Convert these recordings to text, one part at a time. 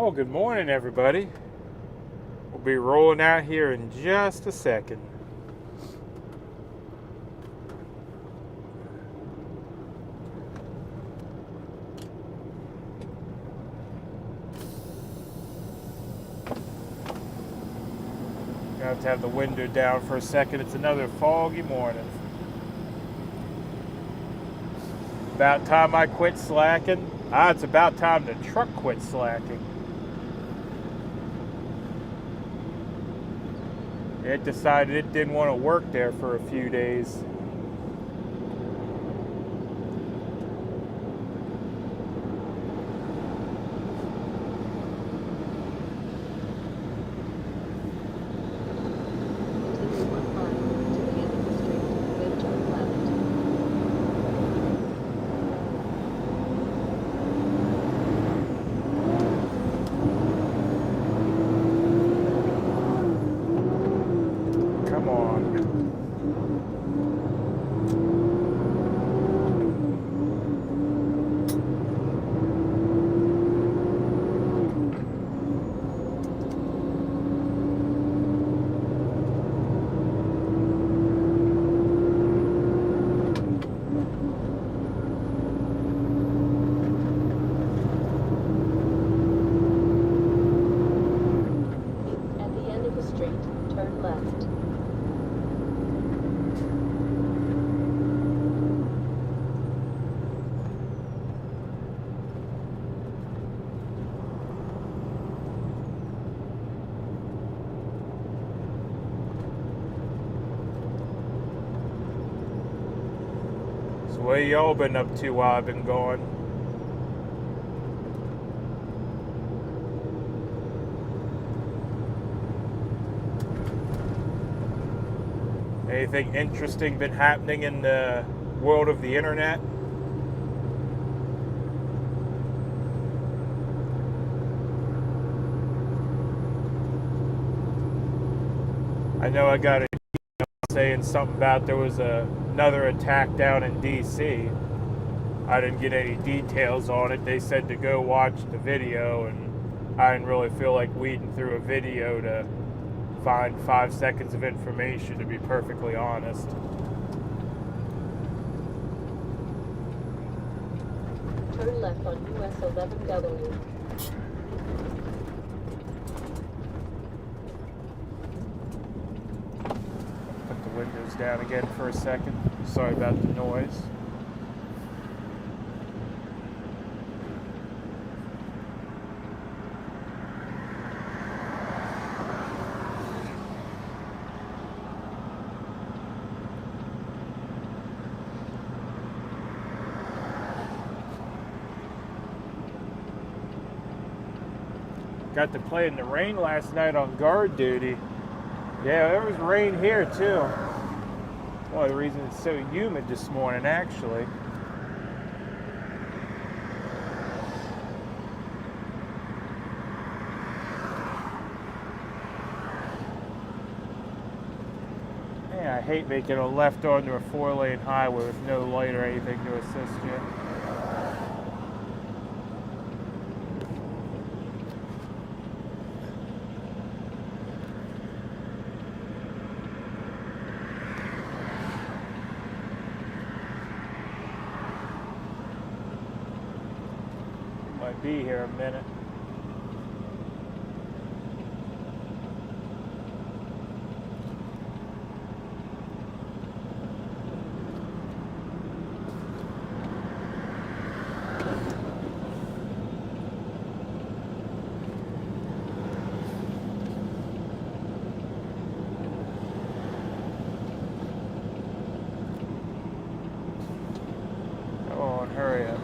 Oh, good morning, everybody. We'll be rolling out here in just a second. I have to have the window down for a second. It's another foggy morning. About time I quit slacking. It's about time the truck quit slacking. It decided it didn't want to work there for a few days. What y'all been up to while I've been gone? Anything interesting been happening in the world of the internet? I know I got a email saying something about there was another attack down in DC. I didn't get any details on it. They said to go watch the video, and I didn't really feel like weeding through a video to find 5 seconds of information, to be perfectly honest. Turn left on US 11W. Put the windows down again for a second. Sorry about the noise. Got to play in the rain last night on guard duty. Yeah, there was rain here too. One of the reasons it's so humid this morning, actually. Yeah, I hate making a left onto a 4-lane highway with no light or anything to assist you. Be here a minute. Come on, hurry up.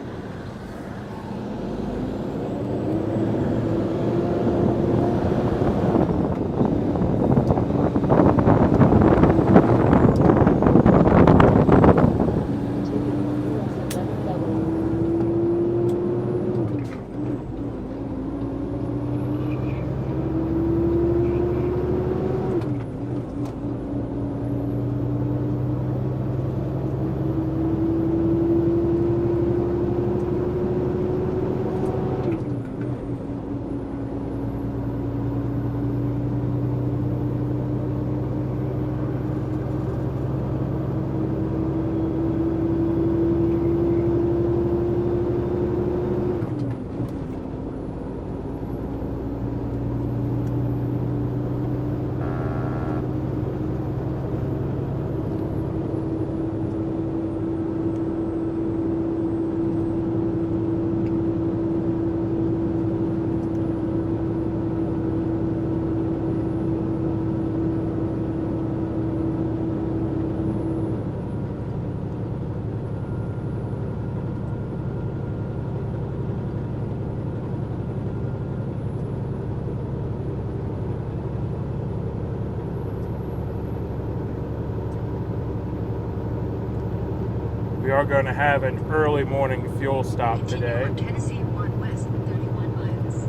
We are going to have an early morning fuel stop today. On Tennessee 1 West, 31 miles.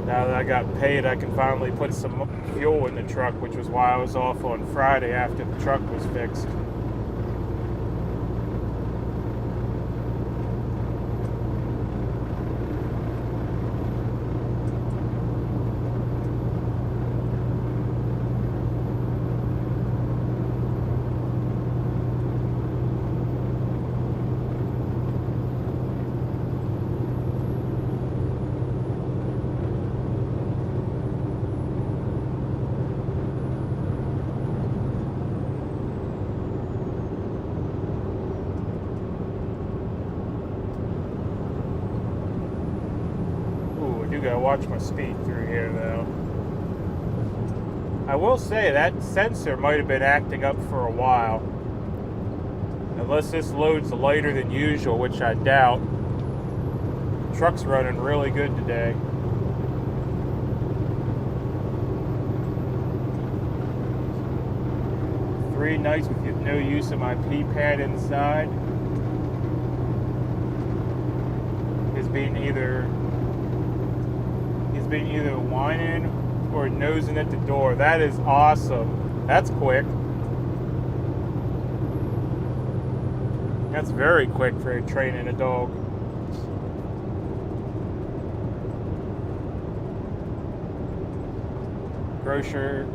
Now that I got paid, I can finally put some fuel in the truck, which was why I was off on Friday after the truck was fixed. Gotta watch my speed through here though. I will say that sensor might have been acting up for a while. Unless this load's lighter than usual, which I doubt. Truck's running really good today. Three nights with no use of my P-pad inside. He's been either whining or nosing at the door. That is awesome. That's quick. That's very quick for training a dog. Grocer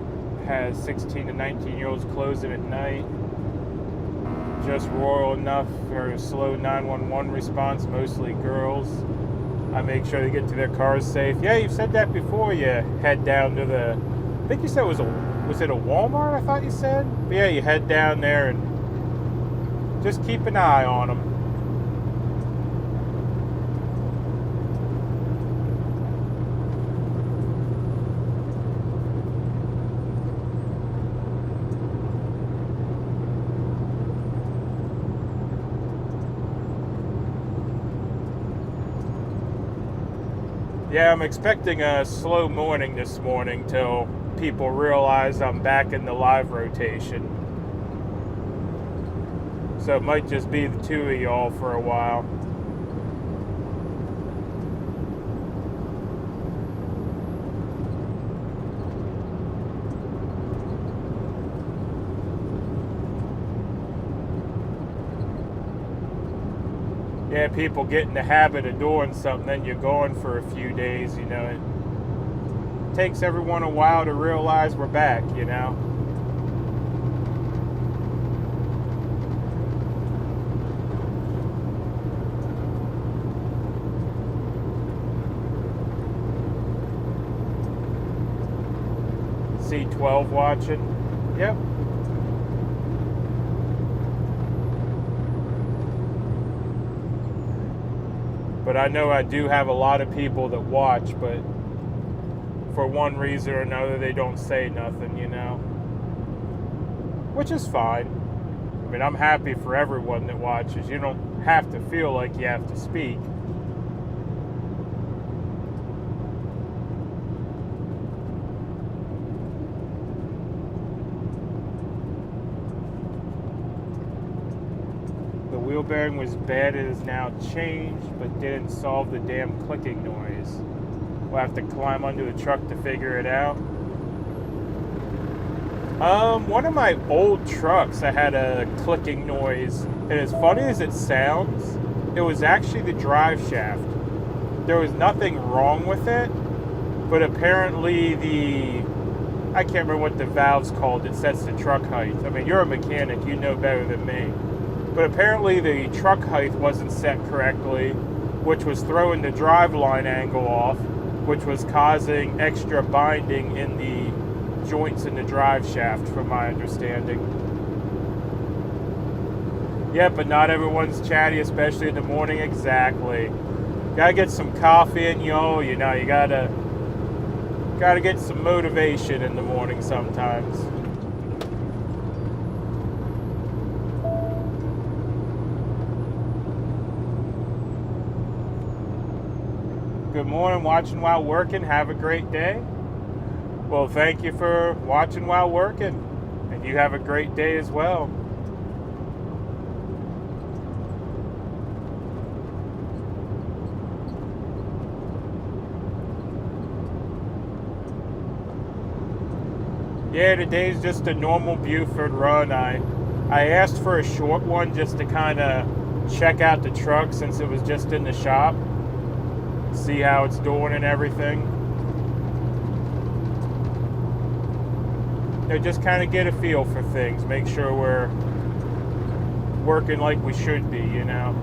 has 16 to 19-year-olds closing at night. Just rural enough for a slow 911 response, mostly girls. I make sure they get to their cars safe. Yeah, you've said that before. You head down to the, I think you said was it a Walmart? I thought you said. But yeah, you head down there and just keep an eye on them. Yeah, I'm expecting a slow morning this morning till people realize I'm back in the live rotation. So it might just be the two of y'all for a while. Yeah, people get in the habit of doing something, then you're going for a few days, you know. It takes everyone a while to realize we're back, you know. C12 watching. Yep. But I know I do have a lot of people that watch, but for one reason or another, they don't say nothing, you know. Which is fine. I mean, I'm happy for everyone that watches. You don't have to feel like you have to speak. Wheel bearing was bad. It is now changed, but didn't solve the damn clicking noise. We'll have to climb under the truck to figure it out. One of my old trucks, I had a clicking noise, and as funny as it sounds, it was actually the drive shaft. There was nothing wrong with it, but apparently I can't remember what the valve's called that sets the truck height. I mean, you're a mechanic, you know better than me. But apparently the truck height wasn't set correctly, which was throwing the driveline angle off, which was causing extra binding in the joints in the drive shaft, from my understanding. Yeah, but not everyone's chatty, especially in the morning. Exactly. Gotta get some coffee in you, you know, you gotta get some motivation in the morning sometimes. good morning, watching while working. Have a great day. Well, thank you for watching while working, and you have a great day as well. Yeah, today's just a normal Buford run. I asked for a short one just to kind of check out the truck since it was just in the shop, see how it's doing and everything. Just kind of get a feel for things, make sure we're working like we should be, you know.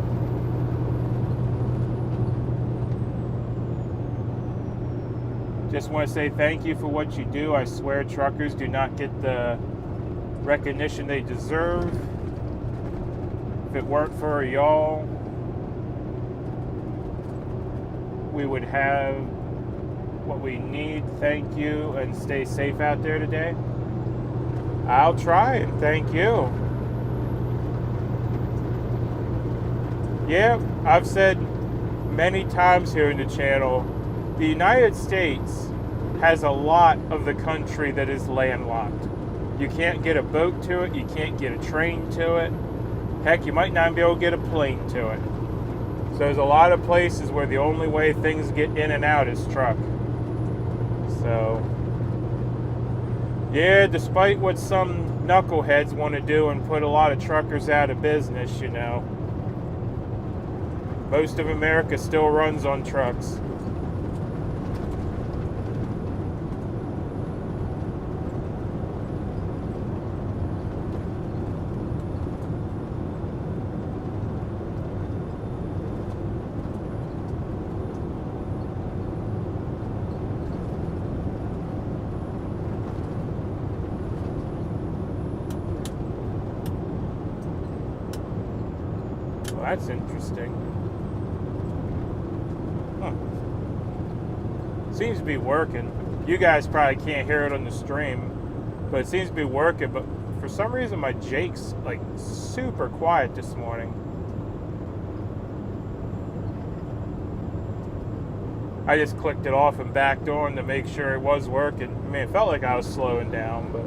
Just want to say thank you for what you do. I swear truckers do not get the recognition they deserve. If it weren't for y'all, we would have what we need. Thank you, and stay safe out there today. I'll try, and thank you. Yeah, I've said many times here in the channel, the United States has a lot of the country that is landlocked. You can't get a boat to it, you can't get a train to it. Heck, you might not be able to get a plane to it. So there's a lot of places where the only way things get in and out is truck. So, yeah, despite what some knuckleheads want to do and put a lot of truckers out of business, you know, most of America still runs on trucks. That's interesting. Seems to be working. You guys probably can't hear it on the stream, but it seems to be working. But for some reason, my Jake's like super quiet this morning. I just clicked it off and backed on to make sure it was working. I mean, it felt like I was slowing down, but.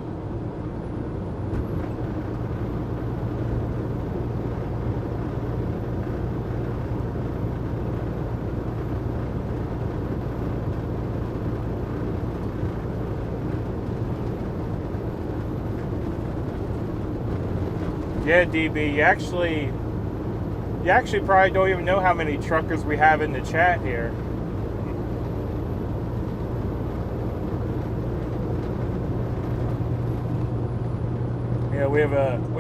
Yeah, DB, you actually probably don't even know how many truckers we have in the chat here. Yeah, we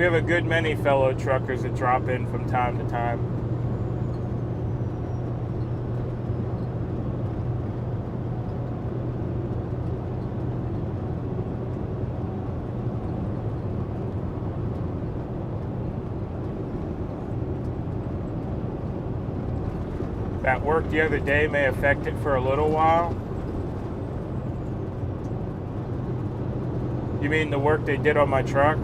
have a good many fellow truckers that drop in from time to time. That work the other day may affect it for a little while. You mean the work they did on my truck?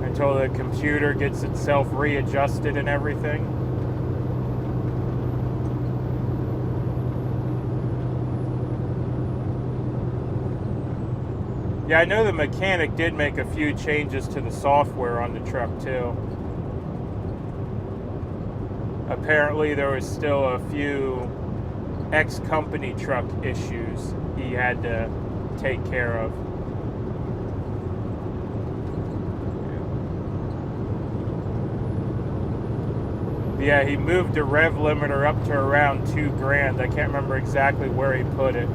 Until the computer gets itself readjusted and everything? Yeah, I know the mechanic did make a few changes to the software on the truck too. Apparently there was still a few ex-company truck issues he had to take care of. Yeah, he moved the rev limiter up to around $2,000. I can't remember exactly where he put it.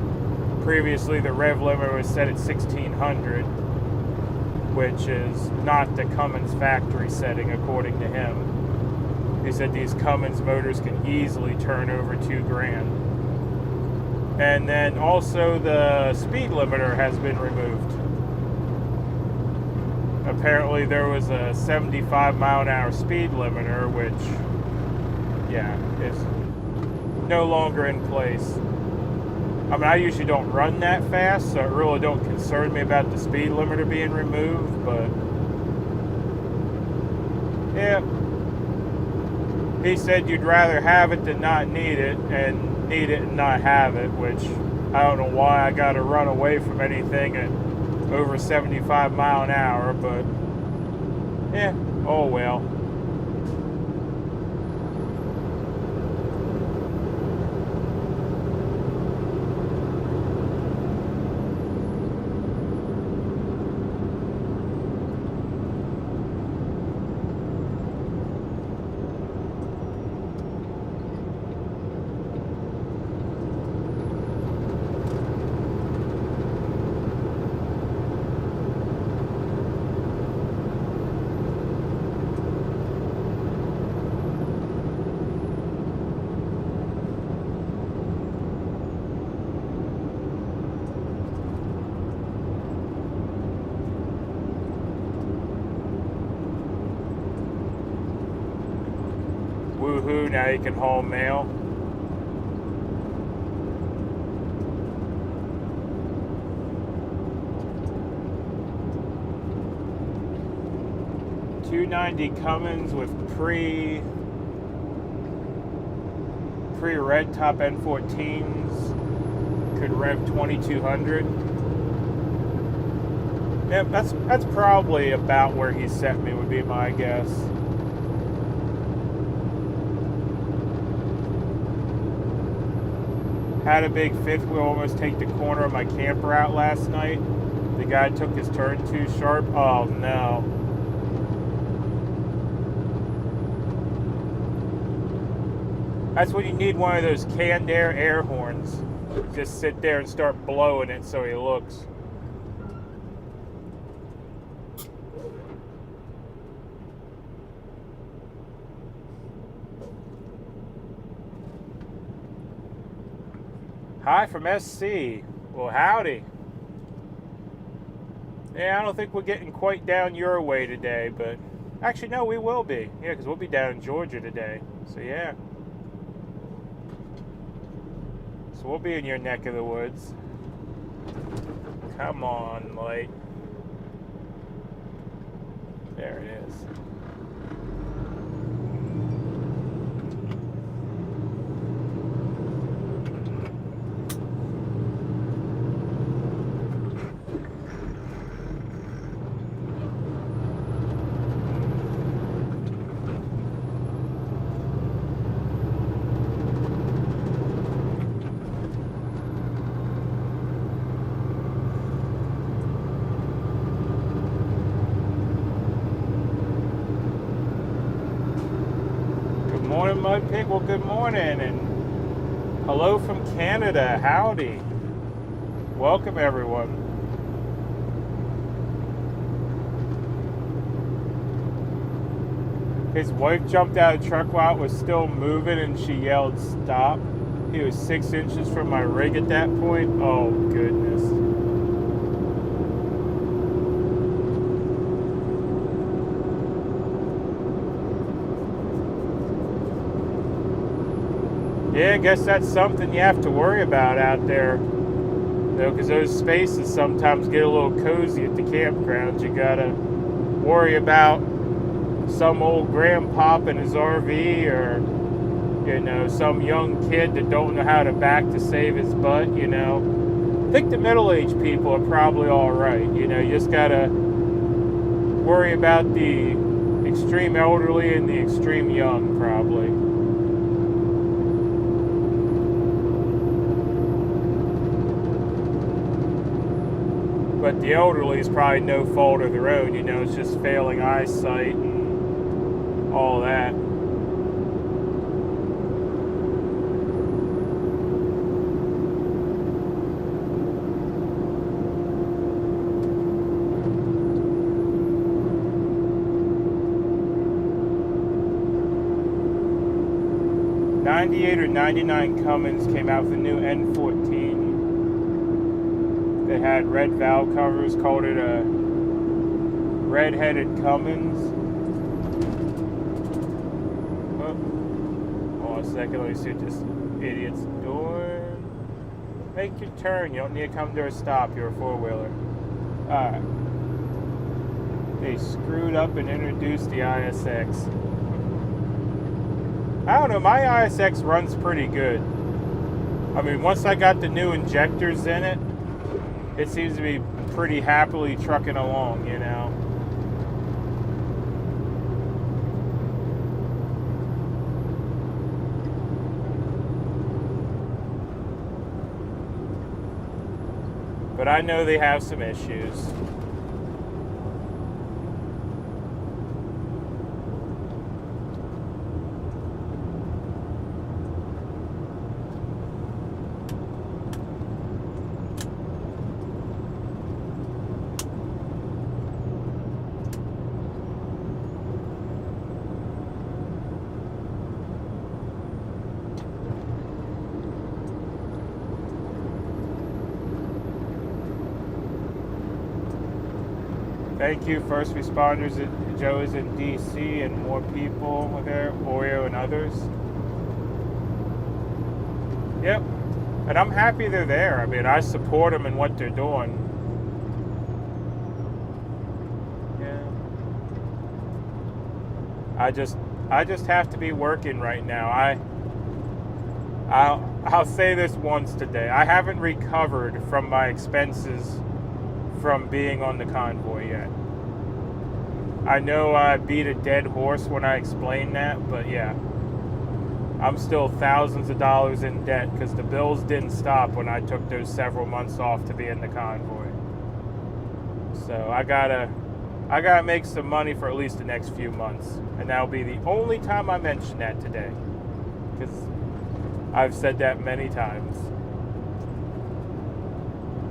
Previously the rev limiter was set at 1,600, which is not the Cummins factory setting according to him. He said these Cummins motors can easily turn over $2,000. And then also the speed limiter has been removed. Apparently there was a 75-mile-an-hour speed limiter, which, yeah, is no longer in place. I mean, I usually don't run that fast, so it really don't concern me about the speed limiter being removed, but yeah. He said you'd rather have it than not need it, and need it and not have it, which I don't know why I got to run away from anything at over 75 mile an hour, but yeah, oh well. Woohoo, now you can haul mail. $290 Cummins with pre-red top N14s could rev 2200. Yeah, that's probably about where he set me, would be my guess. Had a big fifth wheel almost take the corner of my camper out last night. The guy took his turn too sharp. Oh no. That's when you need one of those canned air horns. Just sit there and start blowing it so he looks. Hi from SC. Well, howdy. Yeah, I don't think we're getting quite down your way today, but actually, no, we will be. Yeah, because we'll be down in Georgia today. So, yeah. So, we'll be in your neck of the woods. Come on, light. There it is. Morning, MudPig. Well, good morning, and hello from Canada. Howdy. Welcome, everyone. His wife jumped out of the truck while it was still moving, and she yelled, "Stop." He was 6 inches from my rig at that point. Oh, goodness. Yeah, I guess that's something you have to worry about out there. You know, because those spaces sometimes get a little cozy at the campgrounds. You gotta worry about some old grandpop in his RV, or, you know, some young kid that don't know how to back to save his butt, you know. I think the middle-aged people are probably all right. You know, you just gotta worry about the extreme elderly and the extreme young, probably. But the elderly is probably no fault of their own, you know, it's just failing eyesight and all that. '98 or '99 Cummins came out with a new N14. They had red valve covers, called it a red-headed Cummins. Oh, hold on a second, let me see what this idiot's doing. Make your turn, you don't need to come to a stop, you're a four-wheeler. Alright. They screwed up and introduced the ISX. I don't know, my ISX runs pretty good. I mean, once I got the new injectors in it, it seems to be pretty happily trucking along, you know. But I know they have some issues. Thank you, first responders. Joe is in DC and more people there, Oreo and others. Yep. And I'm happy they're there. I mean, I support them in what they're doing. Yeah. I just have to be working right now. I'll say this once today. I haven't recovered from my expenses from being on the convoy yet. I know I beat a dead horse when I explained that, but yeah, I'm still thousands of dollars in debt because the bills didn't stop when I took those several months off to be in the convoy. So I gotta make some money for at least the next few months, and that'll be the only time I mention that today, because I've said that many times.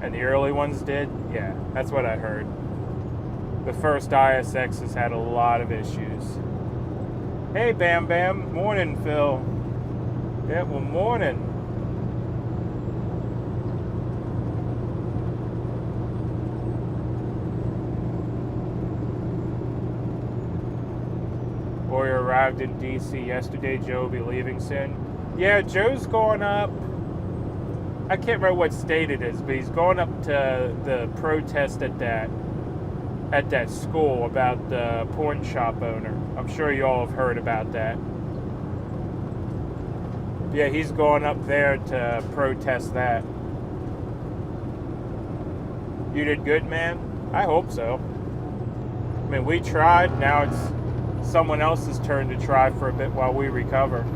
And the early ones did? Yeah, that's what I heard. The first ISX has had a lot of issues. Hey, Bam Bam. Morning, Phil. Yeah, well, morning. Oreo arrived in DC yesterday. Joe will be leaving soon. Yeah, Joe's going up. I can't remember what state it is, but he's going up to the protest at that school about the porn shop owner. I'm sure you all have heard about that. Yeah, he's going up there to protest that. You did good, man? I hope so. I mean, we tried. Now it's someone else's turn to try for a bit while we recover.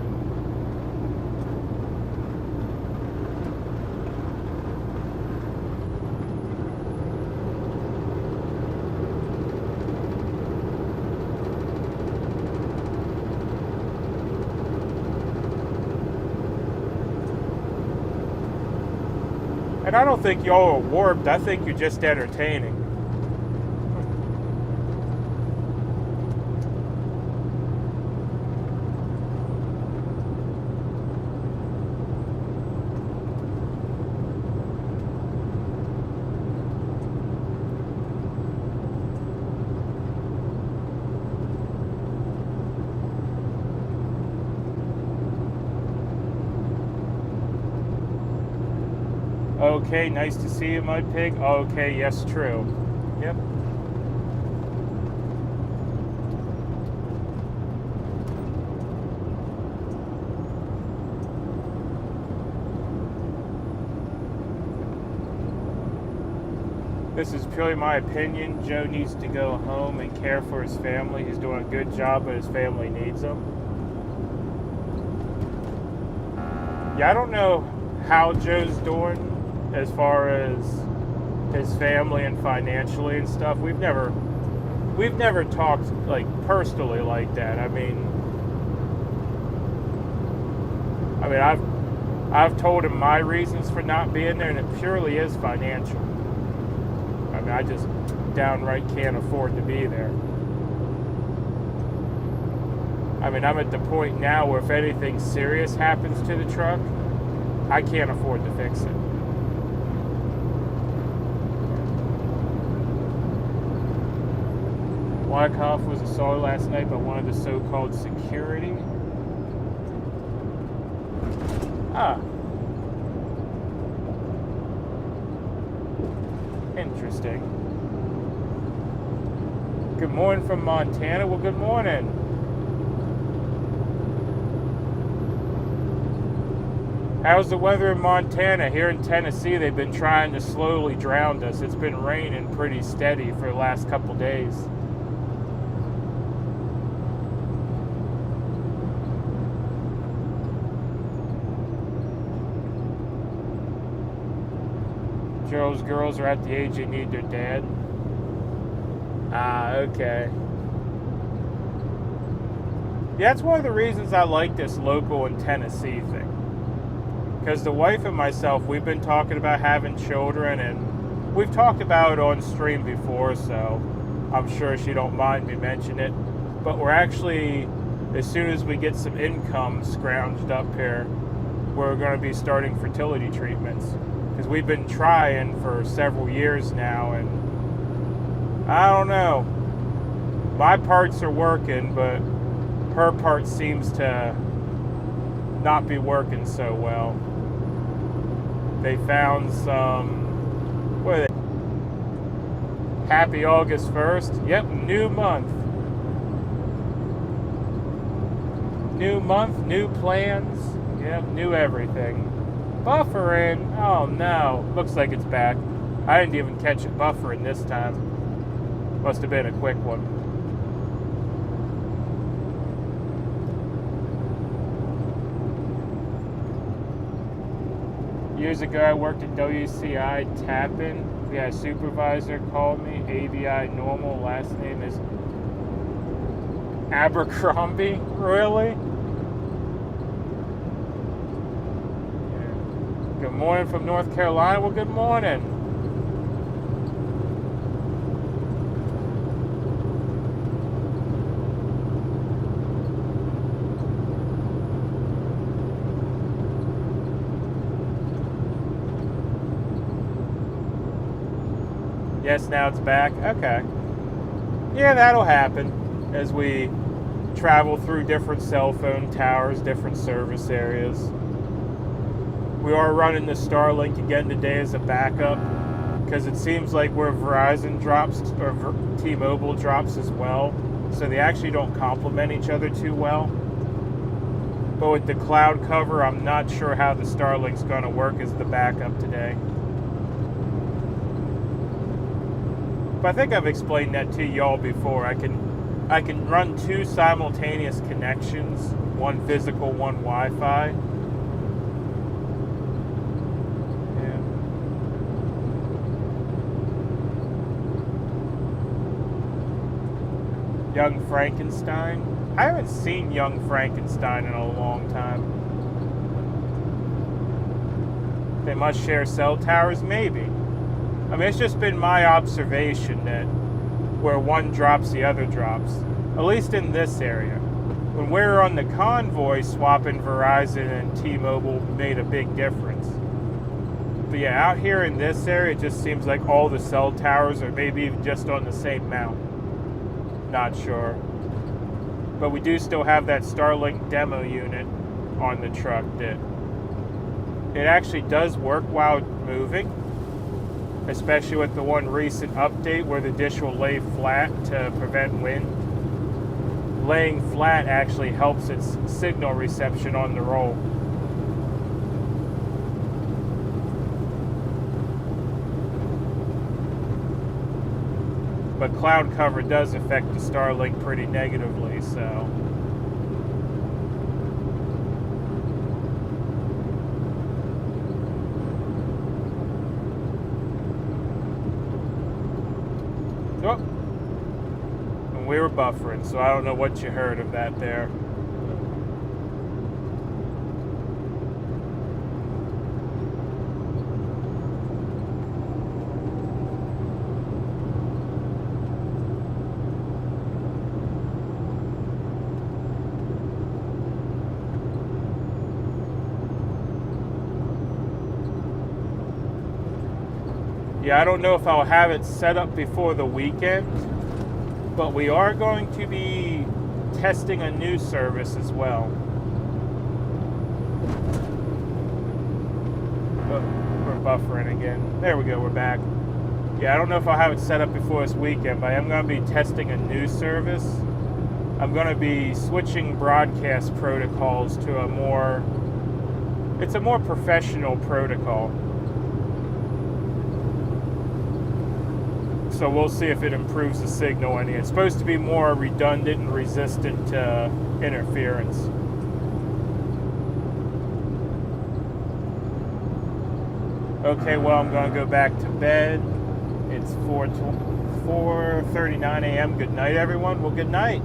And I don't think y'all are warped. I think you're just entertaining. Okay, nice to see you, Mud Pig. Okay, yes, true. Yep. This is purely my opinion. Joe needs to go home and care for his family. He's doing a good job, but his family needs him. Yeah, I don't know how Joe's doing as far as his family and financially and stuff. We've never talked like personally like that. I mean I've told him my reasons for not being there, and it purely is financial. I mean, I just downright can't afford to be there. I mean, I'm at the point now where if anything serious happens to the truck, I can't afford to fix it. Wyckoff was assaulted last night by one of the so-called security. Interesting. Good morning from Montana. Well, good morning. How's the weather in Montana? Here in Tennessee, they've been trying to slowly drown us. It's been raining pretty steady for the last couple days. Joe's girls are at the age they need their dad. Ah, okay. Yeah, that's one of the reasons I like this local in Tennessee thing. Because the wife and myself, we've been talking about having children, and we've talked about it on stream before, so I'm sure she don't mind me mentioning it. But we're actually, as soon as we get some income scrounged up here, we're going to be starting fertility treatments. Because we've been trying for several years now, and I don't know. My parts are working, but her part seems to not be working so well. They found some, what are they? Happy August 1st. Yep, new month. New month, new plans. Yep, new everything. Buffering. Oh no. Looks like it's back. I didn't even catch it buffering this time. Must have been a quick one. Years ago, I worked at WCI Tappan. We had a supervisor called me. ABI normal. Last name is Abercrombie. Really? Good morning from North Carolina. Well, good morning. Yes, now it's back. Okay. Yeah, that'll happen as we travel through different cell phone towers, different service areas. We are running the Starlink again today as a backup because it seems like where Verizon drops or T-Mobile drops as well, so they actually don't complement each other too well. But with the cloud cover, I'm not sure how the Starlink's going to work as the backup today. But I think I've explained that to y'all before. I can run two simultaneous connections, one physical, one Wi-Fi. Young Frankenstein. I haven't seen Young Frankenstein in a long time. They must share cell towers? Maybe. I mean, it's just been my observation that where one drops, the other drops. At least in this area. When we were on the convoy, swapping Verizon and T-Mobile made a big difference. But yeah, out here in this area, it just seems like all the cell towers are maybe even just on the same mount. Not sure. But we do still have that Starlink demo unit on the truck that it actually does work while moving, especially with the one recent update where the dish will lay flat to prevent wind. Laying flat actually helps its signal reception on the roll. But cloud cover does affect the Starlink pretty negatively, so. Oh. And we were buffering, so I don't know what you heard of that there. Yeah, I don't know if I'll have it set up before the weekend, but we are going to be testing a new service as well. Oh, we're buffering again. There we go, we're back. Yeah, I don't know if I'll have it set up before this weekend, but I am going to be testing a new service. I'm going to be switching broadcast protocols to a more It's a more professional protocol. So we'll see if it improves the signal any. It's supposed to be more redundant and resistant to interference. Okay, well, I'm going to go back to bed. It's 4:39 a.m. Good night, everyone. Well, good night.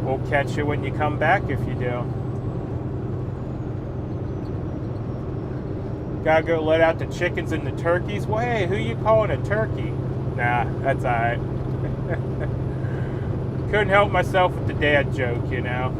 We'll catch you when you come back if you do. Gotta go let out the chickens and the turkeys. Well, hey, who you calling a turkey? Nah, that's alright. Couldn't help myself with the dad joke, you know.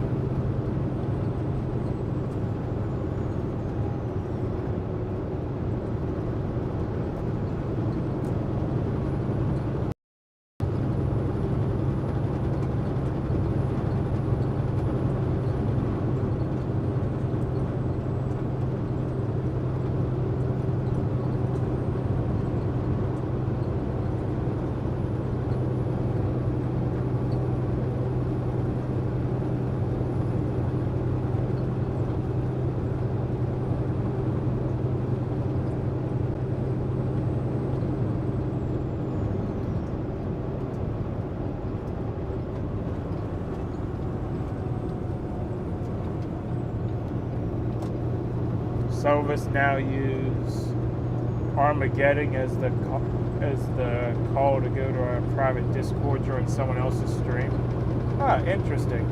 Some of us now use Armageddon as the call to go to our private Discord during someone else's stream. Ah, interesting.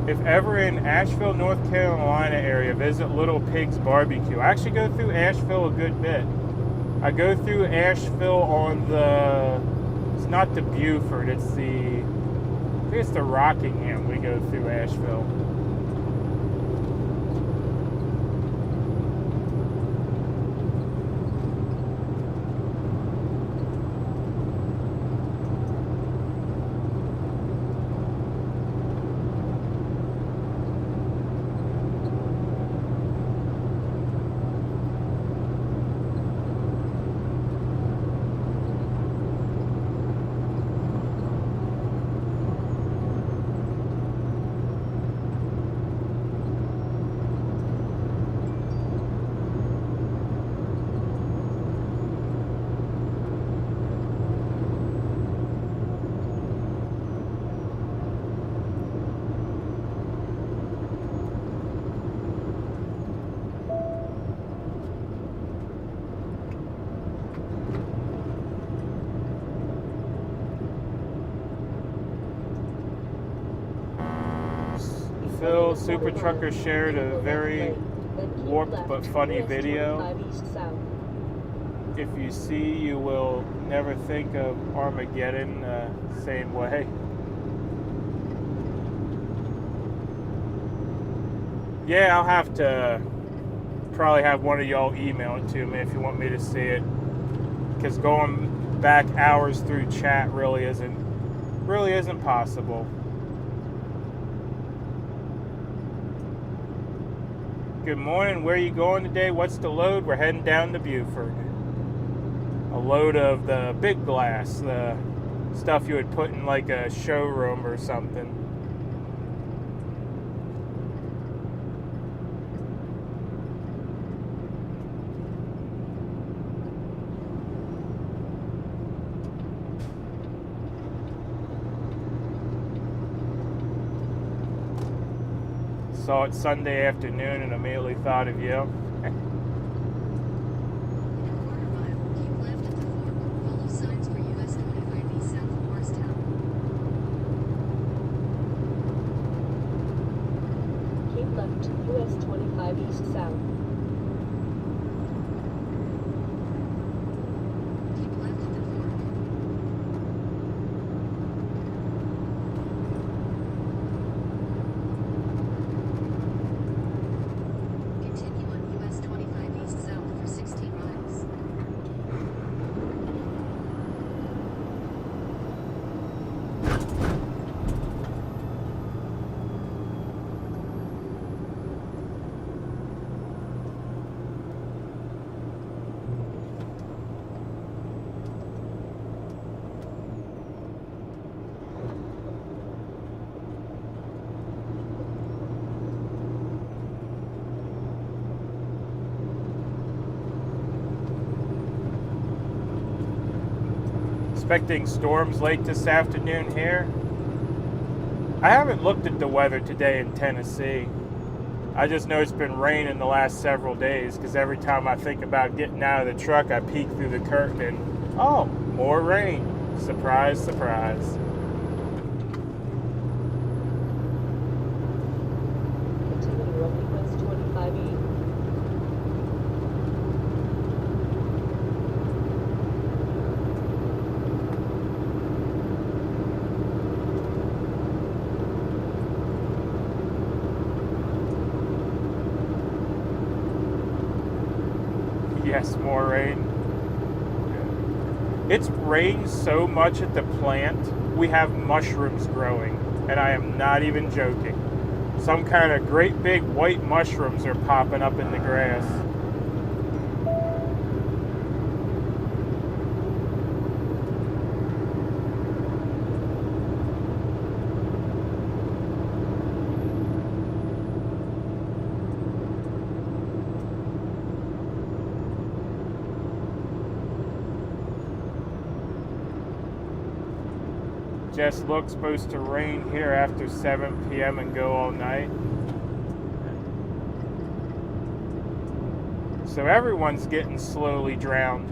If ever in Asheville, North Carolina area, visit Little Pig's Barbecue. I actually go through Asheville a good bit. I go through Asheville on the, it's not the Buford, it's the, I think it's the Rockingham we go through Asheville. Phil, Super Trucker shared a very warped but funny video. If you see, you will never think of Armageddon same way. Yeah, I'll have to probably have one of y'all email it to me if you want me to see it. Because going back hours through chat really isn't possible. Good morning. Where are you going today? What's the load? We're heading down to Buford. A load of the big glass, the stuff you would put in like a showroom or something. Saw it Sunday afternoon and immediately thought of you. In a quarter mile, keep left at the fork. Follow signs for US 25 East south of Morristown. Keep left to US 25 East South. Keep left at the fork. Continue on US 25 East south for 16 miles. Expecting storms late this afternoon here. I haven't looked at the weather today in Tennessee. I just know it's been raining the last several days because every time I think about getting out of the truck, I peek through the curtain and, oh, more rain. Surprise, surprise. Continue runway west 25E. Yes, more rain. It's rained so much at the plant, we have mushrooms growing, and I am not even joking. Some kind of great big white mushrooms are popping up in the grass. Just looks supposed to rain here after 7 p.m. and go all night. So everyone's getting slowly drowned.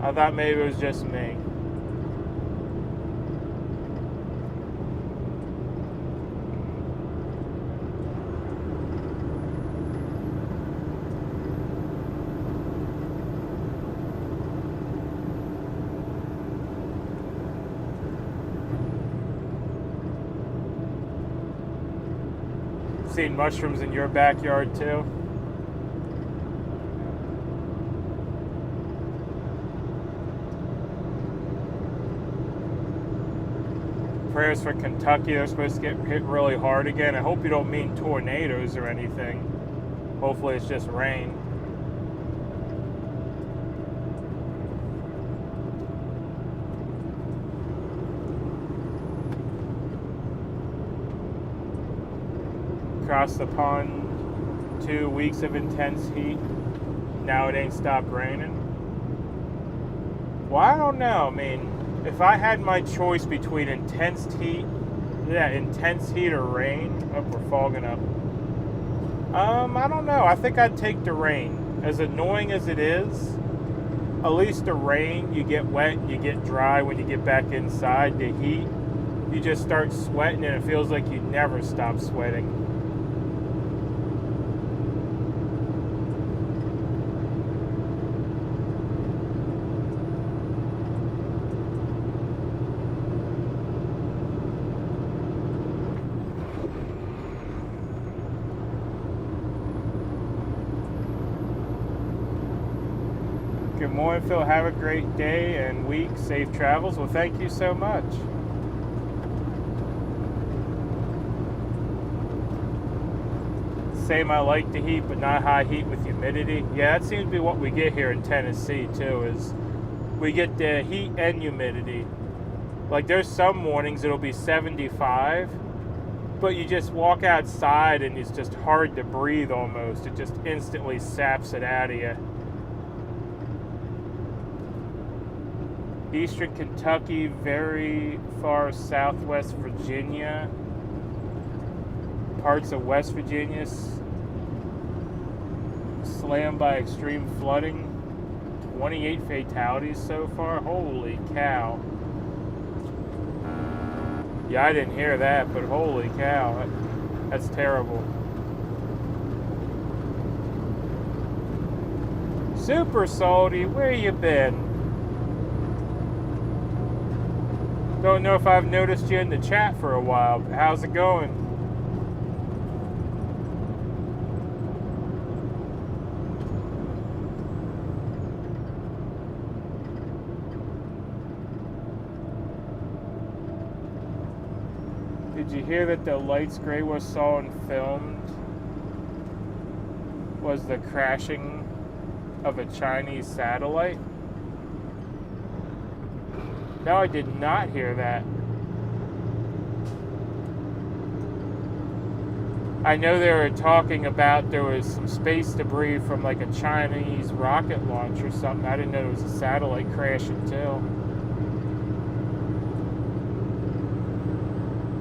I thought maybe it was just me. Seen mushrooms in your backyard too? Prayers for Kentucky. They're supposed to get hit really hard again. I hope you don't mean tornadoes or anything. Hopefully it's just rain. Across the pond, 2 weeks of intense heat. Now it ain't stopped raining. Well, I don't know. I mean, if I had my choice between intense heat or rain, oh, we're fogging up. I don't know. I think I'd take the rain. As annoying as it is, at least the rain, you get wet, you get dry when you get back inside. The heat, you just start sweating and it feels like you never stop sweating. Good morning, Phil. Have a great day and week. Safe travels. Well, thank you so much. Same, I like the heat, but not high heat with humidity. Yeah, that seems to be what we get here in Tennessee, too, is we get the heat and humidity. Like, there's some mornings it'll be 75, but you just walk outside and it's just hard to breathe almost. It just instantly saps it out of you. Eastern Kentucky, very far southwest Virginia, parts of West Virginia slammed by extreme flooding. 28 fatalities so far. Holy cow. Yeah, I didn't hear that, but holy cow, that's terrible. Super Salty, where you been? Don't know if I've noticed you in the chat for a while, but how's it going? Did you hear that the lights Gray was saw and filmed was the crashing of a Chinese satellite? No, I did not hear that. I know they were talking about there was some space debris from like a Chinese rocket launch or something. I didn't know there was a satellite crashing too.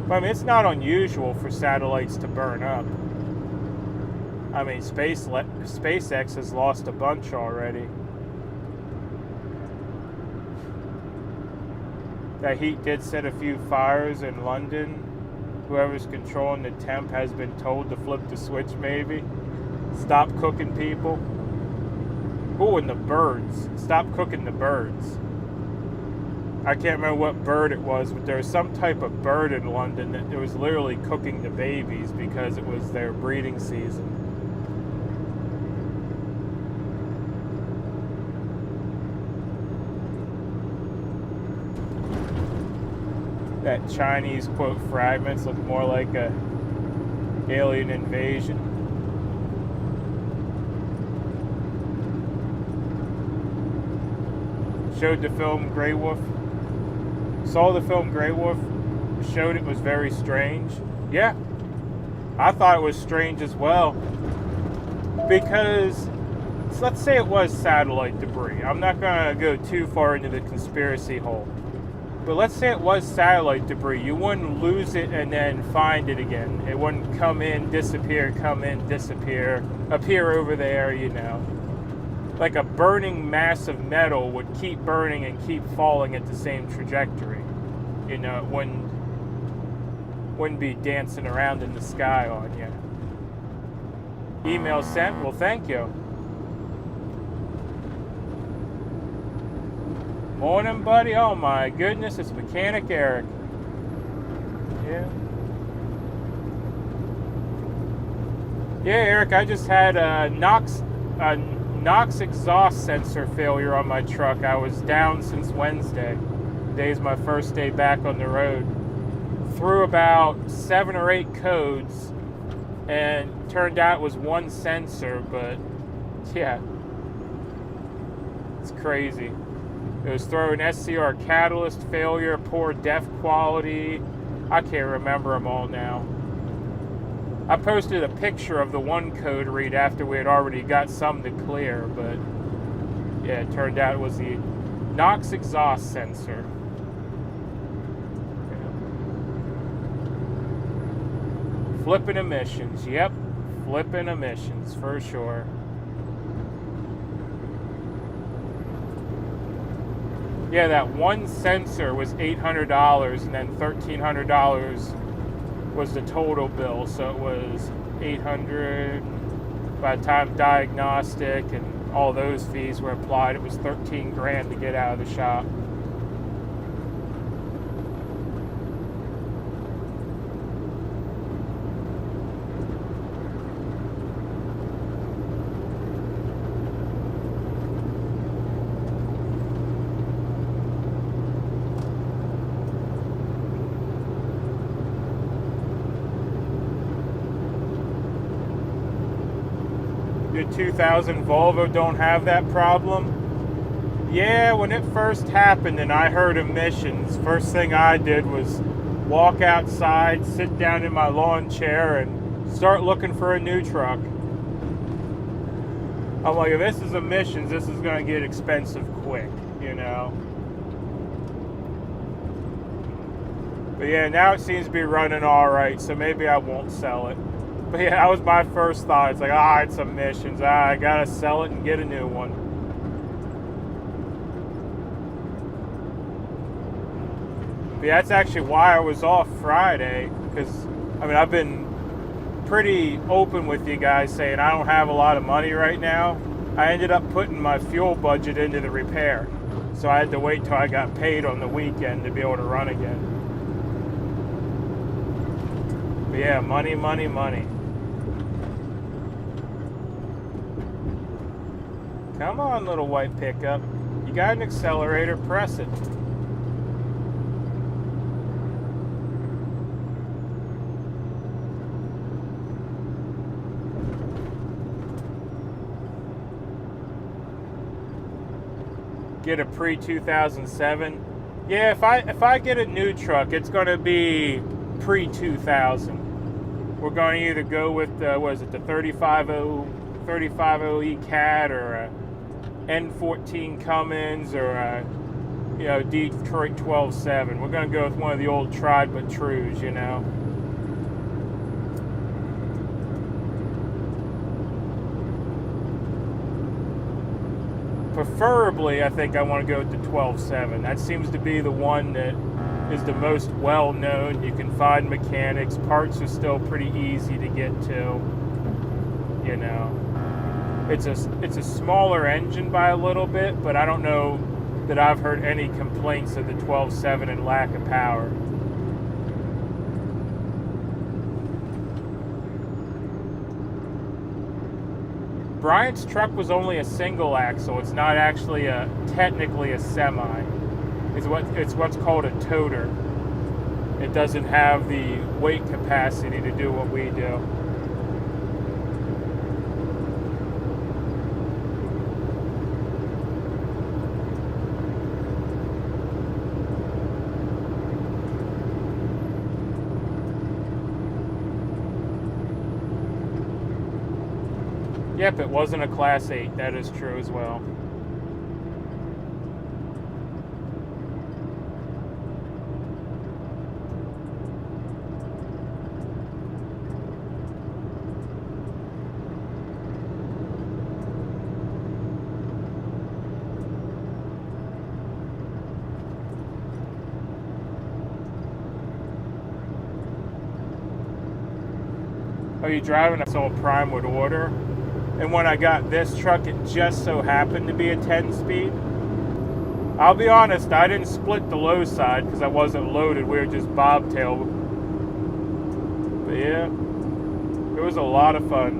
But I mean, it's not unusual for satellites to burn up. I mean, SpaceX has lost a bunch already. That heat did set a few fires in London. Whoever's controlling the temp has been told to flip the switch, maybe. Stop cooking people. Oh, and the birds. Stop cooking the birds. I can't remember what bird it was, but there was some type of bird in London that it was literally cooking the babies because it was their breeding season. That Chinese quote fragments look more like a alien invasion. Showed the film Grey Wolf. Saw the film Grey Wolf. Showed it was very strange. Yeah, I thought it was strange as well. Because let's say it was satellite debris. I'm not gonna go too far into the conspiracy hole. But let's say it was satellite debris. You wouldn't lose it and then find it again. It wouldn't come in, disappear, appear over there, you know. Like a burning mass of metal would keep burning and keep falling at the same trajectory. You know, it wouldn't be dancing around in the sky on you. Email sent? Well, thank you. Morning, buddy. Oh my goodness, it's Mechanic Eric. Yeah. Yeah, Eric, I just had a NOx exhaust sensor failure on my truck. I was down since Wednesday. Today's my first day back on the road. Through about 7 or 8 codes, and turned out it was one sensor, but yeah, it's crazy. It was throwing SCR catalyst failure, poor def quality. I can't remember them all now. I posted a picture of the one code read after we had already got some to clear, but yeah, it turned out it was the NOx exhaust sensor. Yeah. Flipping emissions, yep, flipping emissions for sure. Yeah, that one sensor was $800, and then $1,300 was the total bill. So it was $800. By the time diagnostic and all those fees were applied, it was $13,000 to get out of the shop. Your 2000 Volvo don't have that problem? Yeah, when it first happened and I heard emissions, first thing I did was walk outside, sit down in my lawn chair, and start looking for a new truck. I'm like, if this is emissions, this is going to get expensive quick, you know? But yeah, now it seems to be running all right, so maybe I won't sell it. But yeah, that was my first thought. It's like, it's emissions. I gotta sell it and get a new one. But yeah, that's actually why I was off Friday. Because, I mean, I've been pretty open with you guys saying I don't have a lot of money right now. I ended up putting my fuel budget into the repair. So I had to wait till I got paid on the weekend to be able to run again. But yeah, money, money, money. Come on, little white pickup. You got an accelerator, press it. Get a pre-2007. Yeah, if I get a new truck, it's going to be pre-2000. we're going to either go with the 35.0E Cat or a N14 Cummins or a, Detroit 12.7. We're going to go with one of the old tried but trues, Preferably, I think I want to go with the 12.7. That seems to be the one that is the most well-known. You can find mechanics. Parts are still pretty easy to get to. It's a smaller engine by a little bit, but I don't know that I've heard any complaints of the 12.7 and lack of power. Bryant's truck was only a single axle. It's not actually technically a semi. It's what's called a toter. It doesn't have the weight capacity to do what we do. Yep, it wasn't a Class 8. That is true as well. Are you driving a old Prime would order? And when I got this truck, it just so happened to be a 10-speed. I'll be honest, I didn't split the low side because I wasn't loaded. We were just bobtail. But yeah, it was a lot of fun.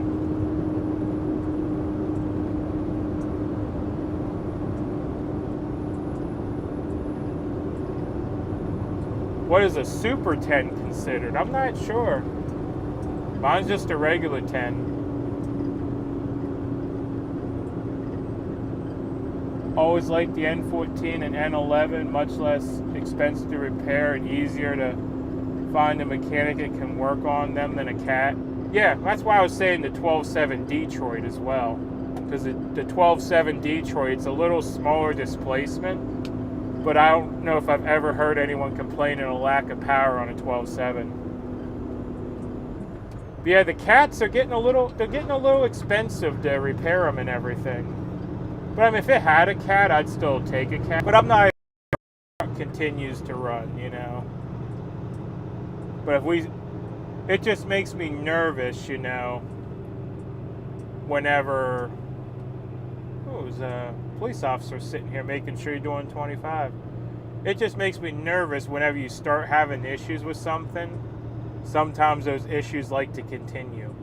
What is a Super 10 considered? I'm not sure. Mine's just a regular 10. Always liked the N14 and N11, much less expensive to repair and easier to find a mechanic that can work on them than a Cat. Yeah, that's why I was saying the 12.7 Detroit as well. Because the 12.7 Detroit, it's a little smaller displacement, but I don't know if I've ever heard anyone complaining of a lack of power on a 12.7. But yeah, the Cats are getting a little expensive to repair them and everything. But I mean, if it had a Cat, I'd still take a Cat. But I'm not if it continues to run, But it just makes me nervous, whenever, there's a police officer sitting here making sure you're doing 25. It just makes me nervous whenever you start having issues with something. Sometimes those issues like to continue.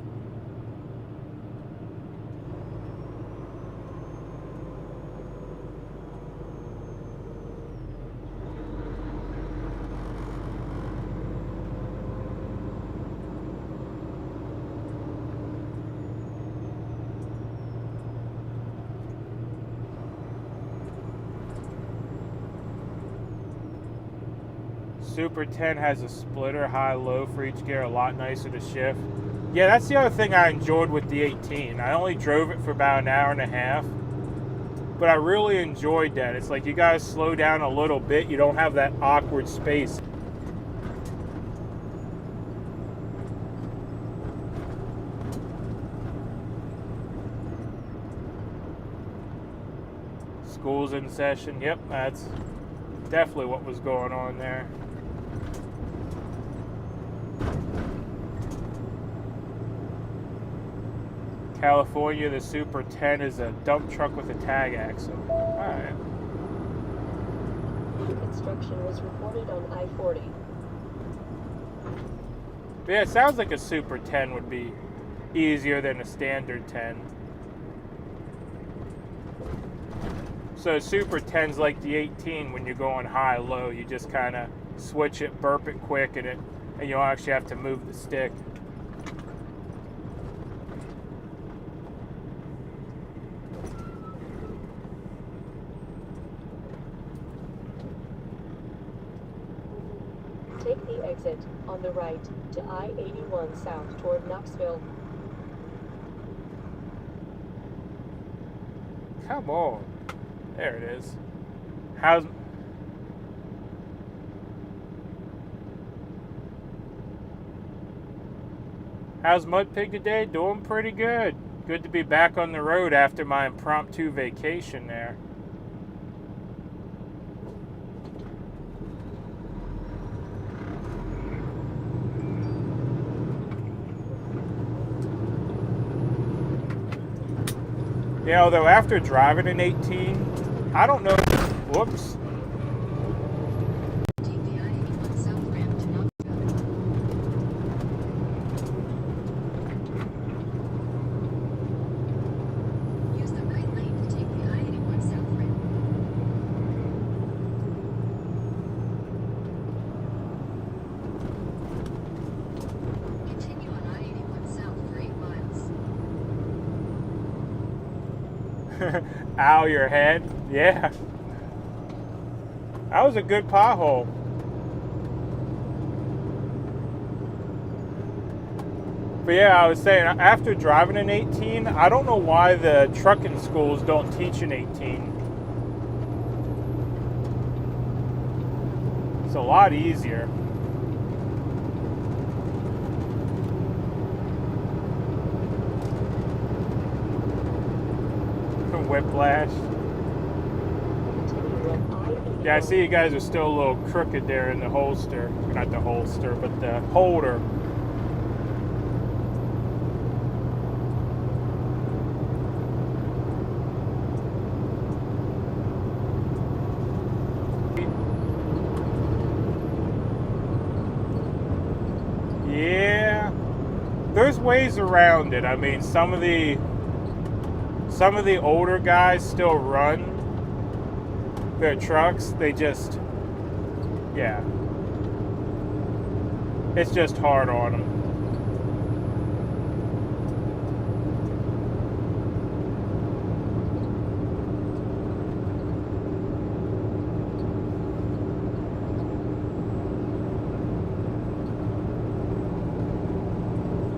Super 10 has a splitter, high-low for each gear, a lot nicer to shift. Yeah, that's the other thing I enjoyed with the 18. I only drove it for about an hour and a half, but I really enjoyed that. It's like you guys slow down a little bit, you don't have that awkward space. School's in session. Yep, that's definitely what was going on there. California, the Super 10 is a dump truck with a tag axle. Alright. Construction was reported on I-40. But yeah, it sounds like a Super 10 would be easier than a standard 10. So Super 10's like the 18 when you're going high-low. You just kind of switch it, burp it quick, and you don't actually have to move the stick. Take the exit on the right to I-81 south toward Knoxville. Come on. There it is. How's MudPig today? Doing pretty good. Good to be back on the road after my impromptu vacation there. Yeah, although after driving an 18, I don't know. Whoops. Take the I-81 south ramp to Knoxville. Use the right lane to take the I-81 south ramp. Continue on I-81 south for 8 miles. Ow, your head. Yeah. That was a good pothole. But yeah, I was saying, after driving an 18, I don't know why the trucking schools don't teach an 18. It's a lot easier. Whiplash. Yeah, I see you guys are still a little crooked there in the holster. Not the holster, but the holder. Yeah, there's ways around it. I mean, some of the older guys still run their trucks. They just, yeah, it's just hard on them.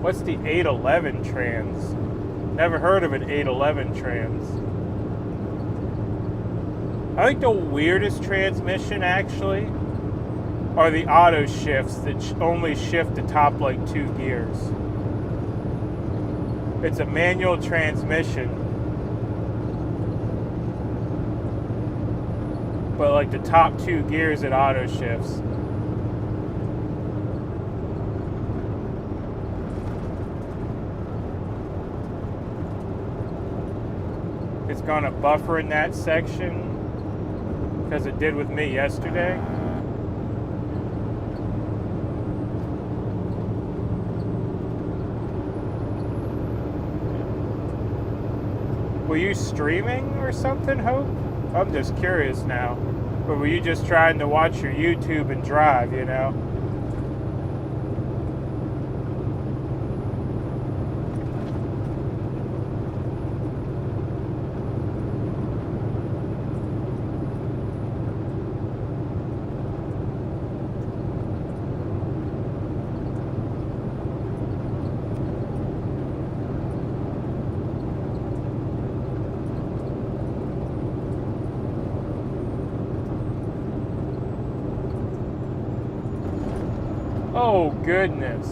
What's the 811 trans? Never heard of an 811 trans. I think the weirdest transmission actually are the auto shifts that only shift the top like 2 gears. It's a manual transmission, but like the top 2 gears it auto shifts. It's gonna buffer in that section because it did with me yesterday. Were you streaming or something, Hope? I'm just curious now. Or were you just trying to watch your YouTube and drive, you know? Oh, goodness.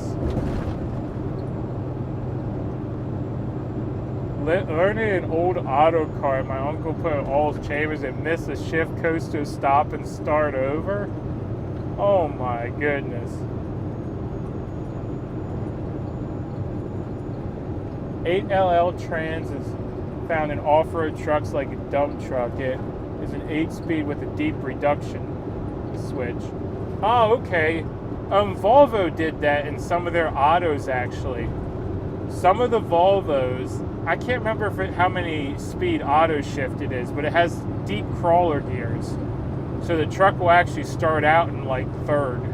Learning an old auto car, my uncle put in all his chambers and missed a shift coast to stop and start over. Oh, my goodness. 8LL Trans is found in off-road trucks like a dump truck. It is an 8-speed with a deep reduction switch. Oh, okay. Volvo did that in some of their autos, actually. Some of the Volvos, I can't remember how many speed auto shift it is, but it has deep crawler gears. So the truck will actually start out in like 3rd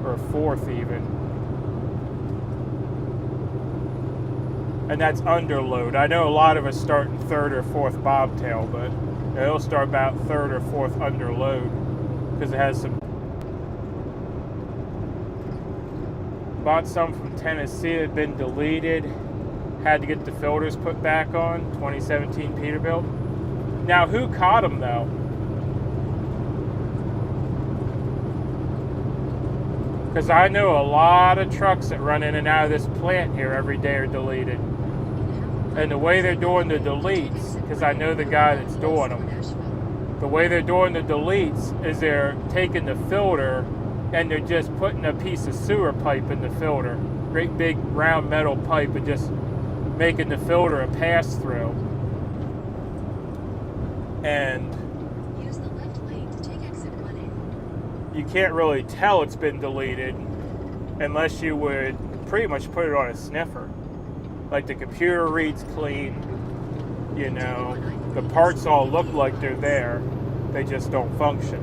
or 4th even. And that's underload. I know a lot of us start in 3rd or 4th bobtail, but it'll start about 3rd or 4th underload because it has some Bought some from Tennessee. It had been deleted. Had to get the filters put back on. 2017 Peterbilt. Now, who caught them though? Because I know a lot of trucks that run in and out of this plant here every day are deleted. And the way they're doing the deletes, because I know the guy that's doing them, the way they're doing the deletes is they're taking the filter and they're just putting a piece of sewer pipe in the filter. Great big round metal pipe, and just making the filter a pass-through. And Use the left lane to take exit 1A. you can't really tell it's been deleted unless you would pretty much put it on a sniffer. Like the computer reads clean, you know, the parts all look like they're there, they just don't function.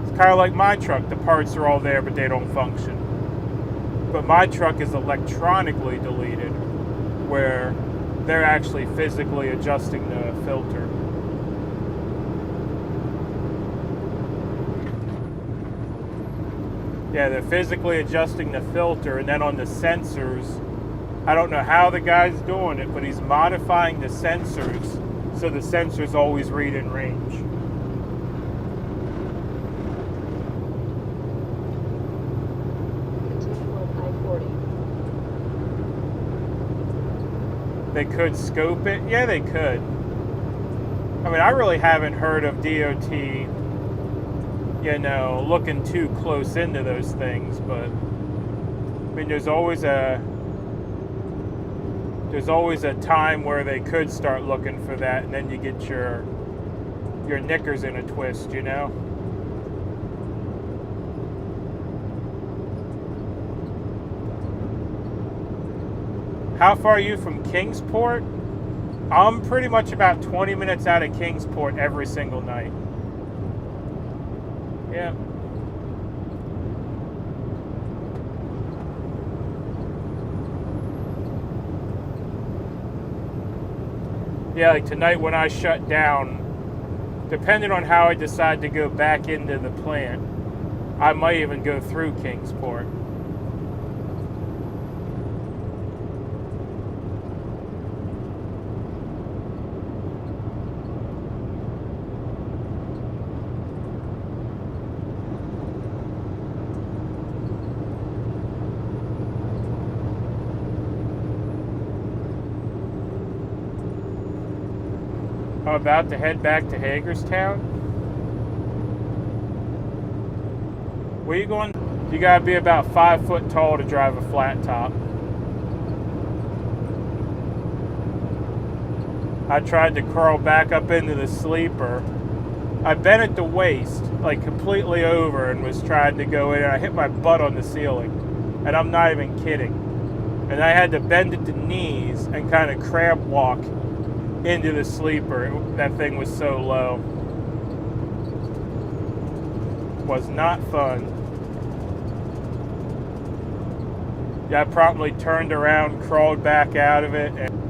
It's kind of like my truck, the parts are all there but they don't function. But my truck is electronically deleted, where they're actually physically adjusting the filter. Yeah, they're physically adjusting the filter, and then on the sensors, I don't know how the guy's doing it, but he's modifying the sensors so the sensors always read in range. Continue on I-40. They could scope it? Yeah, they could. I mean, I really haven't heard of DOT, you know, looking too close into those things, but I mean, there's always a time where they could start looking for that, and then you get your knickers in a twist, you know. How far are you from Kingsport? I'm pretty much about 20 minutes out of Kingsport every single night. Yeah. Yeah, like tonight when I shut down, depending on how I decide to go back into the plant, I might even go through Kingsport. I'm about to head back to Hagerstown. Where you going? You gotta be about 5 foot tall to drive a flat top. I tried to crawl back up into the sleeper. I bent at the waist, like completely over, and was trying to go in, and I hit my butt on the ceiling. And I'm not even kidding. And I had to bend at the knees and kind of crab walk into the sleeper. That thing was so low. Was not fun. Yeah, I promptly turned around, crawled back out of it, and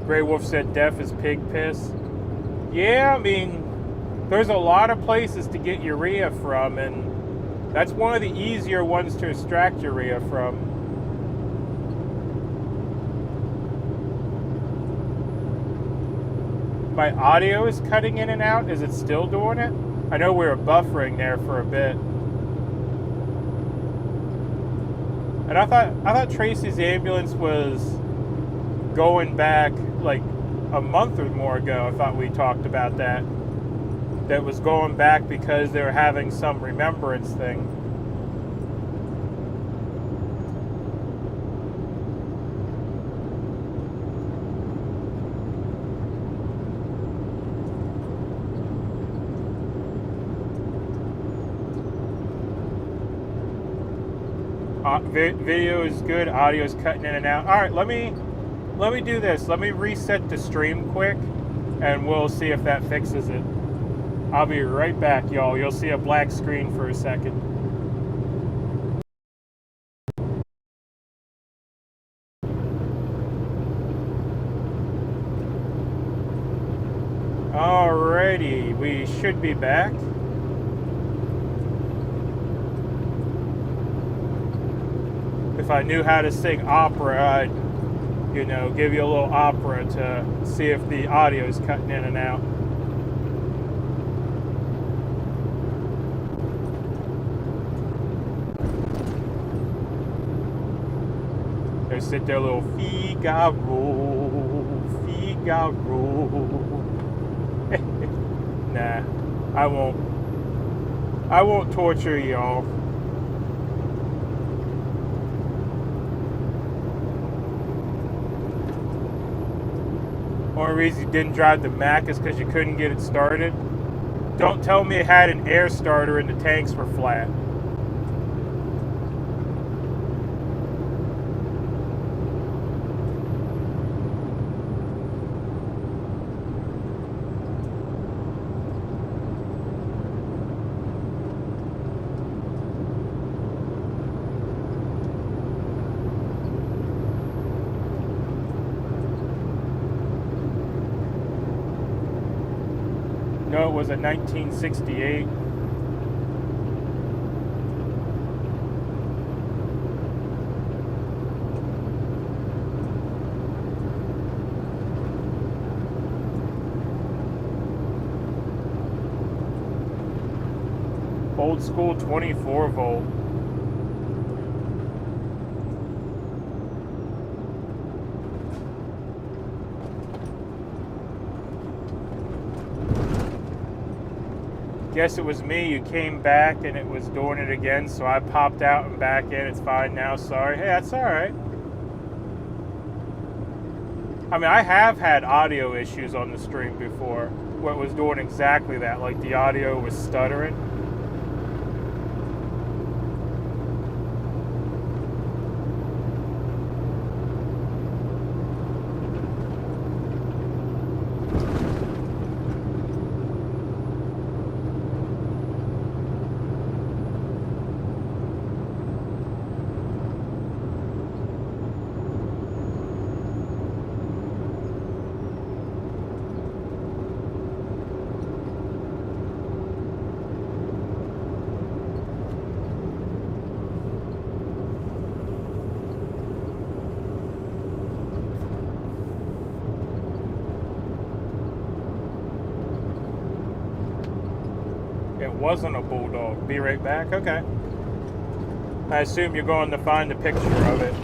Grey Wolf said deaf is pig piss. Yeah, I mean, there's a lot of places to get urea from, and that's one of the easier ones to extract urea from. My audio is cutting in and out. Is it still doing it? I know we were buffering there for a bit. And I thought Tracy's ambulance was going back like a month or more ago. I thought we talked about that. That was going back because they were having some remembrance thing. video is good, audio is cutting in and out. All right, let me do this. Let me reset the stream quick, and we'll see if that fixes it. I'll be right back, y'all. You'll see a black screen for a second. Alrighty, we should be back. If I knew how to sing opera, I'd, give you a little opera to see if the audio is cutting in and out. They sit there, little Figaro, Figaro. Nah, I won't torture y'all. Only reason you didn't drive the Mac is because you couldn't get it started. Don't tell me it had an air starter and the tanks were flat. No, it was a 1968. Old school 24 volt. Guess it was me. You came back and it was doing it again, so I popped out and back in. It's fine now. Sorry. Hey, that's all right. I mean, I have had audio issues on the stream before where it was doing exactly that, like the audio was stuttering. Wasn't a bulldog. Be right back. Okay. I assume you're going to find a picture of it.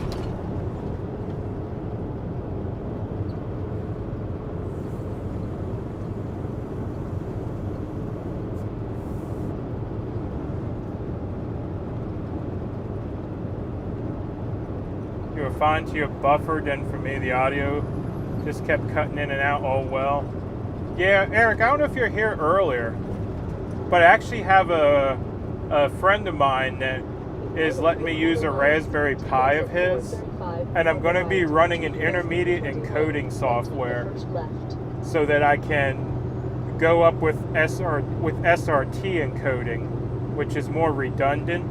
You were fine to your Buford, and for me the audio just kept cutting in and out all well. Yeah, Eric, I don't know if you're here earlier, but I actually have a friend of mine that is letting me use a Raspberry Pi of his, and I'm going to be running an intermediate encoding software so that I can go up with SRT encoding, which is more redundant.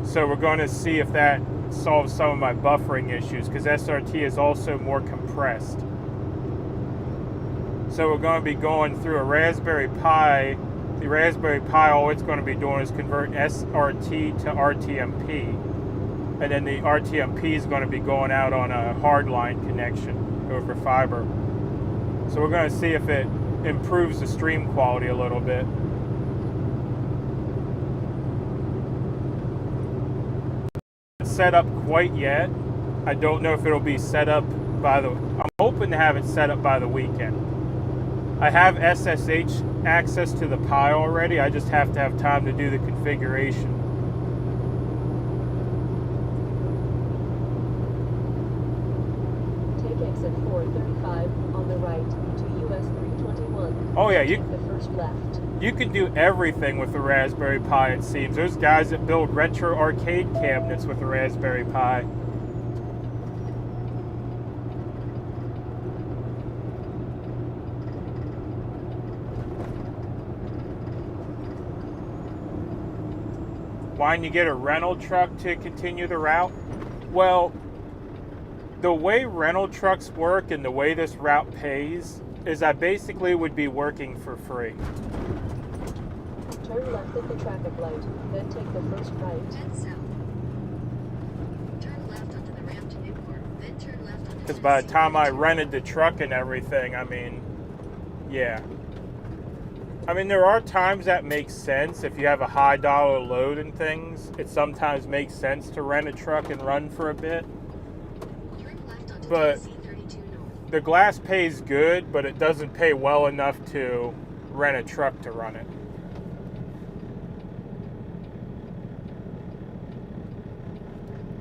So we're going to see if that solves some of my buffering issues, because SRT is also more compressed. So we're going to be going through a Raspberry Pi. The Raspberry Pi, all it's going to be doing is convert SRT to RTMP. And then the RTMP is going to be going out on a hardline connection over fiber. So we're going to see if it improves the stream quality a little bit. It's set up quite yet. I don't know if it'll be set up I'm hoping to have it set up by the weekend. I have SSH access to the Pi already. I just have to have time to do the configuration. Take exit 435 on the right to US 321. Oh yeah, Take the first left. you can do everything with the Raspberry Pi, it seems. There's guys that build retro arcade cabinets with the Raspberry Pi. Why didn't you get a rental truck to continue the route? Well, the way rental trucks work and the way this route pays is I basically would be working for free. Turn left at the traffic light, then take the first right. Head south. Turn left onto the ramp to Newport, then turn left onto Because by the time I Tennessee. rented the truck and everything, I mean, yeah. I mean, there are times that makes sense. If you have a high dollar load and things, it sometimes makes sense to rent a truck and run for a bit. Turn left onto But Tennessee 32 North. the glass pays good, but it doesn't pay well enough to rent a truck to run it.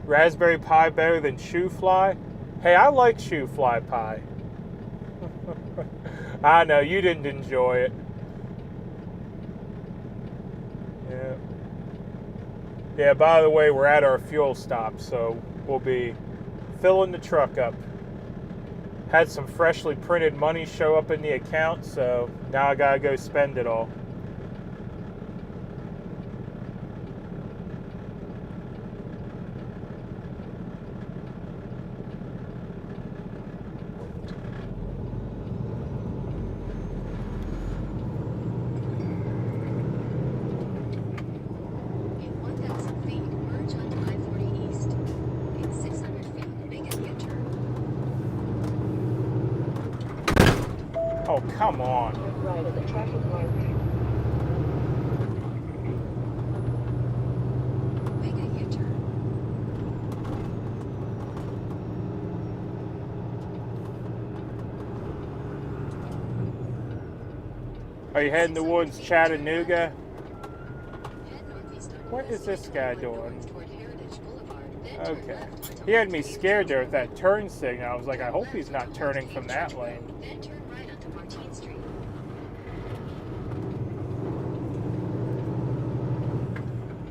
Raspberry Pi better than shoe fly? Hey, I like shoe fly pie. I know, you didn't enjoy it. Yeah. Yeah, by the way, we're at our fuel stop, so we'll be filling the truck up. Had some freshly printed money show up in the account, so now I gotta go spend it all. In 1,000 feet, merge onto I-40 East. In 600 feet, make a U-turn. Oh, come on. Turn right at the traffic light. Make a U-turn. Are you heading towards Chattanooga? Head northeast on What US is this guy 71 doing? north toward Heritage Boulevard, then turn Okay. left onto He had me Martinez scared there Street. with that turn signal. I was like, I Turn hope left he's not onto turning from Martinez that Street, lane. then turn right onto Martine Street.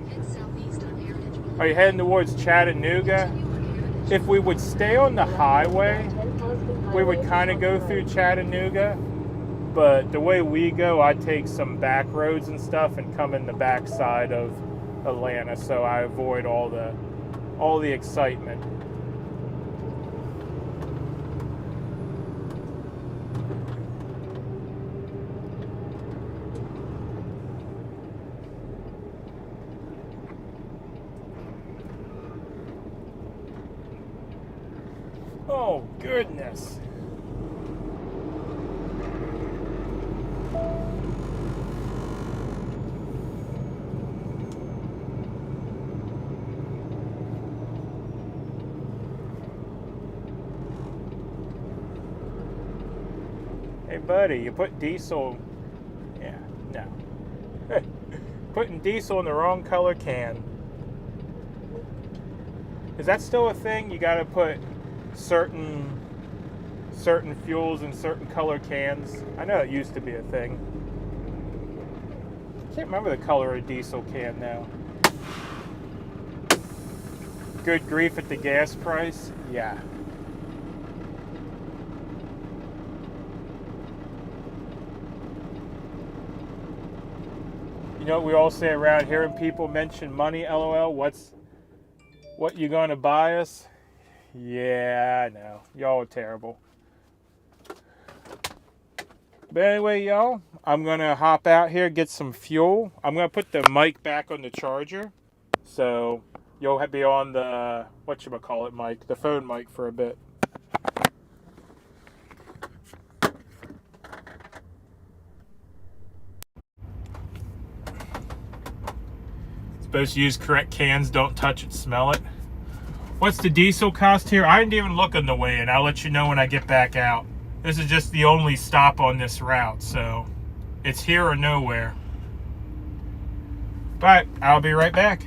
Head southeast on Heritage Boulevard. Are you heading towards Chattanooga? Continue on Heritage. If we would stay on the highway, 10 Hosden we Highway would kind of on go the through right. Chattanooga. But the way we go, I take some back roads and stuff and come in the backside of Atlanta, so I avoid all the excitement. Oh goodness. Hey buddy, you put diesel. Yeah, no. Putting diesel in the wrong color can. Is that still a thing? You gotta put certain fuels in certain color cans? I know it used to be a thing. Can't remember the color of a diesel can now. Good grief at the gas price? Yeah. You know what we all say around here when people mention money, LOL? What you gonna buy us? Yeah, I know. Y'all are terrible. But anyway, y'all, I'm gonna hop out here, get some fuel. I'm gonna put the mic back on the charger. So you'll be on the, whatchamacallit mic, the phone mic for a bit. Supposed to use correct cans, don't touch it, smell it. What's the diesel cost here? I didn't even look on the way in. I'll let you know when I get back out. This is just the only stop on this route, so it's here or nowhere. But I'll be right back.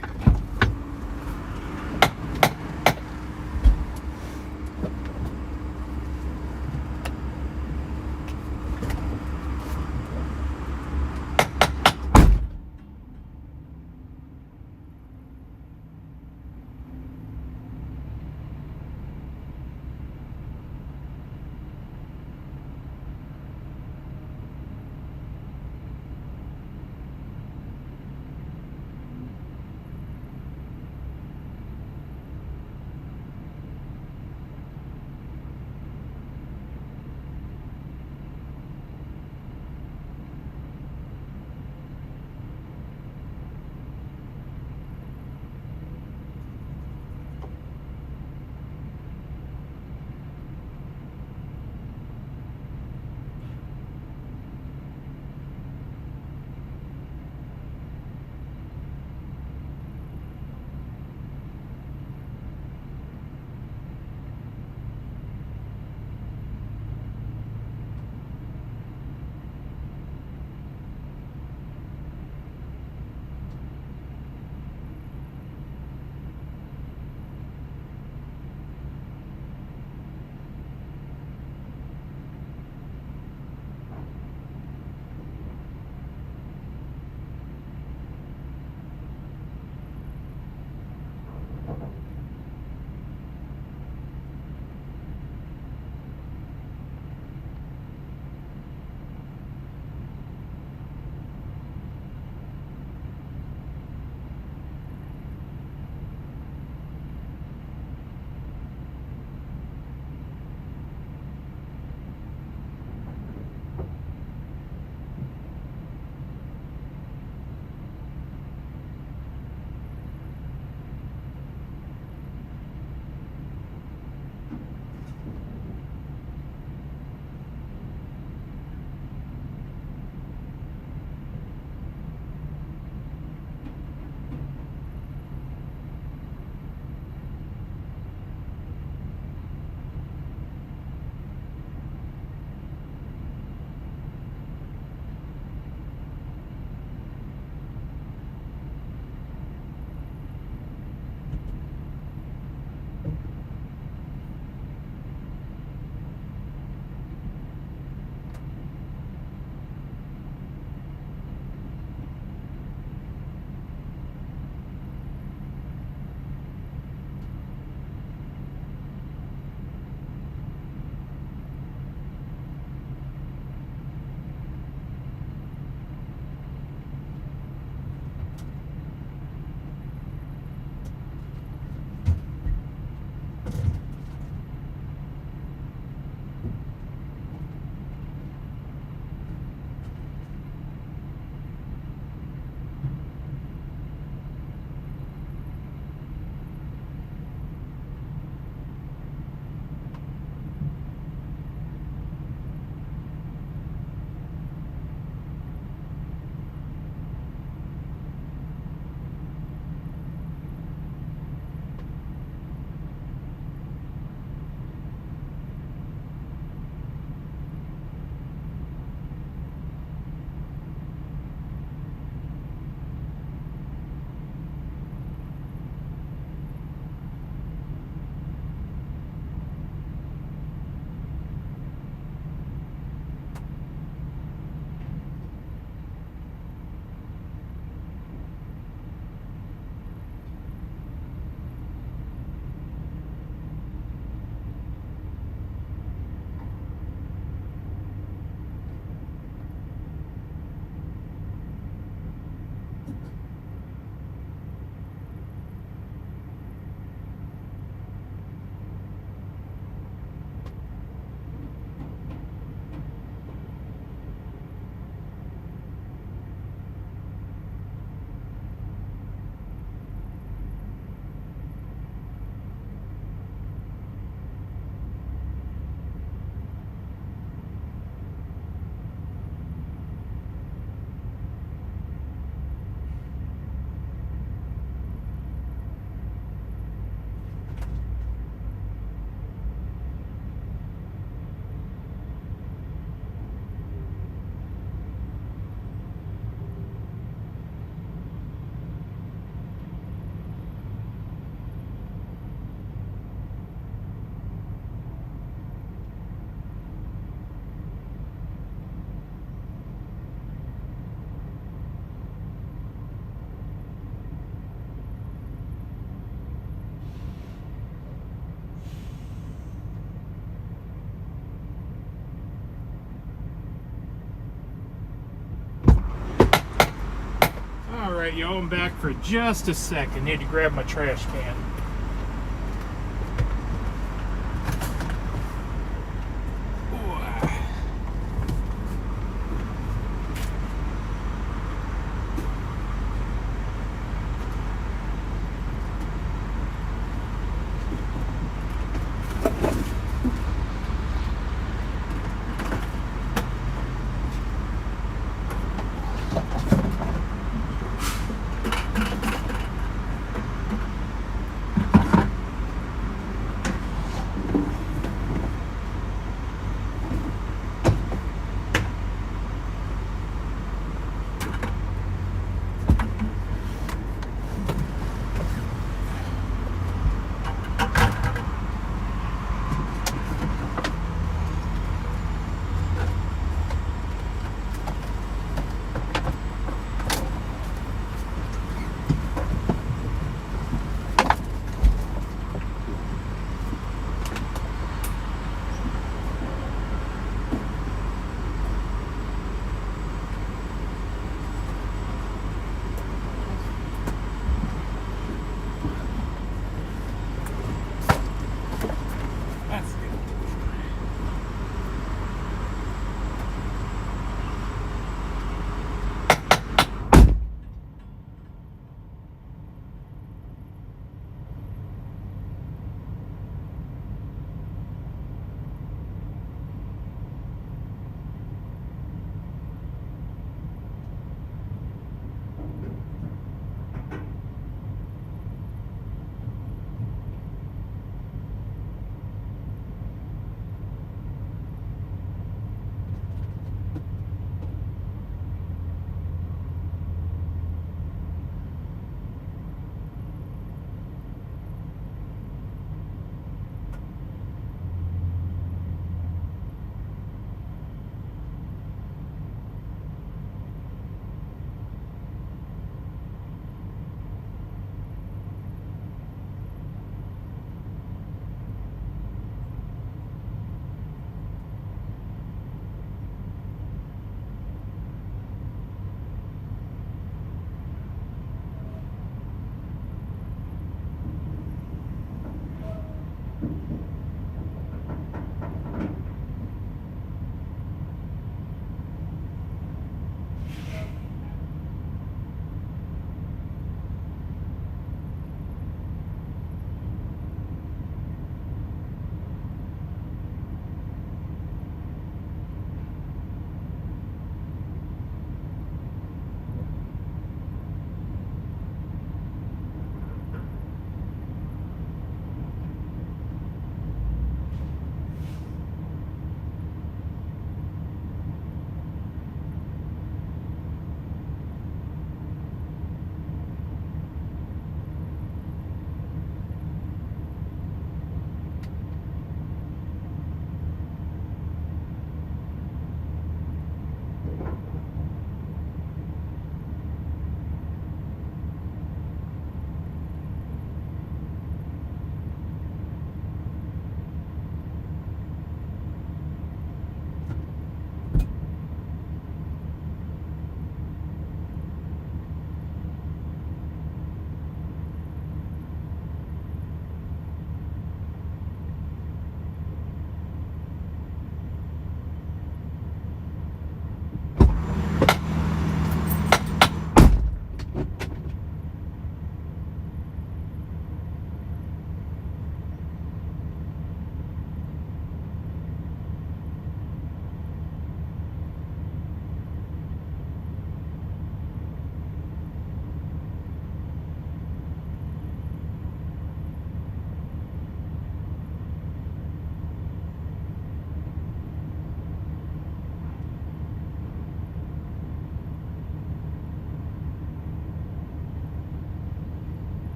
Alright, y'all, I'm back for just a second. Need to grab my trash can.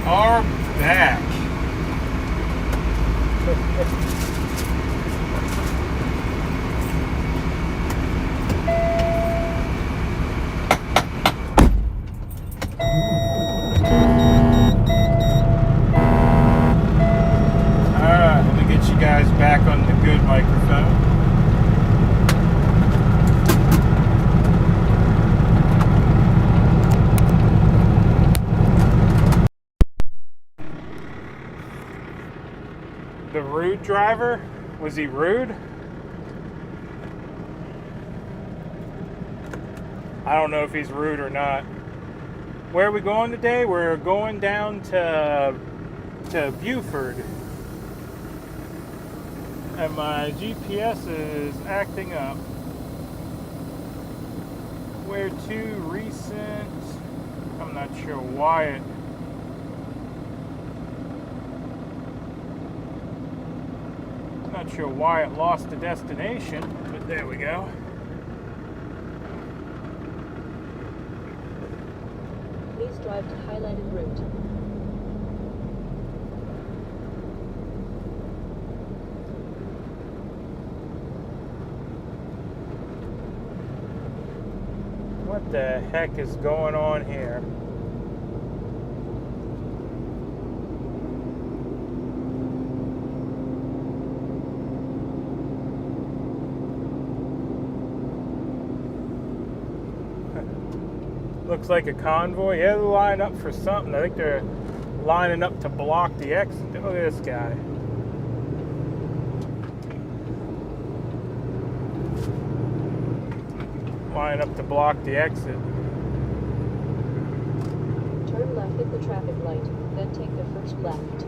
are back. Alright, let me get you guys back on the good microphone. The rude driver? Was he rude? I don't know if he's rude or not. Where are we going today? We're going down to Buford. And my GPS is acting up. Where to? Recent. I'm not sure why it. Not sure why it lost the destination, but there we go. Please drive to highlighted route. What the heck is going on here? Looks like a convoy. Yeah, they're lining up for something. I think they're lining up to block the exit. Look at this guy. Line up to block the exit. Turn left, hit the traffic light, then take the first left.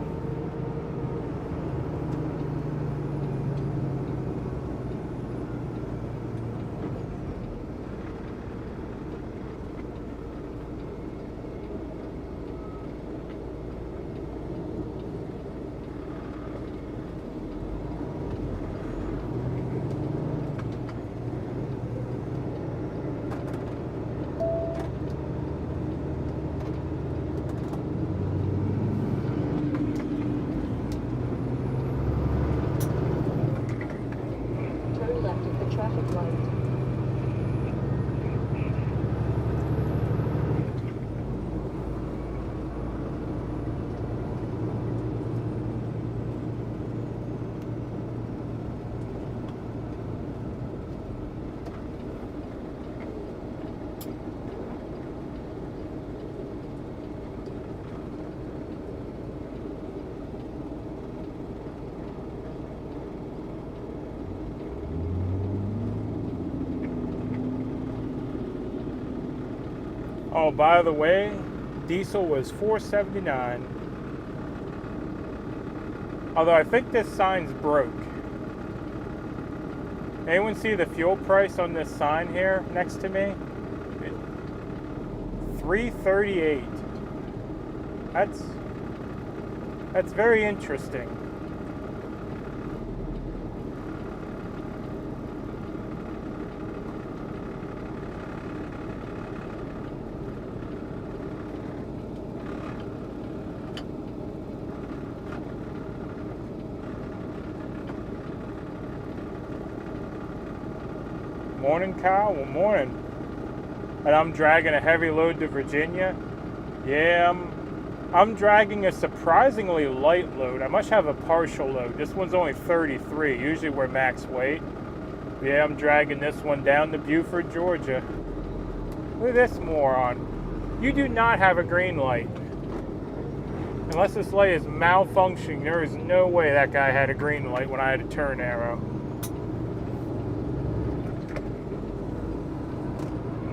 Traffic light. Oh, by the way, diesel was $4.79. Although I think this sign's broke. Anyone see the fuel price on this sign here next to me? $3.38. That's very interesting. Morning, Kyle. Well, morning. And I'm dragging a heavy load to Virginia. Yeah, I'm dragging a surprisingly light load. I must have a partial load. This one's only 33. Usually we're max weight. Yeah, I'm dragging this one down to Buford, Georgia. Look at this moron. You do not have a green light. Unless this light is malfunctioning, there is no way that guy had a green light when I had a turn arrow.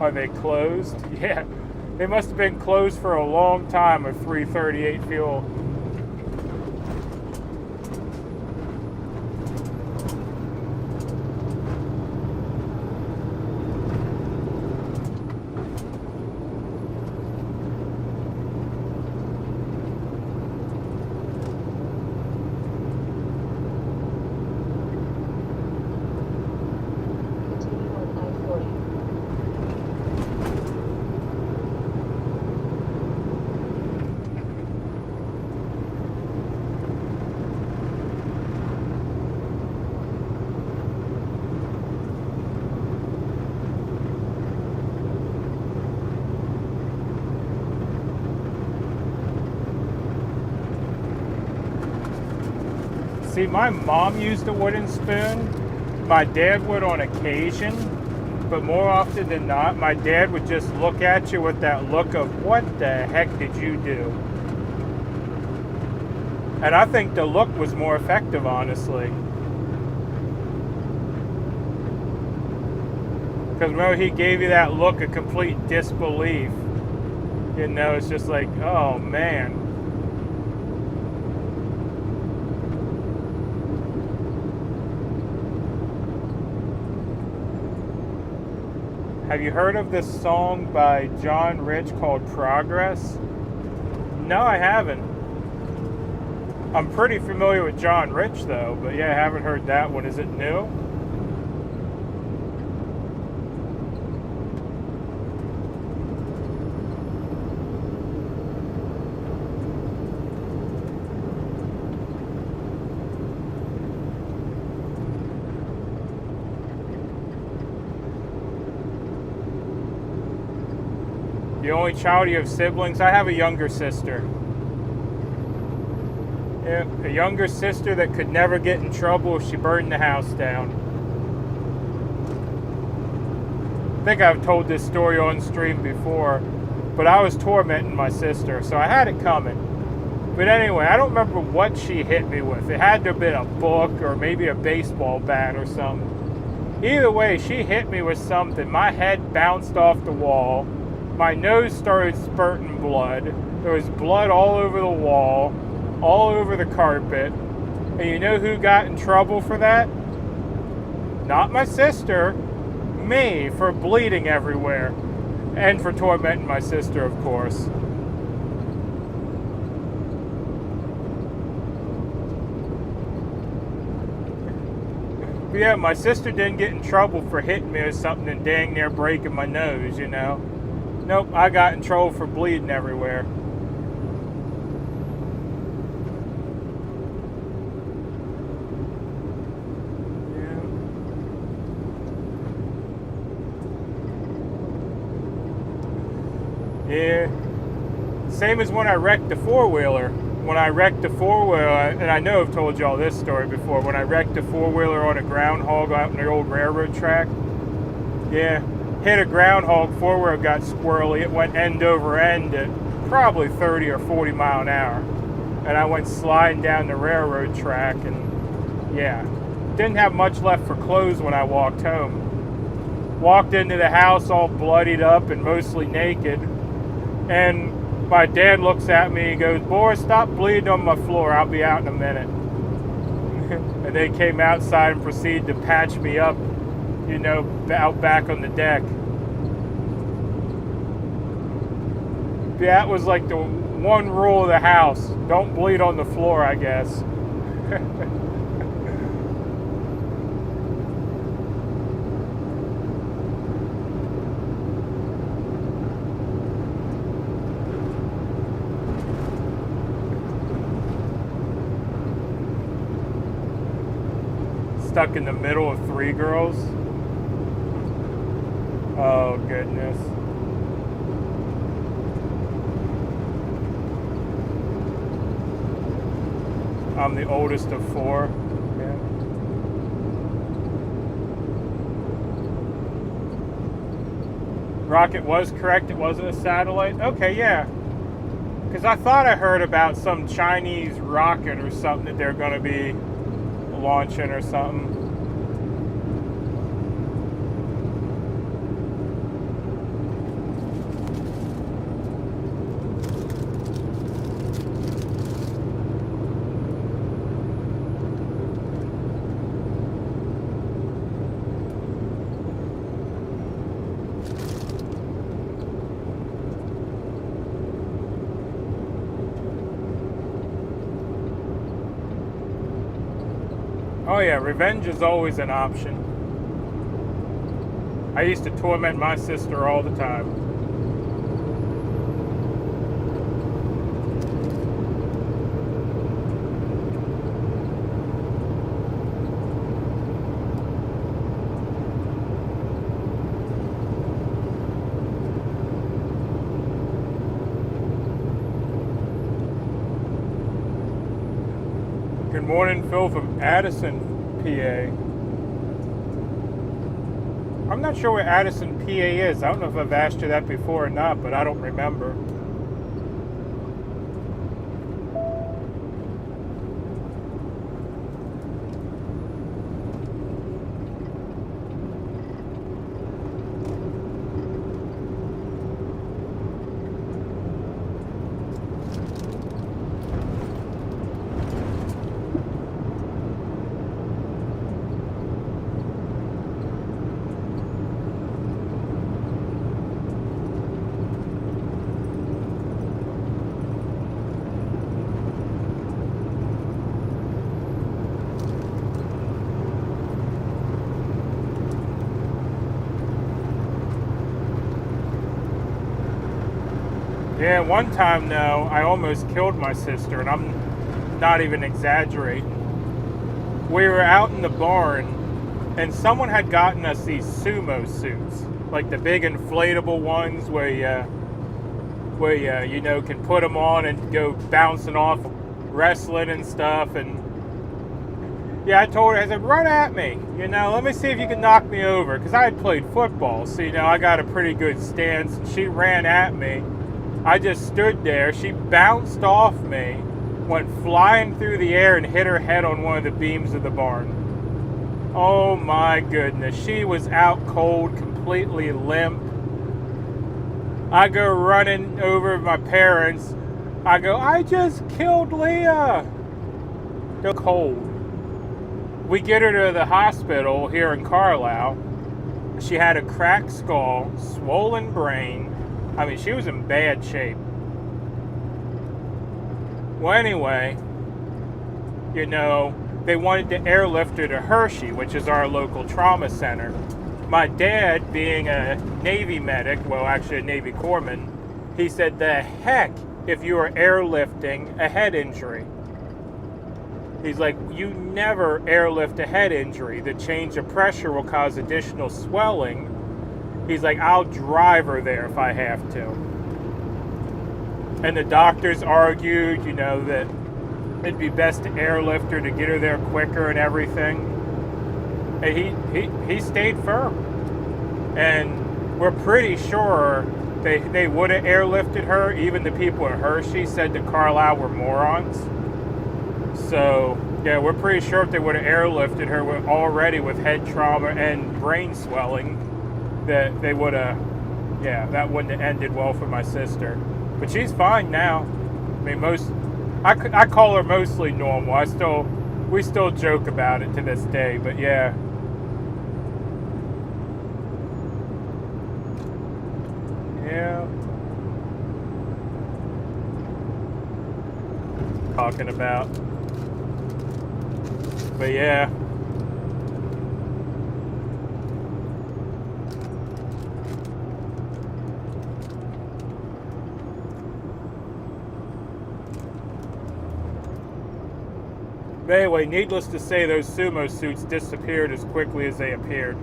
Are they closed? Yeah, they must have been closed for a long time with 338 fuel. See, my mom used a wooden spoon. My dad would on occasion, but more often than not, my dad would just look at you with that look of, what the heck did you do? And I think the look was more effective, honestly. Because remember, he gave you that look of complete disbelief. You know, it's just like, oh man. Have you heard of this song by John Rich called Progress? No, I haven't. I'm pretty familiar with John Rich though, but yeah, I haven't heard that one. Is it new? The only child, you have siblings? I have a younger sister. Yeah, a younger sister that could never get in trouble if she burned the house down. I think I've told this story on stream before, but I was tormenting my sister, so I had it coming. But anyway, I don't remember what she hit me with. It had to have been a book or maybe a baseball bat or something. Either way, she hit me with something. My head bounced off the wall. My nose started spurting blood. There was blood all over the wall, all over the carpet. And you know who got in trouble for that? Not my sister, me, for bleeding everywhere. And for tormenting my sister, of course. But yeah, my sister didn't get in trouble for hitting me or something and dang near breaking my nose, you know. Nope, I got in trouble for bleeding everywhere. Yeah. Same as when I wrecked the four-wheeler. When I wrecked the four-wheeler, and I know I've told y'all this story before, when I wrecked the four-wheeler on a groundhog out in the old railroad track. Yeah. Hit a groundhog, four-wheeler got squirrely. It went end over end at probably 30 or 40 mile an hour. And I went sliding down the railroad track and yeah. Didn't have much left for clothes when I walked home. Walked into the house all bloodied up and mostly naked. And my dad looks at me and goes, "Boris, stop bleeding on my floor. I'll be out in a minute." And they came outside and proceeded to patch me up, you know, out back on the deck. That was like the one rule of the house. Don't bleed on the floor, I guess. Stuck in the middle of three girls. Oh, goodness. I'm the oldest of four. Yeah. Rocket was correct. It wasn't a satellite. Okay, yeah. Because I thought I heard about some Chinese rocket or something that they're going to be launching or something. Oh yeah, revenge is always an option. I used to torment my sister all the time. Good morning, Phil from Addison, PA. I'm not sure where Addison, PA is. I don't know if I've asked you that before or not, but I don't remember. Yeah, one time though, I almost killed my sister, and I'm not even exaggerating. We were out in the barn, and someone had gotten us these sumo suits, like the big inflatable ones where you know, can put them on and go bouncing off wrestling and stuff. And yeah, I told her, I said, run at me, you know, let me see if you can knock me over, because I had played football, so you know, I got a pretty good stance. And she ran at me. I just stood there. She bounced off me, went flying through the air, and hit her head on one of the beams of the barn. Oh my goodness. She was out cold, completely limp. I go running over to my parents. I go, I just killed Leah. They're cold. We get her to the hospital here in Carlisle. She had a cracked skull, swollen brain. I mean, she was in bad shape. Well, anyway, you know, they wanted to airlift her to Hershey, which is our local trauma center. My dad, being a Navy medic, well, actually a Navy corpsman, he said, the heck if you are airlifting a head injury. He's like, you never airlift a head injury. The change of pressure will cause additional swelling. He's like, I'll drive her there if I have to. And the doctors argued, you know, that it'd be best to airlift her to get her there quicker and everything. And he stayed firm. And we're pretty sure they would have airlifted her. Even the people at Hershey said that Carlisle were morons. So, yeah, we're pretty sure if they would have airlifted her already with head trauma and brain swelling, that they would have, yeah, that wouldn't have ended well for my sister. But she's fine now. I mean, I call her mostly normal. We still joke about it to this day, but yeah. Yeah. Talking about. But yeah. But anyway, needless to say, those sumo suits disappeared as quickly as they appeared.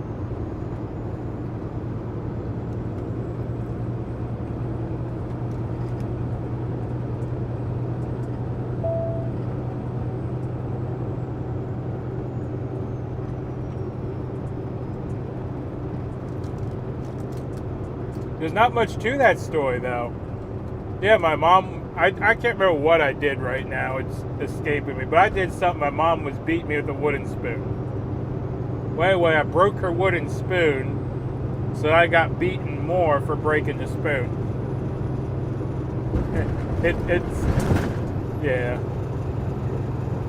There's not much to that story, though. Yeah, my mom, I can't remember what I did right now. It's escaping me. But I did something. My mom was beating me with a wooden spoon. Well, anyway, I broke her wooden spoon, so I got beaten more for breaking the spoon. Yeah.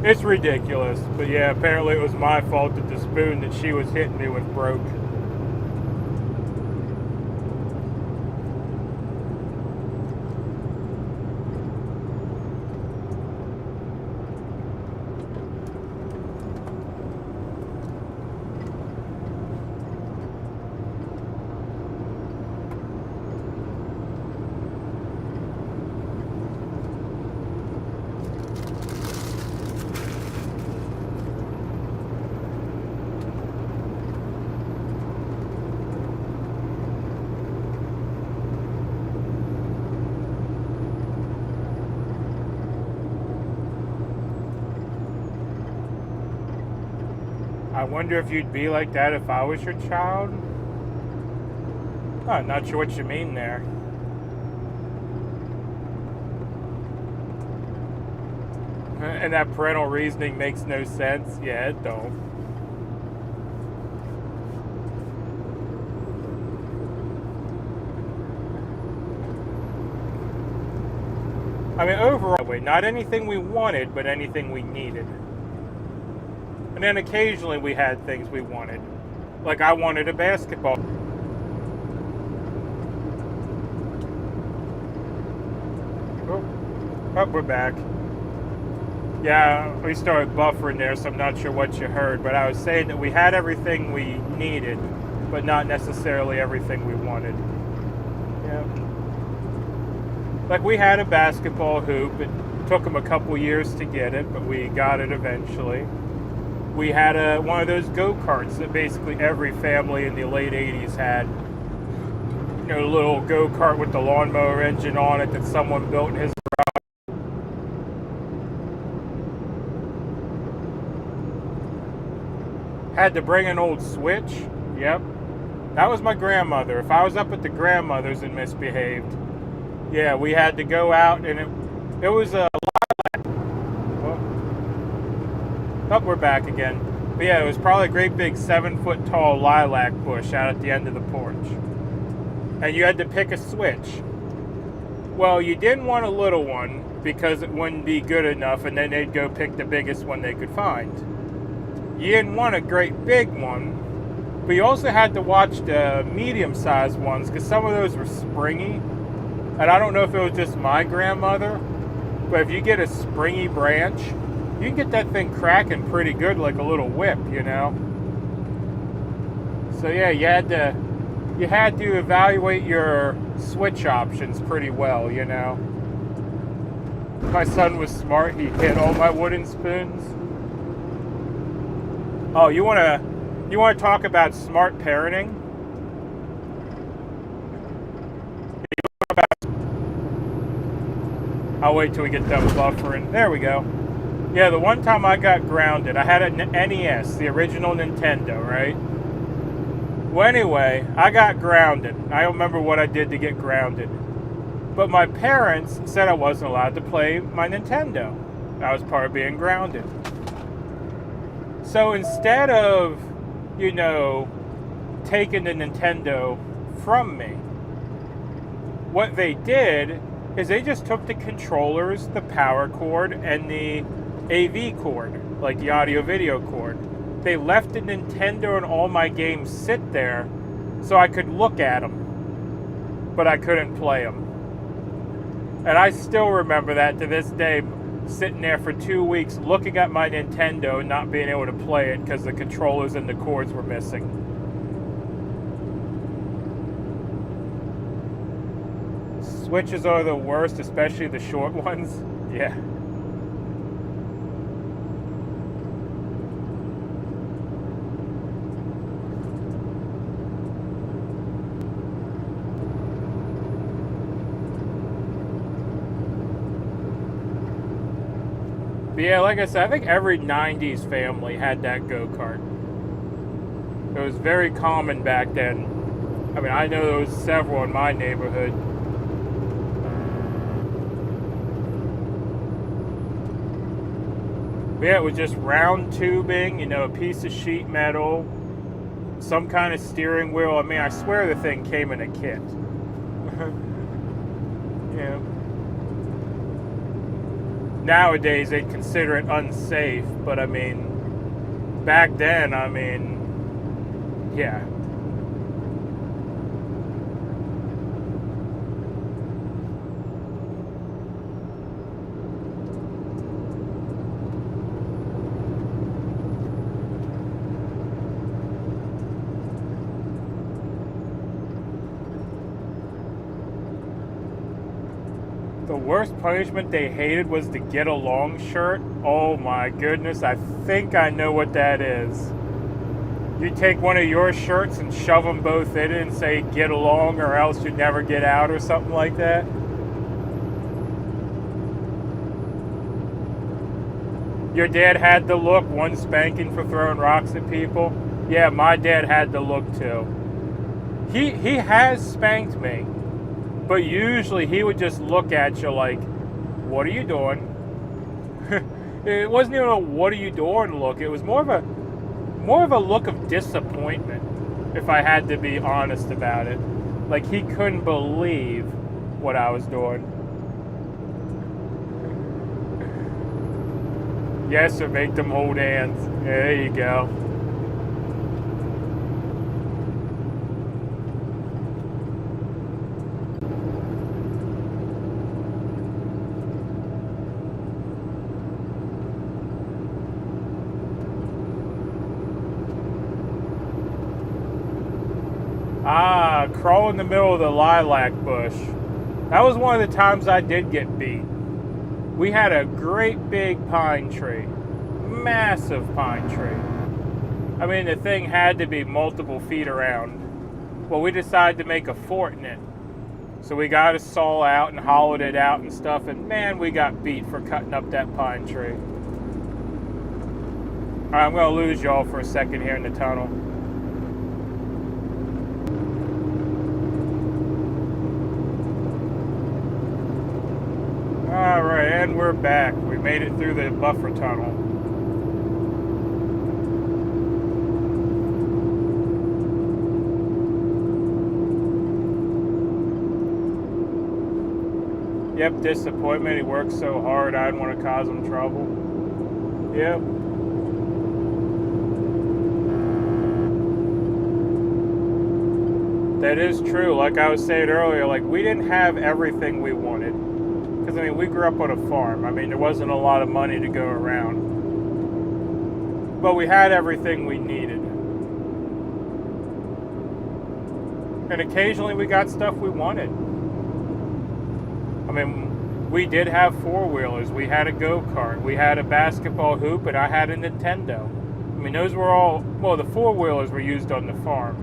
It's ridiculous. But yeah, apparently it was my fault that the spoon that she was hitting me with broke. I wonder if you'd be like that if I was your child. I'm not sure what you mean there. And that parental reasoning makes no sense. Yeah, it don't. I mean, overall, not anything we wanted, but anything we needed. And then occasionally we had things we wanted. Like I wanted a basketball. Oh, we're back. Yeah, we started buffering there, so I'm not sure what you heard. But I was saying that we had everything we needed, but not necessarily everything we wanted. Yeah. Like we had a basketball hoop. It took them a couple years to get it, but we got it eventually. We had one of those go-karts that basically every family in the late 80s had. You know, a little go-kart with the lawnmower engine on it that someone built in his garage. Had to bring an old Switch. Yep. That was my grandmother. If I was up at the grandmother's and misbehaved, yeah, we had to go out, and it was a lilac. Oh, we're back again. But yeah, it was probably a great big 7-foot tall lilac bush out at the end of the porch. And you had to pick a Switch. Well, you didn't want a little one because it wouldn't be good enough, and then they'd go pick the biggest one they could find. You didn't want a great big one, but you also had to watch the medium-sized ones because some of those were springy. And I don't know if it was just my grandmother, but if you get a springy branch, you can get that thing cracking pretty good like a little whip, you know? So yeah, you had to evaluate your Switch options pretty well, you know? My son was smart. He hit all my wooden spoons. Oh, you wanna talk about smart parenting? I'll wait till we get done buffering. There we go. Yeah, the one time I got grounded, I had an NES, the original Nintendo, right? Well, anyway, I got grounded. I don't remember what I did to get grounded. But my parents said I wasn't allowed to play my Nintendo. That was part of being grounded. So instead of, you know, taking the Nintendo from me, what they did is they just took the controllers, the power cord, and the AV cord, like the audio-video cord. They left the Nintendo and all my games sit there so I could look at them, but I couldn't play them. And I still remember that to this day, sitting there for 2 weeks looking at my Nintendo and not being able to play it because the controllers and the cords were missing. Switches are the worst, especially the short ones. Yeah. But yeah, like I said, I think every 90s family had that go-kart. It was very common back then. I mean, I know there was several in my neighborhood. But yeah, it was just round tubing, you know, a piece of sheet metal, some kind of steering wheel. I mean, I swear the thing came in a kit. Yeah. Nowadays, they'd consider it unsafe, but I mean, back then, I mean, yeah. The worst punishment they hated was the get along shirt. Oh my goodness, I think I know what that is. You take one of your shirts and shove them both in it and say get along or else you never get out or something like that. Your dad had the look, one spanking for throwing rocks at people. Yeah, my dad had the look too. He has spanked me, but usually he would just look at you like, "What are you doing?" It wasn't even a "What are you doing" look. It was more of a look of disappointment, if I had to be honest about it. Like he couldn't believe what I was doing. Yes, or make them hold hands. Yeah, there you go. Crawl in the middle of the lilac bush. That was one of the times I did get beat. We had a great big pine tree. Massive pine tree. I mean, the thing had to be multiple feet around. Well, we decided to make a fort in it. So we got a saw out and hollowed it out and stuff, and man, we got beat for cutting up that pine tree. All right, I'm going to lose y'all for a second here in the tunnel. Alright, and we're back. We made it through the Buford tunnel. Yep, disappointment. He worked so hard, I didn't want to cause him trouble. Yep. That is true. Like I was saying earlier, like we didn't have everything we wanted. Because, I mean, we grew up on a farm. I mean, there wasn't a lot of money to go around. But we had everything we needed. And occasionally we got stuff we wanted. I mean, we did have four-wheelers. We had a go-kart. We had a basketball hoop, and I had a Nintendo. I mean, those were all... Well, the four-wheelers were used on the farm.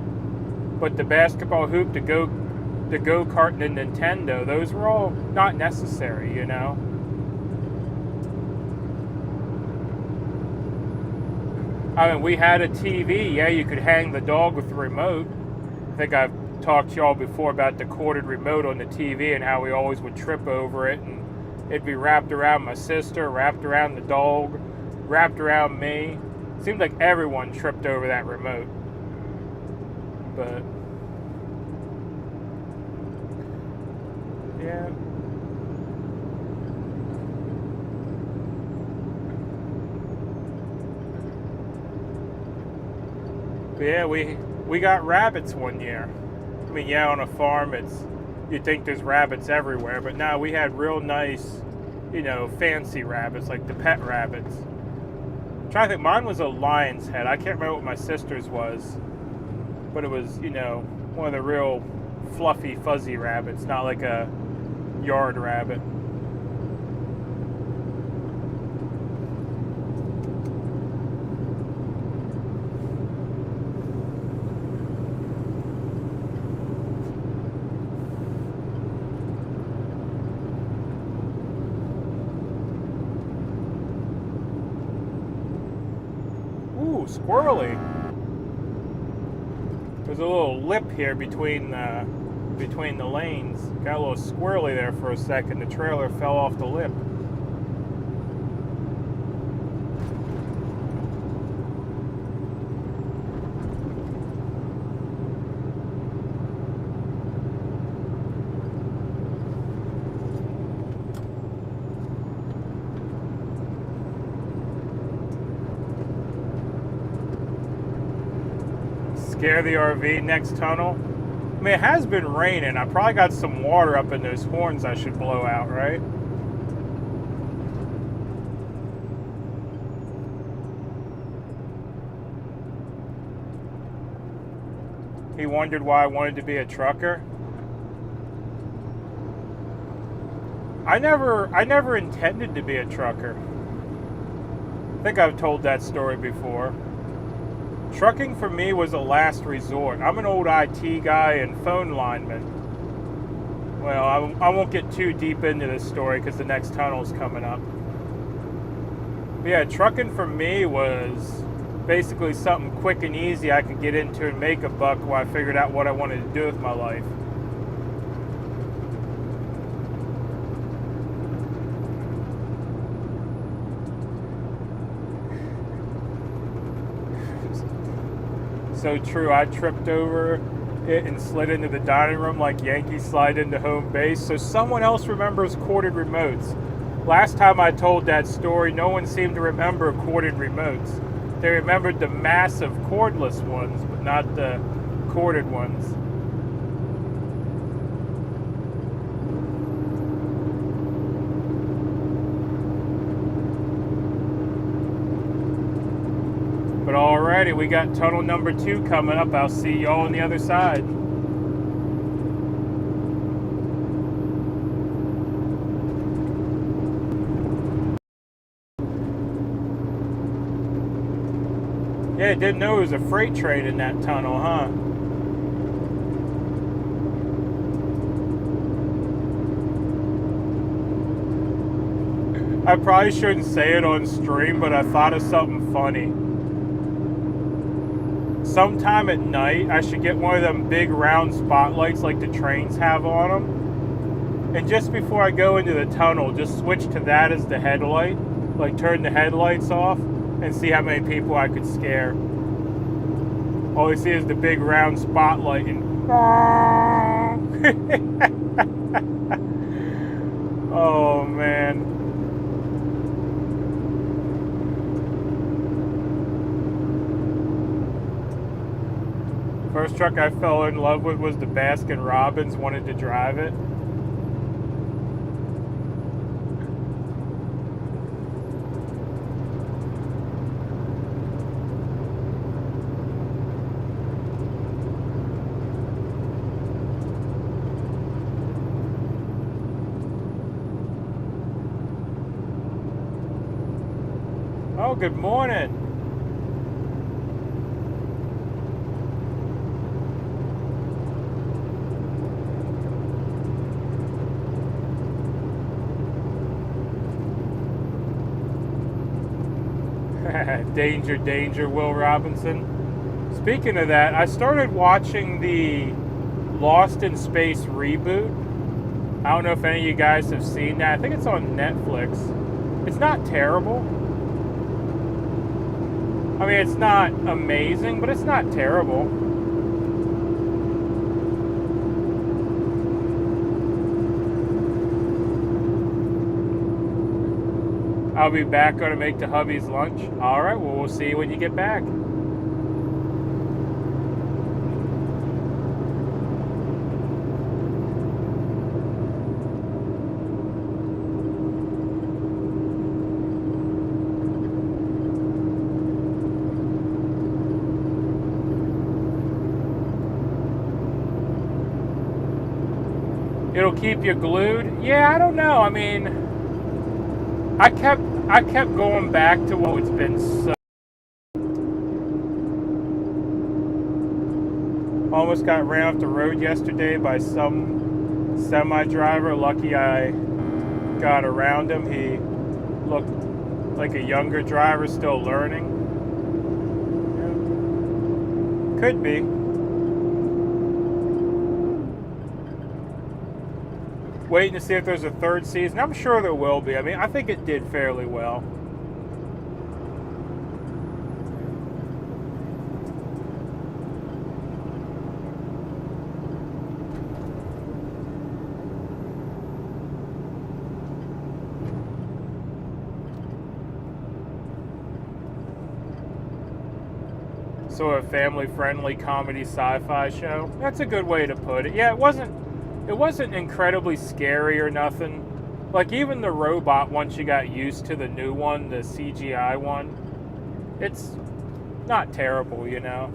But the basketball hoop, the go-kart and the Nintendo, those were all not necessary, you know? I mean, we had a TV. Yeah, you could hang the dog with the remote. I think I've talked to y'all before about the corded remote on the TV and how we always would trip over it, and it'd be wrapped around my sister, wrapped around the dog, wrapped around me. It seemed like everyone tripped over that remote. But... yeah. But yeah, we got rabbits one year. I mean, yeah, on a farm, you'd think there's rabbits everywhere, but no, we had real nice, you know, fancy rabbits, like the pet rabbits. I'm trying to think, mine was a lion's head. I can't remember what my sister's was, but it was, you know, one of the real fluffy, fuzzy rabbits, not like a yard rabbit. Ooh, squirrely. There's a little lip here between the lanes. Got a little squirrely there for a second. The trailer fell off the lip. Scare the RV, next tunnel. I mean, it has been raining. I probably got some water up in those horns I should blow out, right? He wondered why I wanted to be a trucker. I never intended to be a trucker. I think I've told that story before. Trucking for me was a last resort. I'm an old IT guy and phone lineman. Well, I won't get too deep into this story because the next tunnel's coming up. But yeah, trucking for me was basically something quick and easy I could get into and make a buck while I figured out what I wanted to do with my life. So true. I tripped over it and slid into the dining room like Yankees slide into home base. So someone else remembers corded remotes. Last time I told that story, no one seemed to remember corded remotes. They remembered the massive cordless ones, but not the corded ones. But alrighty, we got tunnel number 2 coming up. I'll see y'all on the other side. Yeah, didn't know it was a freight train in that tunnel, huh? I probably shouldn't say it on stream, but I thought of something funny. Sometime at night, I should get one of them big round spotlights like the trains have on them. And just before I go into the tunnel, just switch to that as the headlight. Like turn the headlights off and see how many people I could scare. All I see is the big round spotlight and... Oh, man. First truck I fell in love with was the Baskin Robbins. Wanted to drive it. Oh, good morning. Danger, danger, Will Robinson. Speaking of that, I started watching the Lost in Space reboot. I don't know if any of you guys have seen that. I think it's on Netflix. It's not terrible. I mean, it's not amazing, but it's not terrible. I'll be back. Going to make the hubby's lunch. All right, well, we'll see you when you get back. It'll keep you glued? Yeah, I don't know. I mean, I kept going back to what it's been so. Almost got ran off the road yesterday by some semi-driver. Lucky I got around him. He looked like a younger driver still learning. Yeah. Could be. Waiting to see if there's a third season. I'm sure there will be. I mean, I think it did fairly well. So a family-friendly comedy sci-fi show. That's a good way to put it. Yeah, it wasn't incredibly scary or nothing. Like, even the robot, once you got used to the new one, the CGI one, it's not terrible, you know?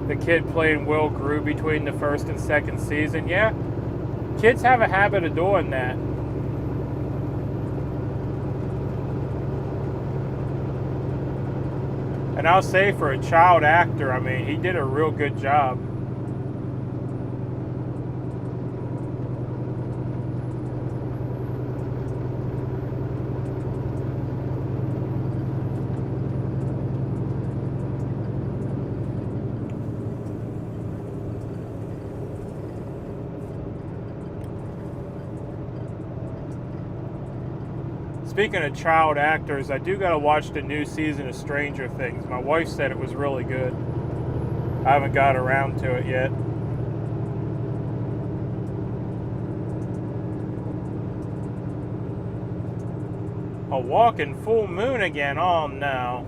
The kid playing Will grew between the first and second season. Yeah, Kids have a habit of doing that. And I'll say for a child actor, I mean, he did a real good job. Speaking of child actors, I do gotta watch the new season of Stranger Things. My wife said it was really good. I haven't got around to it yet. A walking full moon again. Oh no.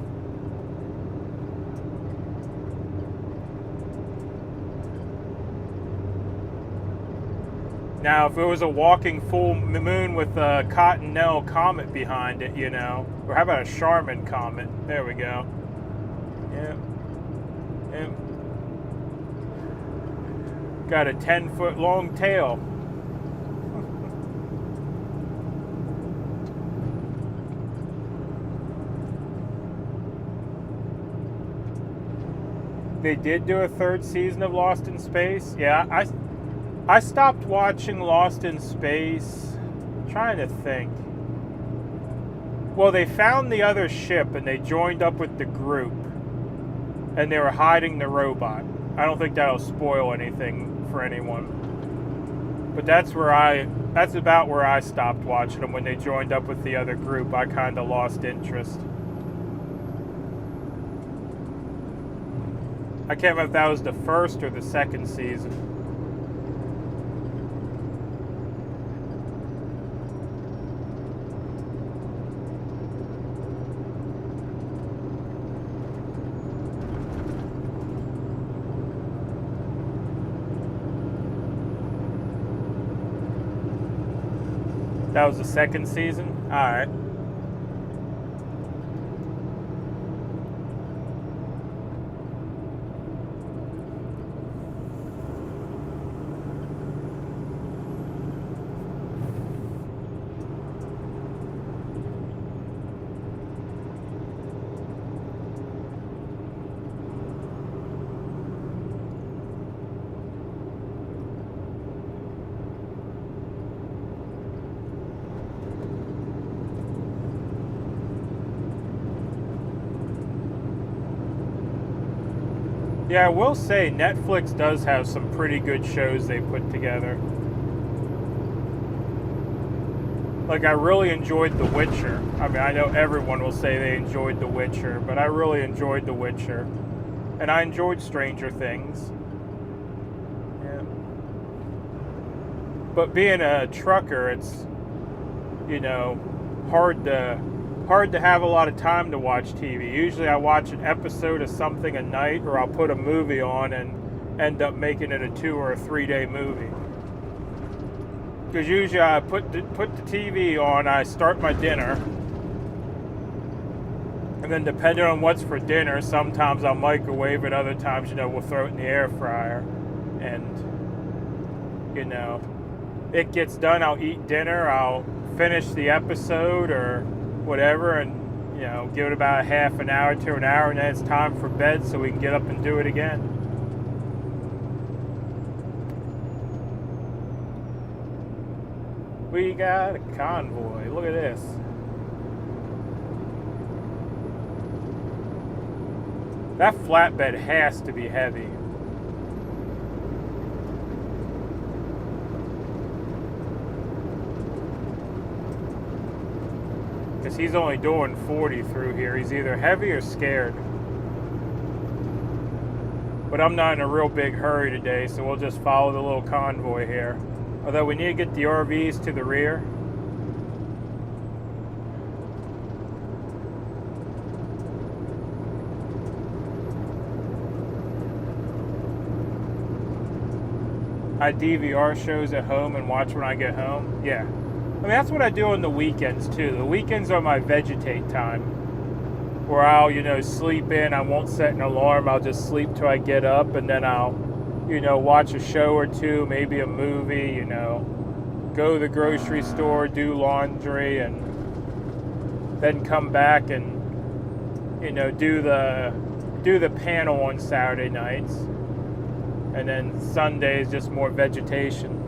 Now, if it was a walking full moon with a Cottonelle comet behind it, you know, or how about a Charmin comet? There we go. Yep. Yep. Got a 10-foot long tail. They did do a third season of Lost in Space. Yeah, I stopped watching Lost in Space. I'm trying to think. Well, they found the other ship and they joined up with the group. And they were hiding the robot. I don't think that'll spoil anything for anyone. But that's about where I stopped watching them. When they joined up with the other group, I kind of lost interest. I can't remember if that was the first or the second season. That was the second season? Alright. Yeah, I will say Netflix does have some pretty good shows they put together. Like, I really enjoyed The Witcher. I mean, I know everyone will say they enjoyed The Witcher, but I really enjoyed The Witcher. And I enjoyed Stranger Things. Yeah. But being a trucker, it's, you know, hard to have a lot of time to watch TV. Usually I watch an episode of something a night, or I'll put a movie on and end up making it a 2 or a 3 day movie. Because usually I put the TV on, I start my dinner, and then depending on what's for dinner, sometimes I'll microwave it, other times, you know, we'll throw it in the air fryer. And, you know, it gets done, I'll eat dinner, I'll finish the episode or whatever, and, you know, give it about a half an hour to an hour, and then it's time for bed so we can get up and do it again. We got a convoy. Look at this. That flatbed has to be heavy. Because he's only doing 40 through here. He's either heavy or scared. But I'm not in a real big hurry today, so we'll just follow the little convoy here. Although we need to get the RVs to the rear. I DVR shows at home and watch when I get home. Yeah. I mean, that's what I do on the weekends, too. The weekends are my vegetate time, where I'll, you know, sleep in. I won't set an alarm. I'll just sleep till I get up, and then I'll, you know, watch a show or two, maybe a movie, you know. go to the grocery store, do laundry, and then come back and, you know, do the panel on Saturday nights. And then Sunday is just more vegetation.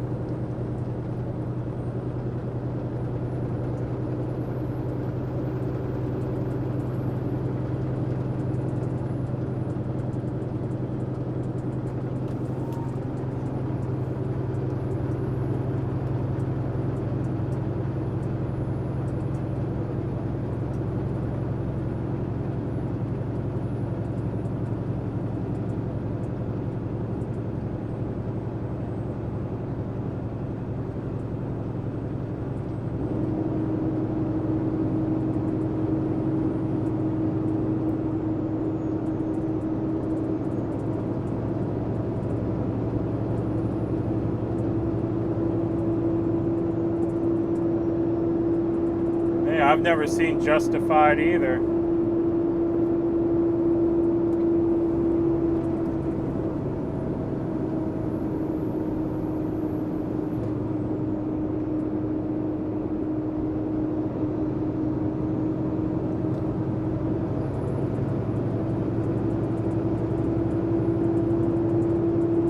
I've never seen Justified either.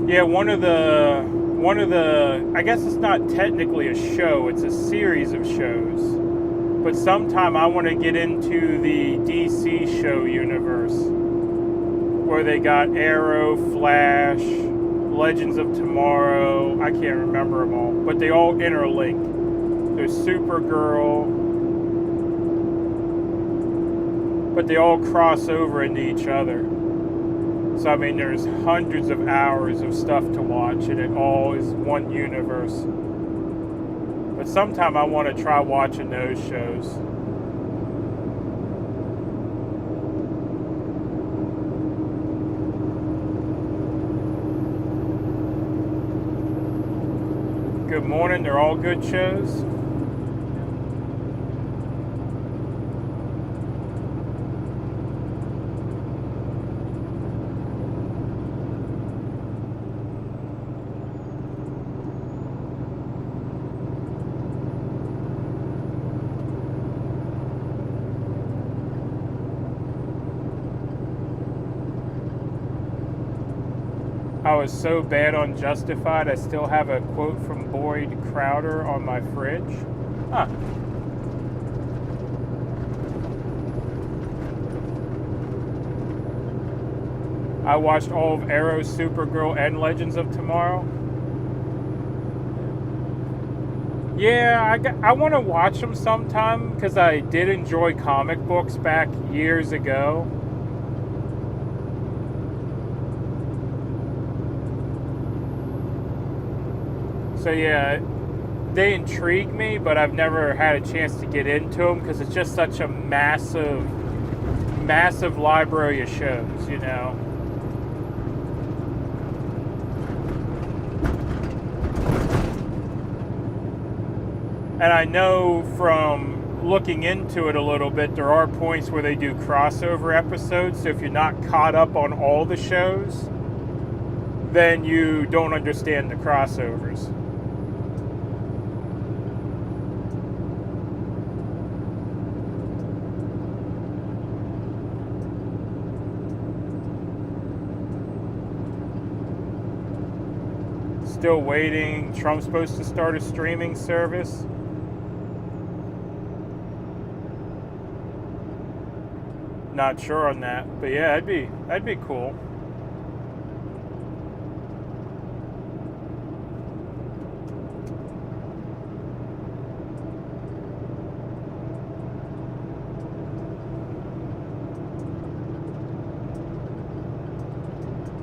Yeah, one of the I guess it's not technically a show, it's a series of shows. But sometime I want to get into the DC show universe, where they got Arrow, Flash, Legends of Tomorrow. I can't remember them all, but they all interlink. There's Supergirl, but they all cross over into each other. So I mean, there's hundreds of hours of stuff to watch, and it all is one universe. But sometime I want to try watching those shows. Good morning, they're all good shows. I was so bad on Justified, I still have a quote from Boyd Crowder on my fridge. Huh. I watched all of Arrow, Supergirl, and Legends of Tomorrow. Yeah, I want to watch them sometime because I did enjoy comic books back years ago. So yeah, they intrigue me, but I've never had a chance to get into them because it's just such a massive library of shows, you know. And I know from looking into it a little bit, there are points where they do crossover episodes, so if you're not caught up on all the shows, then you don't understand the crossovers. Still waiting. Trump's supposed to start a streaming service. Not sure on that, but yeah, that'd be cool.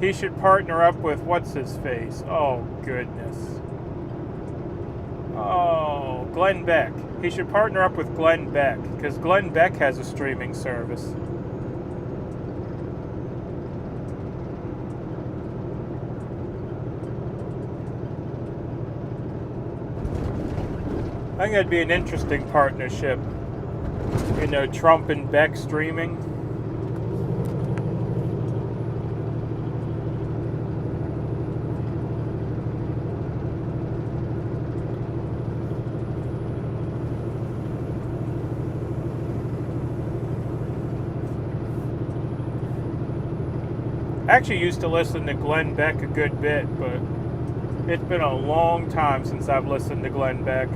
He should partner up with what's his face. Oh goodness. Oh, Glenn Beck. He should partner up with Glenn Beck because Glenn Beck has a streaming service. I think that'd be an interesting partnership. You know, Trump and Beck streaming. actually used to listen to Glenn Beck a good bit, but it's been a long time since I've listened to Glenn Beck.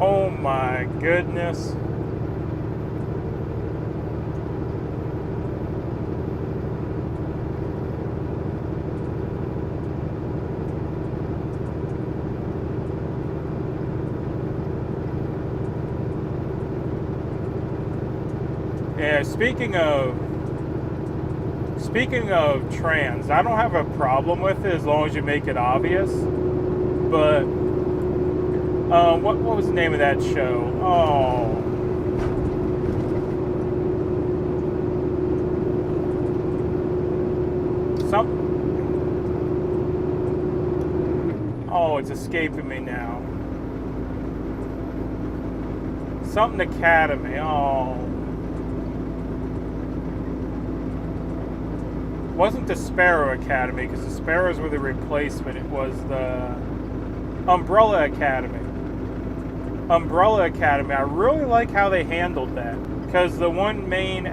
Oh my goodness. Yeah, speaking of trans, I don't have a problem with it as long as you make it obvious. But what was the name of that show? Oh. Oh, it's escaping me now. Something Academy. Oh. It wasn't the Sparrow Academy, because the Sparrows were the replacement. It was the Umbrella Academy. Umbrella Academy. I really like how they handled that, because the one main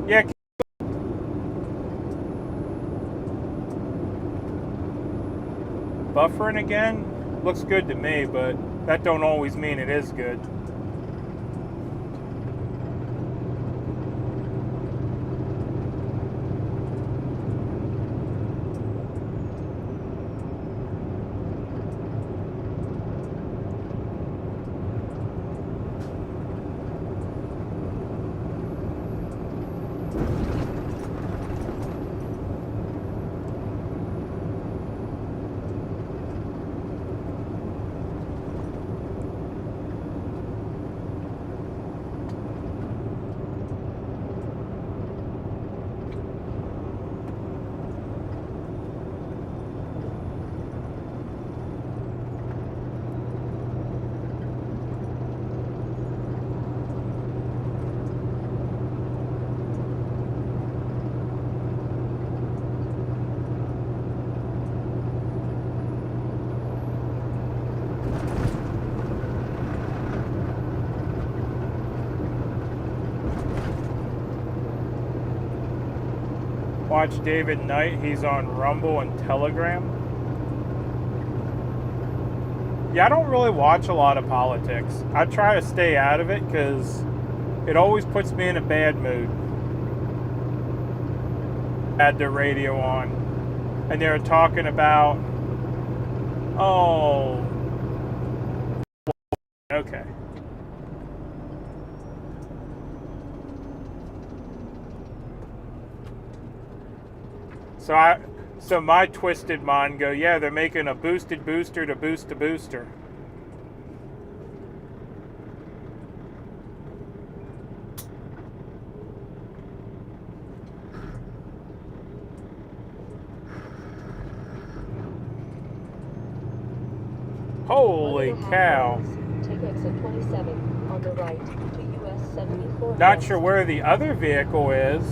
yeah, buffering again looks good to me, but that don't always mean it is good. Watch David Knight. He's on Rumble and Telegram. Yeah, I don't really watch a lot of politics. I try to stay out of it because it always puts me in a bad mood. Had the radio on, and they were talking about, oh, okay. So my twisted mind go, yeah, they're making a boosted booster to boost a booster. Holy cow. Take exit 27 on the right to US 74. Not sure where the other vehicle is,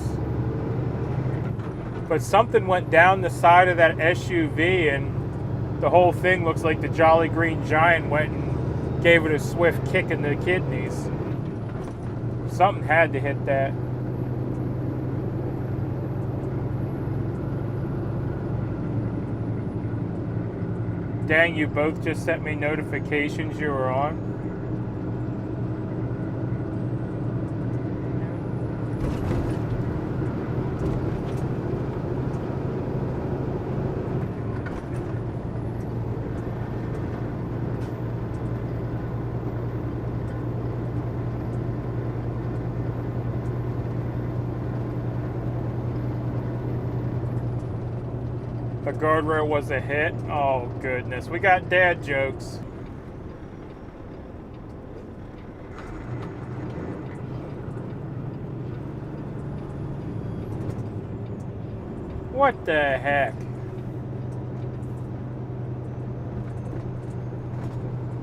but something went down the side of that SUV and the whole thing looks like the Jolly Green Giant went and gave it a swift kick in the kidneys. Something had to hit that. Dang, you both just sent me notifications you were on. The guardrail was a hit. Oh goodness, we got dad jokes. What the heck?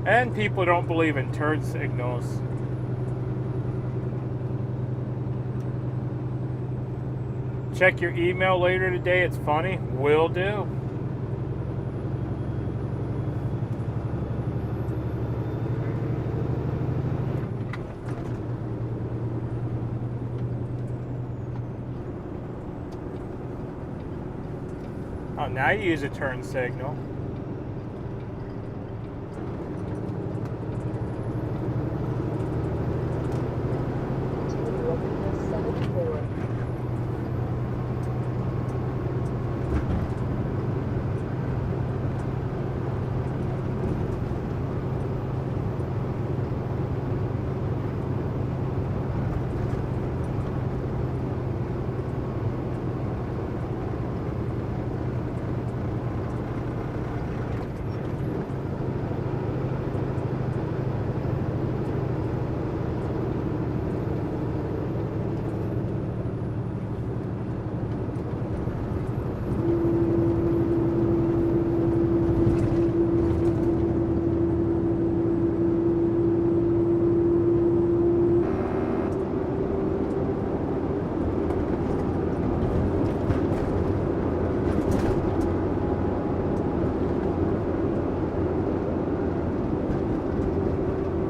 And people don't believe in turn signals. Check your email later today. It's funny. Will do. Oh, now you use a turn signal. Continue up US 74.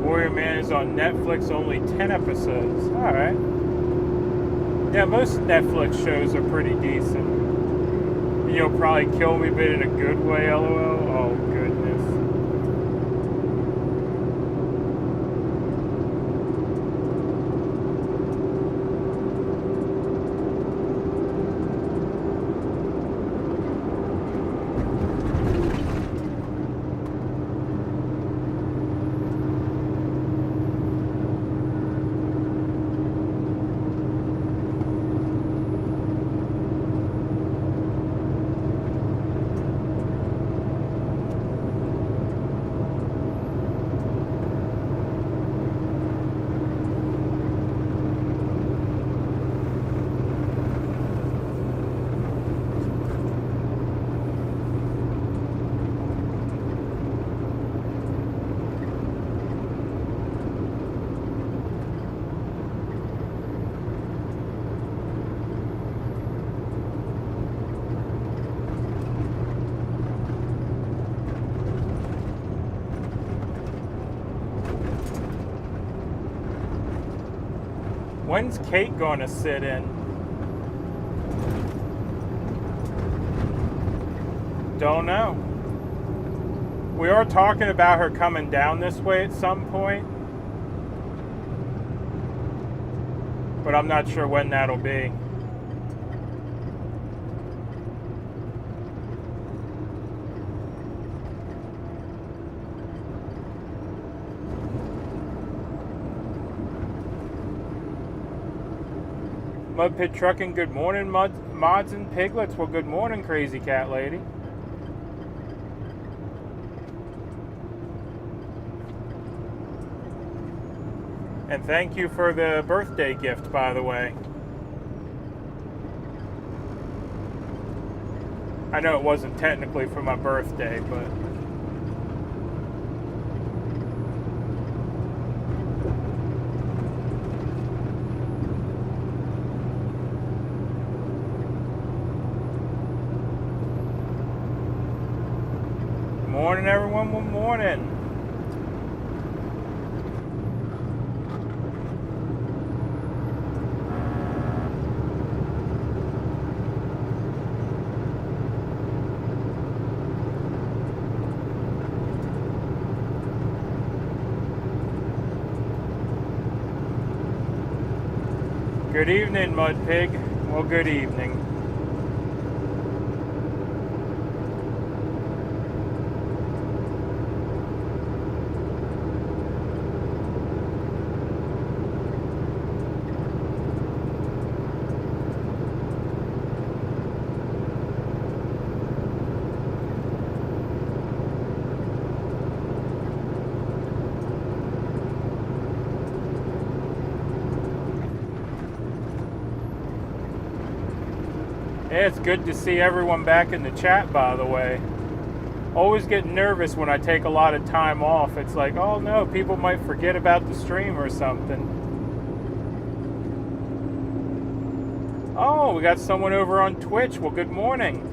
Warrior Man is on Netflix, only 10 episodes. Alright. Yeah, most Netflix shows are pretty decent. You'll probably kill me, but in a good way, lol. Oh, goodness. When's Kate going to sit in? Don't know. We are talking about her coming down this way at some point, but I'm not sure when that'll be. MudPigTrucking, good morning, mods and piglets. Well, good morning, crazy cat lady. And thank you for the birthday gift, by the way. I know it wasn't technically for my birthday, but... Morning, everyone. Good morning. Good evening, MudPig. Well, good evening. Yeah, it's good to see everyone back in the chat, by the way. Always get nervous when I take a lot of time off. It's like, oh no, people might forget about the stream or something. Oh, we got someone over on Twitch. Well, good morning.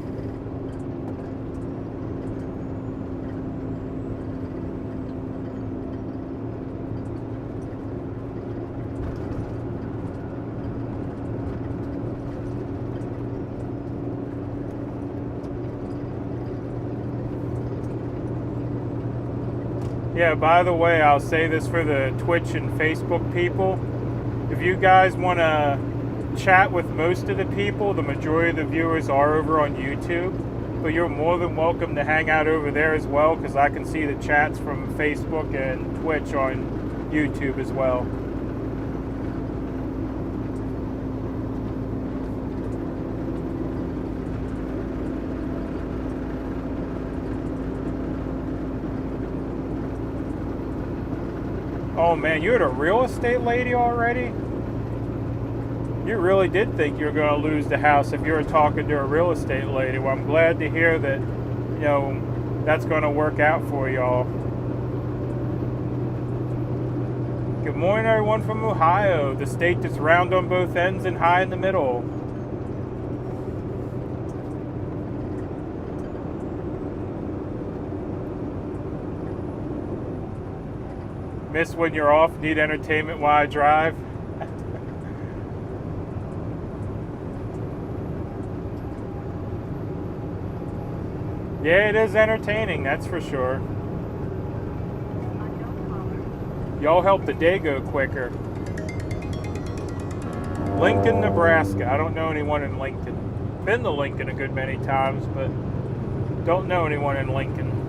Yeah, by the way, I'll say this for the Twitch and Facebook people. If you guys want to chat with most of the people, the majority of the viewers are over on YouTube, but you're more than welcome to hang out over there as well, because I can see the chats from Facebook and Twitch on YouTube as well. Oh man, you're a real estate lady already? You really did think you were going to lose the house if you were talking to a real estate lady. Well, I'm glad to hear that, you know, that's going to work out for y'all. Good morning, everyone from Ohio, the state that's round on both ends and high in the middle. Miss when you're off, need entertainment while I drive. Yeah, it is entertaining, that's for sure. Y'all help the day go quicker. Lincoln, Nebraska. I don't know anyone in Lincoln. Been to Lincoln a good many times, but don't know anyone in Lincoln.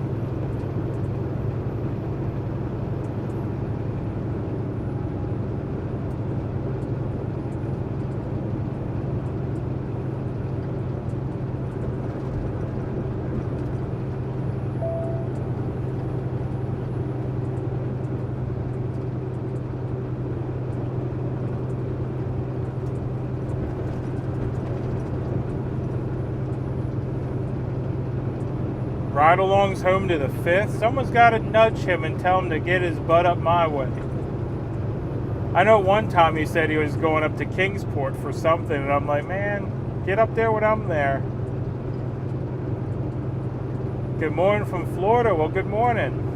Ride-along's home to the 5th. Someone's got to nudge him and tell him to get his butt up my way. I know one time he said he was going up to Kingsport for something, and I'm like, man, get up there when I'm there. Good morning from Florida. Well, good morning.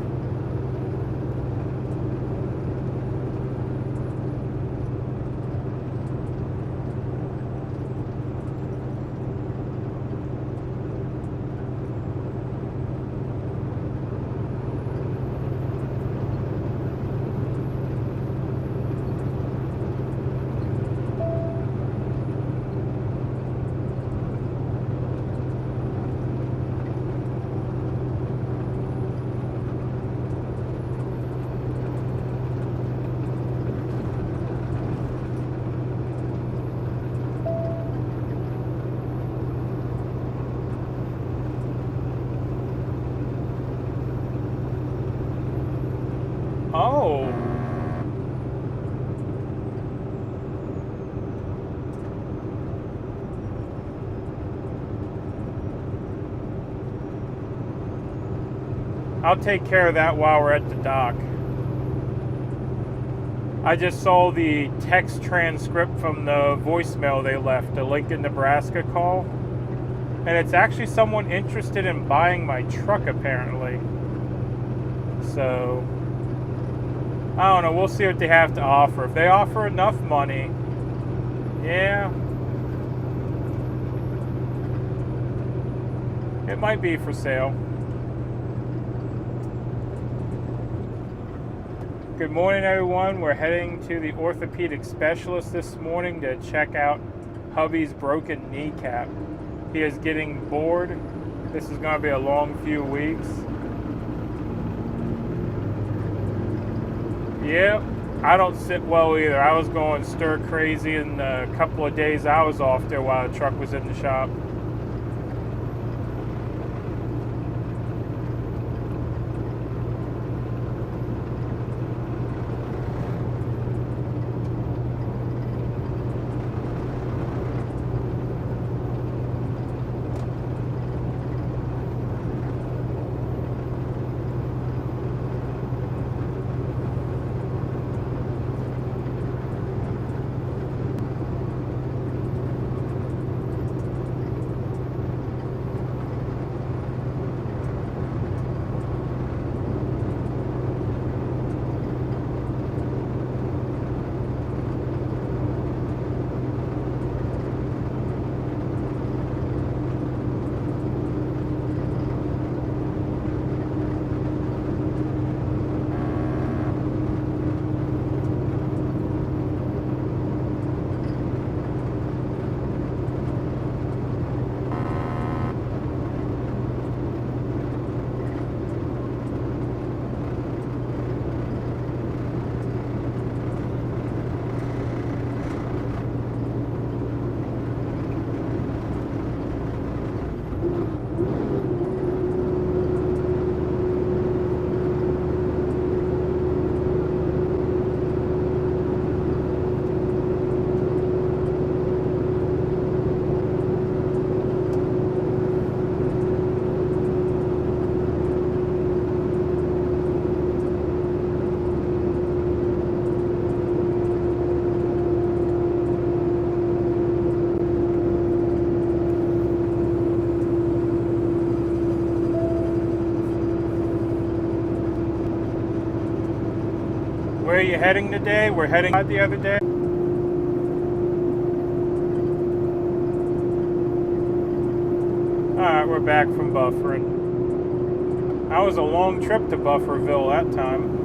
Oh. I'll take care of that while we're at the dock. I just saw the text transcript from the voicemail they left, the Lincoln, Nebraska call. And it's actually someone interested in buying my truck, apparently. So, I don't know. We'll see what they have to offer. If they offer enough money, yeah, it might be for sale. Good morning, everyone. We're heading to the orthopedic specialist this morning to check out hubby's broken kneecap. He is getting bored. This is going to be a long few weeks. Yep, I don't sit well either. I was going stir crazy in the couple of days I was off there while the truck was in the shop. Where are you heading today? We're heading out the other day. Alright, we're back from Buford. That was a long trip to Bufferville that time.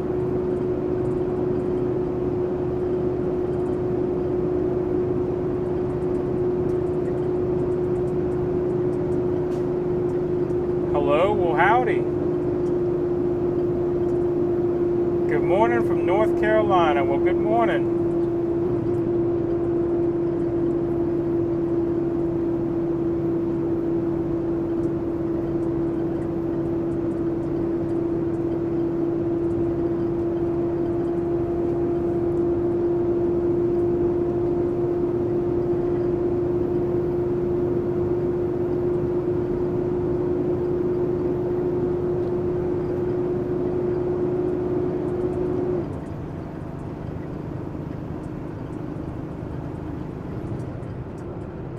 Hello? Well, howdy. Good morning from North Carolina. Well, good morning.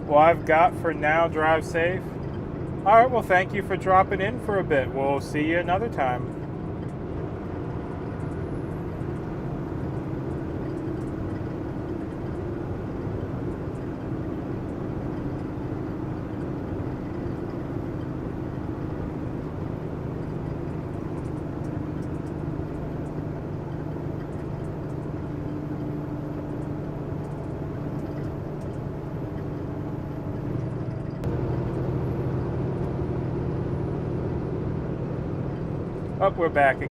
Well, I've got for now, drive safe. All right, well, thank you for dropping in for a bit. We'll see you another time. We're back again.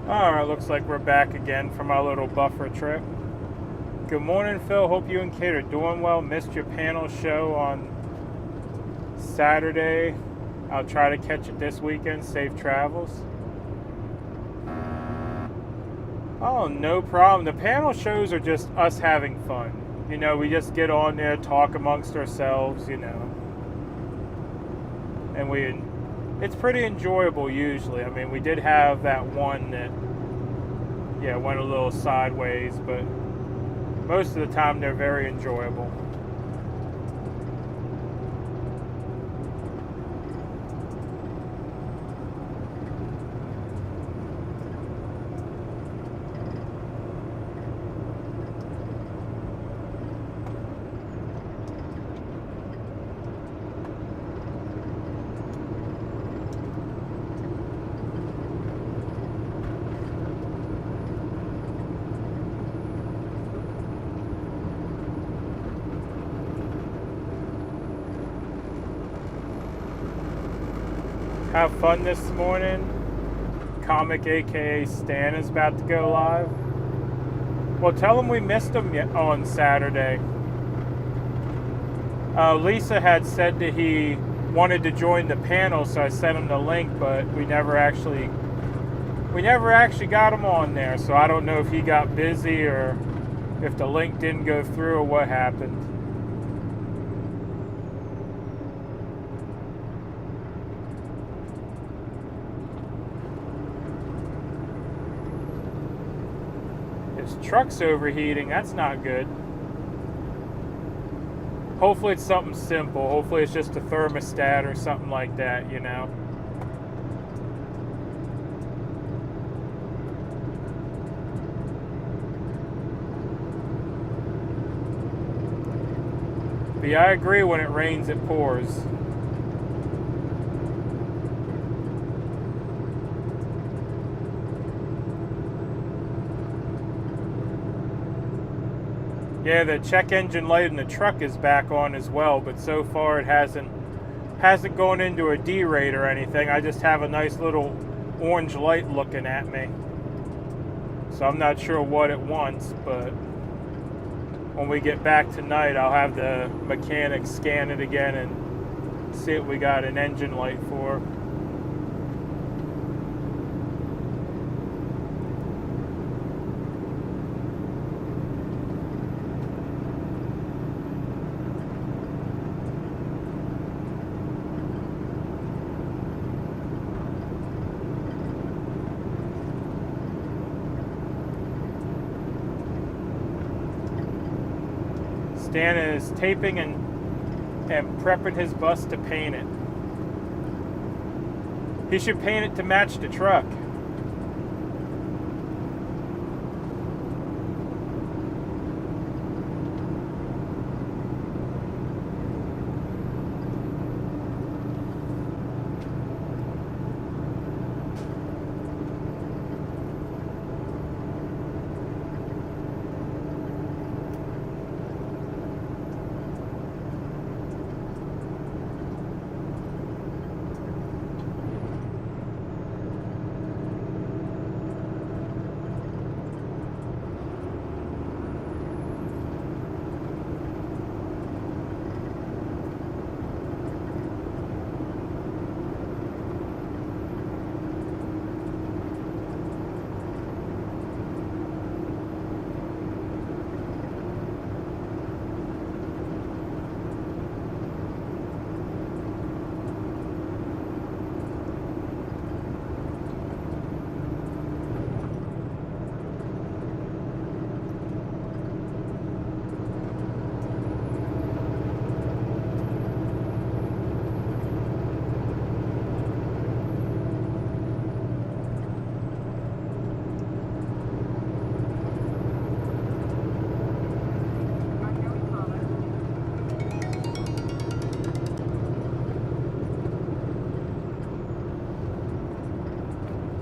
Alright, looks like we're back again from our little buffer trip. Good morning, Phil. Hope you and Kate are doing well. Missed your panel show on Saturday. I'll try to catch it this weekend. Safe travels. Oh, no problem. The panel shows are just us having fun. You know, we just get on there, talk amongst ourselves, you know. And it's pretty enjoyable usually. I mean, we did have that one that, yeah, went a little sideways, but most of the time they're very enjoyable. Have fun this morning. Comic aka Stan is about to go live. Well, tell him we missed him on Saturday. Lisa had said that he wanted to join the panel, so I sent him the link, but we never actually got him on there. So I don't know if he got busy or if the link didn't go through or what happened. Truck's overheating. That's not good. Hopefully it's something simple. Hopefully it's just a thermostat or something like that, you know. But yeah, I agree, when it rains it pours. Yeah, the check engine light in the truck is back on as well, but so far it hasn't gone into a D rate or anything. I just have a nice little orange light looking at me. So I'm not sure what it wants, but when we get back tonight, I'll have the mechanic scan it again and see what we got an engine light for. Stan is taping and prepping his bus to paint it. He should paint it to match the truck.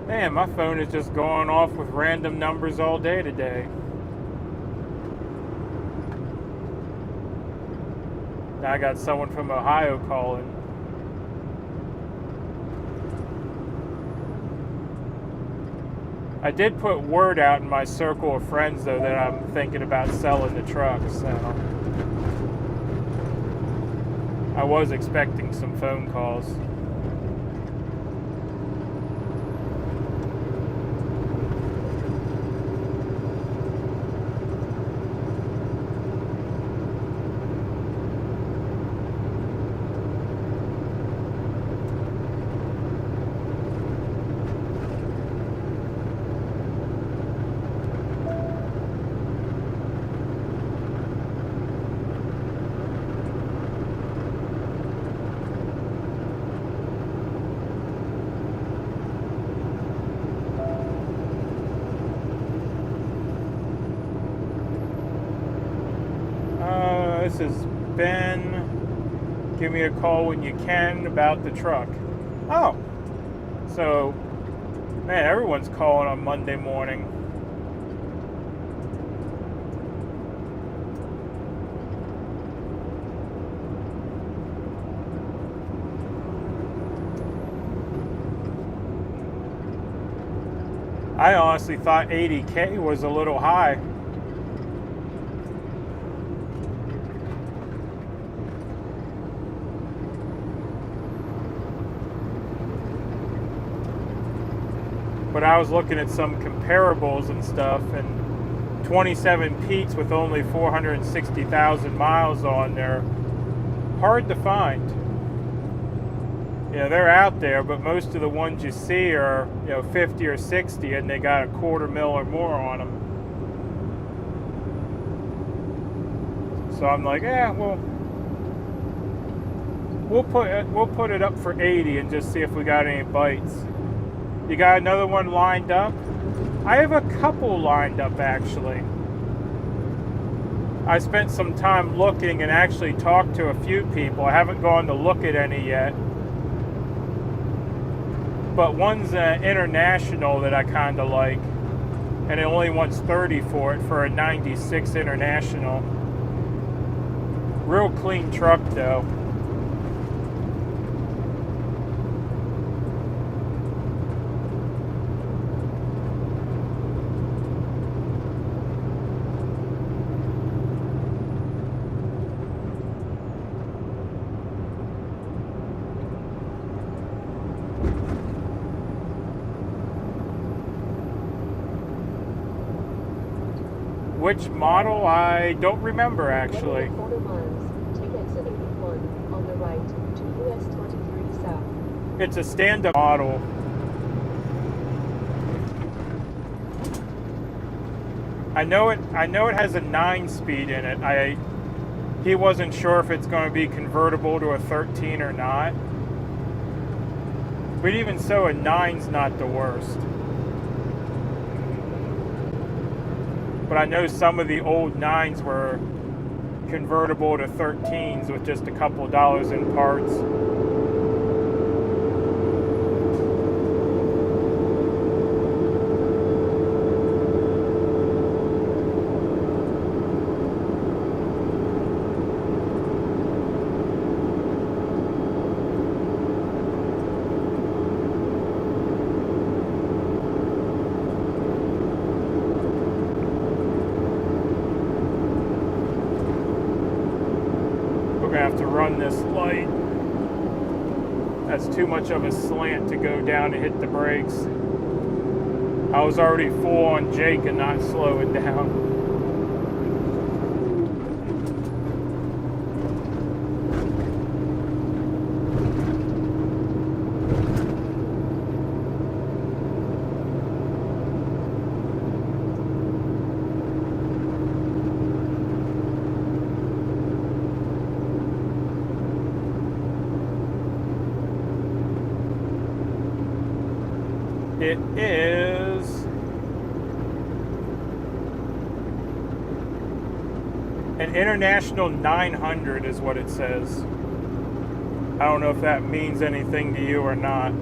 Man, my phone is just going off with random numbers all day today. Now I got someone from Ohio calling. I did put word out in my circle of friends, though, that I'm thinking about selling the truck, so I was expecting some phone calls. This is Ben. Give me a call when you can about the truck. Oh, so, man, everyone's calling on Monday morning. I honestly thought 80K was a little high. But I was looking at some comparables and stuff, and 27 Pete's with only 460,000 miles on there, hard to find. You know, they're out there, but most of the ones you see are, 50 or 60, and they got $250,000 or more on them. So I'm like, we'll put it up for 80 and just see if we got any bites. You got another one lined up? I have a couple lined up, actually. I spent some time looking and actually talked to a few people. I haven't gone to look at any yet. But one's an international that I kind of like. And it only wants 30 for it for a 96 international. Real clean truck, though. Which model? I don't remember, actually. 1.25 miles, take exit 81 on the right to US 23 south. It's a stand-up model. I know it has a 9-speed in it. he wasn't sure if it's going to be convertible to a 13 or not. But even so, a 9's not the worst. But I know some of the old 9s were convertible to 13s with just a couple dollars in parts. Have to run this light. That's too much of a slant to go down and hit the brakes. I was already full on Jake and not slowing down. It is an International 900 is what it says. I don't know if that means anything to you or not.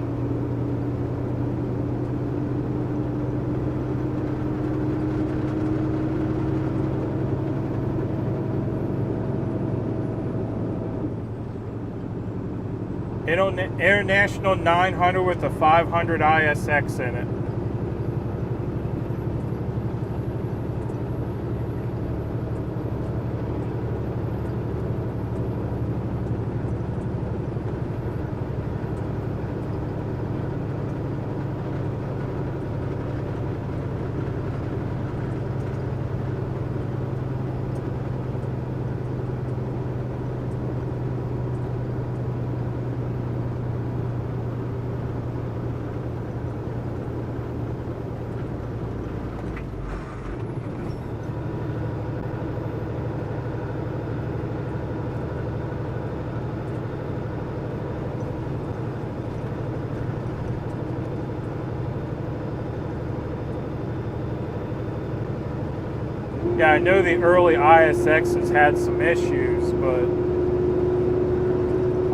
International 900 with a 500 ISX in it. Yeah, I know the early ISXs had some issues, but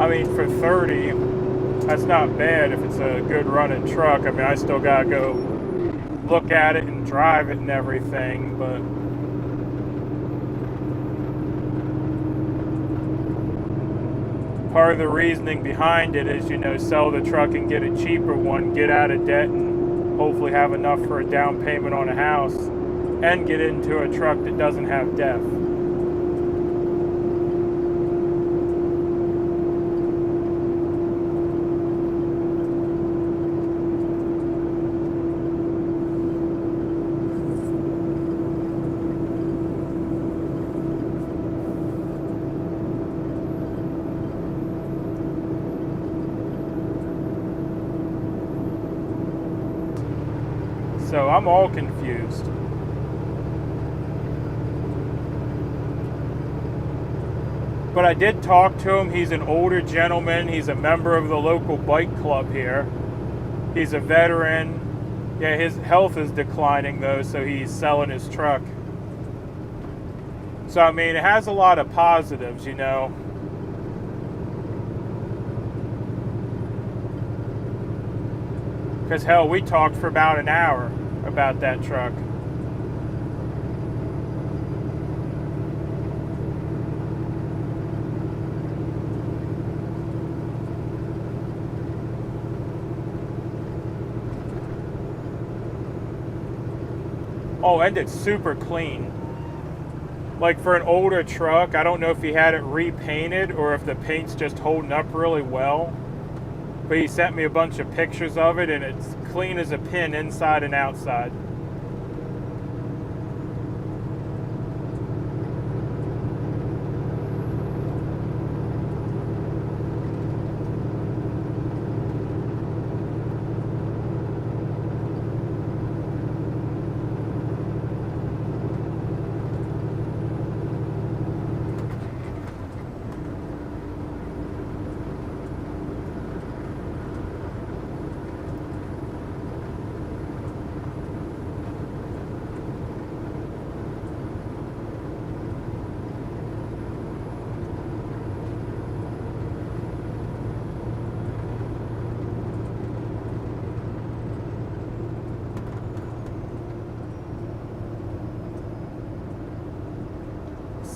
I mean, for 30, that's not bad if it's a good running truck. I mean, I still gotta go look at it and drive it and everything, but part of the reasoning behind it is, you know, sell the truck and get a cheaper one, get out of debt, and hopefully have enough for a down payment on a house, and get into a truck that doesn't have DEF. So I'm all confused. But I did talk to him. He's an older gentleman. He's a member of the local bike club here. He's a veteran. Yeah, his health is declining though, so he's selling his truck. So I mean, it has a lot of positives, you know. Because hell, we talked for about an hour about that truck. Oh, and it's super clean. Like for an older truck, I don't know if he had it repainted or if the paint's just holding up really well. But he sent me a bunch of pictures of it, and it's clean as a pin inside and outside.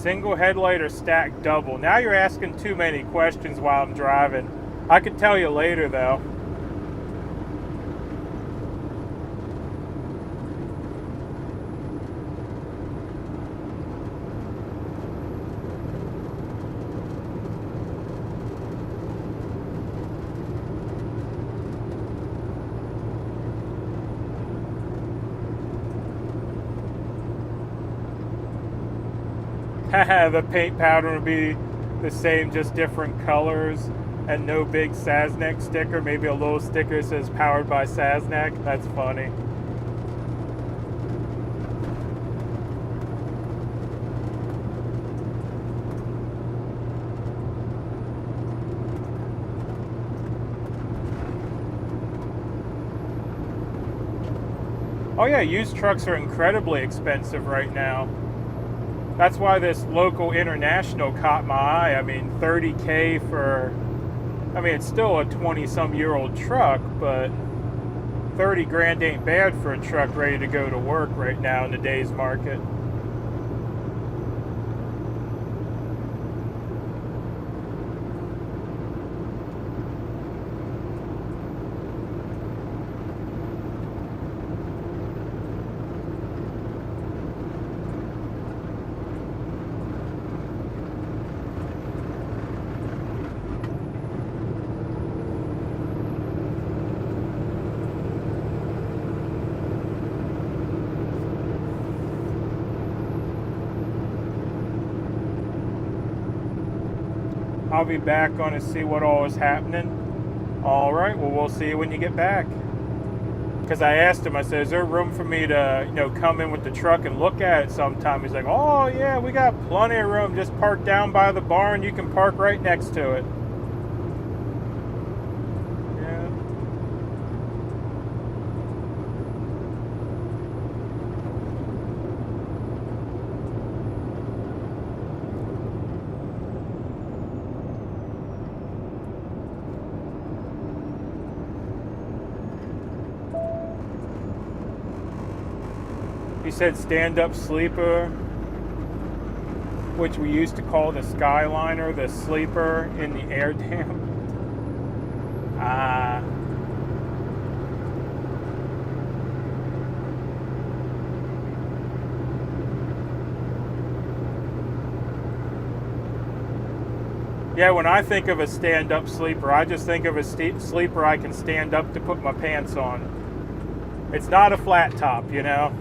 single headlight or stacked double? Now you're asking too many questions while I'm driving. I could tell you later though. The paint pattern would be the same, just different colors, and no big Sasnak sticker. Maybe a little sticker that says powered by Sasnak. That's funny. Oh yeah, used trucks are incredibly expensive right now. That's why this local international caught my eye. I mean, $30K for, I mean, it's still a 20-some-year-old truck, but 30 grand ain't bad for a truck ready to go to work right now in today's market. I'll be back on to see what all is happening. All right, well, we'll see you when you get back. Because I asked him, I said, is there room for me to, you know, come in with the truck and look at it sometime? He's like, oh, yeah, we got plenty of room. Just park down by the barn. You can park right next to it. Yeah. He said stand-up sleeper, which we used to call the Skyliner, the sleeper in the air dam. Yeah, when I think of a stand-up sleeper, I just think of a sleeper I can stand up to put my pants on. It's not a flat top, you know?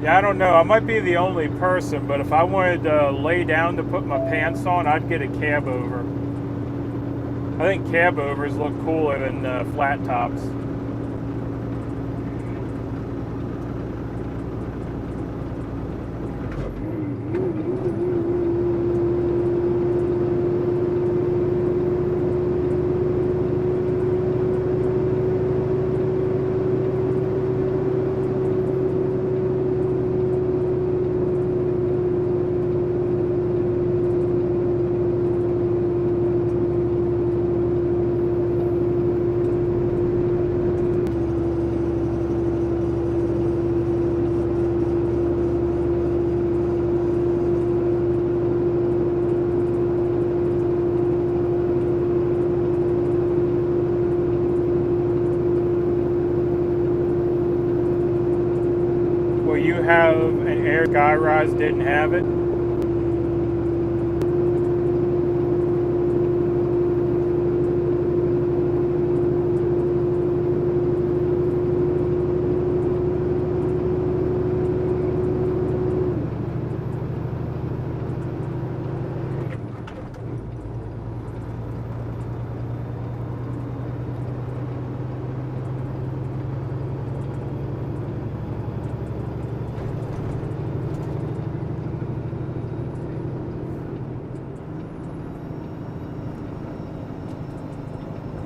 Yeah, I don't know. I might be the only person, but if I wanted to lay down to put my pants on, I'd get a cab over. I think cab overs look cooler than flat tops. Have an air guy rise didn't have it.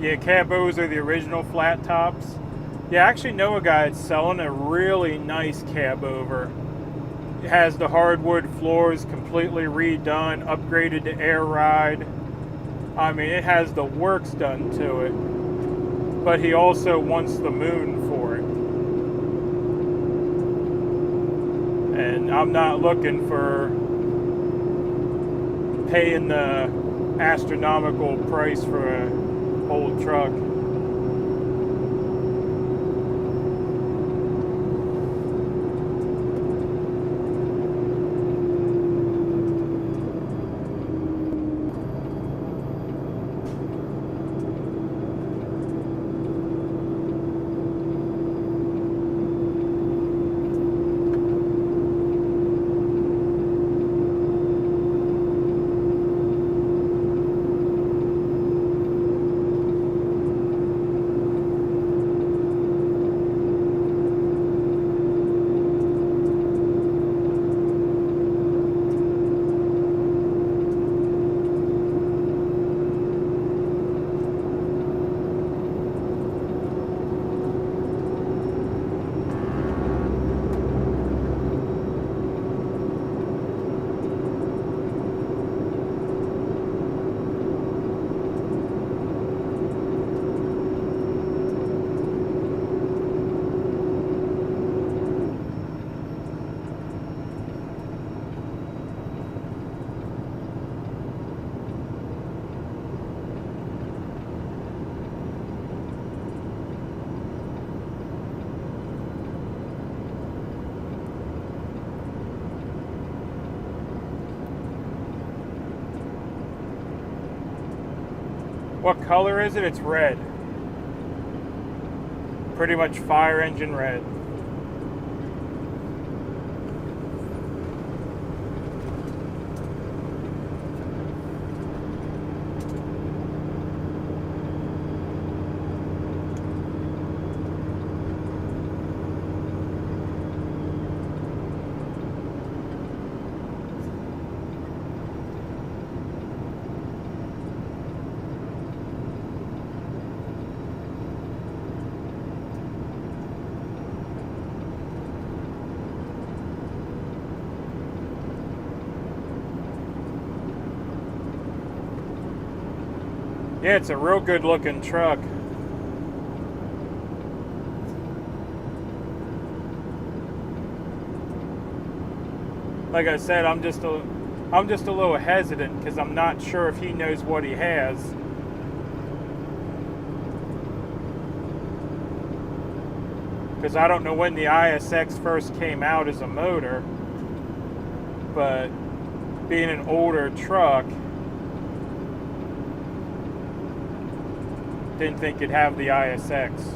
Yeah, cabos are the original flat tops. Yeah, I actually know a guy that's selling a really nice cab over. It has the hardwood floors completely redone, upgraded to air ride. I mean, it has the works done to it. But he also wants the moon for it. And I'm not looking for paying the astronomical price for an old truck. What color is it? It's red. Pretty much fire engine red. Yeah, it's a real good looking truck. Like I said, I'm just a little hesitant because I'm not sure if he knows what he has. Because I don't know when the ISX first came out as a motor, but being an older truck, didn't think it'd have the ISX.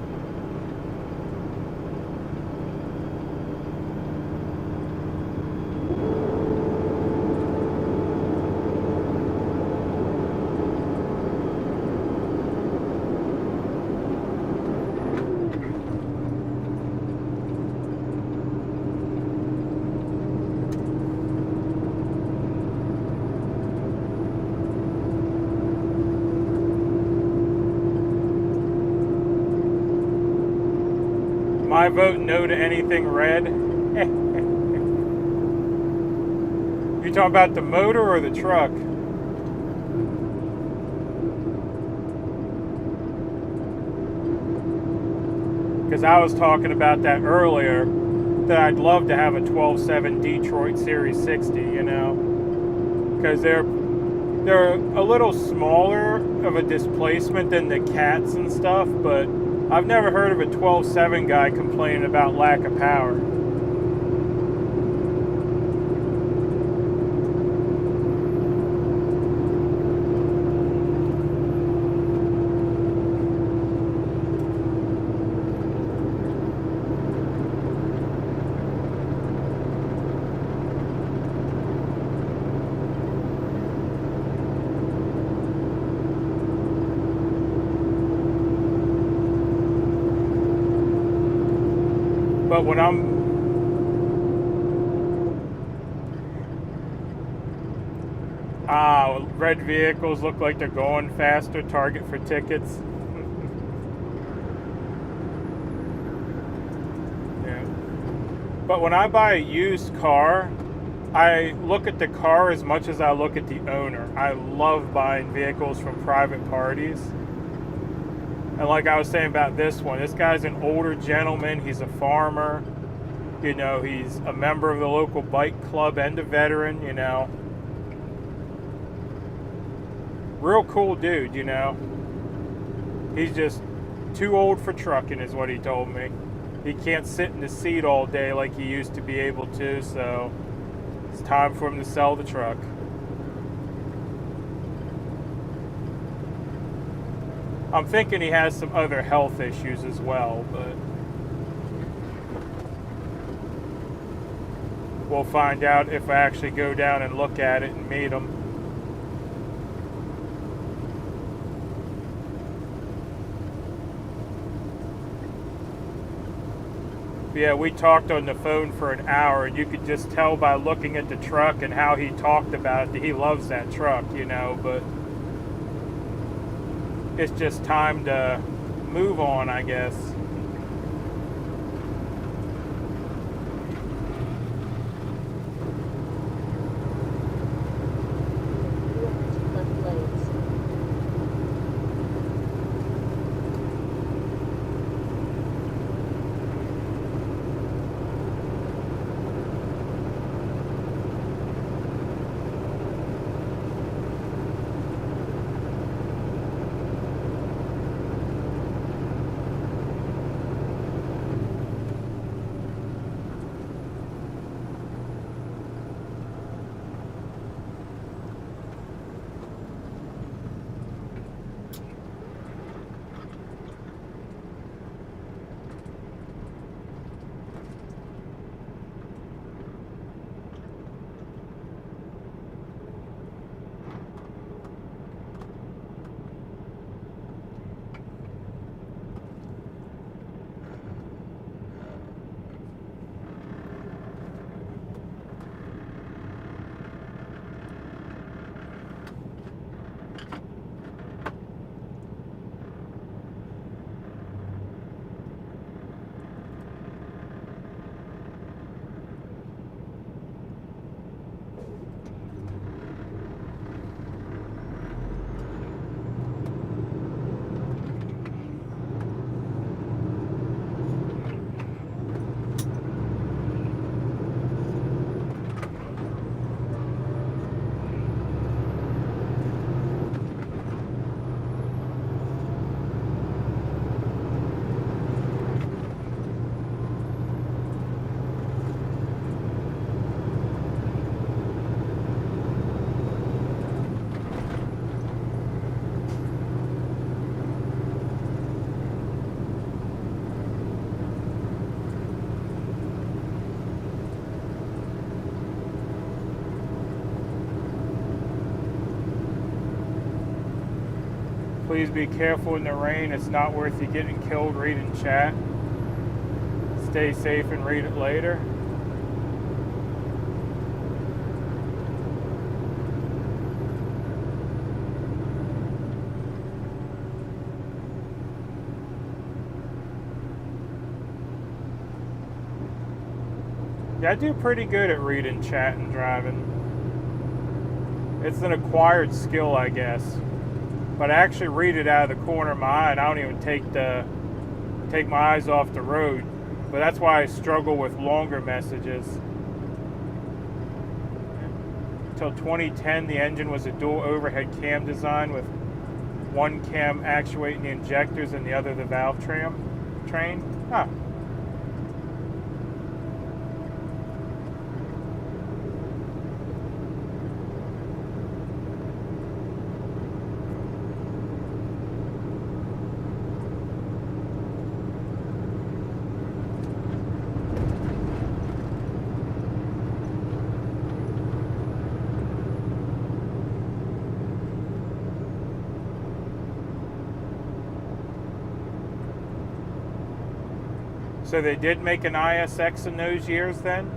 I vote no to anything red. You talking about the motor or the truck? Because I was talking about that earlier, that I'd love to have a 12.7 Detroit Series 60, you know, because they're a little smaller of a displacement than the cats and stuff, but I've never heard of a 12.7 guy complaining about lack of power. But when red vehicles look like they're going faster, target for tickets. But when I buy a used car, I look at the car as much as I look at the owner. I love buying vehicles from private parties. And like I was saying about this one, this guy's an older gentleman. He's a farmer. You know, he's a member of the local bike club and a veteran, you know. Real cool dude, you know. He's just too old for trucking is what he told me. He can't sit in the seat all day like he used to be able to, so it's time for him to sell the truck. I'm thinking he has some other health issues as well, but we'll find out if I actually go down and look at it and meet him. Yeah, we talked on the phone for an hour, and you could just tell by looking at the truck and how he talked about it that he loves that truck, you know, but it's just time to move on, I guess. Left lanes. Please be careful in the rain. It's not worth you getting killed reading chat. Stay safe and read it later. Yeah, I do pretty good at reading chat and driving. It's an acquired skill, I guess. But I actually read it out of the corner of my eye, and I don't even take my eyes off the road. But that's why I struggle with longer messages. Until 2010, the engine was a dual overhead cam design with one cam actuating the injectors and the other the valve train. Huh. So they did make an ISX in those years then?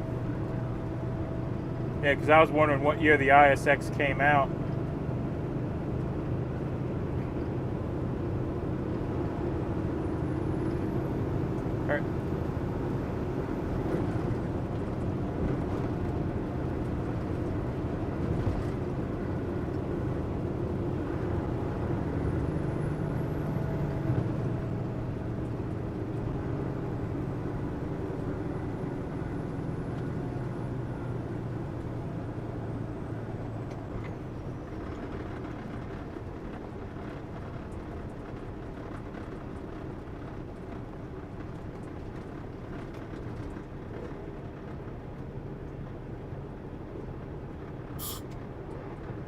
Yeah, because I was wondering what year the ISX came out.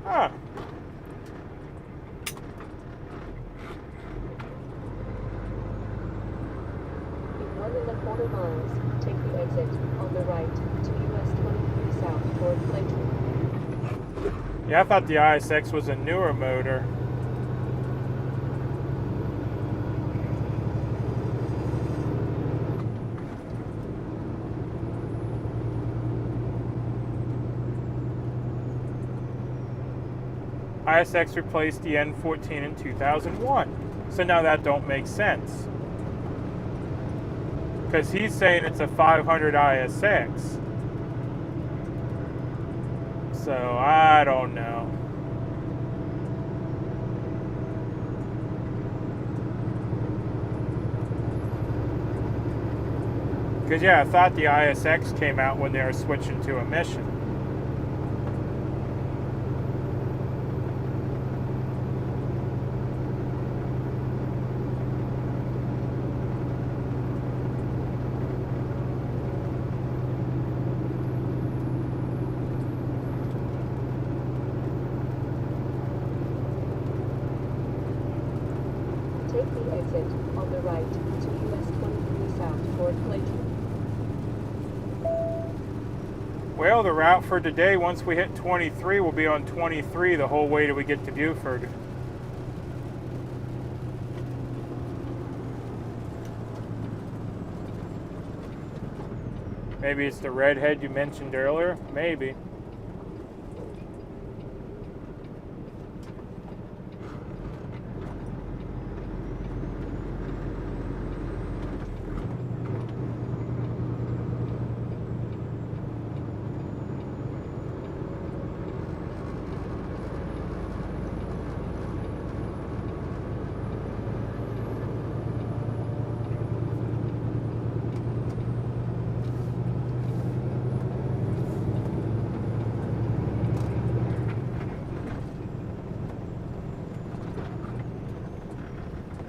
Huh. In 1.25 miles, take the exit on the right to US 23 South toward Clayton. Yeah, I thought the ISX was a newer motor. ISX replaced the N14 in 2001. So now that don't make sense. Because he's saying it's a 500 ISX. So I don't know. Because yeah, I thought the ISX came out when they were switching to emission. Take the exit on the right to US 23 South toward Clayton. Well, the route for today, once we hit 23, we'll be on 23 the whole way till we get to Buford. Maybe it's the redhead you mentioned earlier. Maybe.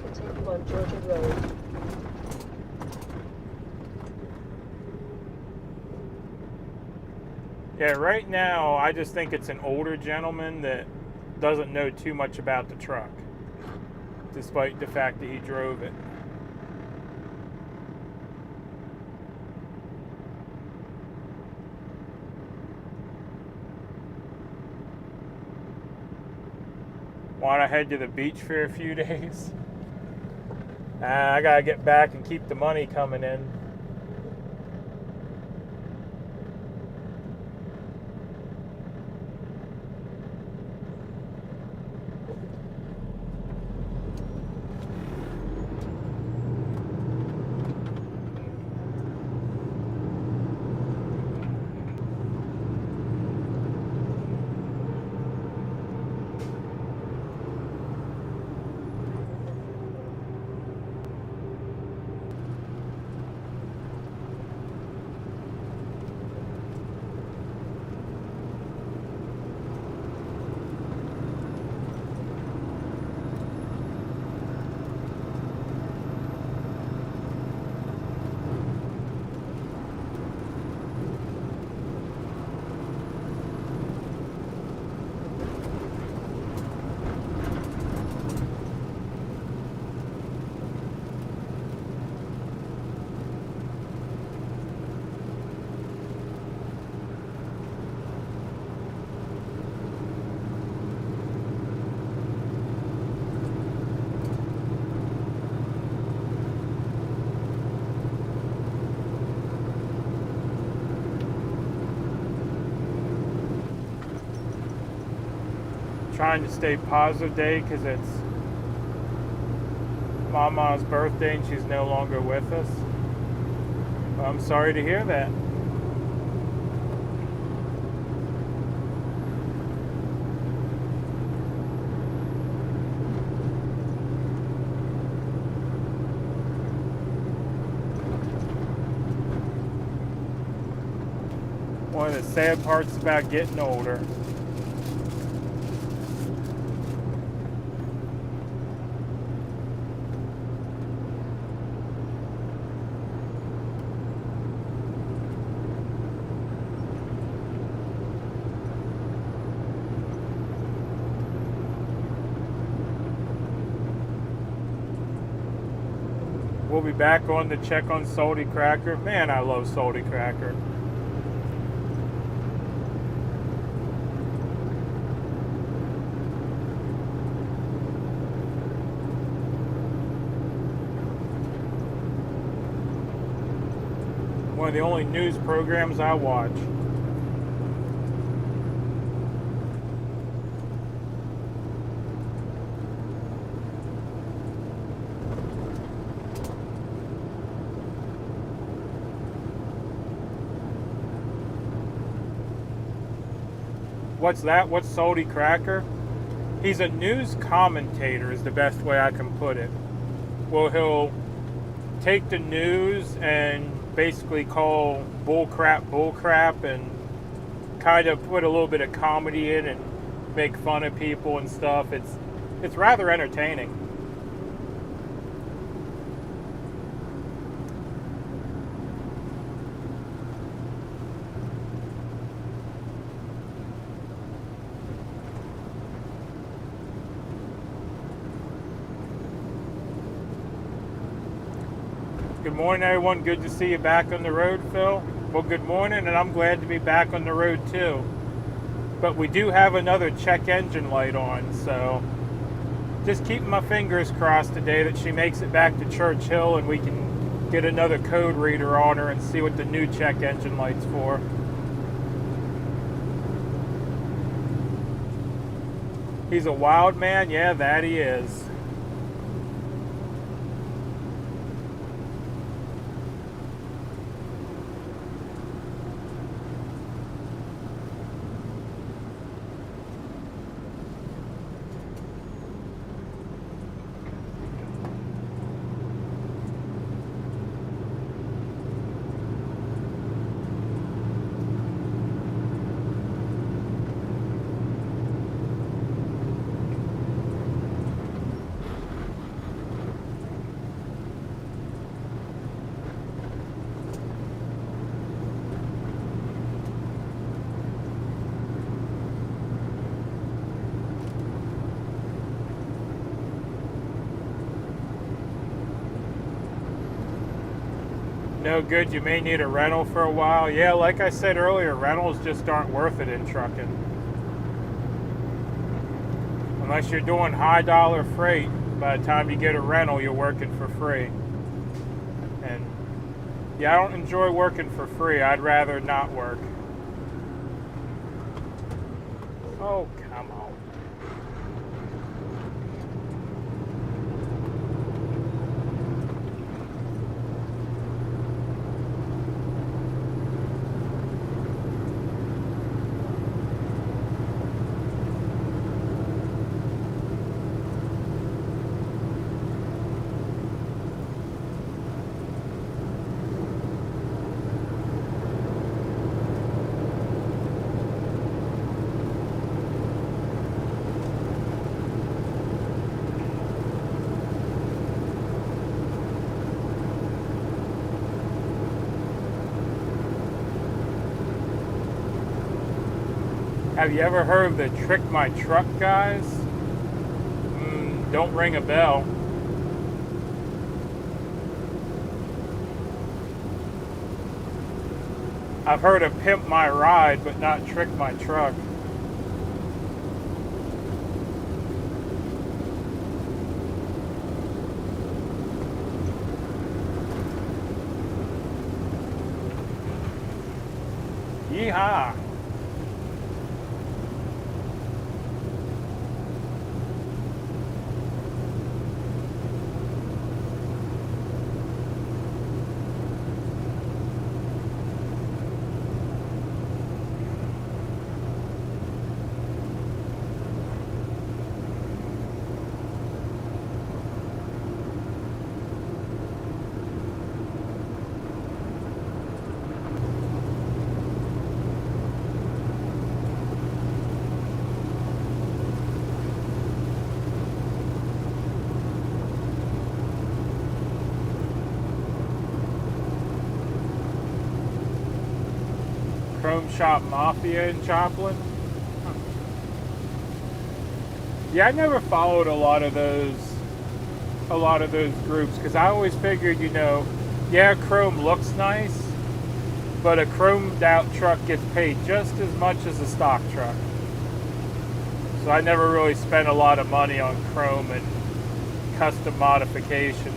Continue on Georgia Road. Yeah, right now, I just think it's an older gentleman that doesn't know too much about the truck, despite the fact that he drove it. Want to head to the beach for a few days? I gotta get back and keep the money coming in. Trying to stay positive day because it's Mama's birthday and she's no longer with us. Well, I'm sorry to hear that. One of the sad parts about getting older. We'll be back on to check on Salty Cracker. Man, I love Salty Cracker. One of the only news programs I watch. What's that? What's Salty Cracker? He's a news commentator is the best way I can put it. Well, he'll take the news and basically call bullcrap, and kind of put a little bit of comedy in and make fun of people and stuff. It's rather entertaining. Good morning, everyone. Good to see you back on the road, Phil. Well, good morning, and I'm glad to be back on the road, too. But we do have another check engine light on, so just keeping my fingers crossed today that she makes it back to Church Hill and we can get another code reader on her and see what the new check engine light's for. He's a wild man? Yeah, that he is. No good, you may need a rental for a while. Yeah, like I said earlier, rentals just aren't worth it in trucking. Unless you're doing high dollar freight, by the time you get a rental, you're working for free. And yeah, I don't enjoy working for free. I'd rather not work. Oh, come on. Have you ever heard of the Trick My Truck guys? Don't ring a bell. I've heard of Pimp My Ride, but not Trick My Truck. Yeehaw! Chrome Shop Mafia in Joplin. Yeah, I never followed a lot of those a lot of those groups, because I always figured, you know, yeah, chrome looks nice, but a chromed out truck gets paid just as much as a stock truck. So I never really spent a lot of money on chrome and custom modifications.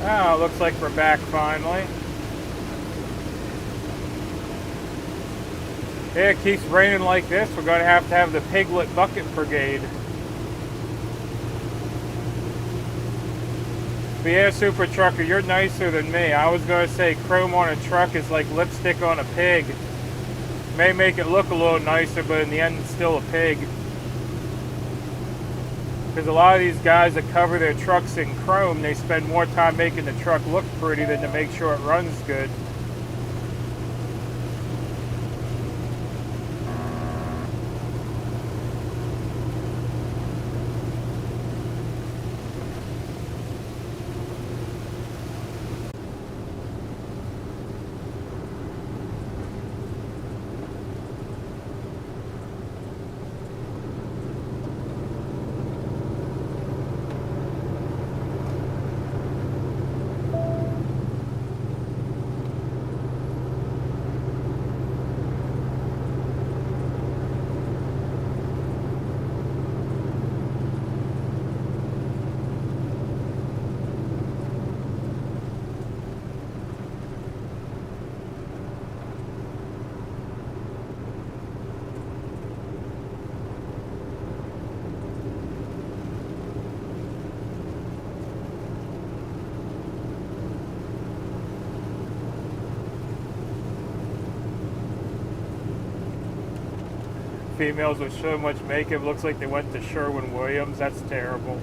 Oh, looks like we're back finally. Yeah, it keeps raining like this. We're going to have the Piglet Bucket Brigade. But yeah, Super Trucker, you're nicer than me. I was going to say chrome on a truck is like lipstick on a pig. May make it look a little nicer, but in the end, it's still a pig. Because a lot of these guys that cover their trucks in chrome, they spend more time making the truck look pretty than to make sure it runs good. Females with so much makeup, looks like they went to Sherwin-Williams. That's terrible.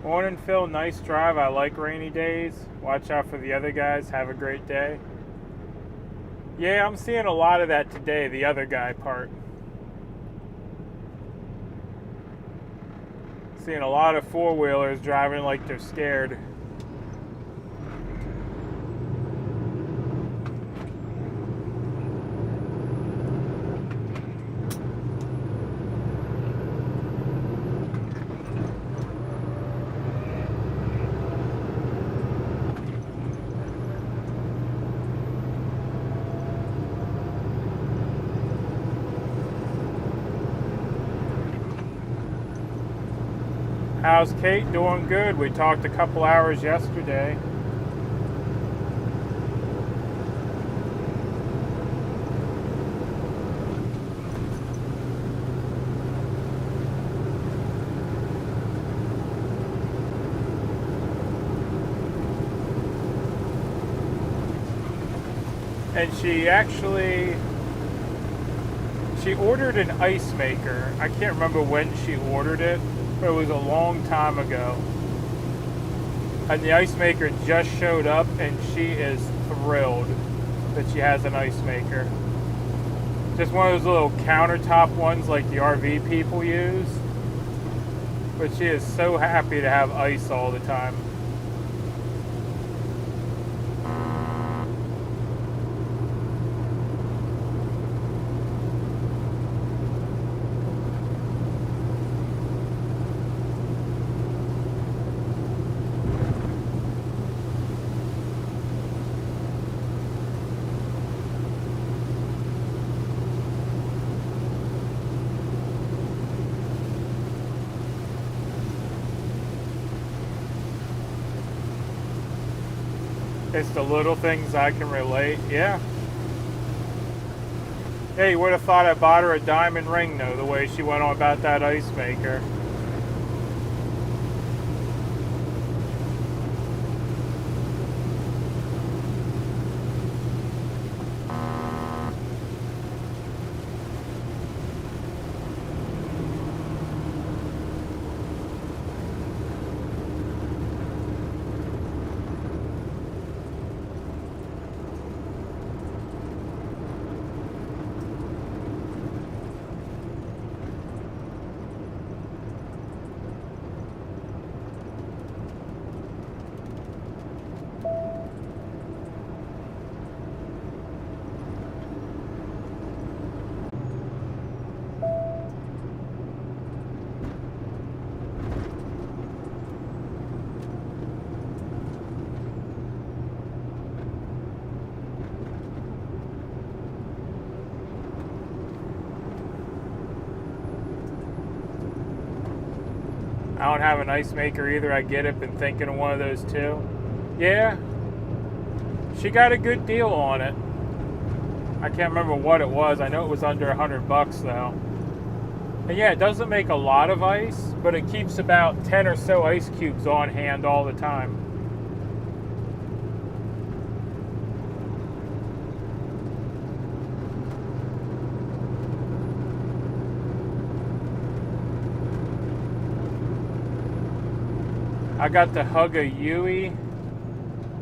Morning, Phil. Nice drive. I like rainy days. Watch out for the other guys. Have a great day. Yeah, I'm seeing a lot of that today, the other guy part. Seeing a lot of four-wheelers driving like they're scared. How's Kate? Doing good. We talked a couple hours yesterday. And she ordered an ice maker. I can't remember when she ordered it, but it was a long time ago. And the ice maker just showed up and she is thrilled. that she has an ice maker. Just one of those little countertop ones like the RV people use. But she is so happy to have ice all the time. It's the little things I can relate. Yeah. Hey, you would have thought I bought her a diamond ring, though, the way she went on about that ice maker. I don't have an ice maker either. I get it. Been thinking of one of those too. Yeah. She got a good deal on it. I can't remember what it was. I know it was under $100 though. And yeah, it doesn't make a lot of ice, but it keeps about 10 or so ice cubes on hand all the time. I got to hug a Yui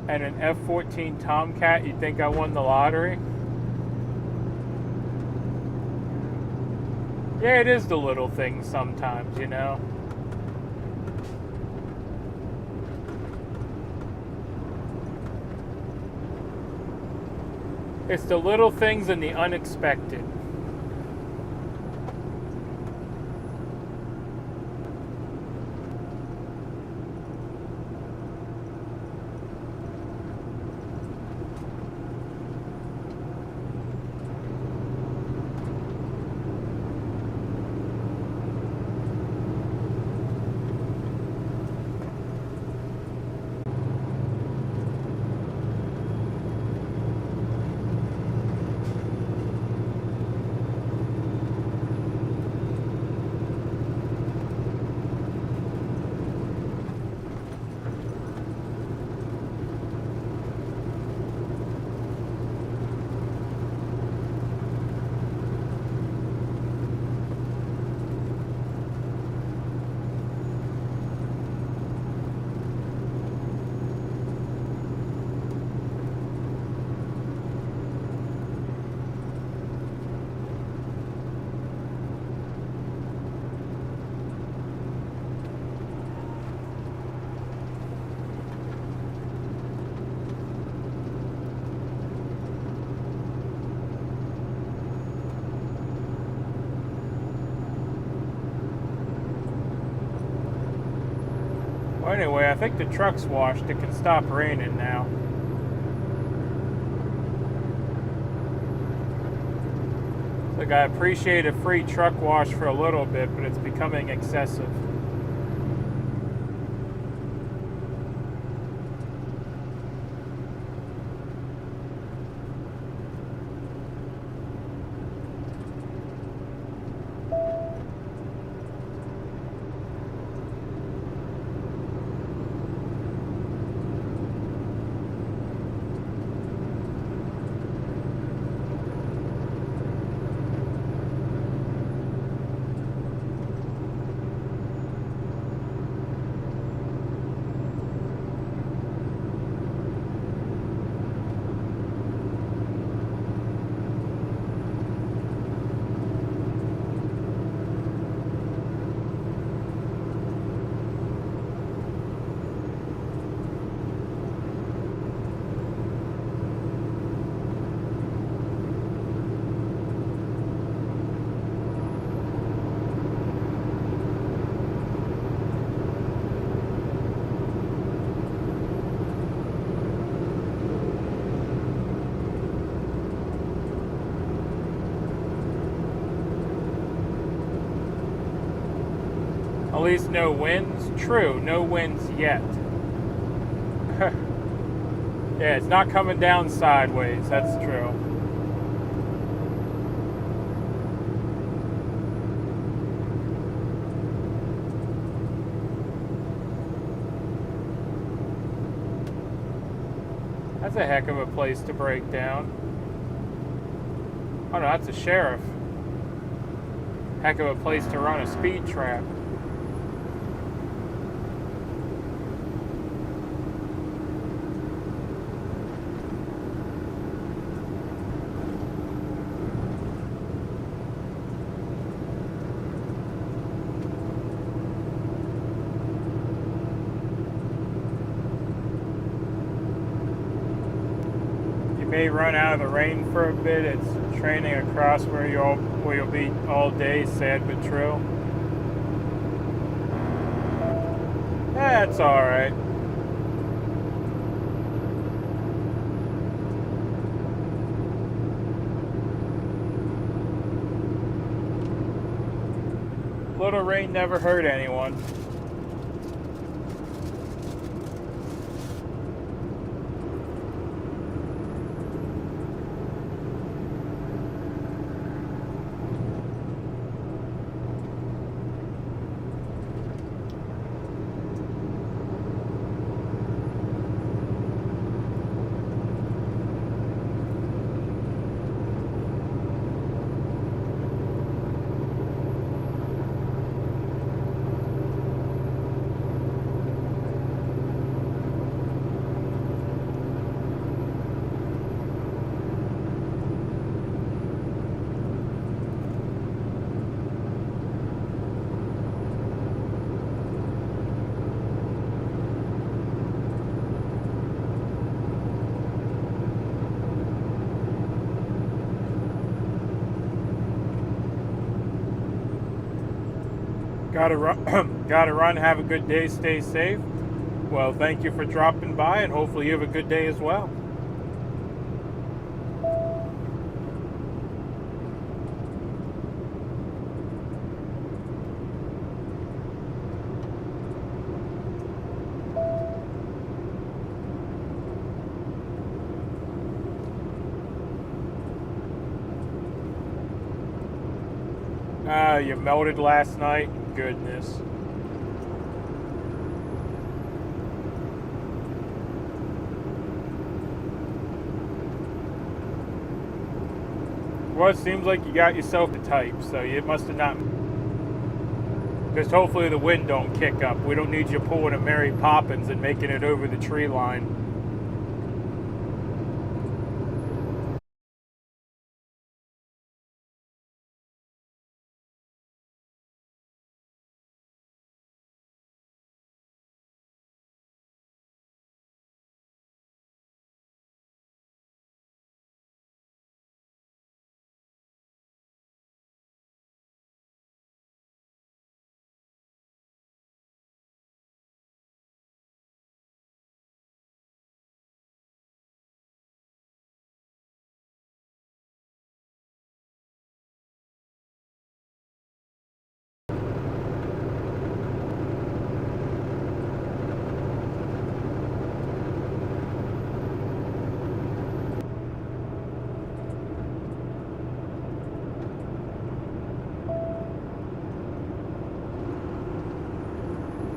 and an F-14 Tomcat. You'd think I won the lottery. Yeah, it is the little things sometimes, you know. It's the little things and the unexpected. Well, anyway, I think the truck's washed. It can stop raining now. Like, I appreciate a free truck wash for a little bit, but it's becoming excessive. least no winds. True, no winds yet. Yeah, it's not coming down sideways, that's true. That's a heck of a place to break down. Oh no, that's a sheriff. Heck of a place to run a speed trap. May run out of the rain for a bit. It's training across where you'll be all day. Sad but true. That's all right. Little rain never hurt anyone. Gotta run, have a good day, stay safe. Well, thank you for dropping by, and hopefully you have a good day as well. You melted last night? Goodness. Well, it seems like you got yourself the type, so you must have not. Just hopefully the wind don't kick up. We don't need you pulling a Mary Poppins and making it over the tree line.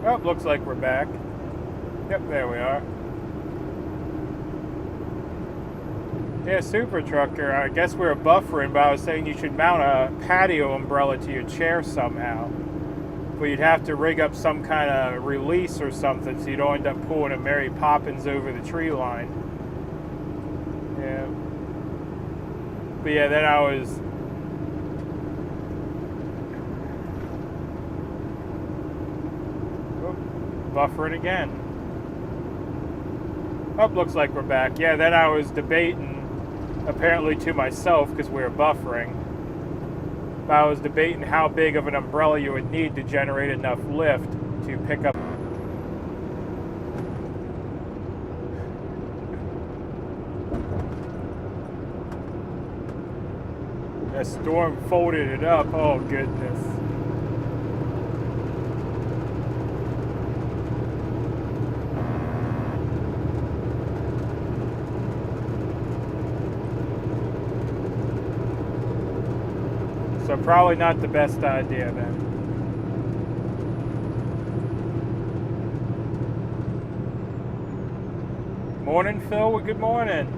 Oh, looks like we're back. Yep, there we are. Yeah, Super Trucker, I guess we were buffering, but I was saying you should mount a patio umbrella to your chair somehow. But you'd have to rig up some kind of release or something so you don't end up pulling a Mary Poppins over the tree line. Yeah. But yeah, then I was... buffering again. Oh, looks like we're back. Yeah, then I was debating, apparently to myself, because we were buffering, but I was debating how big of an umbrella you would need to generate enough lift to pick up. The storm folded it up. Oh, goodness. So probably not the best idea then. Morning, Phil. Well, good morning.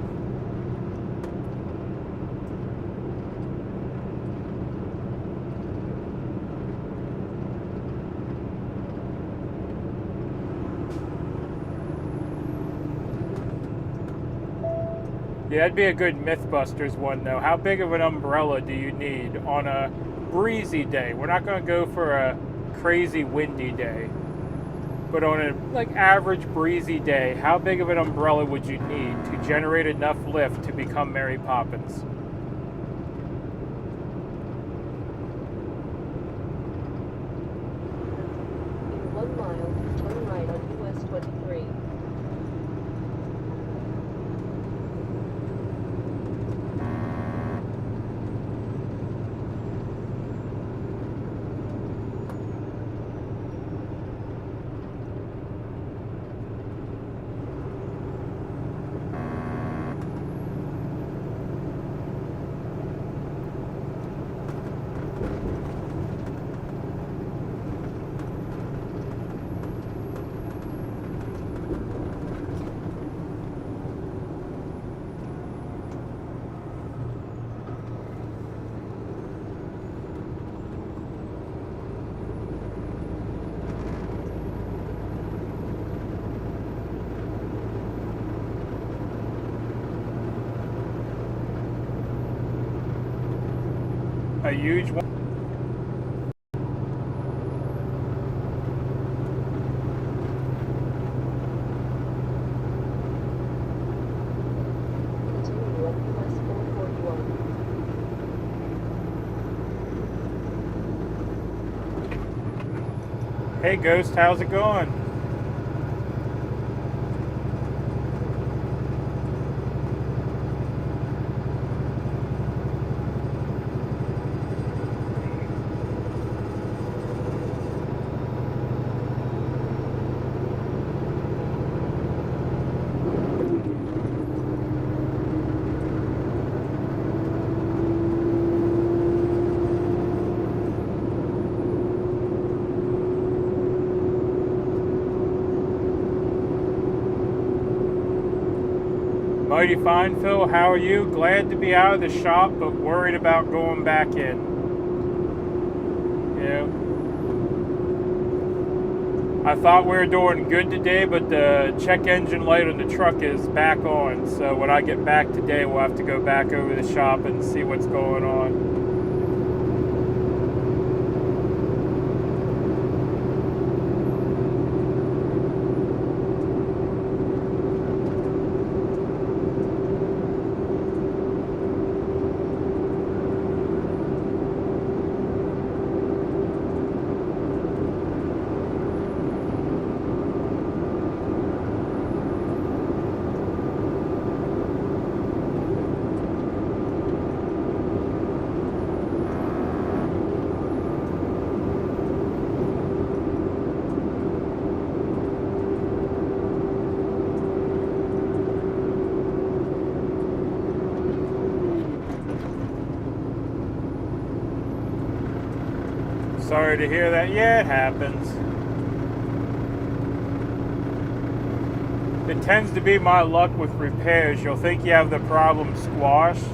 Yeah, that'd be a good Mythbusters one, though. How big of an umbrella do you need on a breezy day? We're not going to go for a crazy windy day. But on a average breezy day, how big of an umbrella would you need to generate enough lift to become Mary Poppins? In 1 mile, turn right on US 23. A huge one. Continue at US 441. Hey, Ghost, how's it going? Mighty fine, Phil. How are you? Glad to be out of the shop, but worried about going back in. You know, I thought we were doing good today, but the check engine light on the truck is back on. So when I get back today, we'll have to go back over the shop and see what's going on. Sorry to hear that. Yeah, it happens. It tends to be my luck with repairs. You'll think you have the problem squashed,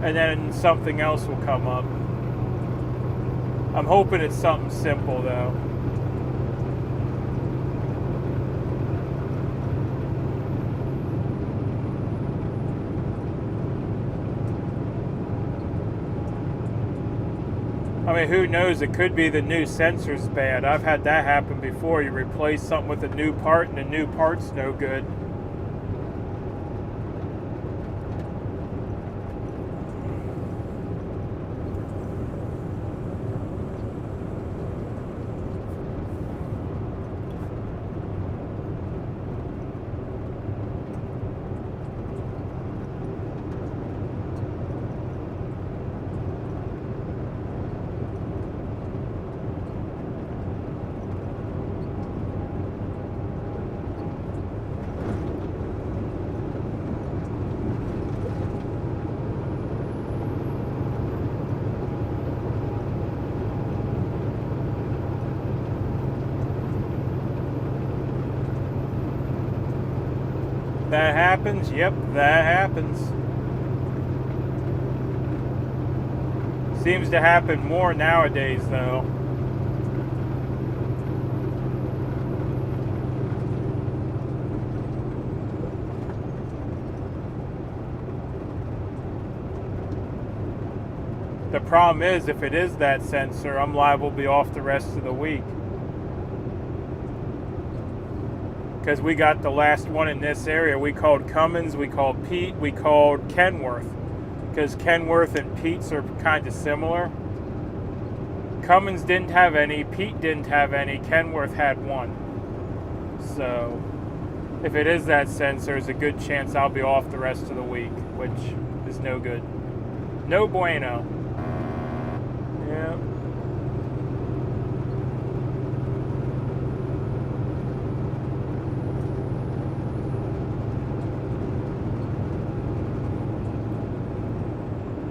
and then something else will come up. I'm hoping it's something simple, though. I mean, who knows? It could be the new sensor's bad. I've had that happen before. You replace something with a new part, and the new part's no good. That happens. Yep, that happens. Seems to happen more nowadays, though. The problem is, if it is that sensor, I'm liable to be off the rest of the week. Because we got the last one in this area. We called Cummins, we called Pete, we called Kenworth. Because Kenworth and Pete's are kind of similar. Cummins didn't have any, Pete didn't have any, Kenworth had one. So, if it is that sensor, there's a good chance I'll be off the rest of the week, which is no good. No bueno. Yeah.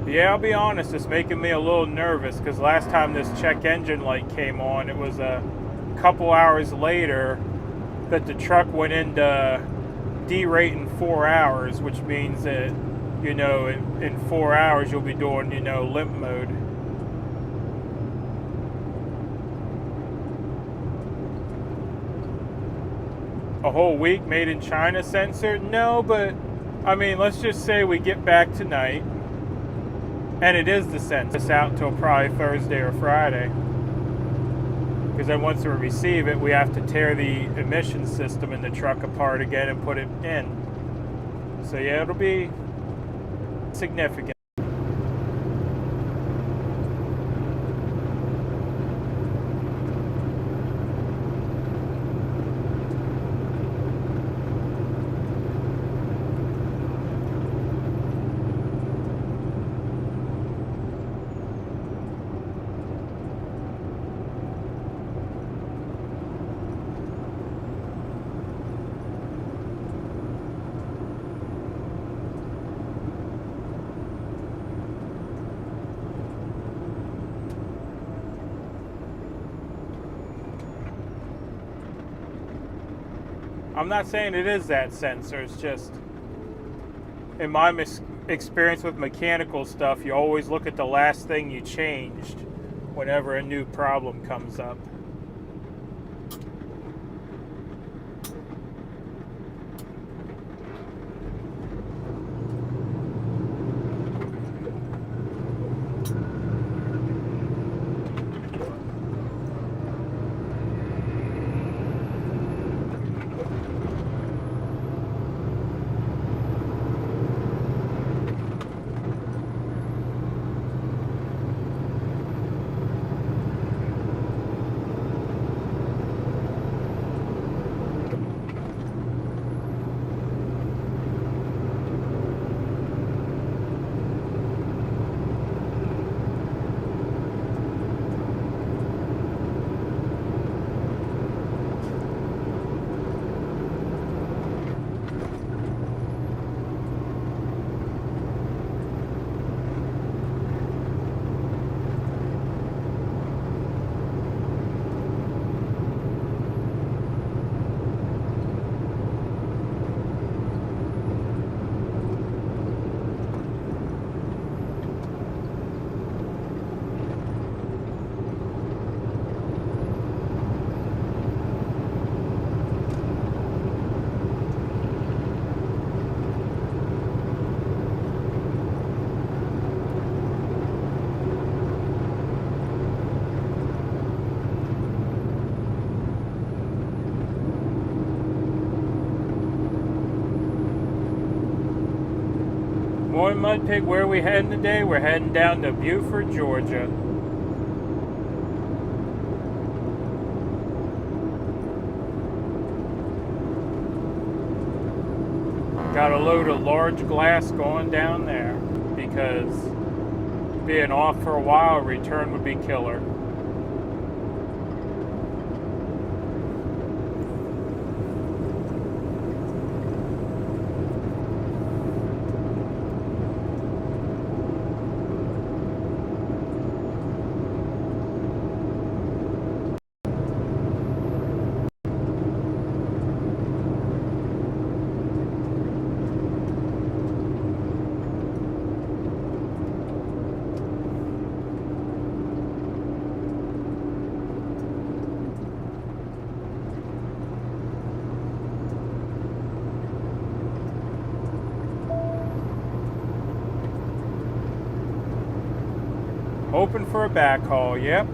Yeah, I'll be honest, it's making me a little nervous because last time this check engine light came on, it was a couple hours later that the truck went into derate in 4 hours, which means that, you know, in 4 hours you'll be doing, you know, limp mode. A whole week made in China sensor? No, but I mean, let's just say we get back tonight and it is the sensor. It's out until probably Thursday or Friday. Because then once we receive it, we have to tear the emission system in the truck apart again and put it in. So yeah, it'll be significant. I'm not saying it is that sensor, it's just, in my experience with mechanical stuff, you always look at the last thing you changed whenever a new problem comes up. Morning, Mud Pig. Where are we heading today? We're heading down to Buford, Georgia. Got a load of large glass going down there because being off for a while, return would be killer. Open for a backhaul, yep.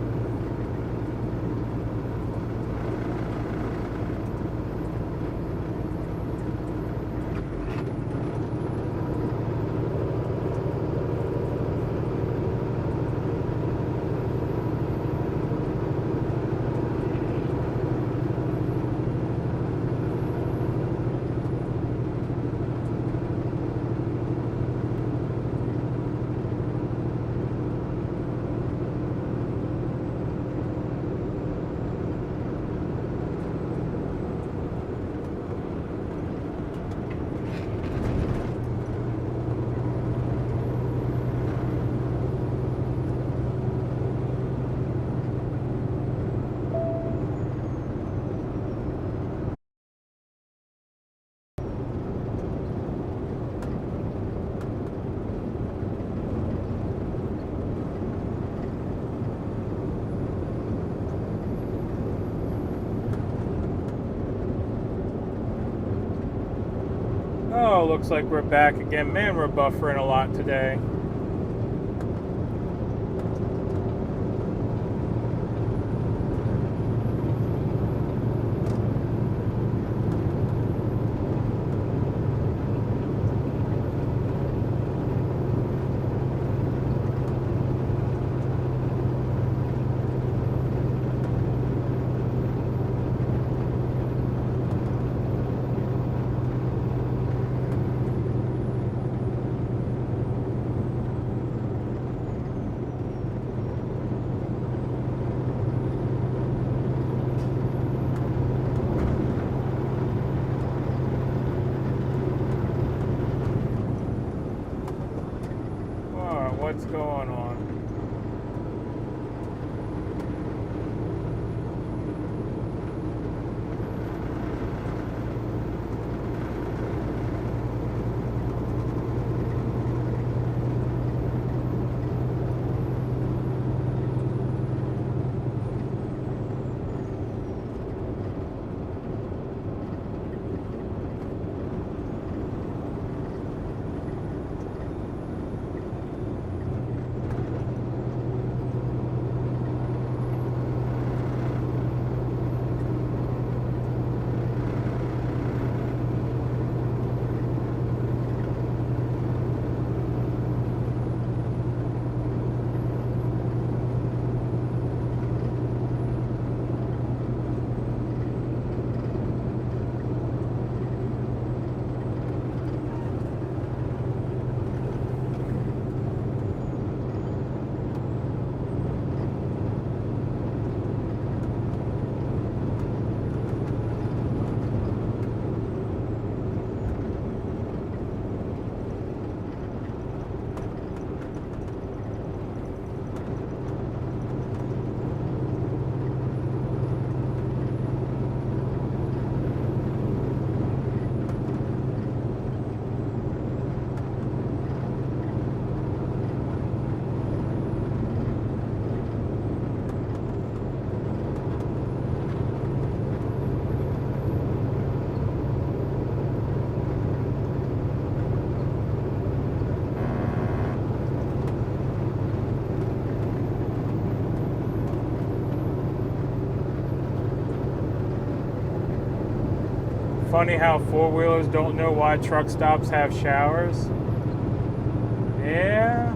Oh, looks like we're back again. Man, we're buffering a lot today. What's going on? Funny how four-wheelers don't know why truck stops have showers. Yeah.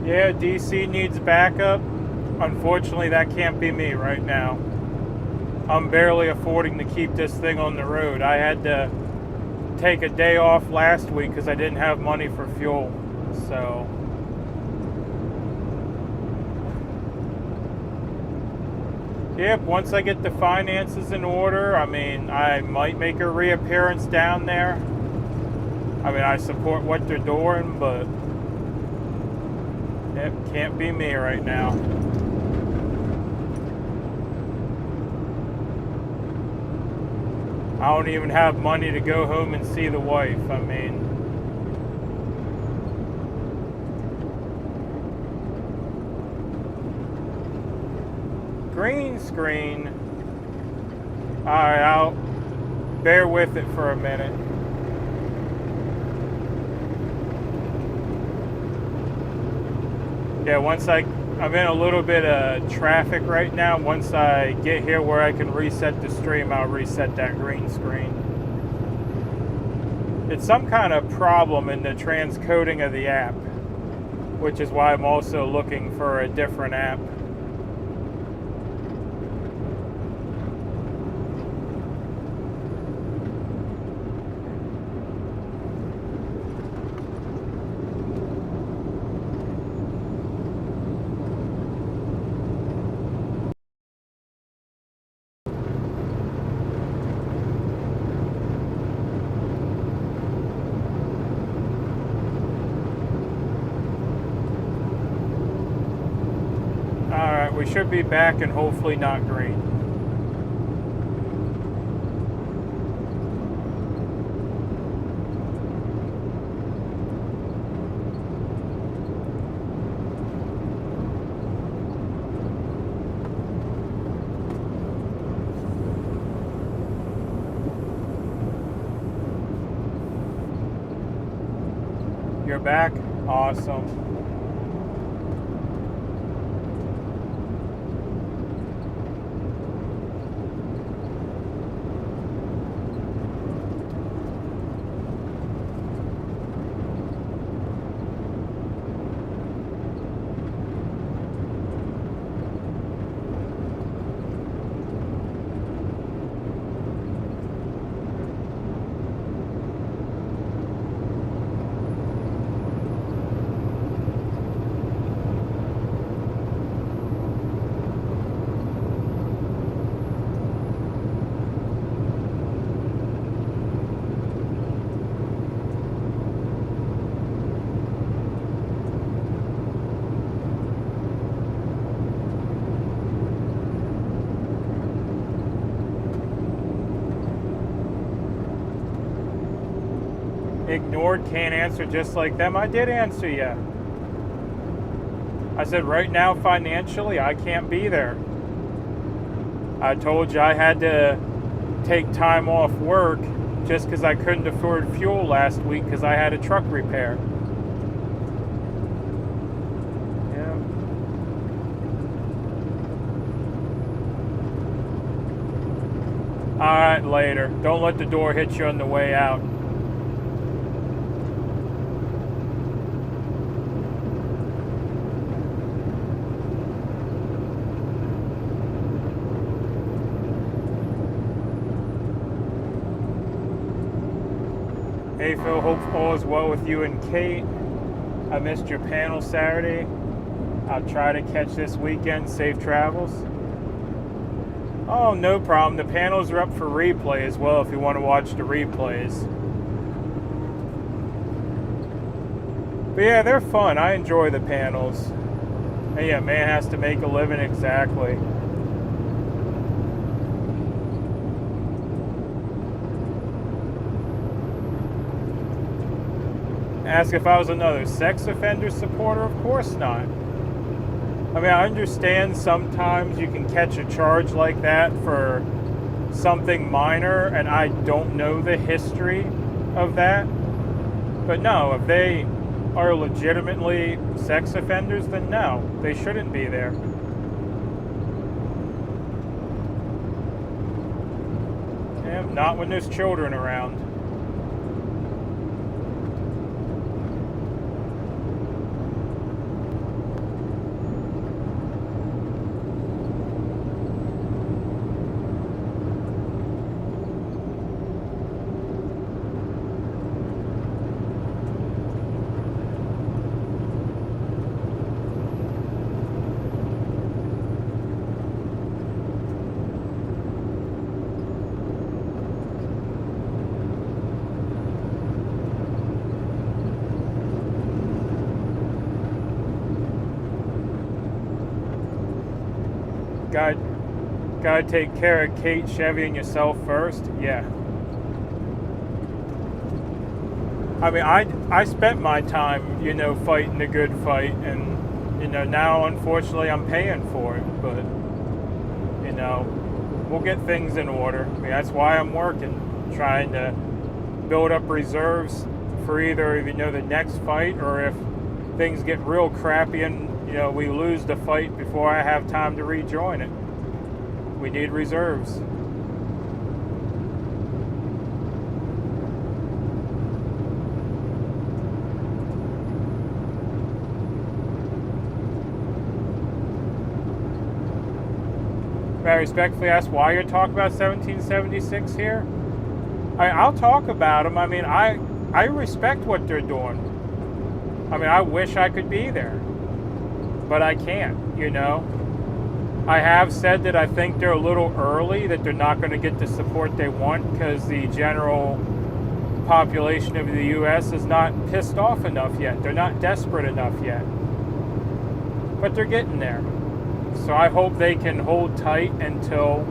Yeah, DC needs backup. Unfortunately, that can't be me right now. I'm barely affording to keep this thing on the road. I had to take a day off last week because I didn't have money for fuel. So yep, once I get the finances in order, I mean, I might make a reappearance down there. I mean, I support what they're doing, but yep, can't be me right now. I don't even have money to go home and see the wife. I mean, green screen. Alright, I'll bear with it for a minute. Yeah, I'm in a little bit of traffic right now. Once I get here where I can reset the stream, I'll reset that green screen. It's some kind of problem in the transcoding of the app, which is why I'm also looking for a different app. We should be back and hopefully not green. You're back? Awesome. Ignored, can't answer, just like them. I did answer you. I said right now financially I can't be there. I told you I had to take time off work just because I couldn't afford fuel last week because I had a truck repair. Yeah. Alright, later. Don't let the door hit you on the way out. Hey Phil, hope all is well with you and Kate. I missed your panel Saturday. I'll try to catch this weekend. Safe travels. Oh, no problem. The panels are up for replay as well if you want to watch the replays. But yeah, they're fun. I enjoy the panels. And yeah, man has to make a living, exactly. Ask if I was another sex offender supporter? Of course not. I mean, I understand sometimes you can catch a charge like that for something minor, and I don't know the history of that. But no, if they are legitimately sex offenders, then no, they shouldn't be there. Yeah, not when there's children around. Gotta take care of Kate, Chevy, and yourself first. Yeah. I mean, I spent my time, you know, fighting the good fight, and, you know, now unfortunately I'm paying for it, but, you know, we'll get things in order. I mean, that's why I'm working, trying to build up reserves for either, you know, the next fight, or if things get real crappy and, you know, we lose the fight before I have time to rejoin it. We need reserves. I respectfully ask why you're talking about 1776 here. I'll talk about them. I mean, I respect what they're doing. I mean, I wish I could be there, but I can't, you know. I have said that I think they're a little early, that they're not going to get the support they want because the general population of the U.S. is not pissed off enough yet. They're not desperate enough yet. But they're getting there. So I hope they can hold tight until,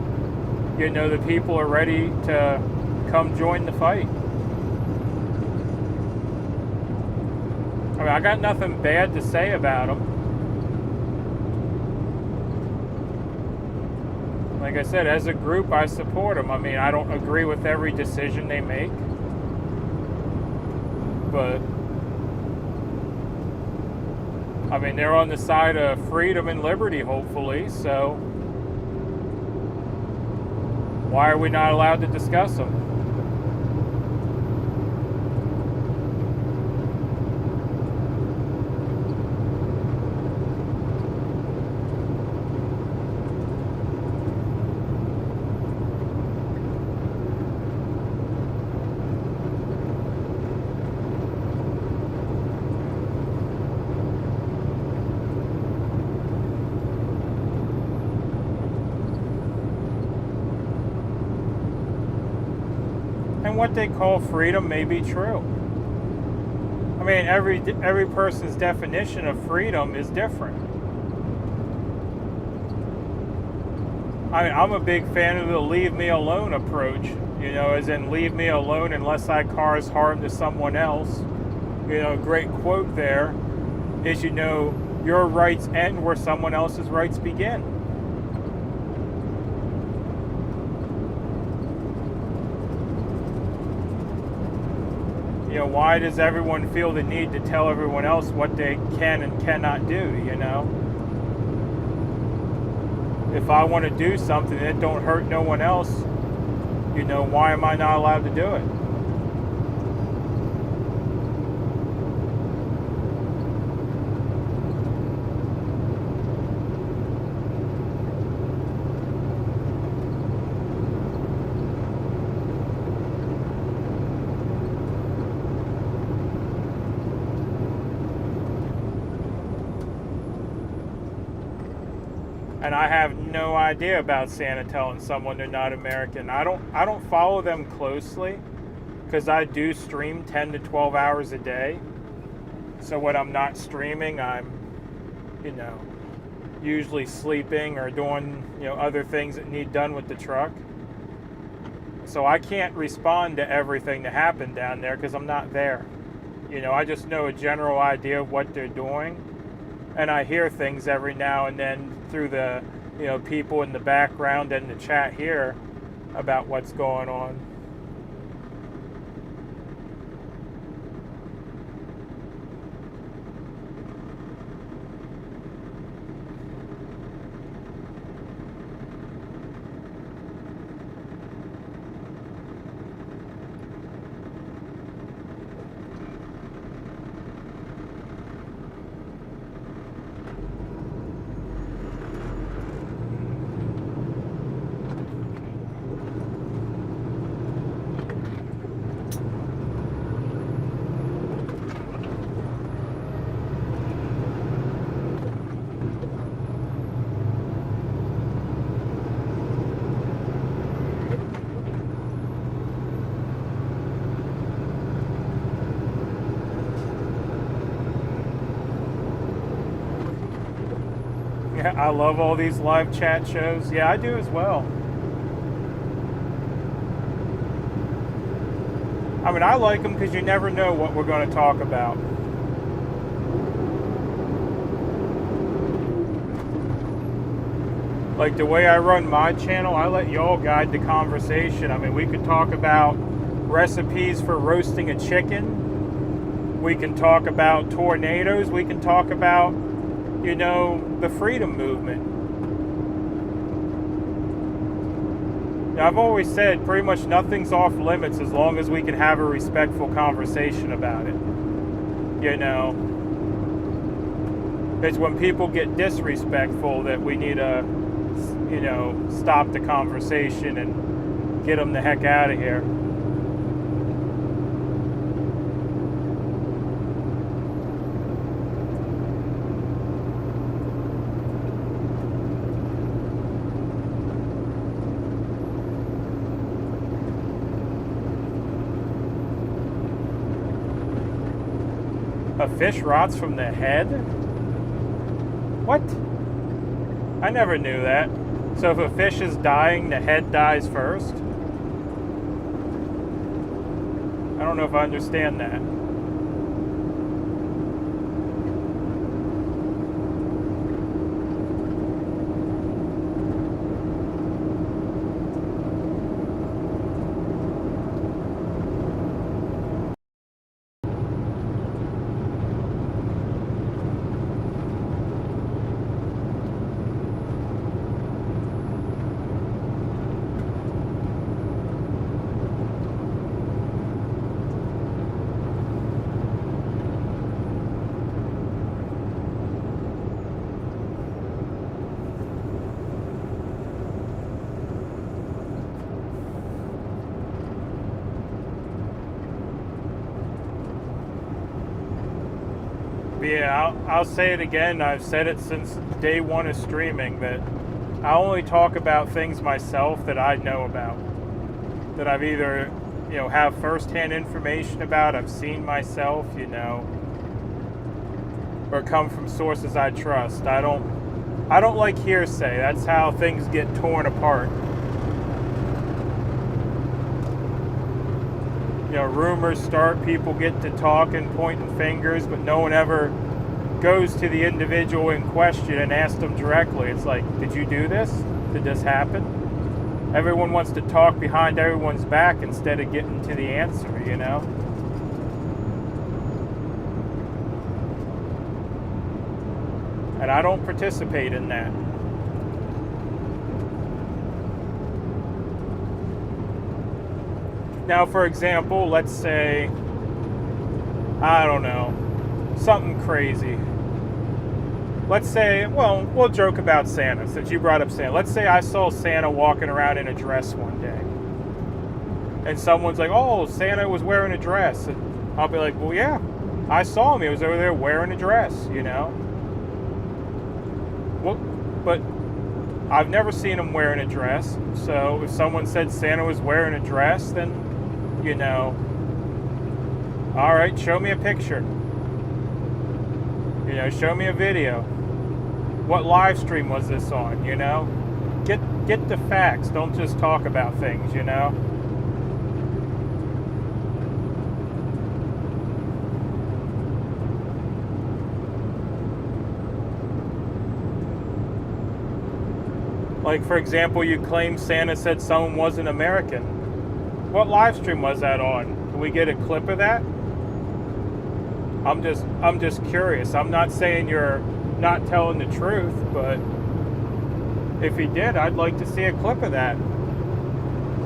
you know, the people are ready to come join the fight. I mean, I got nothing bad to say about them. Like I said, as a group, I support them. I mean, I don't agree with every decision they make, but I mean, they're on the side of freedom and liberty, hopefully, so why are we not allowed to discuss them? And what they call freedom may be true. I mean, every person's definition of freedom is different. I mean, I'm a big fan of the leave me alone approach, you know, as in leave me alone unless I cause harm to someone else. You know, a great quote there is, you know, your rights end where someone else's rights begin. You know, why does everyone feel the need to tell everyone else what they can and cannot do, you know? If I want to do something that don't hurt no one else, you know, why am I not allowed to do it? And I have no idea about Santa telling someone they're not American. I don't follow them closely because I do stream 10 to 12 hours a day. So when I'm not streaming, I'm, you know, usually sleeping or doing, you know, other things that need done with the truck. So I can't respond to everything that happened down there because I'm not there. You know, I just know a general idea of what they're doing. And I hear things every now and then through the, you know, people in the background and the chat here about what's going on. Yeah, I love all these live chat shows. Yeah, I do as well. I mean, I like them because you never know what we're going to talk about. Like the way I run my channel, I let y'all guide the conversation. I mean, we could talk about recipes for roasting a chicken. We can talk about tornadoes. We can talk about, you know, the freedom movement. Now, I've always said pretty much nothing's off limits as long as we can have a respectful conversation about it. You know, it's when people get disrespectful that we need to, you know, stop the conversation and get them the heck out of here. A fish rots from the head? What? I never knew that. So if a fish is dying, the head dies first? I don't know if I understand that. Yeah, I'll say it again. I've said it since day one of streaming that I only talk about things myself that I know about, that I've either, you know, have firsthand information about, I've seen myself, you know, or come from sources I trust. I don't like hearsay. That's how things get torn apart. You know, rumors start, people get to talking, pointing fingers, but no one ever goes to the individual in question and asks them directly. It's like, did you do this? Did this happen? Everyone wants to talk behind everyone's back instead of getting to the answer, you know? And I don't participate in that. Now, for example, let's say, I don't know, something crazy. Let's say, well, we'll joke about Santa, since you brought up Santa. Let's say I saw Santa walking around in a dress one day. And someone's like, oh, Santa was wearing a dress. And I'll be like, well, yeah, I saw him. He was over there wearing a dress, you know? Well, but I've never seen him wearing a dress. So if someone said Santa was wearing a dress, then, you know, all right, show me a picture. You know, show me a video. What live stream was this on, you know? Get the facts. Don't just talk about things, you know? Like, for example, you claim Santa said someone wasn't American. What live stream was that on? Can we get a clip of that? I'm just curious. I'm not saying you're not telling the truth, but if he did, I'd like to see a clip of that.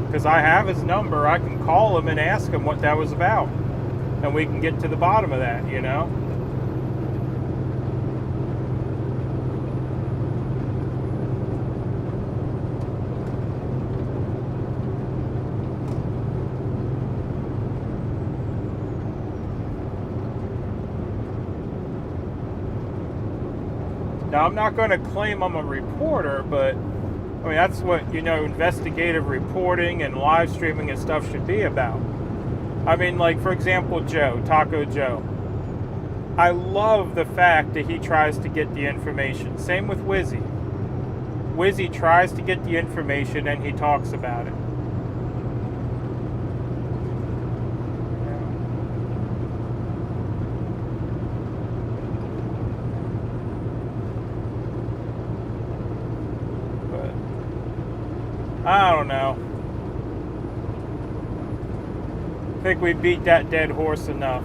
Because I have his number. I can call him and ask him what that was about. And we can get to the bottom of that, you know? Now, I'm not going to claim I'm a reporter, but, I mean, that's what, you know, investigative reporting and live streaming and stuff should be about. I mean, like, for example, Joe, Taco Joe. I love the fact that he tries to get the information. Same with Wizzy. Wizzy tries to get the information and he talks about it. But I don't know. I think we beat that dead horse enough.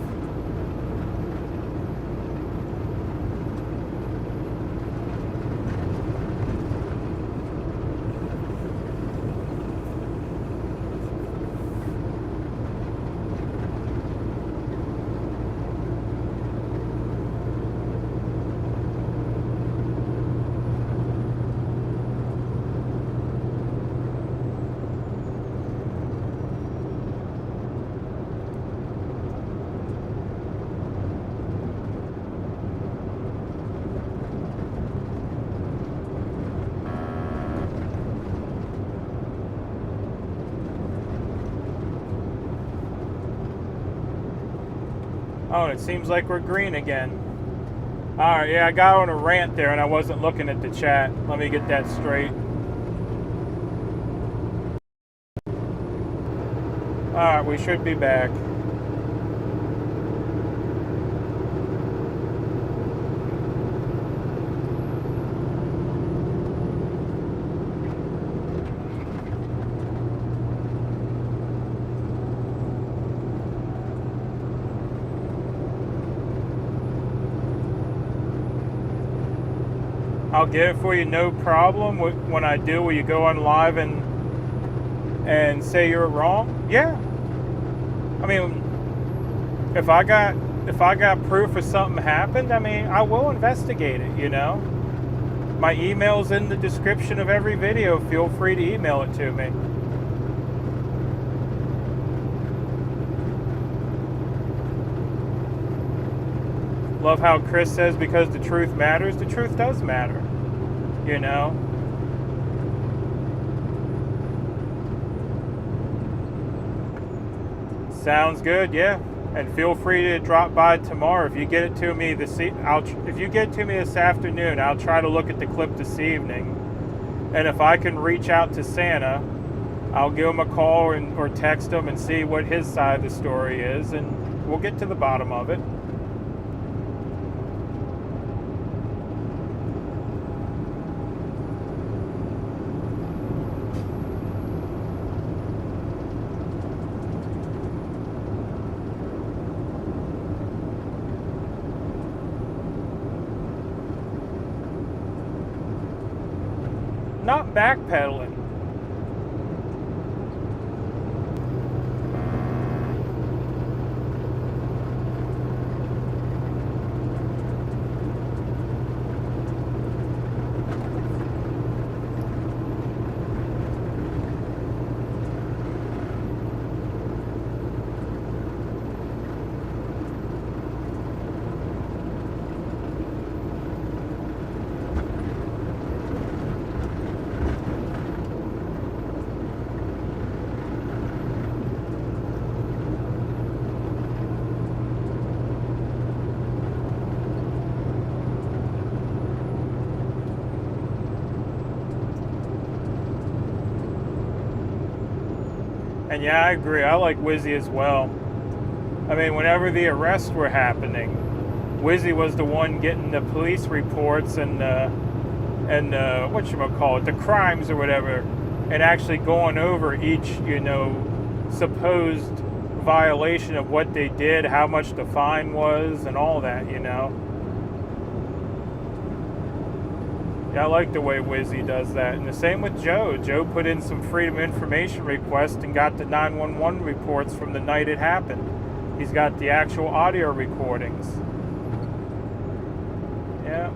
Oh, and it seems like we're green again. Alright, yeah, I got on a rant there and I wasn't looking at the chat. Let me get that straight. Alright, we should be back. I'll get it for you, no problem. When I do, will you go on live and say you're wrong? Yeah. I mean, if I got proof of something happened, I mean, I will investigate it, you know? My email's in the description of every video. Feel free to email it to me. Love how Chris says because the truth matters. The truth does matter, you know? Sounds good, yeah. And feel free to drop by tomorrow if you get it to me if you get it to me this afternoon. I'll try to look at the clip this evening, and if I can reach out to Santa, I'll give him a call or text him and see what his side of the story is, and we'll get to the bottom of it. Not backpedaling. And yeah, I agree. I like Wizzy as well. I mean, whenever the arrests were happening, Wizzy was the one getting the police reports and whatchamacallit, the crimes or whatever, and actually going over each, you know, supposed violation of what they did, how much the fine was, and all that, you know. Yeah, I like the way Wizzy does that. And the same with Joe. Joe put in some Freedom of Information requests and got the 911 reports from the night it happened. He's got the actual audio recordings. Yeah.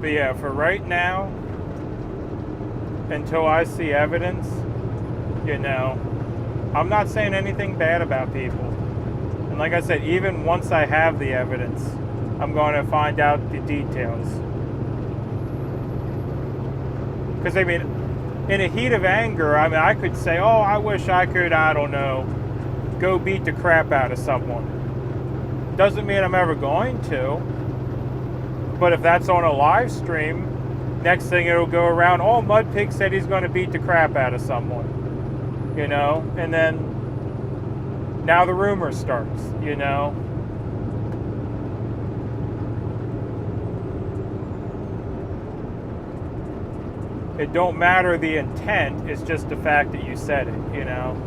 But yeah, for right now, until I see evidence, you know, I'm not saying anything bad about people. And like I said, even once I have the evidence, I'm going to find out the details. Because, I mean, in a heat of anger, I mean, I could say, oh, I wish I could, I don't know, go beat the crap out of someone. Doesn't mean I'm ever going to. But if that's on a live stream, next thing it'll go around, oh, MudPig said he's going to beat the crap out of someone. You know? And then now the rumor starts, you know? It don't matter the intent, it's just the fact that you said it, you know?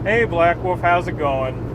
Hey Black Wolf, how's it going?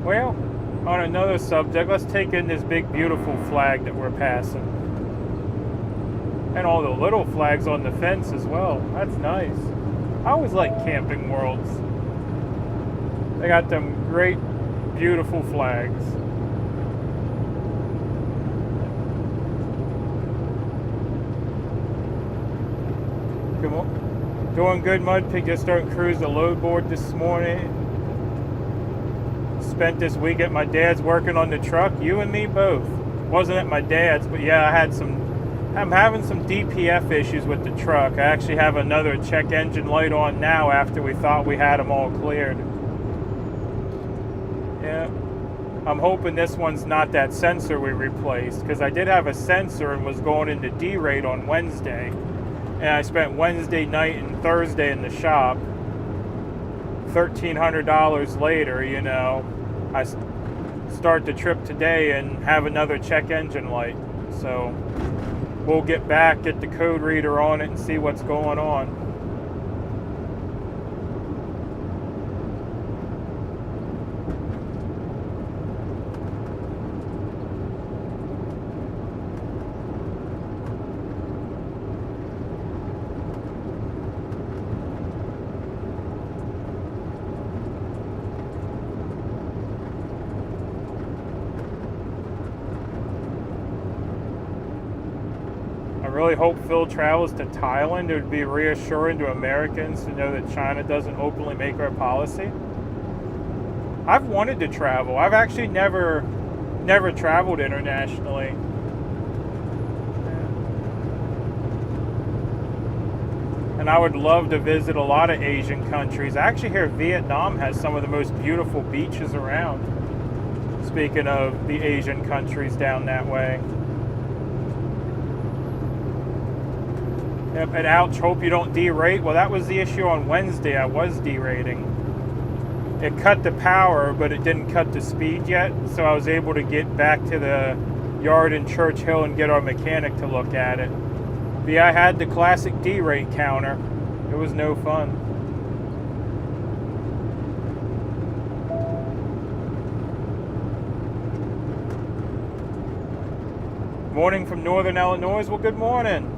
Well, on another subject, let's take in this big beautiful flag that we're passing. And all the little flags on the fence as well. That's nice. I always like Camping Worlds. They got them great, beautiful flags. Doing good, MudPig. Just starting to cruise the load board this morning. Spent this week at my dad's working on the truck. You and me both. Wasn't at my dad's, but yeah, I'm having some DPF issues with the truck. I actually have another check engine light on now after we thought we had them all cleared. Yeah. I'm hoping this one's not that sensor we replaced, because I did have a sensor and was going into D-rate on Wednesday. And I spent Wednesday night and Thursday in the shop. $1,300 later, you know, I start the trip today and have another check engine light. So we'll get back, get the code reader on it and see what's going on. I really hope Phil travels to Thailand. It would be reassuring to Americans to know that China doesn't openly make our policy. I've wanted to travel. I've actually never traveled internationally. And I would love to visit a lot of Asian countries. I actually hear Vietnam has some of the most beautiful beaches around. Speaking of the Asian countries down that way. Yep, and ouch, hope you don't derate. Well, that was the issue on Wednesday. I was derating. it cut the power, but it didn't cut the speed yet. So I was able to get back to the yard in Church Hill and get our mechanic to look at it. But yeah, I had the classic D-rate counter. It was no fun. Morning from Northern Illinois. Well, good morning.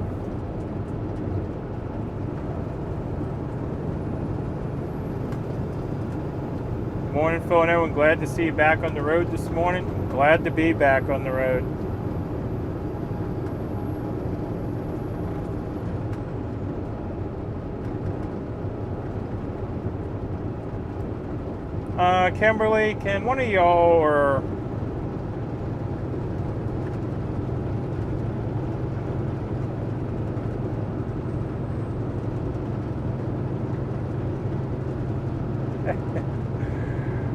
Morning, Phil and everyone. Glad to see you back on the road this morning. Glad to be back on the road. Kimberly, can one of y'all or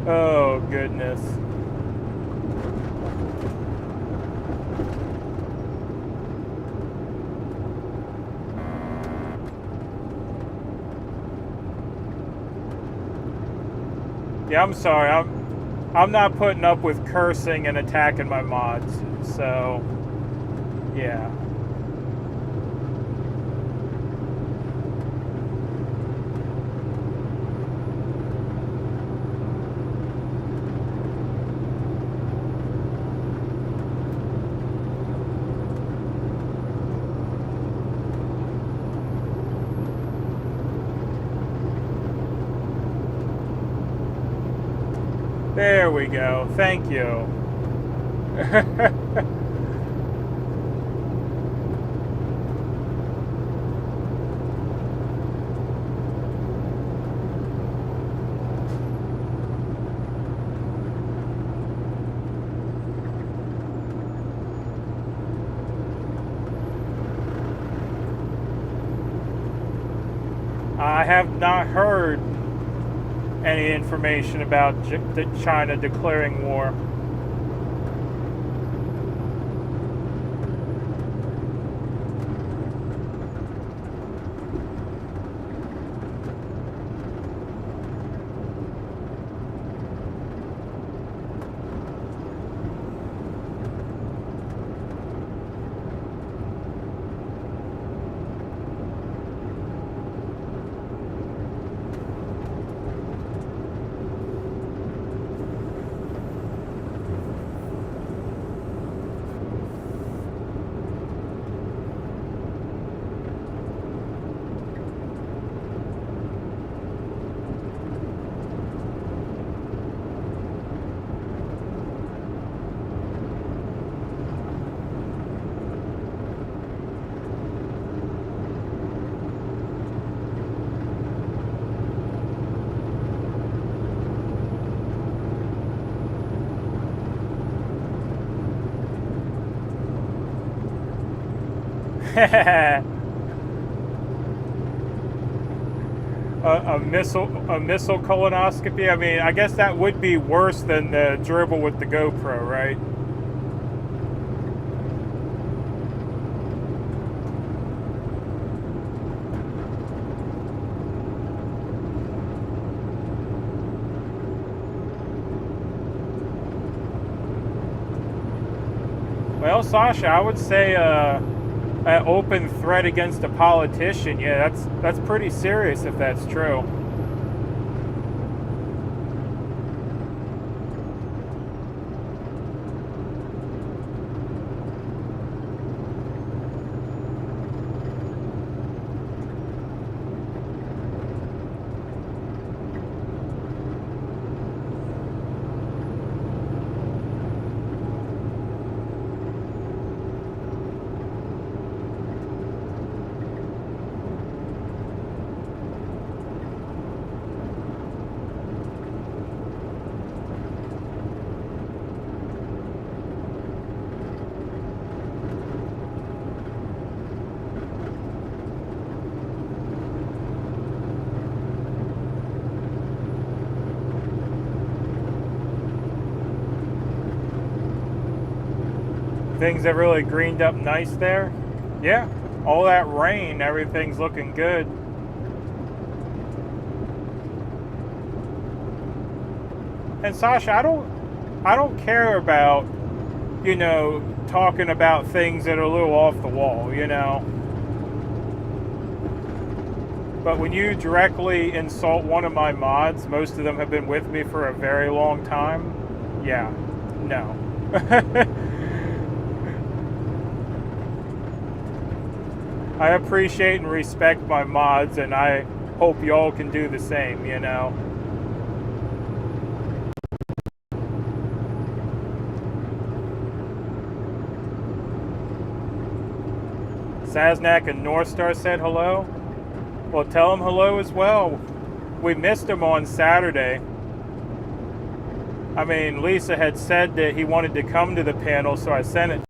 oh, goodness. Yeah, I'm sorry. I'm not putting up with cursing and attacking my mods. So, yeah. There we go. Thank you. I have not heard any information about China declaring war. A missile colonoscopy. I mean, I guess that would be worse than the dribble with the GoPro, right? Well, Sasha, I would say an open threat against a politician, yeah, that's pretty serious if that's true. Things that really greened up nice there. Yeah, all that rain, everything's looking good. And Sasha, I don't care about, you know, talking about things that are a little off the wall, you know. But when you directly insult one of my mods, most of them have been with me for a very long time. Yeah, no. I appreciate and respect my mods, and I hope y'all can do the same, you know. Saznak and Northstar said hello. Well, tell them hello as well. We missed him on Saturday. I mean, Lisa had said that he wanted to come to the panel, so I sent it.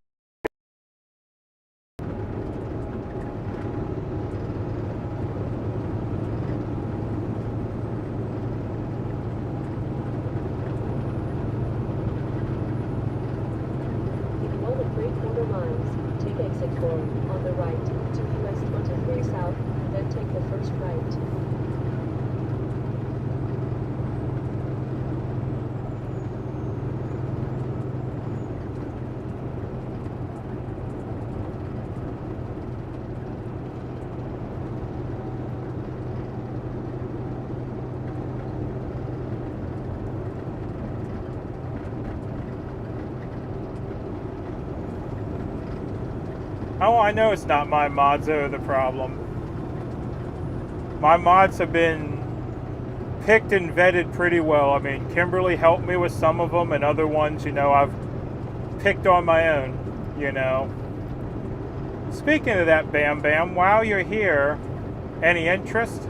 In another 3/4 miles, take exit 4 on the right to US 23 South, then take the first right. Oh, I know it's not my mods that are the problem. My mods have been picked and vetted pretty well. I mean, Kimberly helped me with some of them, and other ones, you know, I've picked on my own, you know. Speaking of that, Bam Bam, while you're here, any interest?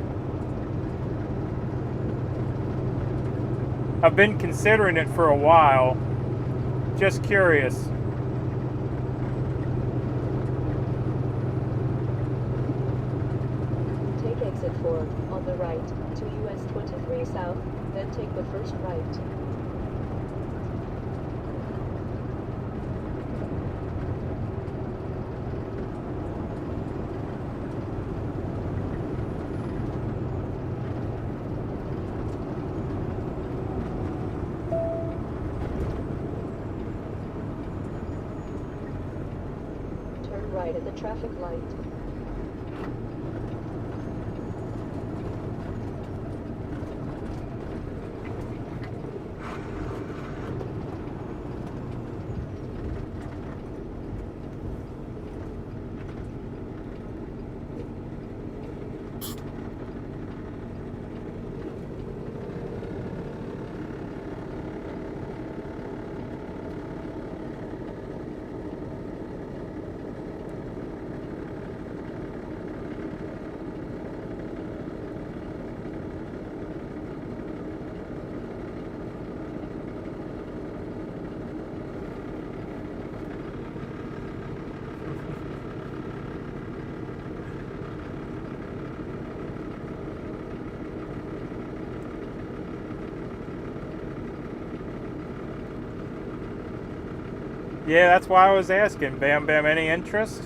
I've been considering it for a while. Just curious. Take exit 4 on the right to US 23 South, then take the first right. Turn right at the traffic light. Yeah, that's why I was asking. Bam Bam, any interest?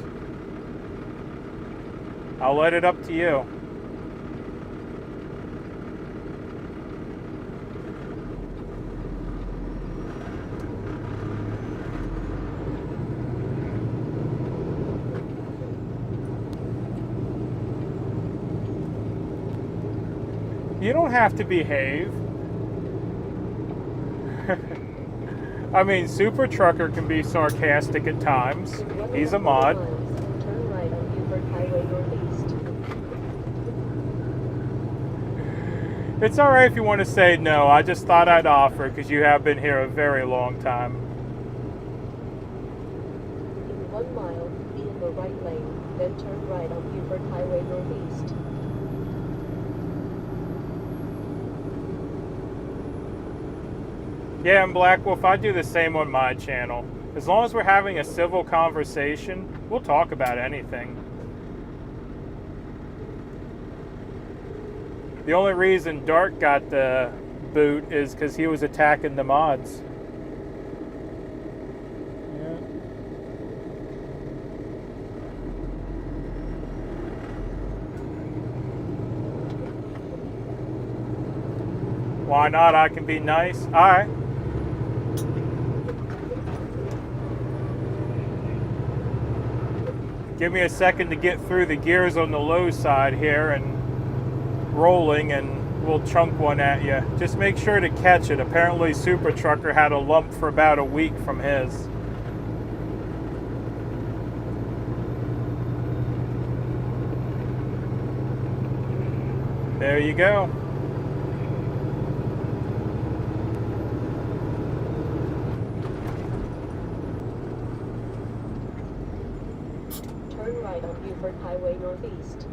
I'll let it up to you. You don't have to behave. I mean, Super Trucker can be sarcastic at times. He's a mod. Turn right on Buford Highway Northeast. It's alright if you want to say no. I just thought I'd offer because you have been here a very long time. In 1 mile, be in the right lane, then turn right on Buford Highway Northeast. Yeah, and Black Wolf, I do the same on my channel. As long as we're having a civil conversation, we'll talk about anything. The only reason Dark got the boot is because he was attacking the mods. Yeah. Why not? I can be nice. All right. Give me a second to get through the gears on the low side here and rolling, and we'll chunk one at you. Just make sure to catch it. Apparently Super Trucker had a lump for about a week from his. There you go. Turn right on Buford Highway Northeast.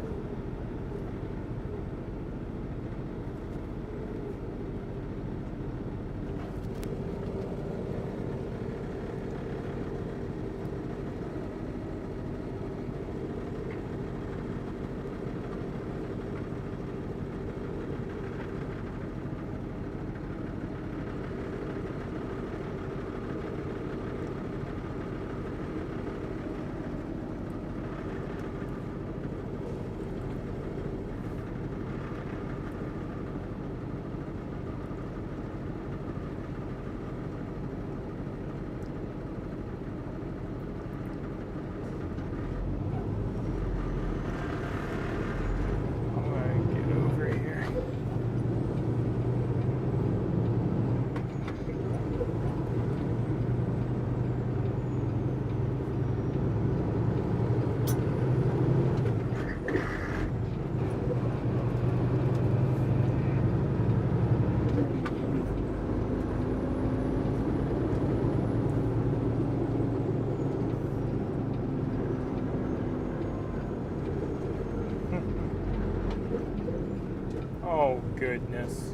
Oh, goodness.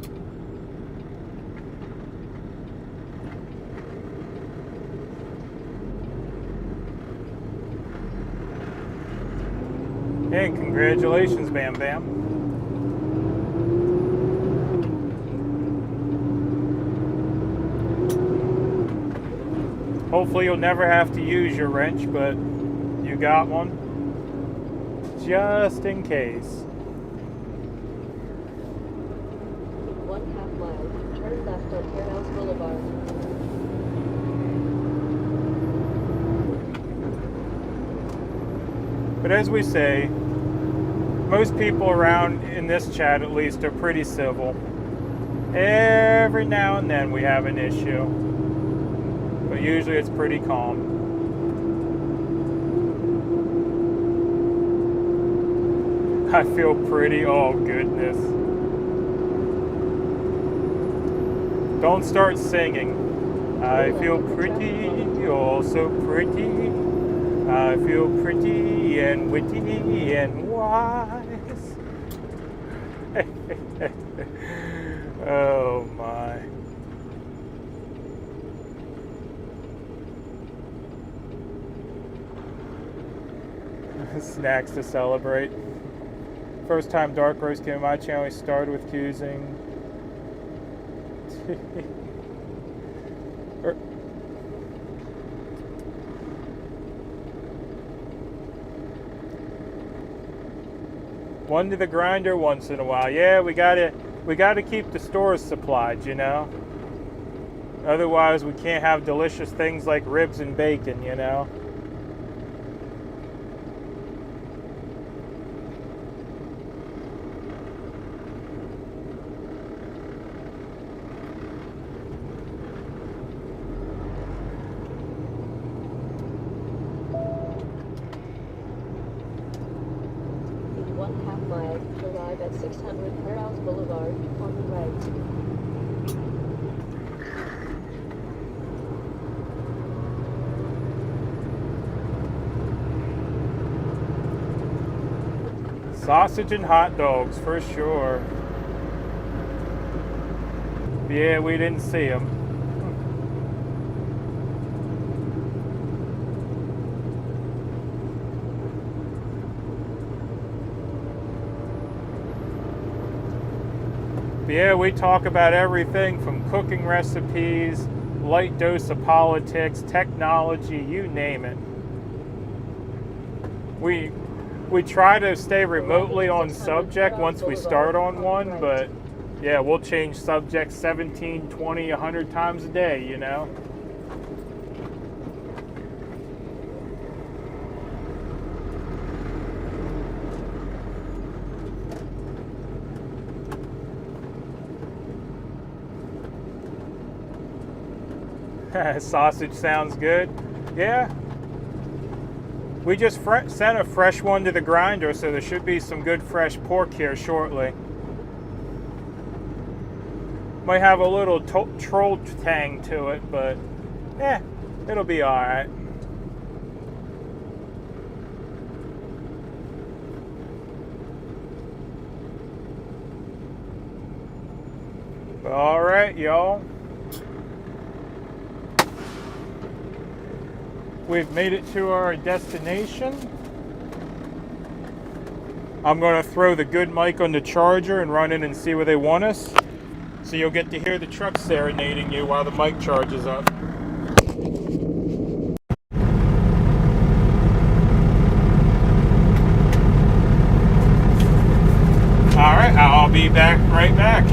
Hey, congratulations, Bam Bam. Hopefully you'll never have to use your wrench, but you got one. Just in case. 1/2 mile. Turn left on Fairhouse Boulevard. But as we say, most people around in this chat at least are pretty civil. Every now and then we have an issue, but usually it's pretty calm. I feel pretty, oh goodness. Don't start singing. I feel pretty, oh so pretty. I feel pretty and witty and wise. Oh my. Snacks to celebrate. First time Dark Roast came to my channel, we started with choosing. One to the grinder once in a while. Yeah, we gotta keep the stores supplied, you know. Otherwise, we can't have delicious things like ribs and bacon, you know. In 1/2 mile, arrive at 600 Fairhouse Boulevard on the right. Sausage and hot dogs, for sure. Yeah, we didn't see them. Yeah, we talk about everything from cooking recipes, light dose of politics, technology, you name it. We try to stay remotely on subject once we start on one, but Yeah, we'll change subjects 17, 20, 100 times a day, you know? Sausage sounds good. Yeah. We just sent a fresh one to the grinder, so there should be some good fresh pork here shortly. Might have a little troll tang to it, but yeah, it'll be all right. All right, y'all. We've made it to our destination. I'm going to throw the good mic on the charger and run in and see where they want us. So you'll get to hear the truck serenading you while the mic charges up. Alright, I'll be right back.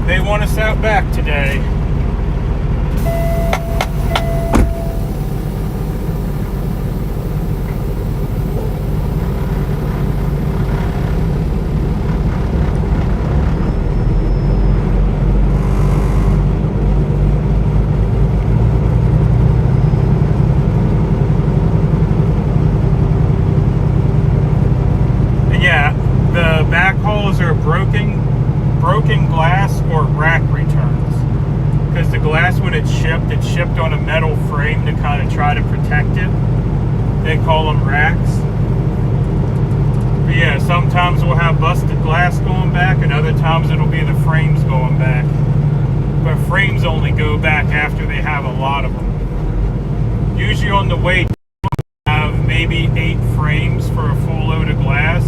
They want us out back today. And yeah, the backhauls are broken glass or rack returns, because the glass, when it's shipped on a metal frame to kind of try to protect it. They call them racks. But yeah, sometimes we'll have busted glass going back, and other times it'll be the frames going back. But frames only go back after they have a lot of them. Usually on the way have maybe 8 frames for a full load of glass.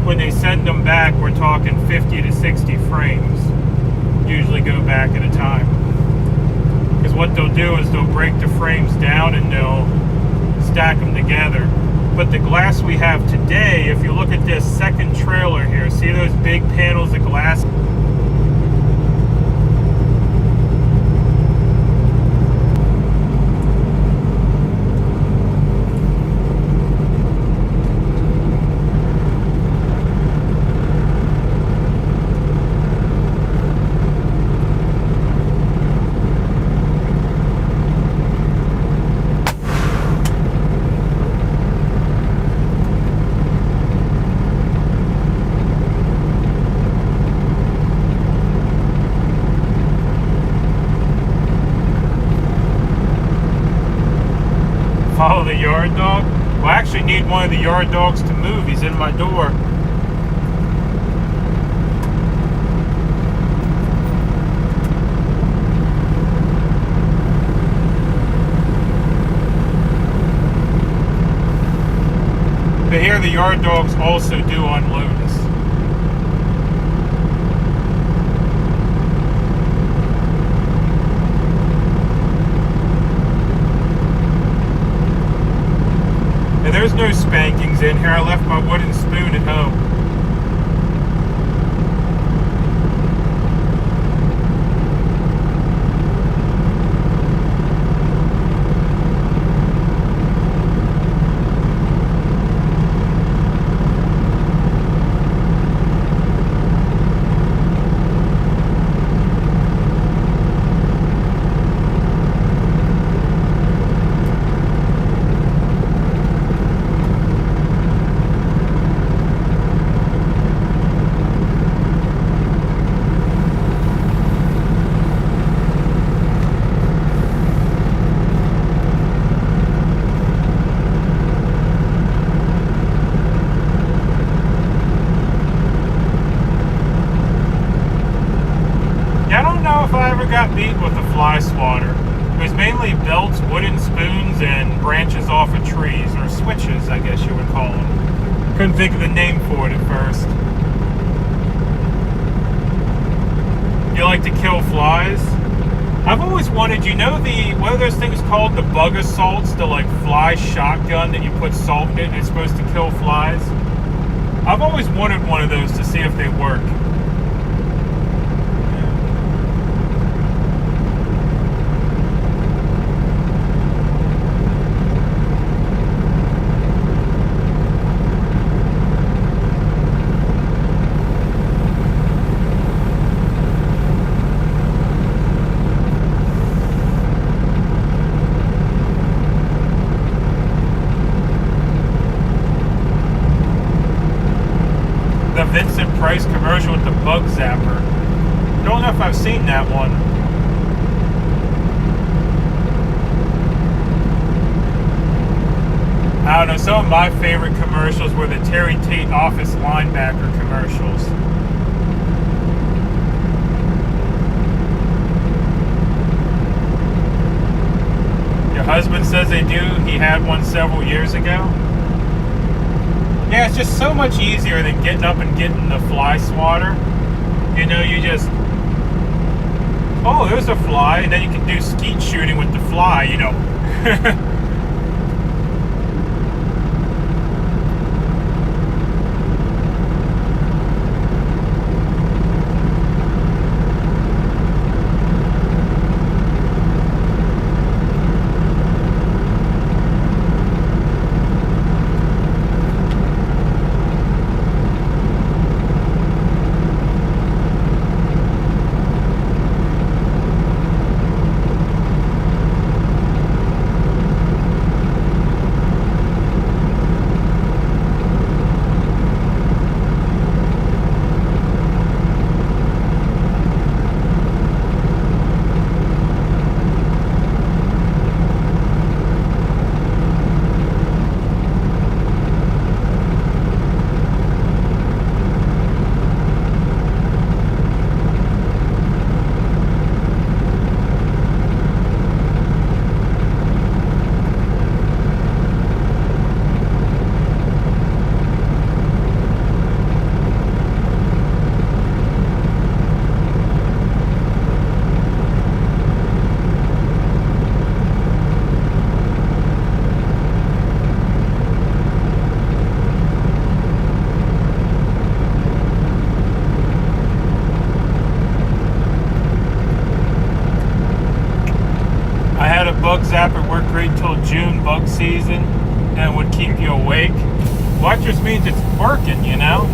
When they send them back, we're talking 50 to 60 frames usually go back at a time. Because what they'll do is they'll break the frames down and they'll stack them together. But the glass we have today, if you look at this second trailer here, see those big panels of glass? Follow the yard dog? Well, I actually need one of the yard dogs to move. He's in my door. But here the yard dogs also do unload us. And there's no spankings in here. I left my wooden spoon at home. compete with the fly swatter. It was mainly belts, wooden spoons, and branches off of trees, or switches, I guess you would call them. Couldn't think of the name for it at first. You like to kill flies? I've always wanted, you know, what are those things called? The bug assaults, the like fly shotgun that you put salt in and it's supposed to kill flies. I've always wanted one of those to see if they work. Price commercial with the bug zapper. Don't know if I've seen that one. I don't know, some of my favorite commercials were the Terry Tate office linebacker commercials. Your husband says they do. He had one several years ago. Yeah, it's just so much easier than getting up and getting the fly swatter. You know, you just, oh, there's a fly, and then you can do skeet shooting with the fly, you know. Bug zapper worked great until June bug season and would keep you awake. Well, that just means it's working, you know?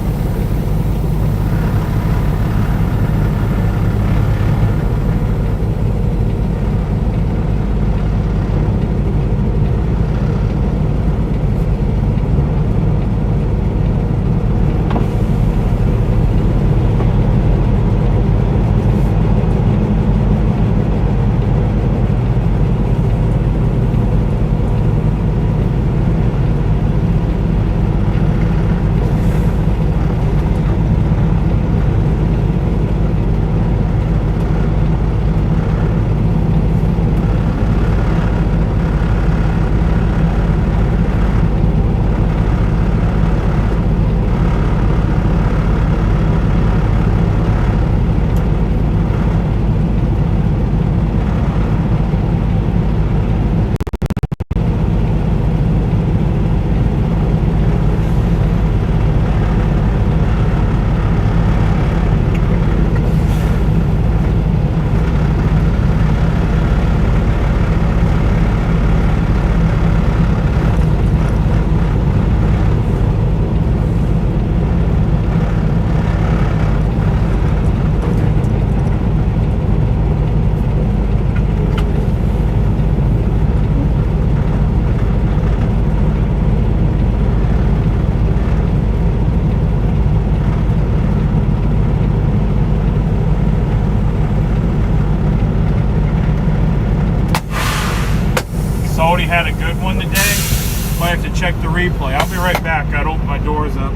Salty had a good one today. Might have to check the replay. I'll be right back. Gotta open my doors up.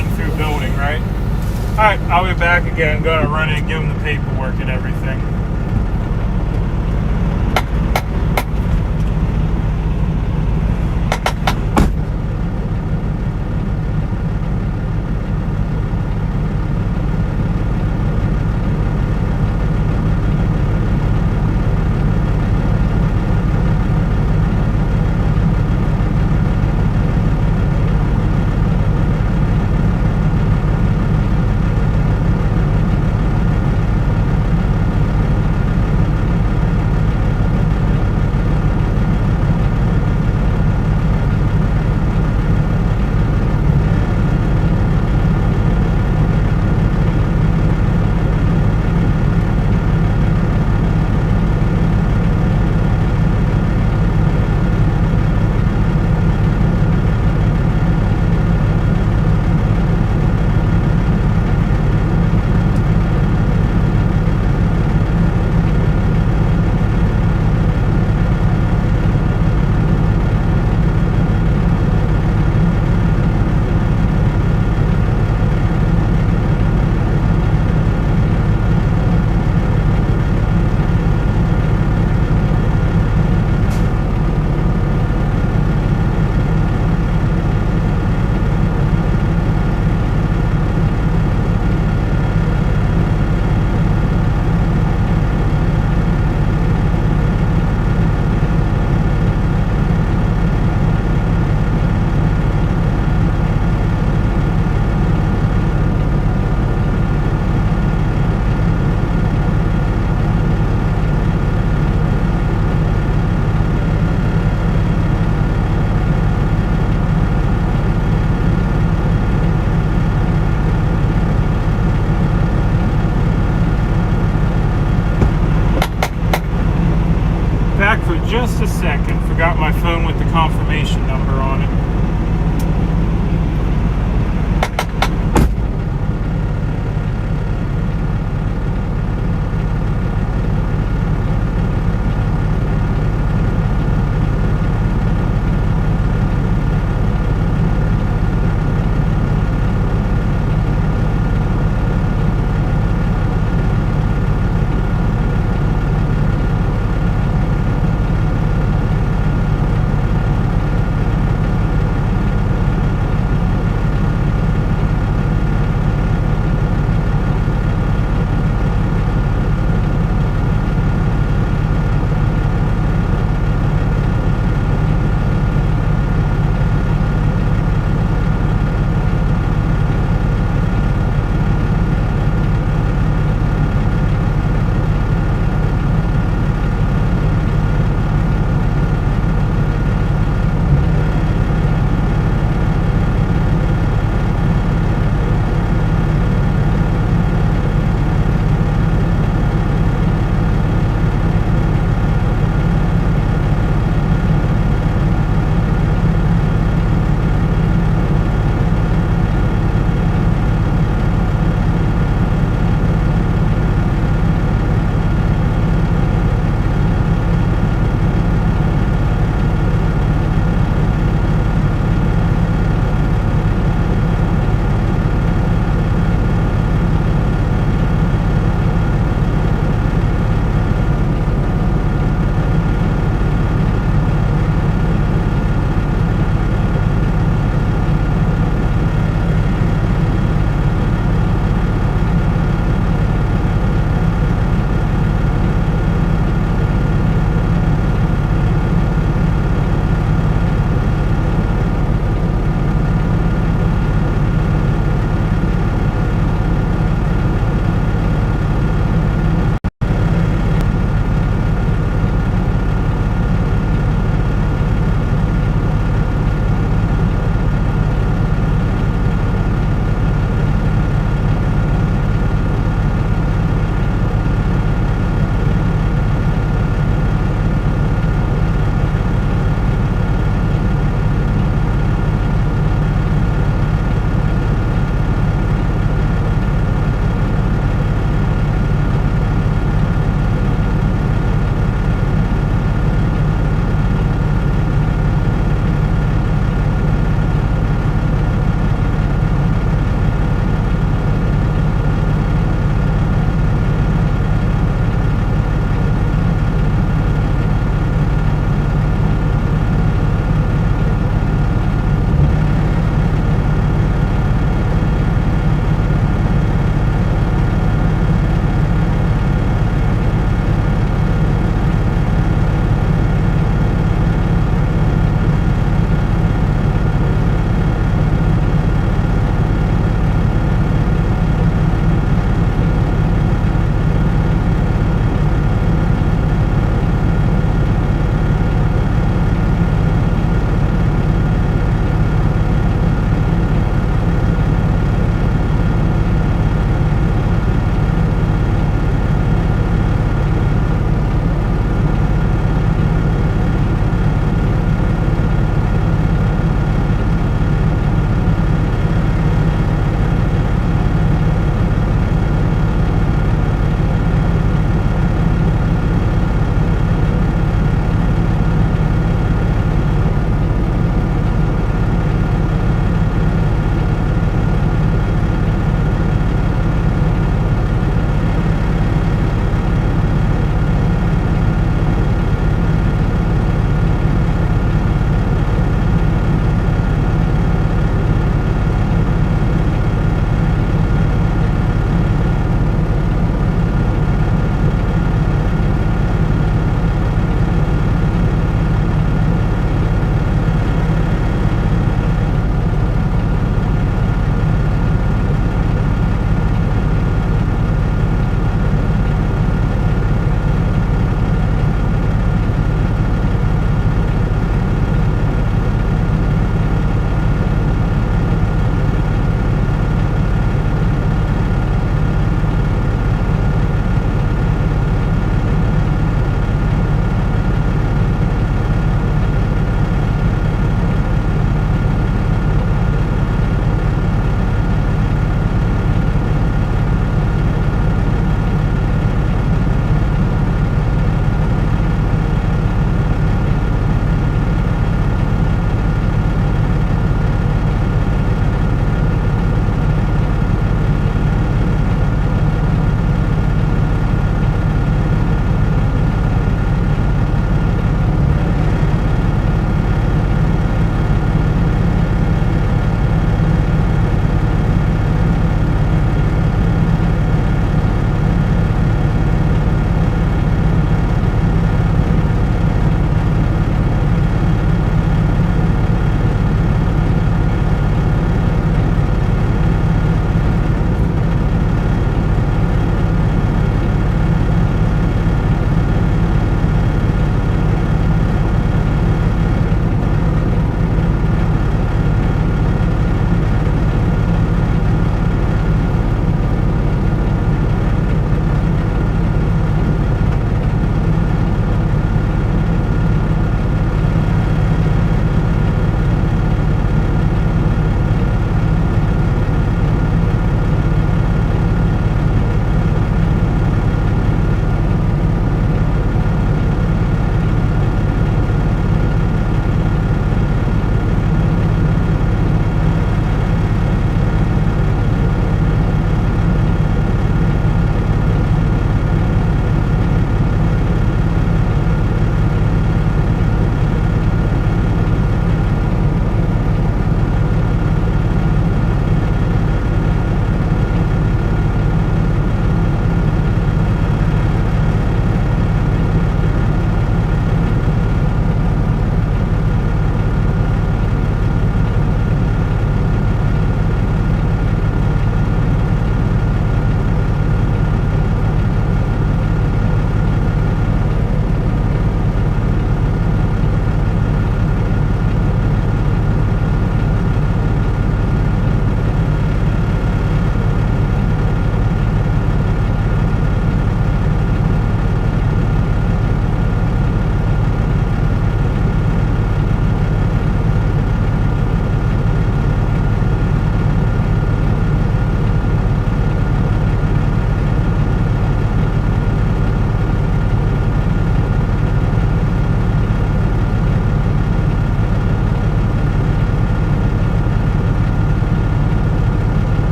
run through building, right? Alright, I'll be back again. Gonna run in and give them the paperwork and everything. Back for just a second. Forgot my phone with the confirmation number on it.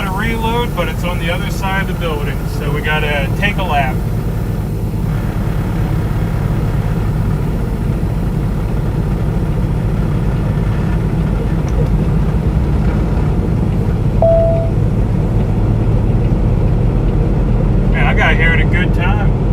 got to reload, but it's on the other side of the building, so we got to take a lap. Man, I got here at a good time.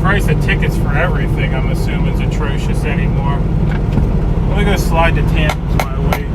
price of tickets for everything, I'm assuming, is atrocious anymore. Let me go slide to Tampa while I wait.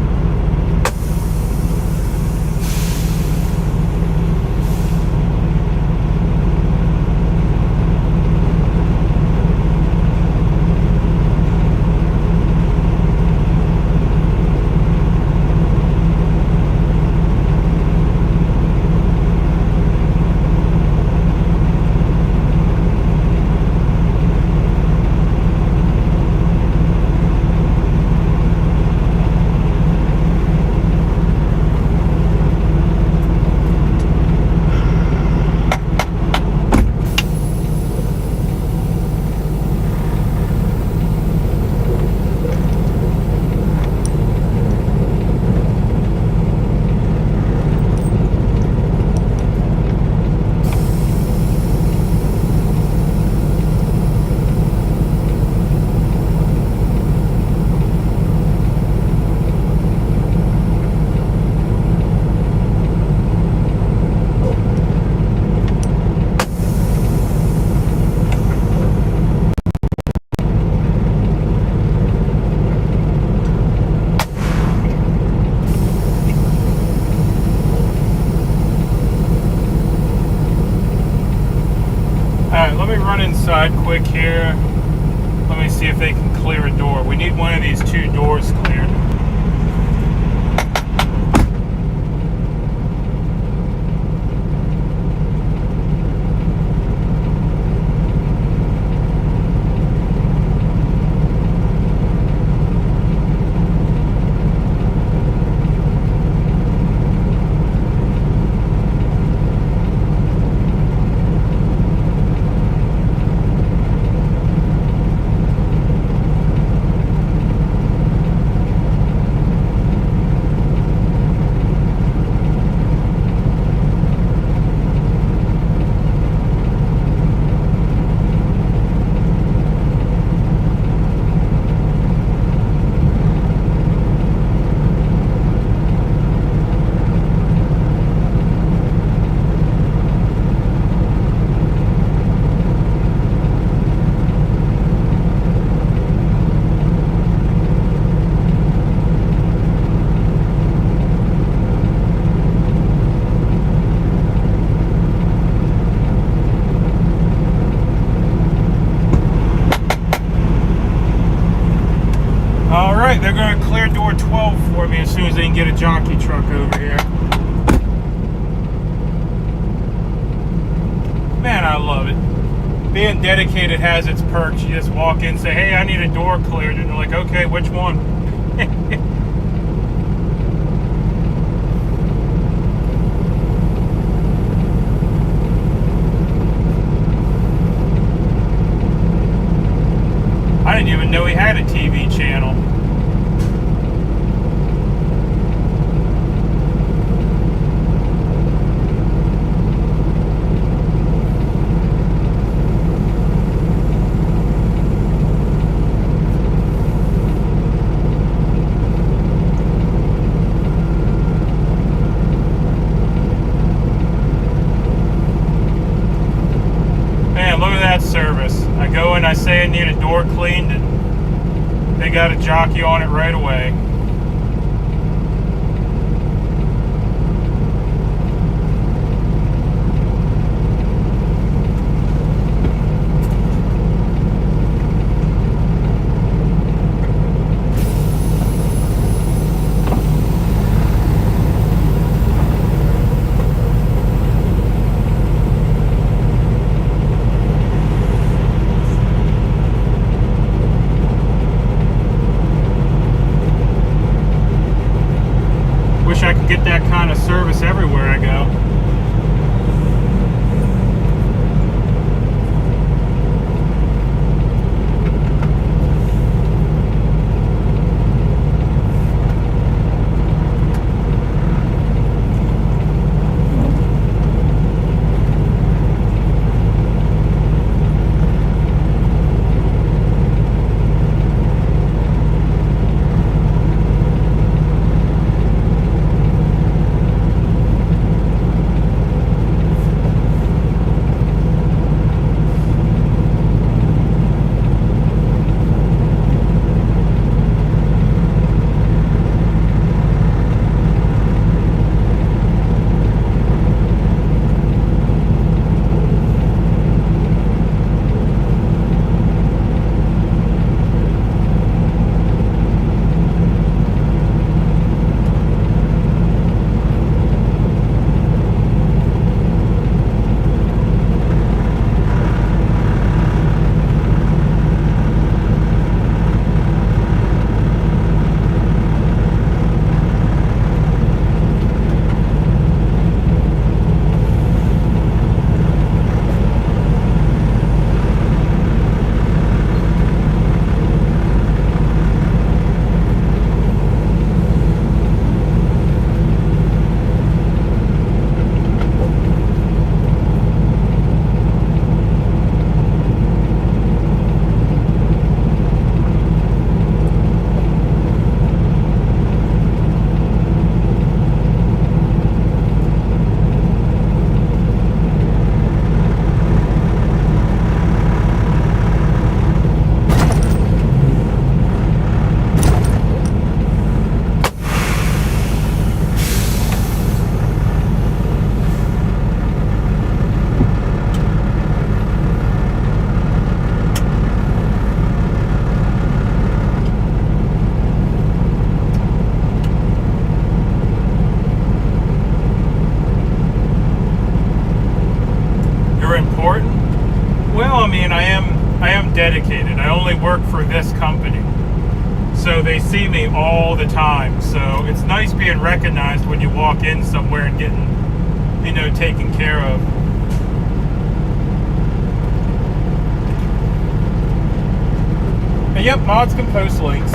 Inside quick here. Let me see if they can clear a door. We need one of these two doors cleared. for me as soon as they can get a jockey truck over here. Man, I love it. Being dedicated has its perks. You just walk in, say, hey, I need a door cleared, and they're like, okay, which one? I didn't even know he had a TV channel. Service. I go in, I say I need a door cleaned, and they got a jockey on it right away. I could get that kind of service everywhere I go. Dedicated. I only work for this company, so they see me all the time. So it's nice being recognized when you walk in somewhere and getting, you know, taken care of. And yep, mods can post links.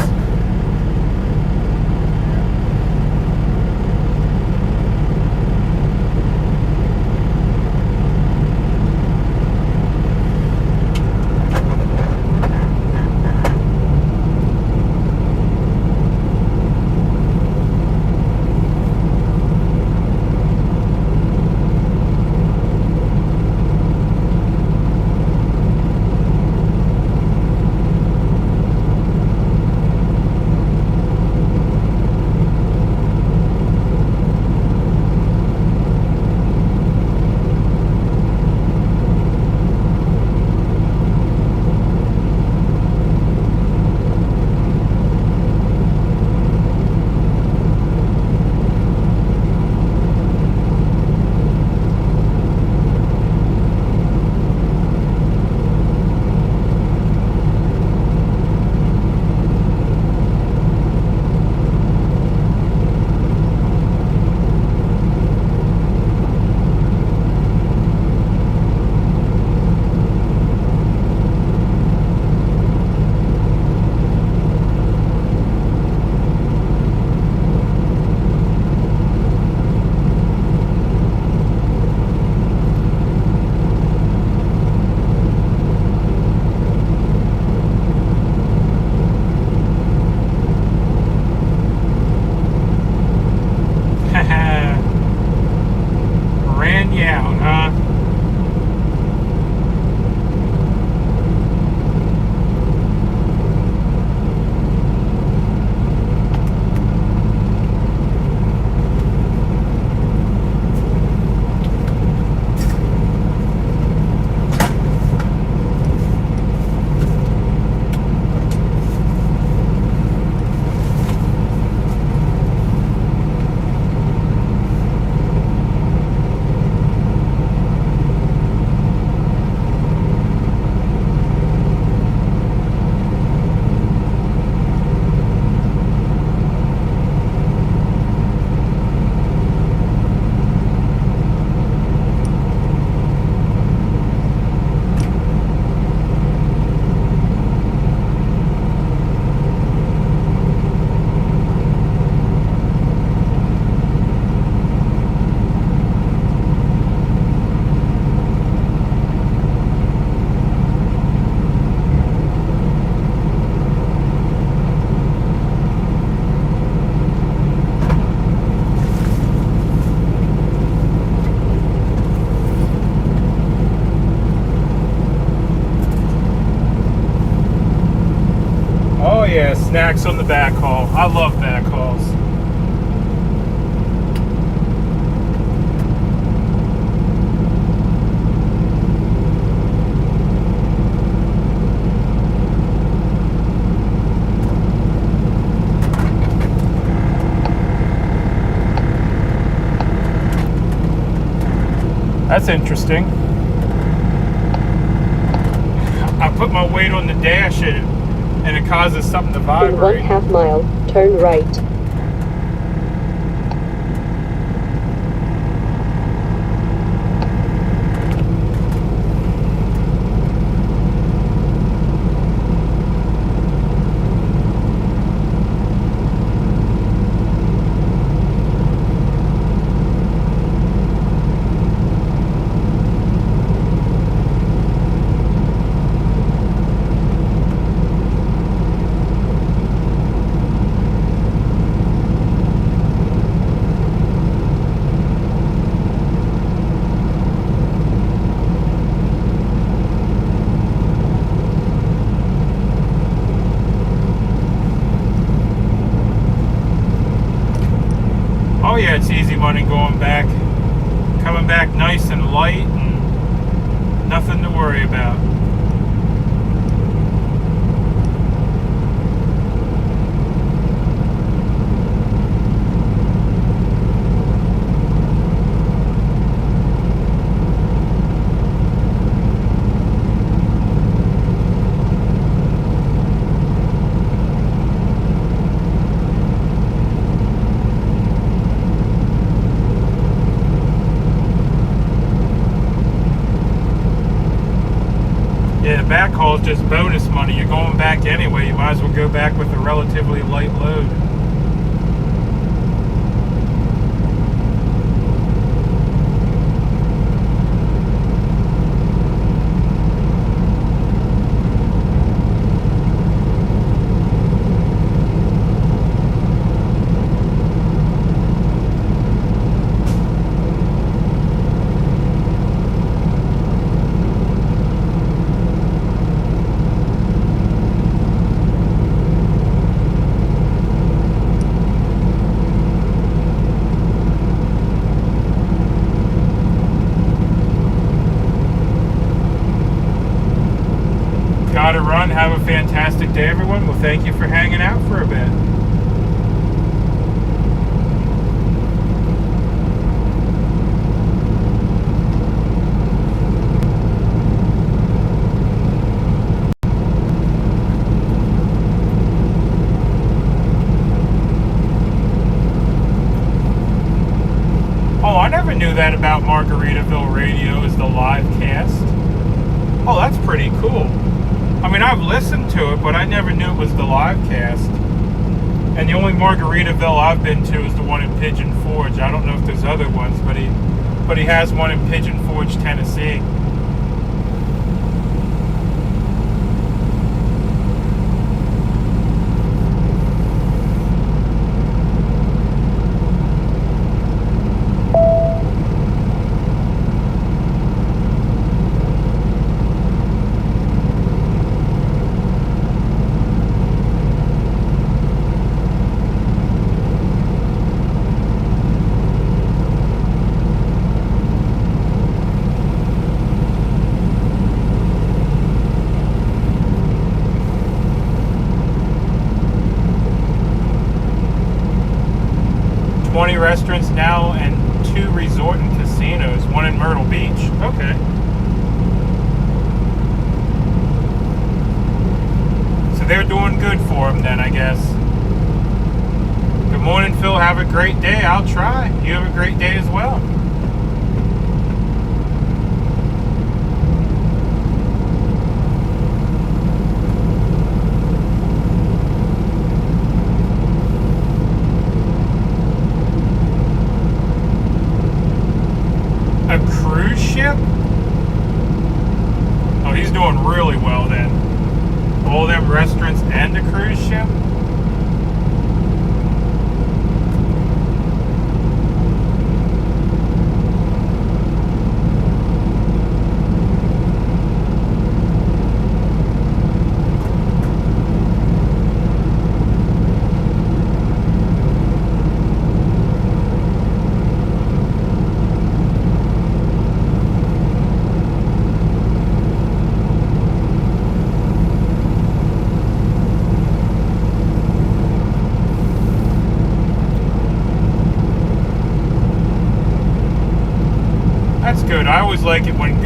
Max on the backhaul. I love backhauls. That's interesting. I put my weight on the dash and it causes something to In vibrate. 1/2 mile, turn right. Oh yeah, it's easy money going back. Coming back nice and light and nothing to worry about. Yeah, the backhaul is just bonus money. You're going back anyway. You might as well go back with a relatively light load. Gotta run. Have a fantastic day, everyone. Well, thank you for hanging out for a bit. Oh, I never knew that about Margaritaville Radio is the live cast. Oh, that's pretty cool. I mean, I've listened to it, but I never knew it was the live cast. And the only Margaritaville I've been to is the one in Pigeon Forge. I don't know if there's other ones, but he has one in Pigeon Forge, Tennessee. Restaurants now and 2 resort and casinos, one in Myrtle Beach. Okay. So they're doing good for them then, I guess. Good morning, Phil. Have a great day. I'll try. You have a great day as well. A cruise ship? Oh, he's doing really well then. All them restaurants and a cruise ship? That's good. I always like it when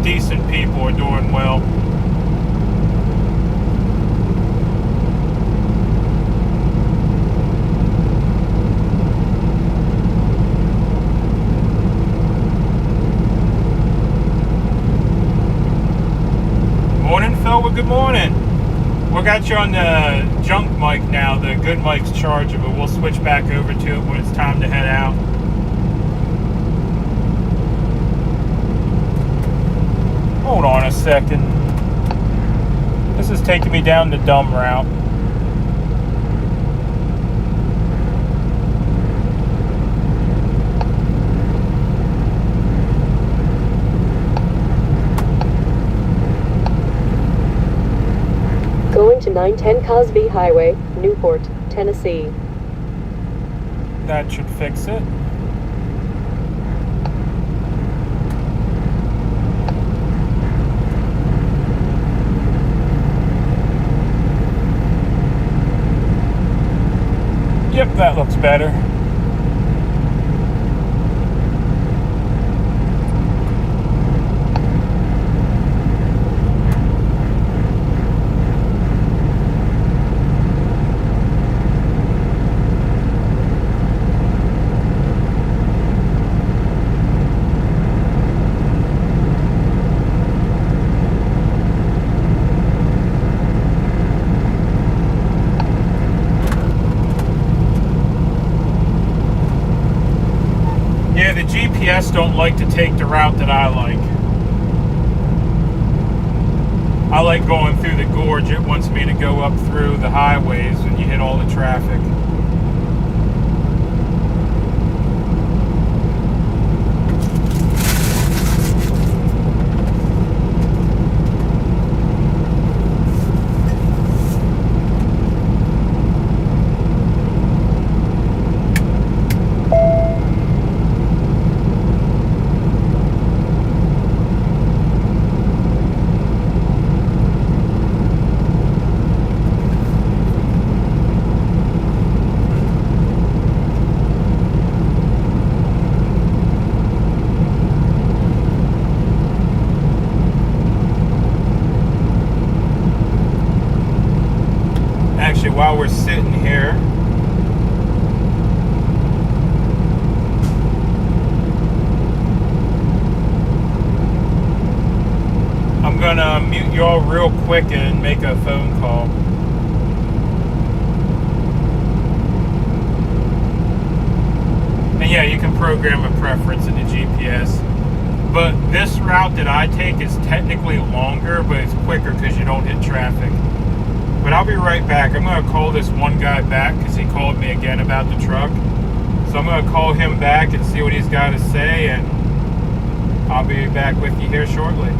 decent people are doing well. Morning, Phil. Well, good morning. We got you on the junk mic now. The good mic's charging, but we'll switch back over to it when it's time to head out. Hold on a second. This is taking me down the dumb route. Going to 910 Cosby Highway, Newport, Tennessee. That should fix it. Yep, that looks better. Yeah, the GPS don't like to take the route that I like. I like going through the gorge. It wants me to go up through the highways when you hit all the traffic. Actually, while we're sitting here, I'm gonna mute y'all real quick and make a phone call. And yeah, you can program a preference in the GPS. But this route that I take is technically longer, but it's quicker because you don't hit traffic. But I'll be right back. I'm going to call this one guy back because he called me again about the truck. So I'm going to call him back and see what he's got to say, and I'll be back with you here shortly.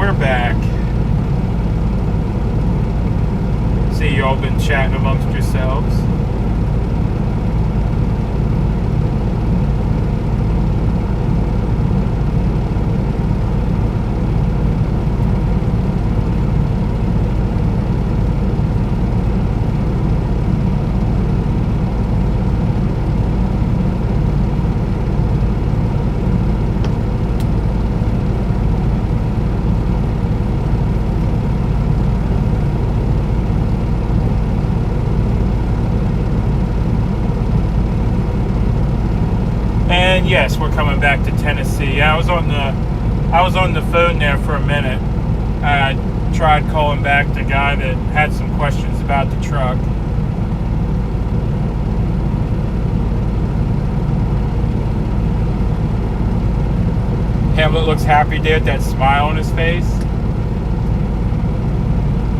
we're back. See, you all been chatting amongst yourselves. And yes, we're coming back to Tennessee. I was on the phone there for a minute. I tried calling back the guy that had some questions about the truck. Hamlet looks happy there, that smile on his face.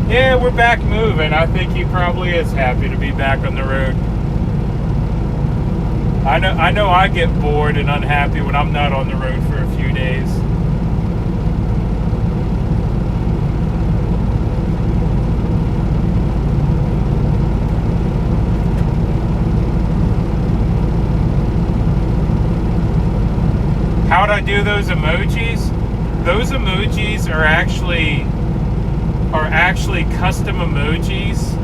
Yeah, we're back moving. I think he probably is happy to be back on the road. I know I get bored and unhappy when I'm not on the road for a few days. How'd I do those emojis? Those emojis are actually custom emojis.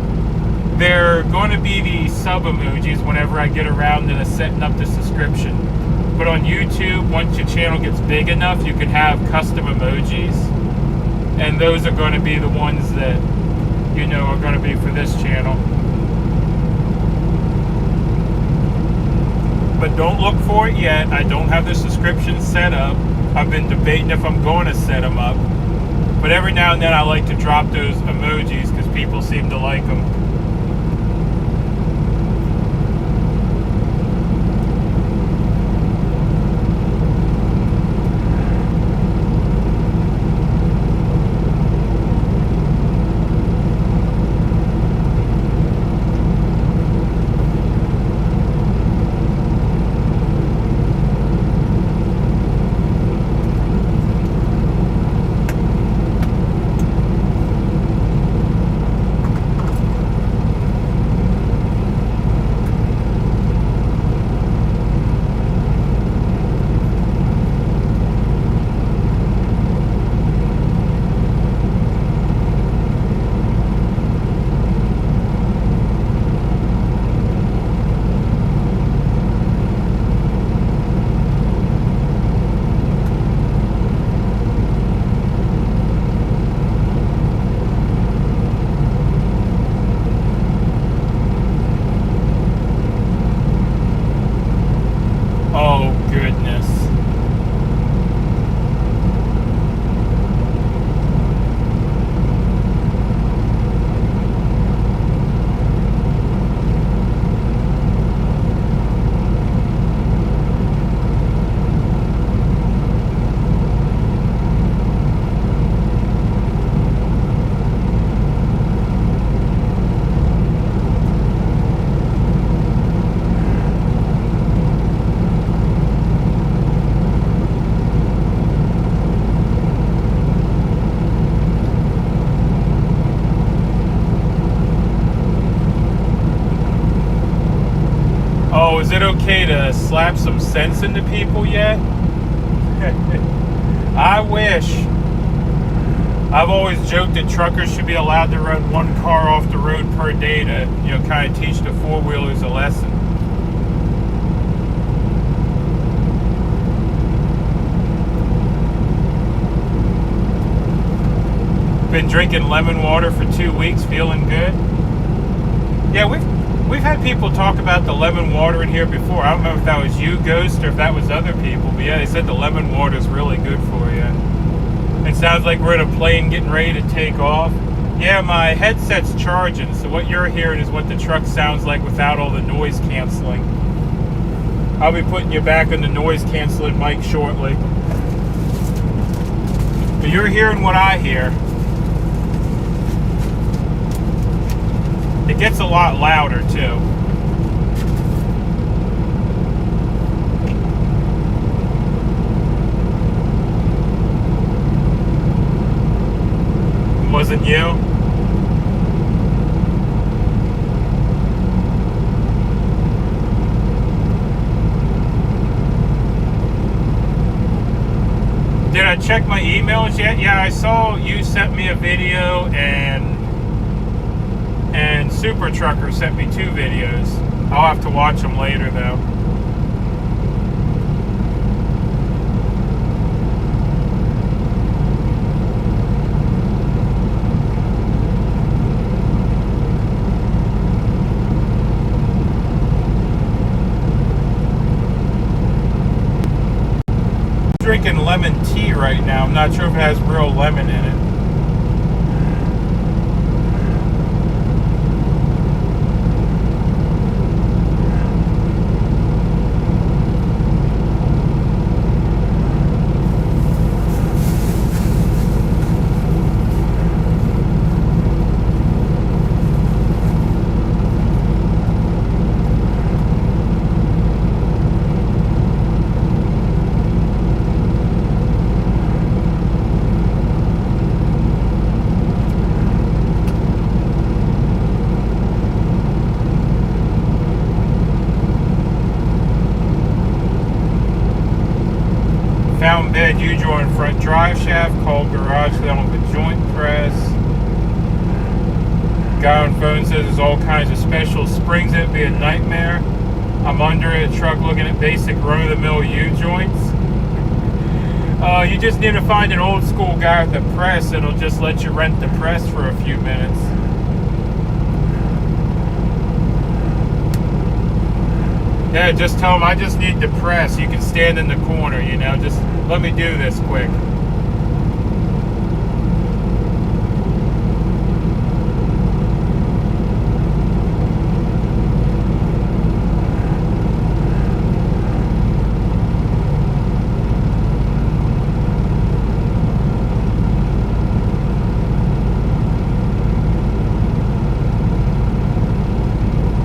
They're going to be the sub emojis whenever I get around to setting up the subscription. But on YouTube, once your channel gets big enough, you can have custom emojis. And those are going to be the ones that, you know, are going to be for this channel. But don't look for it yet. I don't have the subscription set up. I've been debating if I'm going to set them up. But every now and then I like to drop those emojis because people seem to like them. Oh, is it okay to slap some sense into people yet? I wish. I've always joked that truckers should be allowed to run one car off the road per day to, you know, kind of teach the four-wheelers a lesson. Been drinking lemon water for 2 weeks, feeling good. Yeah, we've had people talk about the lemon water in here before. I don't know if that was you, Ghost, or if that was other people. But yeah, they said the lemon water is really good for you. It sounds like we're in a plane getting ready to take off. Yeah, my headset's charging, so what you're hearing is what the truck sounds like without all the noise canceling. I'll be putting you back on the noise canceling mic shortly. But you're hearing what I hear. It gets a lot louder too. wasn't you? Did I check my emails yet? Yeah, I saw you sent me a video and Super Trucker sent me 2 videos. I'll have to watch them later though. Drinking lemon tea right now. I'm not sure if it has real lemon in it. Found bed, U-joint front drive shaft, called garage sale with joint press. Guy on phone says there's all kinds of special springs in it, be a nightmare. I'm under a truck looking at basic run-of-the-mill U-joints. You just need to find an old school guy with a press that'll just let you rent the press for a few minutes. Yeah, just tell them I just need the press. You can stand in the corner, you know, just let me do this quick.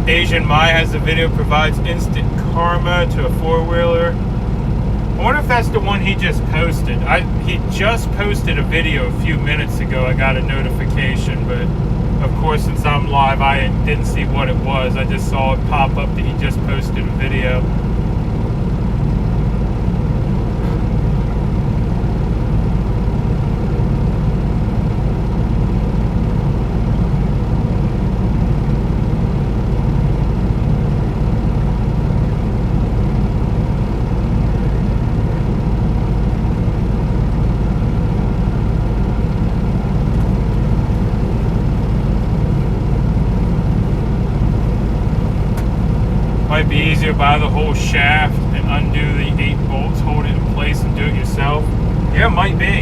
Asian Mai has a video provides instant karma to a 4-wheeler. I wonder if that's the one he just posted. He just posted a video a few minutes ago. I got a notification, but of course, since I'm live, I didn't see what it was. I just saw it pop up that he just posted a video. Might be easier to buy the whole shaft and undo the 8 bolts, hold it in place and do it yourself. Yeah, it might be.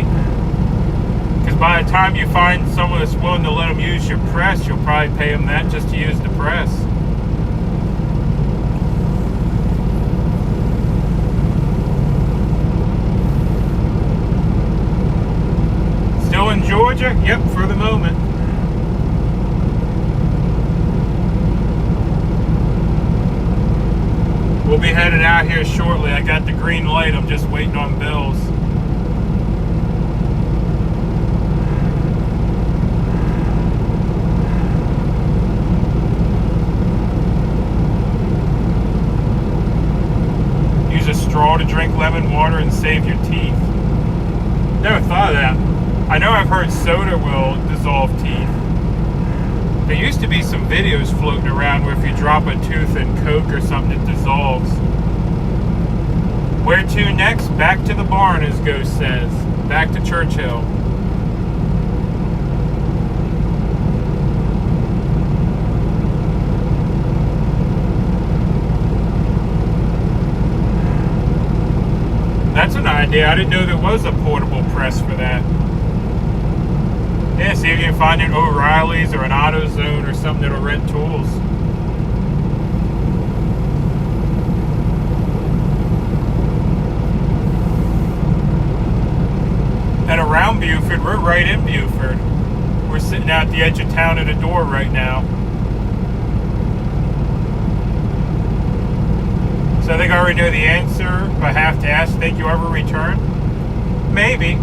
Because by the time you find someone that's willing to let them use your press, you'll probably pay them that just to use the press. Still in Georgia? Yep, for the moment. We'll be headed out here shortly. I got the green light. I'm just waiting on bills. Use a straw to drink lemon water and save your teeth. Never thought of that. I know I've heard soda will dissolve teeth. There used to be some videos floating around where if you drop a tooth in Coke or something, it dissolves. Where to next? Back to the barn, as Ghost says. Back to Churchill. That's an idea. I didn't know there was a portable press for that. Yeah, see if you can find an O'Reilly's or an AutoZone or something that'll rent tools. And around Buford, we're right in Buford. We're sitting out at the edge of town at a door right now. So I think I already know the answer, but I have to ask, think you ever return? Maybe.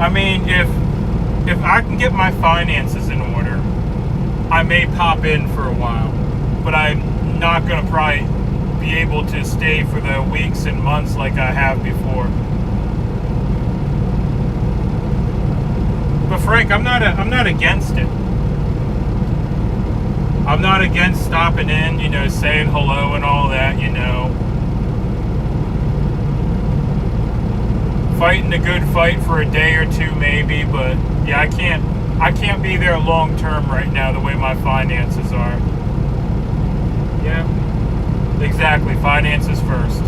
I mean, if if I can get my finances in order, I may pop in for a while, but I'm not going to probably be able to stay for the weeks and months like I have before. But Frank, I'm not against it. I'm not against stopping in, you know, saying hello and all that, you know. Fighting a good fight for a day or two maybe, but yeah, I can't be there long term right now the way my finances are. Yeah. Exactly, finances first.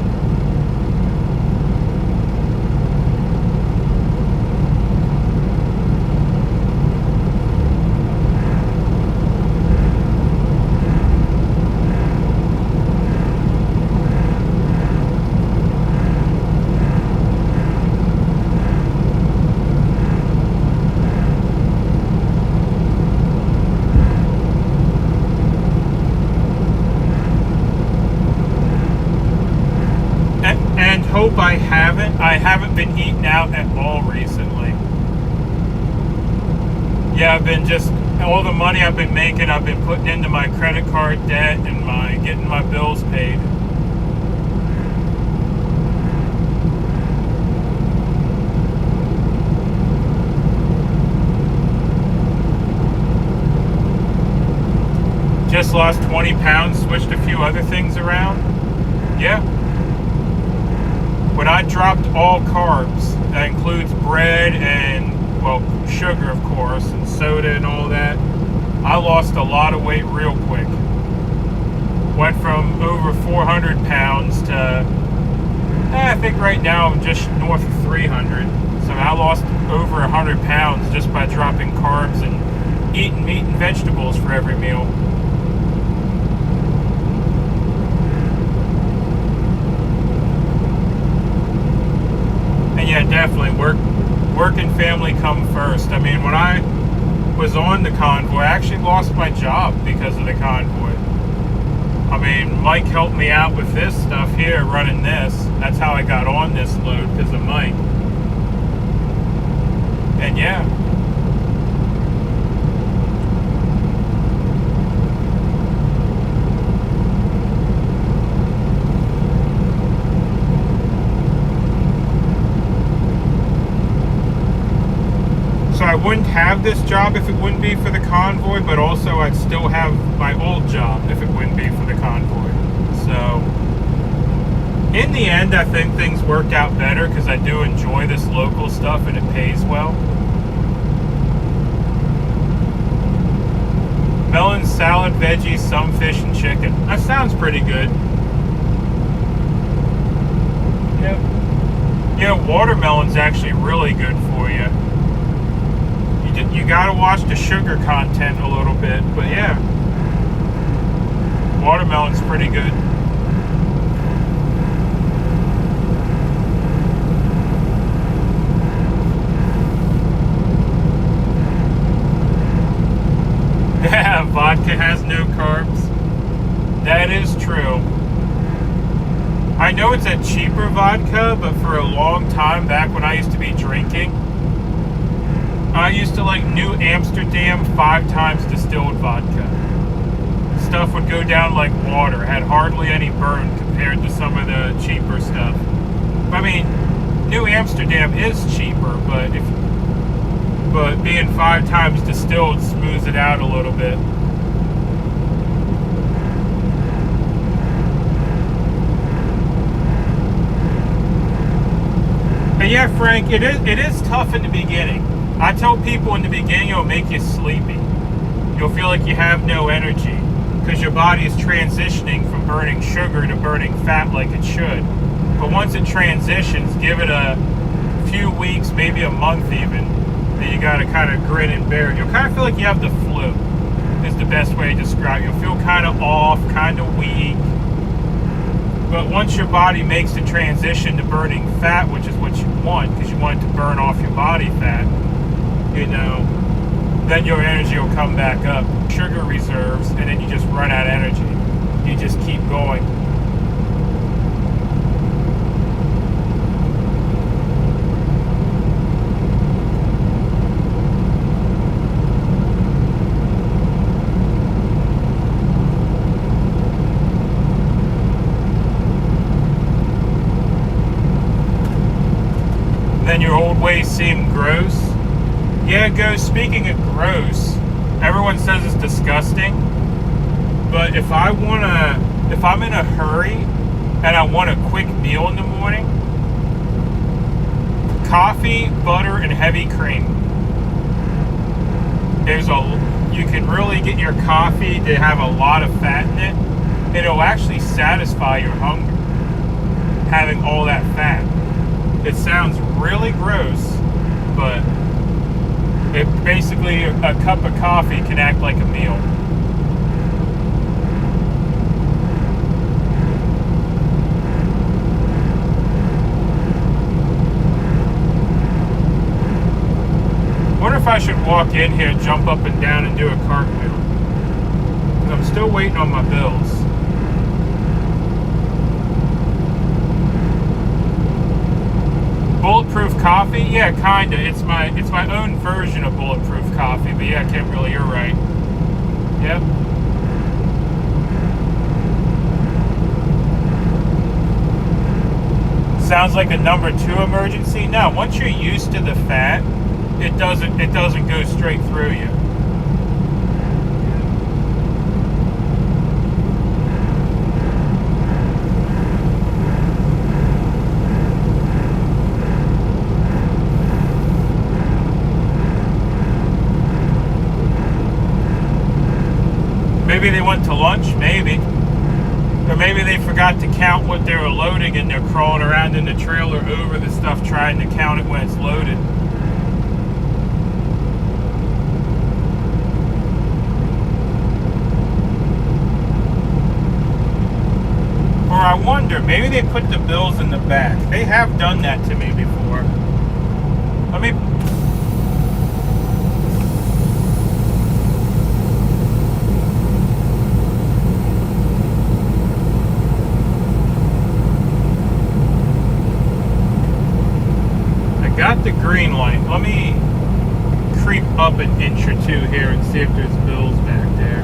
And hope I haven't been eating out at all recently. Yeah, I've been just, all the money I've been making, I've been putting into my credit card debt and getting my bills paid. Just lost 20 pounds, switched a few other things around. Yeah. When I dropped all carbs, that includes bread and, well, sugar, of course, and soda and all that, I lost a lot of weight real quick. Went from over 400 pounds to, I think right now I'm just north of 300. So I lost over 100 pounds just by dropping carbs and eating meat and vegetables for every meal. And yeah, definitely work and family come first. I mean, when I was on the convoy, I actually lost my job because of the convoy. I mean, Mike helped me out with this stuff here, running this. That's how I got on this load, because of Mike. And yeah. So I wouldn't have this job if it wouldn't be for the convoy, but also I'd still have my old job if it wouldn't be for the convoy. So in the end, I think things worked out better because I do enjoy this local stuff and it pays well. Melon, salad, veggies, some fish and chicken. That sounds pretty good. Yep. Yeah, watermelon's actually really good for you. You gotta watch the sugar content a little bit, but yeah, watermelon's pretty good. Yeah, vodka has no carbs. That is true. I know it's a cheaper vodka, but for a long time back when I used to be drinking, I used to like New Amsterdam 5 times distilled vodka. Stuff would go down like water, had hardly any burn compared to some of the cheaper stuff. I mean, New Amsterdam is cheaper, but being 5 times distilled smooths it out a little bit. And yeah, Frank, it is tough in the beginning. I tell people in the beginning it'll make you sleepy. You'll feel like you have no energy because your body is transitioning from burning sugar to burning fat like it should. But once it transitions, give it a few weeks, maybe a month even, then you gotta kind of grin and bear it. You'll kind of feel like you have the flu, is the best way to describe it. You'll feel kind of off, kind of weak. But once your body makes the transition to burning fat, which is what you want, because you want it to burn off your body fat, you know, then your energy will come back up, sugar reserves, and then you just run out of energy. You just keep going. seem gross. Yeah, speaking of gross, everyone says it's disgusting. But if I'm in a hurry and I want a quick meal in the morning, coffee, butter, and heavy cream. You can really get your coffee to have a lot of fat in it, and it'll actually satisfy your hunger, having all that fat. It sounds really gross, but basically a cup of coffee can act like a meal. I wonder if I should walk in here, jump up and down, and do a cartwheel. Because I'm still waiting on my bills. Bulletproof coffee? Yeah, kinda. It's my own version of bulletproof coffee, but yeah, Kimberly, you're right. Yep. Sounds like a number 2 emergency. No, once you're used to the fat, it doesn't go straight through you. Maybe they went to lunch, maybe. Or maybe they forgot to count what they were loading and they're crawling around in the trailer over the stuff trying to count it when it's loaded. Or I wonder, maybe they put the bills in the back. They have done that to me before. Let me... I got the green light. Let me creep up an inch or two here and see if there's bills back there.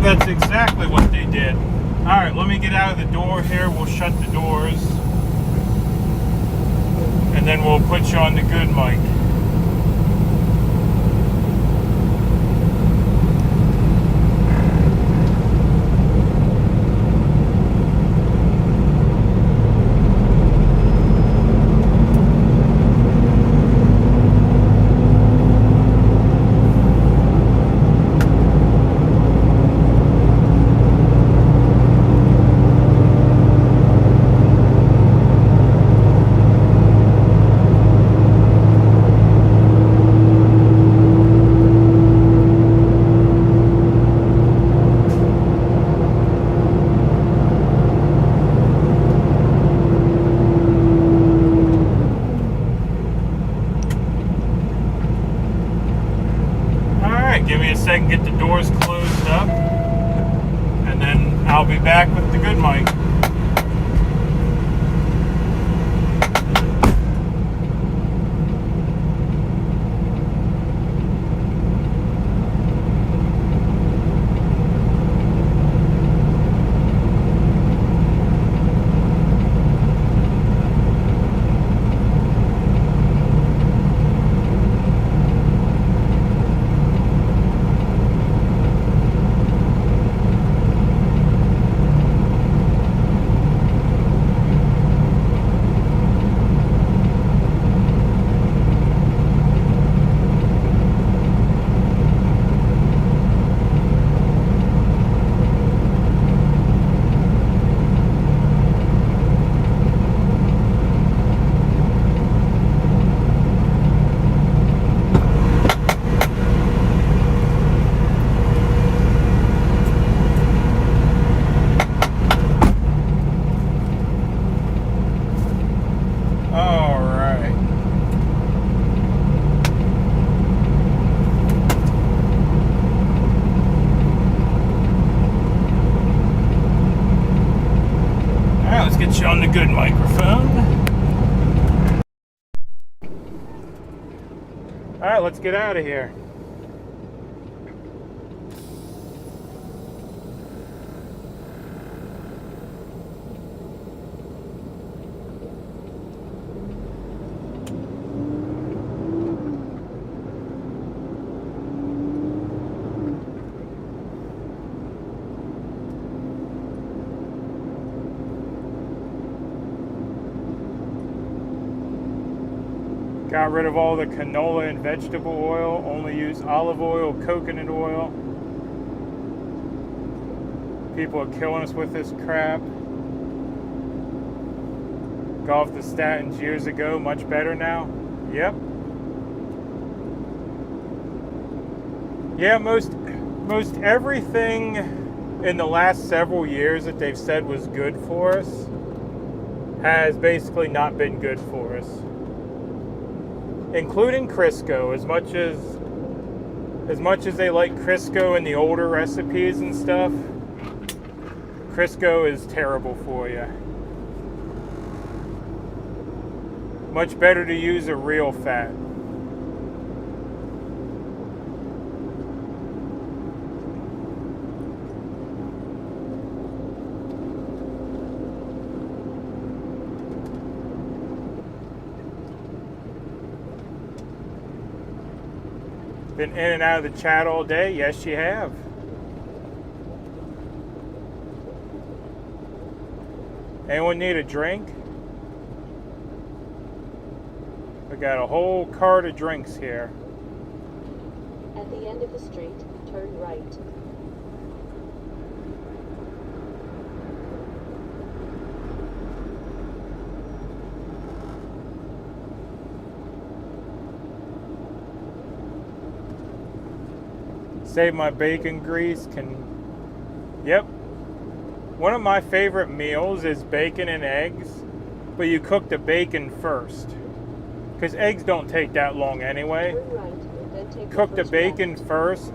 that's exactly what they did. Alright, let me get out of the door here. We'll shut the doors. And then we'll put you on the good mic. Give me a second, get the doors closed up, and then I'll be back with the good mic. Get you on the good microphone. Alright, let's get out of here. Got rid of all the canola and vegetable oil, only use olive oil, coconut oil. People are killing us with this crap. Got off the statins years ago, much better now. Yep. Yeah, most everything in the last several years that they've said was good for us has basically not been good for us. Including Crisco, as much as they like Crisco in the older recipes and stuff, Crisco is terrible for you. Much better to use a real fat. Been in and out of the chat all day? Yes, you have. Anyone need a drink? We got a whole cart of drinks here. At the end of the street, turn right. Save my bacon grease. Yep. One of my favorite meals is bacon and eggs, but you cook the bacon first, because eggs don't take that long anyway. Turn right, then take Cook the first bacon left. first,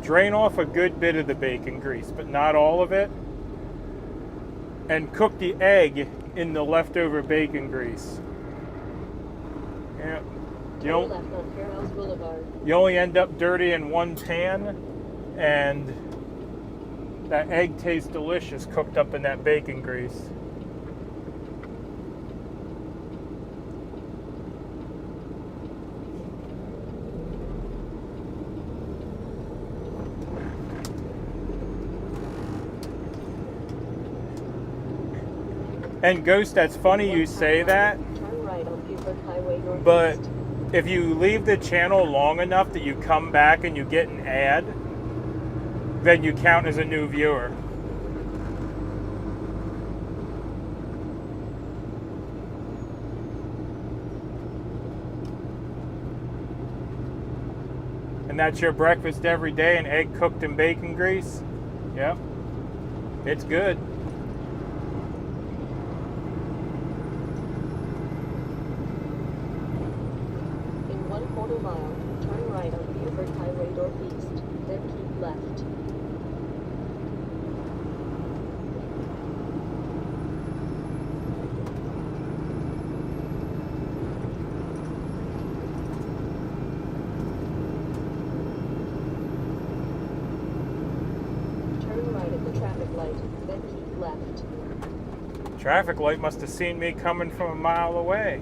drain off a good bit of the bacon grease, but not all of it, and cook the egg in the leftover bacon grease. Yep. Turn left on Fairhouse Boulevard. You only end up dirty in one pan, and That egg tastes delicious cooked up in that bacon grease. And Ghost, that's funny you say that, Turn right on Buford Highway Northeast. but if you leave the channel long enough that you come back and you get an ad, then you count as a new viewer. And that's your breakfast every day, an egg cooked in bacon grease? Yep. It's good. In 1/4 mile, turn right on Buford Highway Northeast, then keep left. Turn right at the traffic light, then keep left. Traffic light must have seen me coming from a mile away.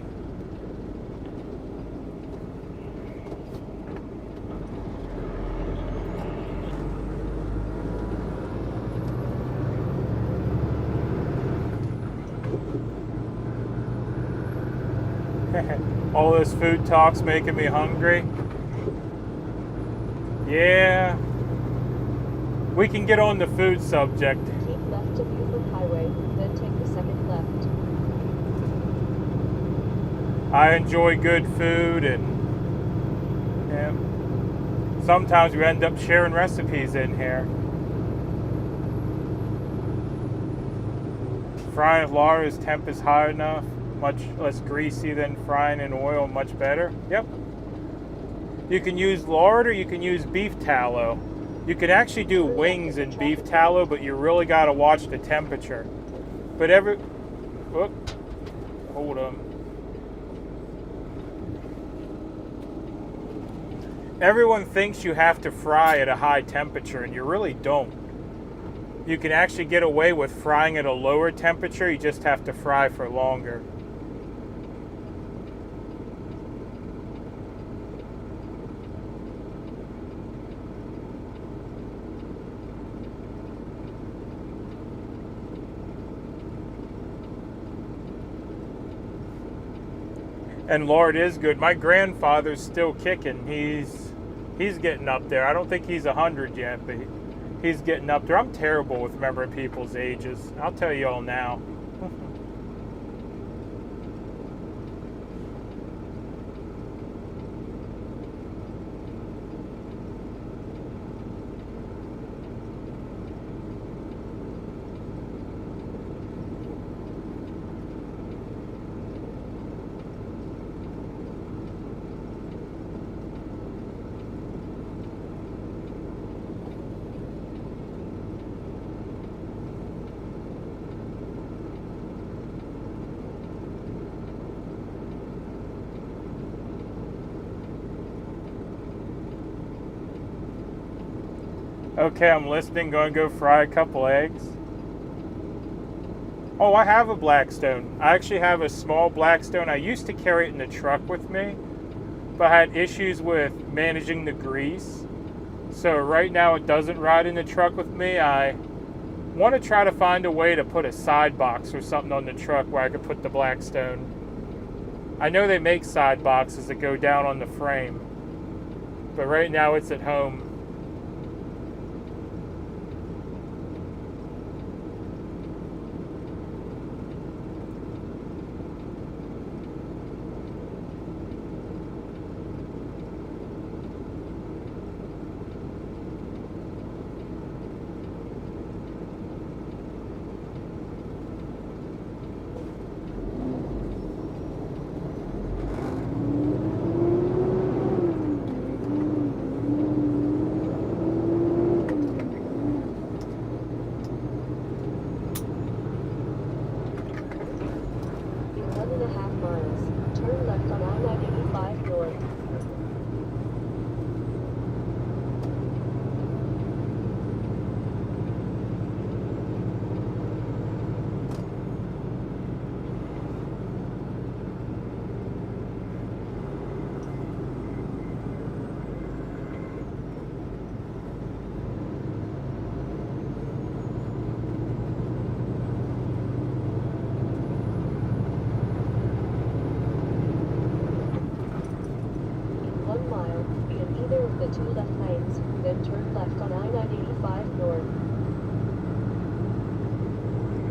All this food talk's making me hungry. Yeah. We can get on the food subject. Keep left to Buford Highway, then take the second left. I enjoy good food, and yeah, sometimes we end up sharing recipes in here. Frying with lard as temp is high enough, much less greasy than frying in oil, much better. Yep. You can use lard or you can use beef tallow. You can actually do wings in beef tallow, but you really got to watch the temperature. But hold on. Everyone thinks you have to fry at a high temperature, and you really don't. You can actually get away with frying at a lower temperature, you just have to fry for longer. And lard is good. My grandfather's still kicking. He's getting up there. I don't think he's 100 yet, but he's getting up there. I'm terrible with remembering people's ages. I'll tell you all now. Okay, I'm listening. Going to go fry a couple eggs. Oh, I have a Blackstone. I actually have a small Blackstone. I used to carry it in the truck with me, but I had issues with managing the grease. So right now it doesn't ride in the truck with me. I want to try to find a way to put a side box or something on the truck where I could put the Blackstone. I know they make side boxes that go down on the frame, but right now it's at home. Be in either of the two left lanes, then turn left on I-985 north.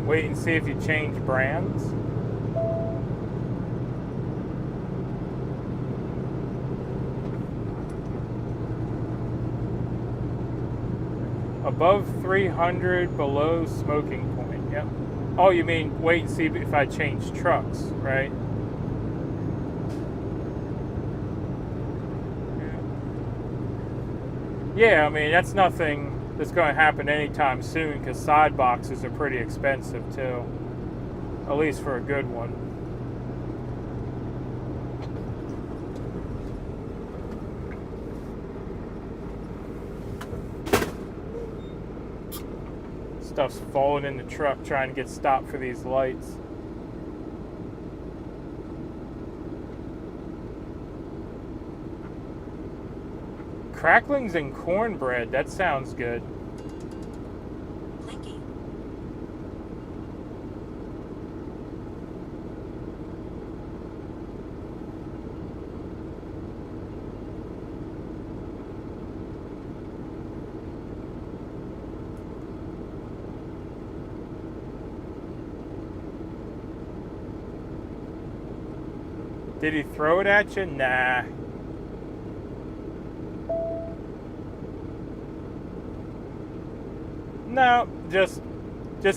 Wait and see if you change brands. Above 300, below smoking point. Yep. Oh, you mean wait and see if I change trucks, right? Yeah, I mean, that's nothing that's going to happen anytime soon because side boxes are pretty expensive too. At least for a good one. Stuff's falling in the truck trying to get stopped for these lights. Cracklings and cornbread, that sounds good. Blinking. Did he throw it at you? Nah. No, just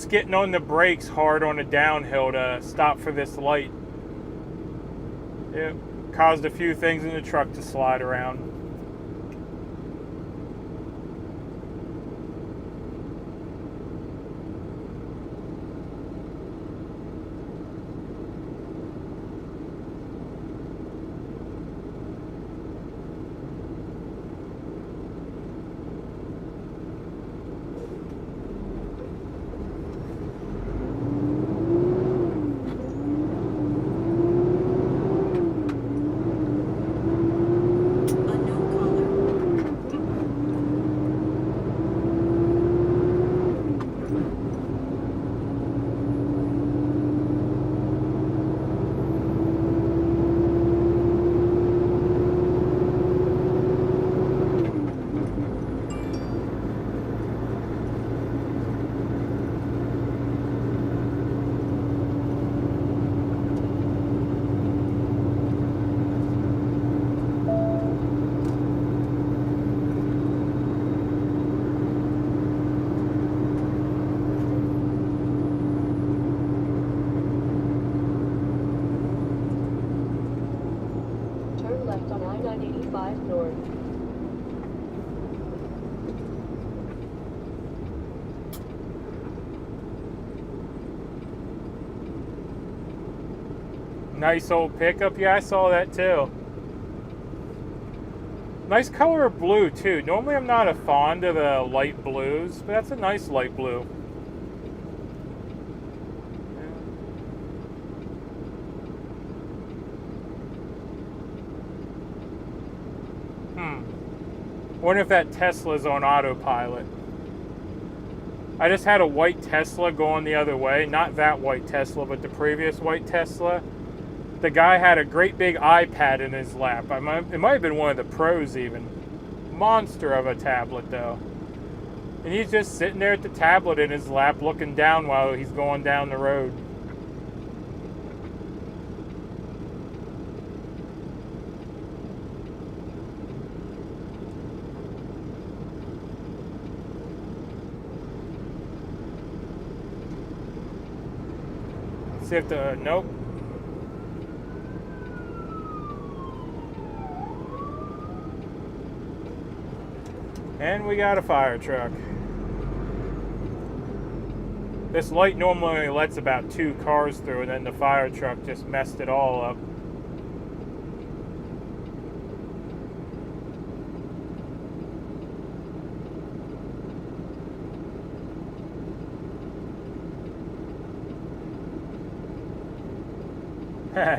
getting on the brakes hard on a downhill to stop for this light. It caused a few things in the truck to slide around. Unknown caller. Turn left on I-985 north. Nice old pickup. Yeah, I saw that too. Nice color of blue too. Normally I'm not a fond of the light blues, but that's a nice light blue. Wonder if that Tesla's on autopilot. I just had a white Tesla going the other way. Not that white Tesla, but the previous white Tesla. The guy had a great big iPad in his lap. It might have been one of the Pros even. Monster of a tablet though. And he's just sitting there at the tablet in his lap looking down while he's going down the road. See if the, nope. And we got a fire truck. This light normally only lets about 2 cars through, and then the fire truck just messed it all up.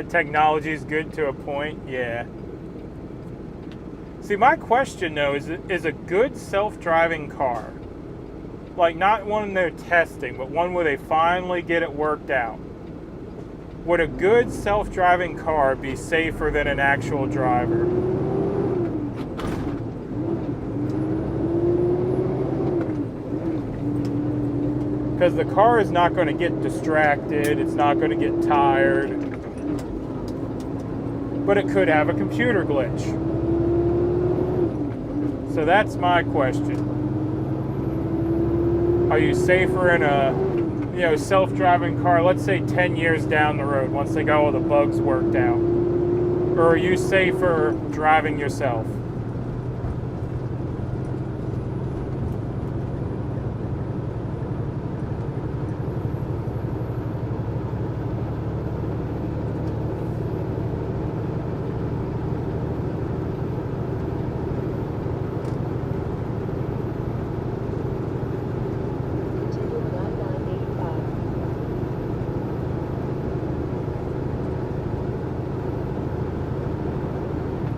Technology is good to a point, yeah. See, my question though is a good self-driving car, like not one they're testing, but one where they finally get it worked out. Would a good self-driving car be safer than an actual driver? Because the car is not going to get distracted, it's not going to get tired, but it could have a computer glitch. So that's my question. Are you safer in a self-driving car, let's say 10 years down the road, once they got all the bugs worked out? Or are you safer driving yourself?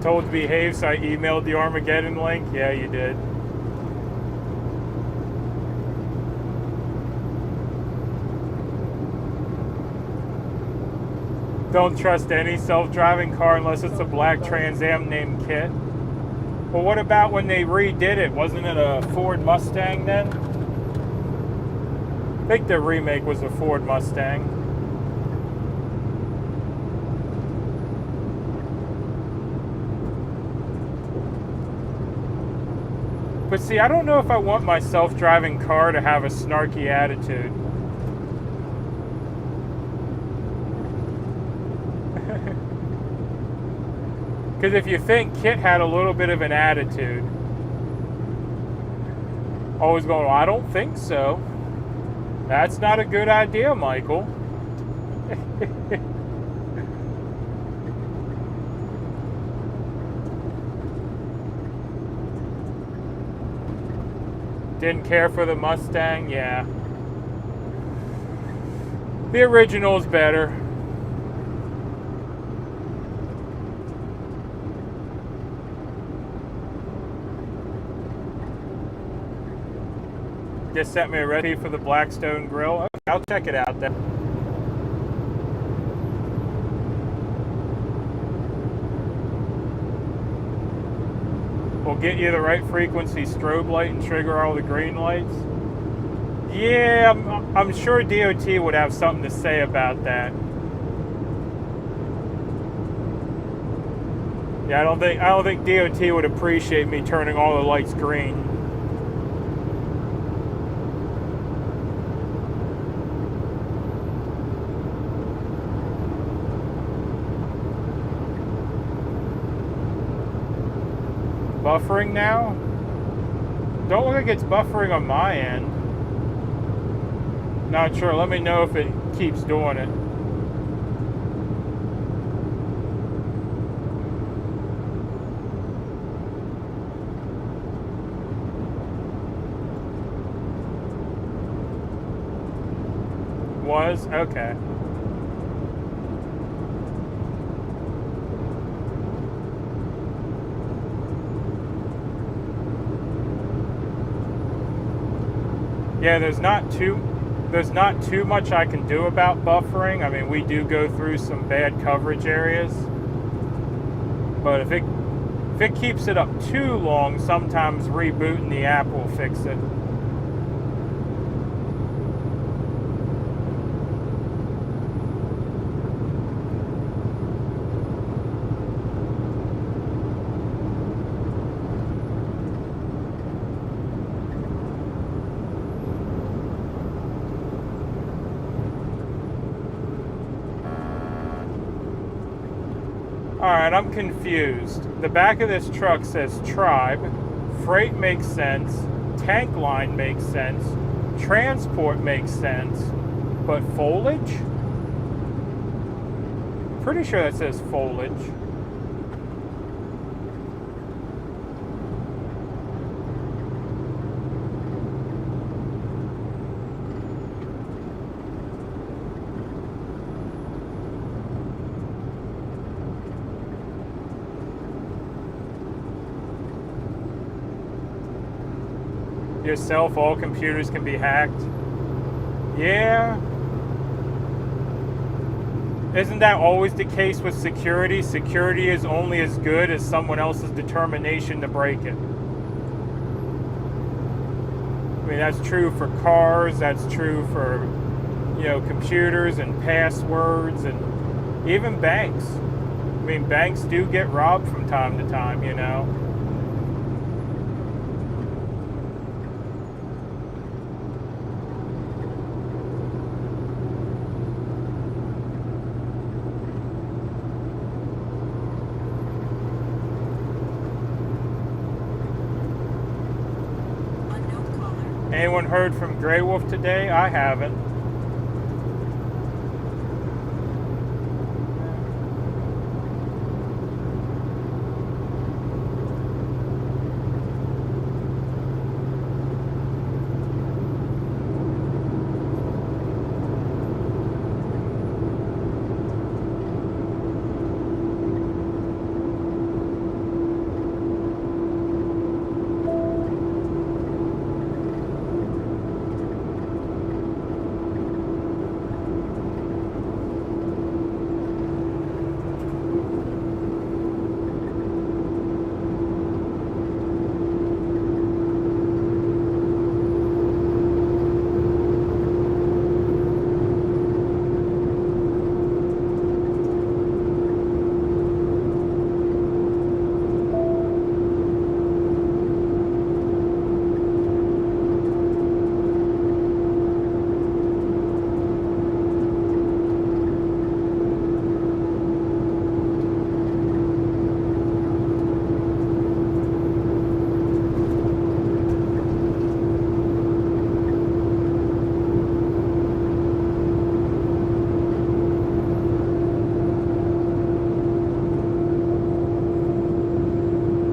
Told to behave, so I emailed the Armageddon link. Yeah, you did. Don't trust any self-driving car unless it's a black Trans Am named Kit. Well, what about when they redid it? Wasn't it a Ford Mustang then? I think the remake was a Ford Mustang. But see, I don't know if I want my self-driving car to have a snarky attitude. Because if you think Kit had a little bit of an attitude, always going, well, I don't think so. That's not a good idea, Michael. Didn't care for the Mustang, yeah. The original's better. Just sent me a recipe for the Blackstone grill. Okay, I'll check it out then. We'll get you the right frequency strobe light and trigger all the green lights. Yeah, I'm sure DOT would have something to say about that. Yeah, I don't think DOT would appreciate me turning all the lights green. Buffering now? Don't look like it's buffering on my end. Not sure. Let me know if it keeps doing it. Was? Okay. Yeah, there's not too much I can do about buffering. I mean, we do go through some bad coverage areas, but if it keeps it up too long, sometimes rebooting the app will fix it. Alright, I'm confused. The back of this truck says tribe, freight makes sense, tank line makes sense, transport makes sense, but foliage? Pretty sure that says foliage. Yourself, all computers can be hacked. Yeah. Isn't that always the case with security? Security is only as good as someone else's determination to break it. I mean, that's true for cars, that's true for, computers and passwords and even banks. I mean, banks do get robbed from time to time, Unknown caller. Anyone heard from Grey Wolf today? I haven't.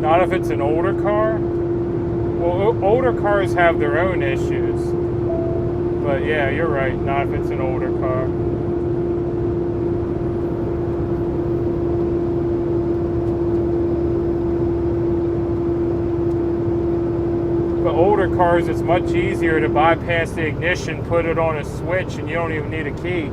Not if it's an older car. Well, older cars have their own issues. But yeah, you're right. Not if it's an older car. But older cars, it's much easier to bypass the ignition, put it on a switch, and you don't even need a key.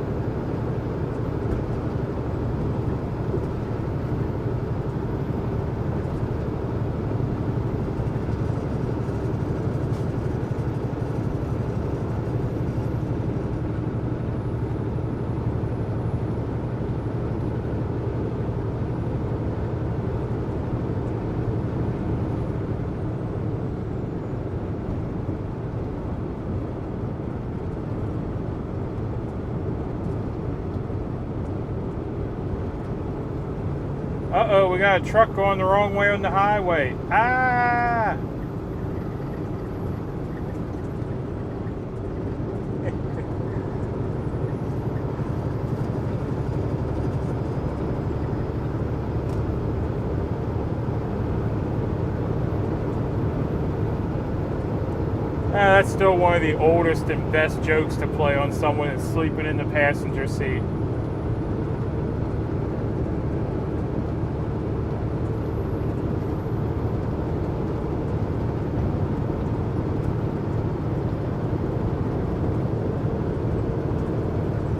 Uh-oh, we got a truck going the wrong way on the highway. Ah! That's still one of the oldest and best jokes to play on someone that's sleeping in the passenger seat.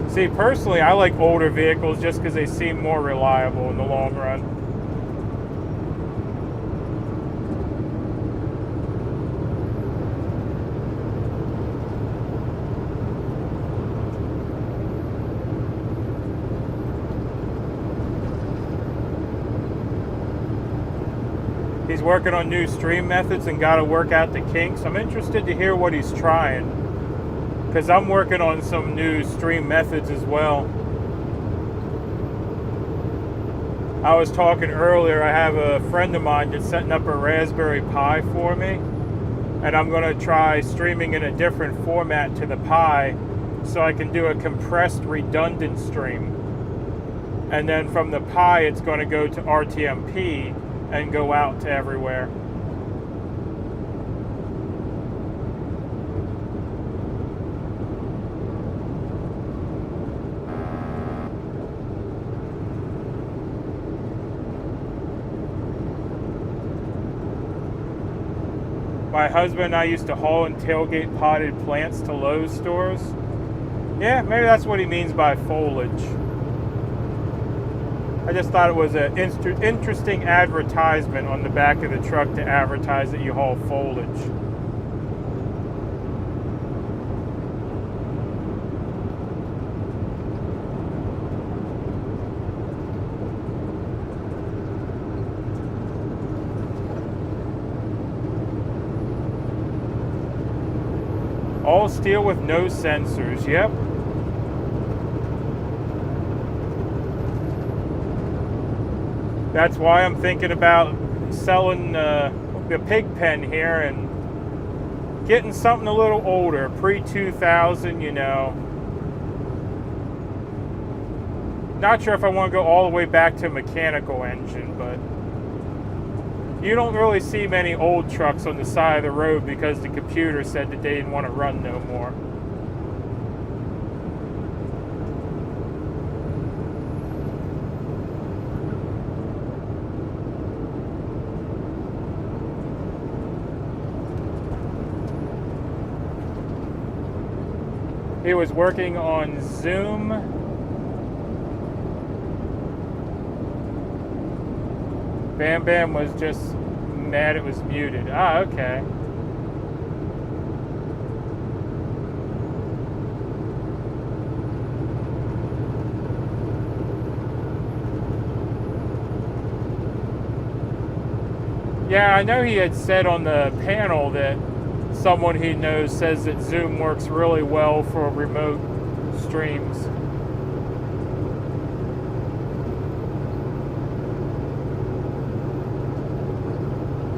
See, personally, I like older vehicles just because they seem more reliable in the long run. He's working on new stream methods and got to work out the kinks. I'm interested to hear what he's trying, because I'm working on some new stream methods as well. I was talking earlier, I have a friend of mine that's setting up a Raspberry Pi for me, and I'm going to try streaming in a different format to the Pi so I can do a compressed redundant stream. And then from the Pi, it's going to go to RTMP and go out to everywhere. My husband and I used to haul and tailgate potted plants to Lowe's stores. Yeah, maybe that's what he means by foliage. I just thought it was an interesting advertisement on the back of the truck to advertise that you haul foliage. All steel with no sensors. Yep. That's why I'm thinking about selling the pig pen here and getting something a little older, pre-2000, you know. Not sure if I want to go all the way back to mechanical engine, but you don't really see many old trucks on the side of the road because the computer said that they didn't want to run no more. He was working on Zoom. Bam Bam was just mad it was muted. Ah, okay. Yeah, I know he had said on the panel that someone he knows says that Zoom works really well for remote streams.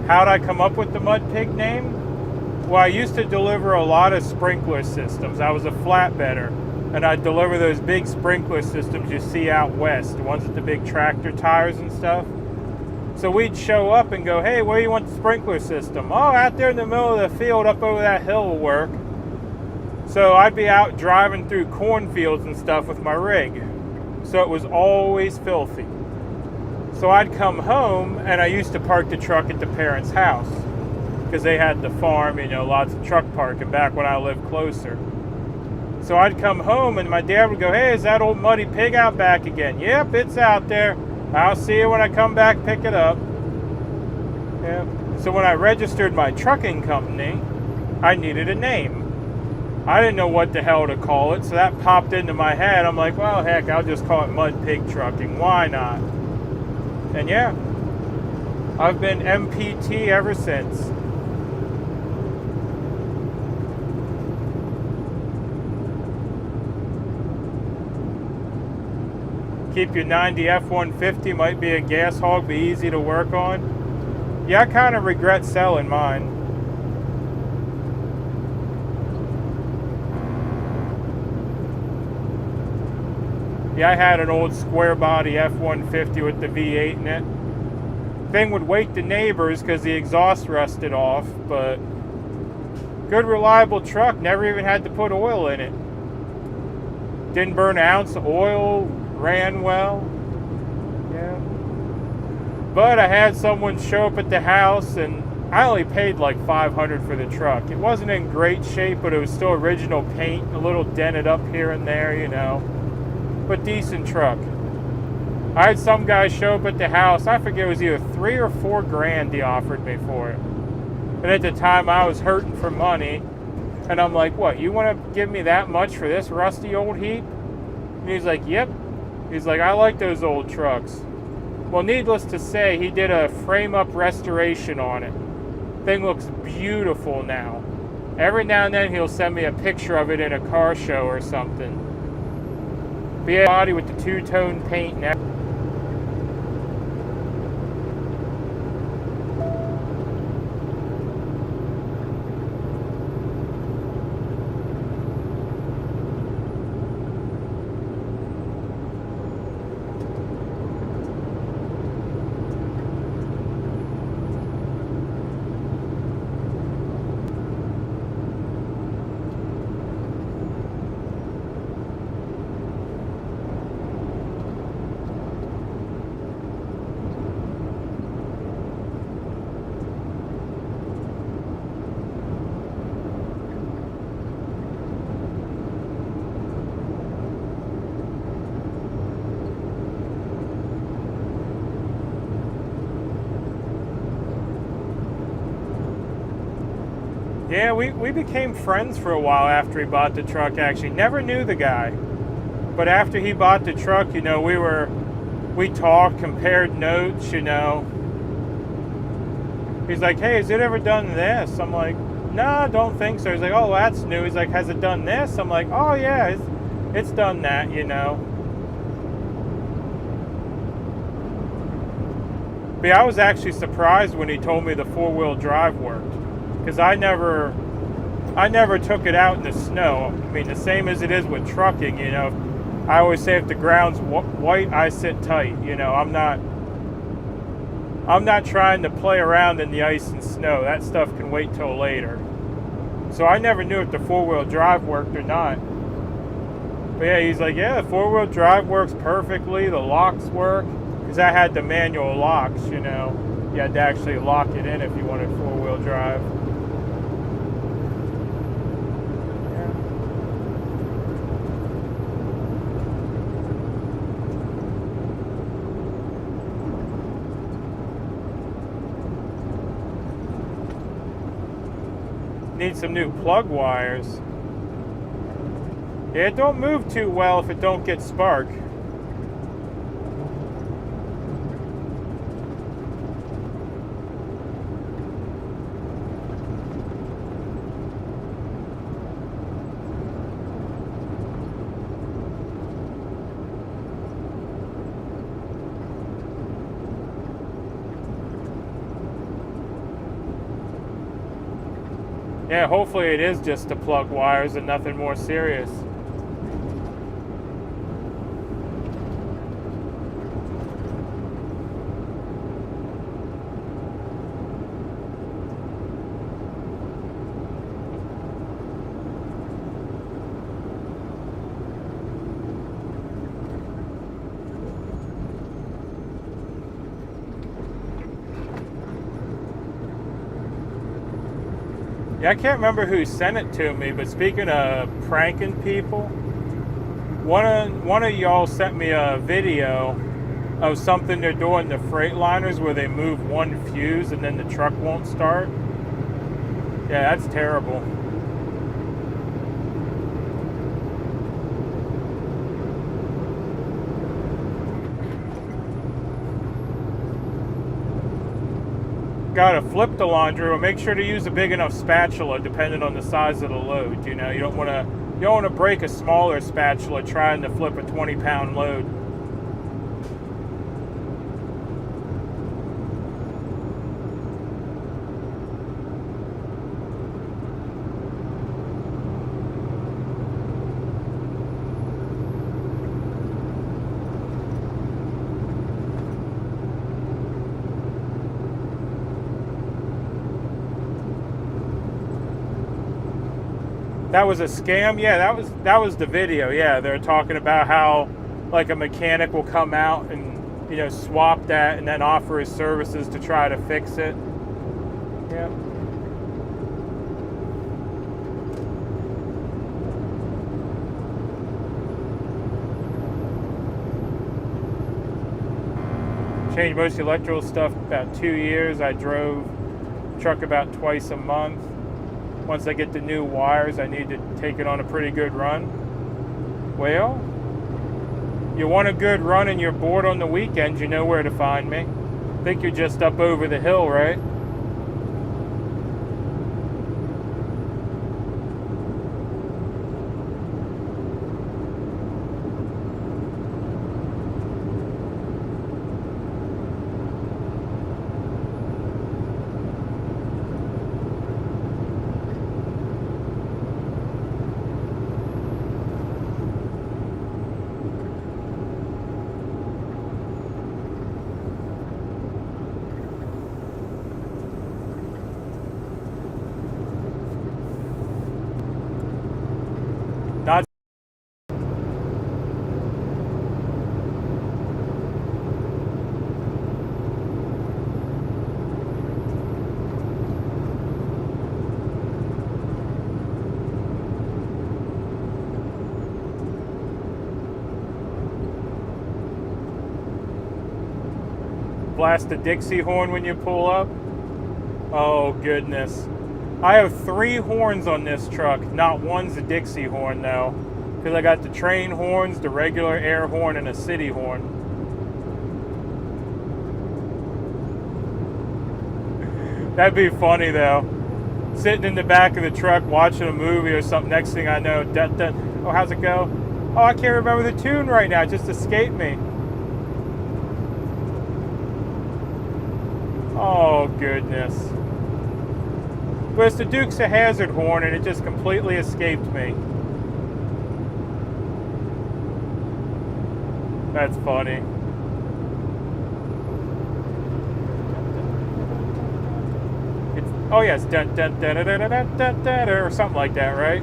How'd I come up with the MudPig name? Well, I used to deliver a lot of sprinkler systems. I was a flatbedder, and I'd deliver those big sprinkler systems you see out west, the ones with the big tractor tires and stuff. So we'd show up and go, hey, where do you want the sprinkler system? Oh, out there in the middle of the field up over that hill will work. So I'd be out driving through cornfields and stuff with my rig. So it was always filthy. So I'd come home, and I used to park the truck at the parents' house because they had the farm, you know, lots of truck parking back when I lived closer. So I'd come home, and my dad would go, hey, is that old muddy pig out back again? Yep, it's out there. I'll see you when I come back, pick it up. Yeah. So when I registered my trucking company, I needed a name. I didn't know what the hell to call it, so that popped into my head. I'm like, well, heck, I'll just call it MudPigTrucking. Why not? And yeah, I've been MPT ever since. Keep your 90 F-150, might be a gas hog, be easy to work on. Yeah, I kind of regret selling mine. Yeah, I had an old square body F-150 with the V8 in it. Thing would wake the neighbors because the exhaust rusted off, but good reliable truck, never even had to put oil in it. Didn't burn an ounce of oil, ran well. Yeah. But I had someone show up at the house, and I only paid like $500 for the truck. It wasn't in great shape, but it was still original paint, a little dented up here and there, you know. But decent truck. I had some guy show up at the house. I forget, it was either $3 or $4 grand he offered me for it. And at the time, I was hurting for money. And I'm like, what, you want to give me that much for this rusty old heap? And he's like, yep. He's like, I like those old trucks. Well, needless to say, he did a frame-up restoration on it. Thing looks beautiful now. Every now and then, he'll send me a picture of it in a car show or something. Be a body with the two-tone paint and everything. Yeah, we became friends for a while after he bought the truck, actually. Never knew the guy. But after he bought the truck, you know, we talked, compared notes, you know. He's like, hey, has it ever done this? I'm like, no, I don't think so. He's like, oh, that's new. He's like, has it done this? I'm like, oh yeah, it's done that, you know. But yeah, I was actually surprised when he told me the 4-wheel drive worked, because I never took it out in the snow. I mean, the same as it is with trucking, you know. I always say if the ground's white, I sit tight. You know, I'm not trying to play around in the ice and snow. That stuff can wait till later. So I never knew if the 4-wheel drive worked or not. But yeah, he's like, yeah, the 4-wheel drive works perfectly. The locks work. Because I had the manual locks, you know. You had to actually lock it in if you wanted 4-wheel drive. Need some new plug wires. Yeah, it don't move too well if it don't get spark. Yeah, hopefully it is just to plug wires and nothing more serious. Yeah, I can't remember who sent it to me, but speaking of pranking people, one of y'all sent me a video of something they're doing to Freightliners where they move one fuse and then the truck won't start. Yeah, that's terrible. Gotta flip the laundry, or make sure to use a big enough spatula depending on the size of the load. You know, you don't want to break a smaller spatula trying to flip a 20-pound load. That was a scam? Yeah, that was the video. Yeah, they're talking about how like a mechanic will come out and, you know, swap that and then offer his services to try to fix it. Yeah. Changed most electrical stuff about 2 years. I drove truck about twice a month. Once I get the new wires, I need to take it on a pretty good run. Well, you want a good run and you're bored on the weekends, you know where to find me. I think you're just up over the hill, right? Not blast the Dixie horn when you pull up. Oh goodness. I have 3 horns on this truck. Not one's a Dixie horn though. Because I got the train horns, the regular air horn, and a city horn. That'd be funny though. sitting in the back of the truck watching a movie or something. Next thing I know, oh, how's it go? Oh, I can't remember the tune right now. It just escaped me. Oh, goodness. But it's the Dukes of Hazzard horn, and it just completely escaped me. That's funny. Oh yeah, it's dun dun dun dun dun dun dun dun or something like that, right?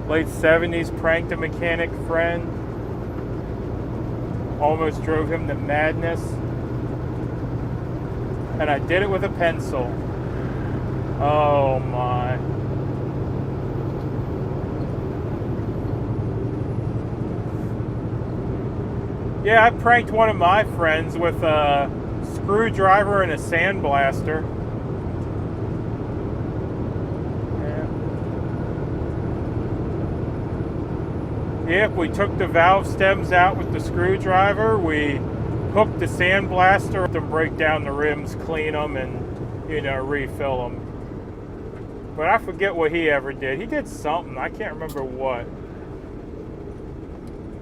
Late 70s, pranked a mechanic friend. Almost drove him to madness. And I did it with a pencil. Oh my. Yeah, I pranked one of my friends with a screwdriver and a sandblaster. Yeah, we took the valve stems out with the screwdriver. We hook the sandblaster to break down the rims, clean them, and, you know, refill them. But I forget what he ever did. He did something. I can't remember what.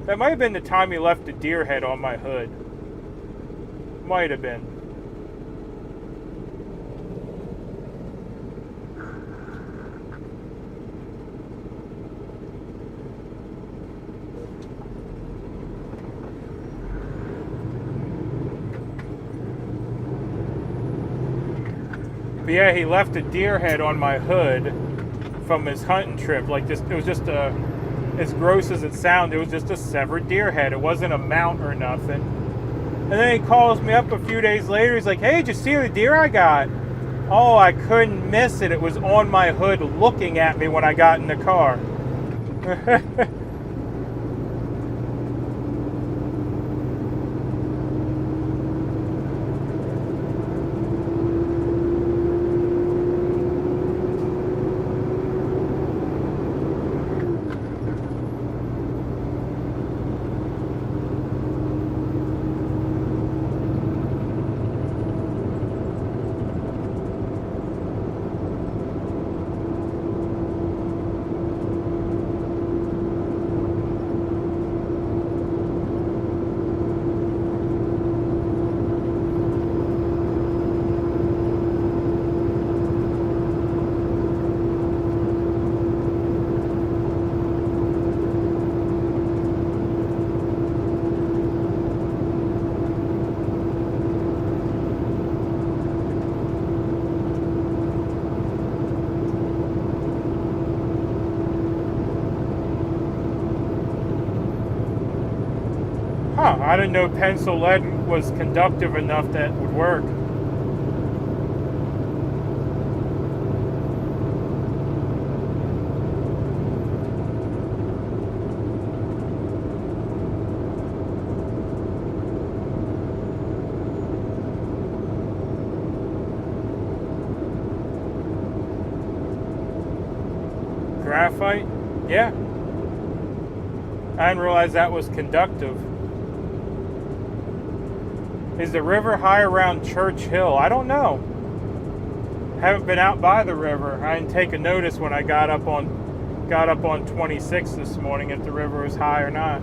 That might have been the time he left the deer head on my hood. Might have been. But yeah, he left a deer head on my hood from his hunting trip. Like this, it was just as gross as it sounded, it was just a severed deer head. It wasn't a mount or nothing. And then he calls me up a few days later. He's like, "Hey, did you see the deer I got?" Oh, I couldn't miss it. It was on my hood looking at me when I got in the car. I didn't know pencil lead was conductive enough that would work. Graphite? Yeah. I didn't realize that was conductive. Is the river high around Church Hill? I don't know. Haven't been out by the river. I didn't take a notice when I got up on 26 this morning if the river was high or not.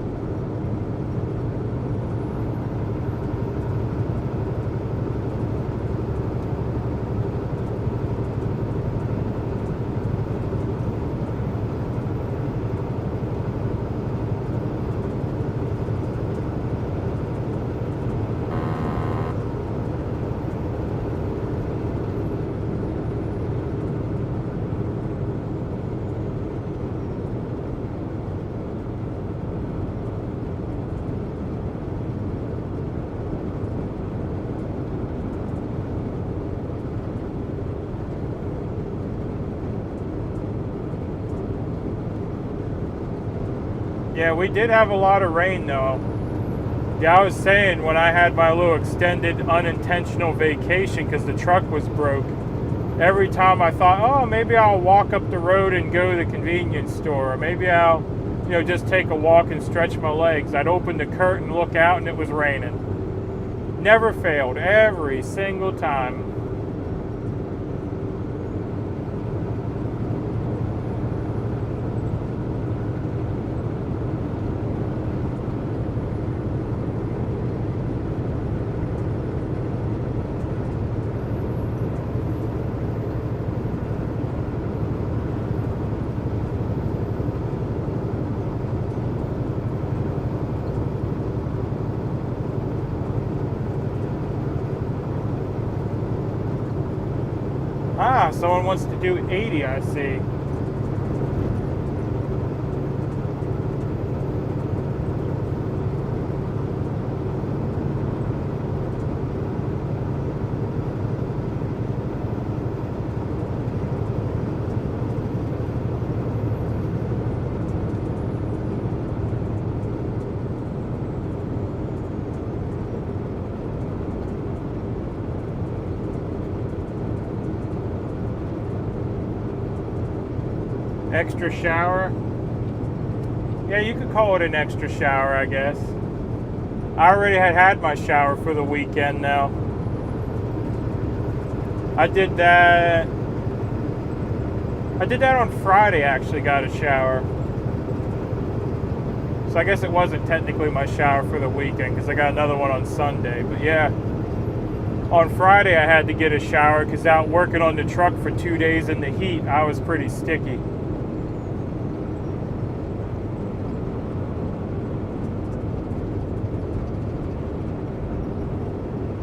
Yeah, we did have a lot of rain though. Yeah, I was saying when I had my little extended unintentional vacation because the truck was broke every time I thought, oh, maybe I'll walk up the road and go to the convenience store, or maybe I'll, just take a walk and stretch my legs, I'd open the curtain, look out, and it was raining. Never failed, every single time. Ah, someone wants to do 80, I see. Extra shower? Yeah, you could call it an extra shower, I guess. I already had my shower for the weekend now. I did that on Friday, actually got a shower. So I guess it wasn't technically my shower for the weekend because I got another one on Sunday. But yeah, on Friday I had to get a shower because out working on the truck for 2 days in the heat, I was pretty sticky.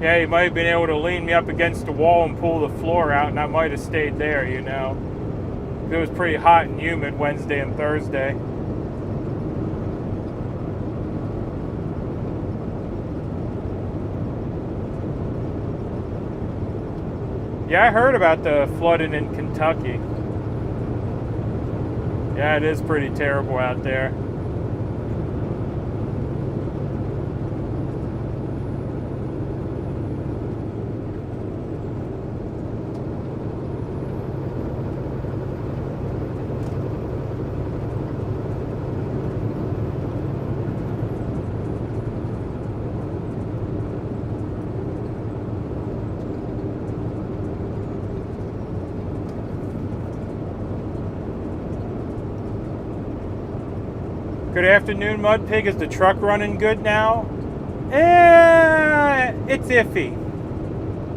Yeah, he might have been able to lean me up against the wall and pull the floor out, and I might have stayed there, It was pretty hot and humid Wednesday and Thursday. Yeah, I heard about the flooding in Kentucky. Yeah, it is pretty terrible out there. Good afternoon, MudPig. Is the truck running good now? It's iffy.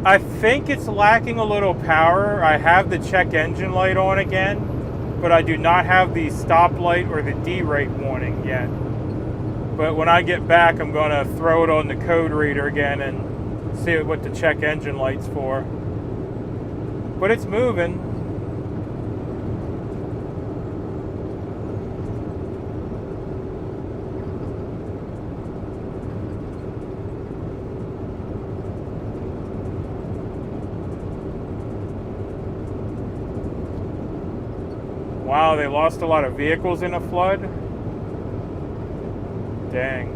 I think it's lacking a little power. I have the check engine light on again, but I do not have the stop light or the D-rate warning yet. But when I get back, I'm going to throw it on the code reader again and see what the check engine light's for. But it's moving. Wow, they lost a lot of vehicles in a flood? Dang.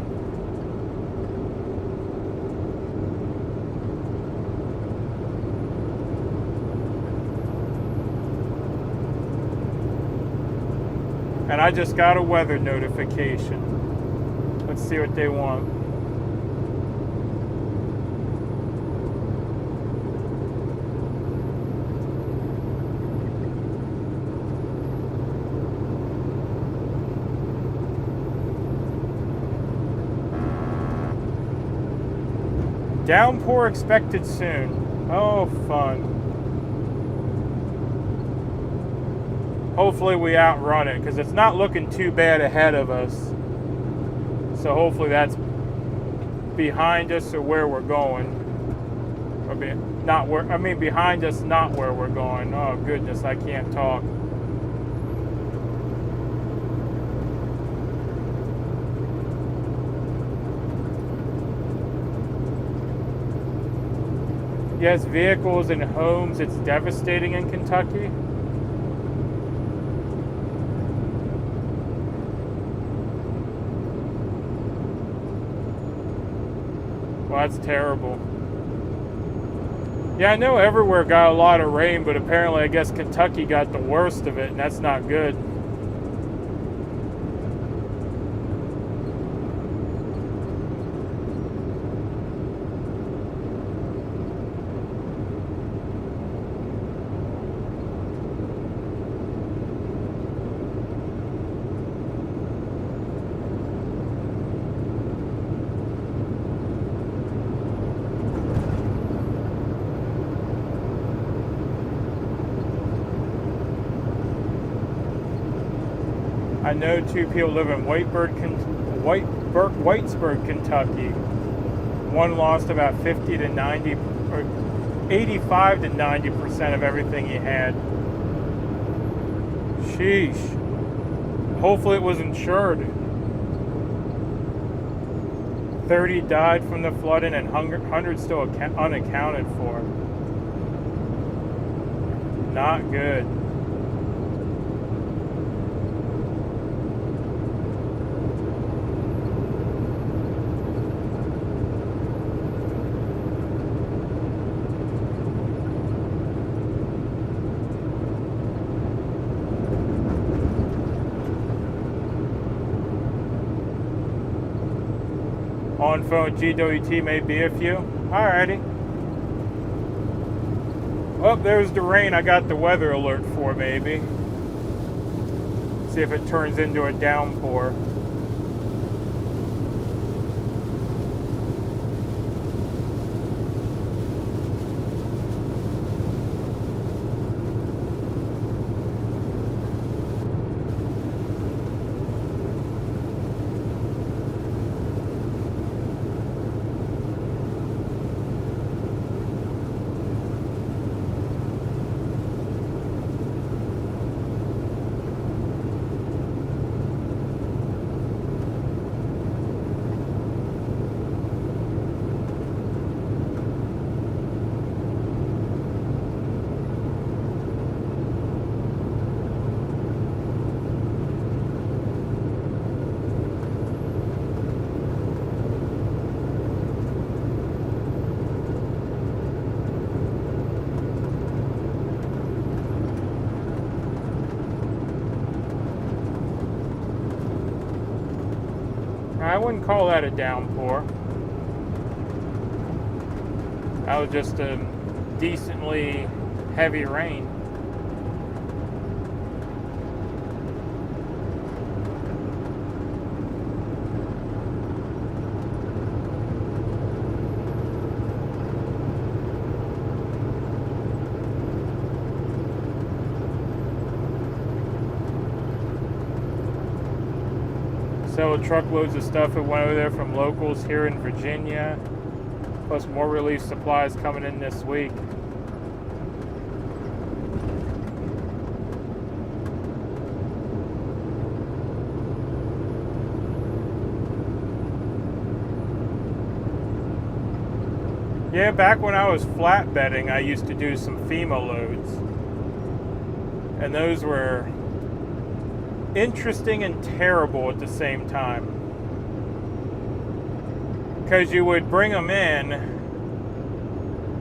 And I just got a weather notification. Let's see what they want. Downpour expected soon. Oh, fun. Hopefully we outrun it, because it's not looking too bad ahead of us. So hopefully that's behind us or where we're going. Or behind us, not where we're going. Oh, goodness, I can't talk. Yes, vehicles and homes, it's devastating in Kentucky. Well, that's terrible. Yeah, I know everywhere got a lot of rain, but apparently I guess Kentucky got the worst of it, and that's not good. I know 2 people live in Whitesburg, Kentucky. One lost about 50 to 90, or 85 to 90% of everything he had. Sheesh. Hopefully it was insured. 30 died from the flooding and 100 still unaccounted for. Not good. On phone GWT may be a few. Alrighty. Oh, there's the rain I got the weather alert for, maybe. See if it turns into a downpour. I wouldn't call that a downpour. That was just a decently heavy rain. Several truckloads of stuff that went over there from locals here in Virginia, plus more relief supplies coming in this week. Yeah, back when I was flatbedding, I used to do some FEMA loads, and those were interesting and terrible at the same time, because you would bring them in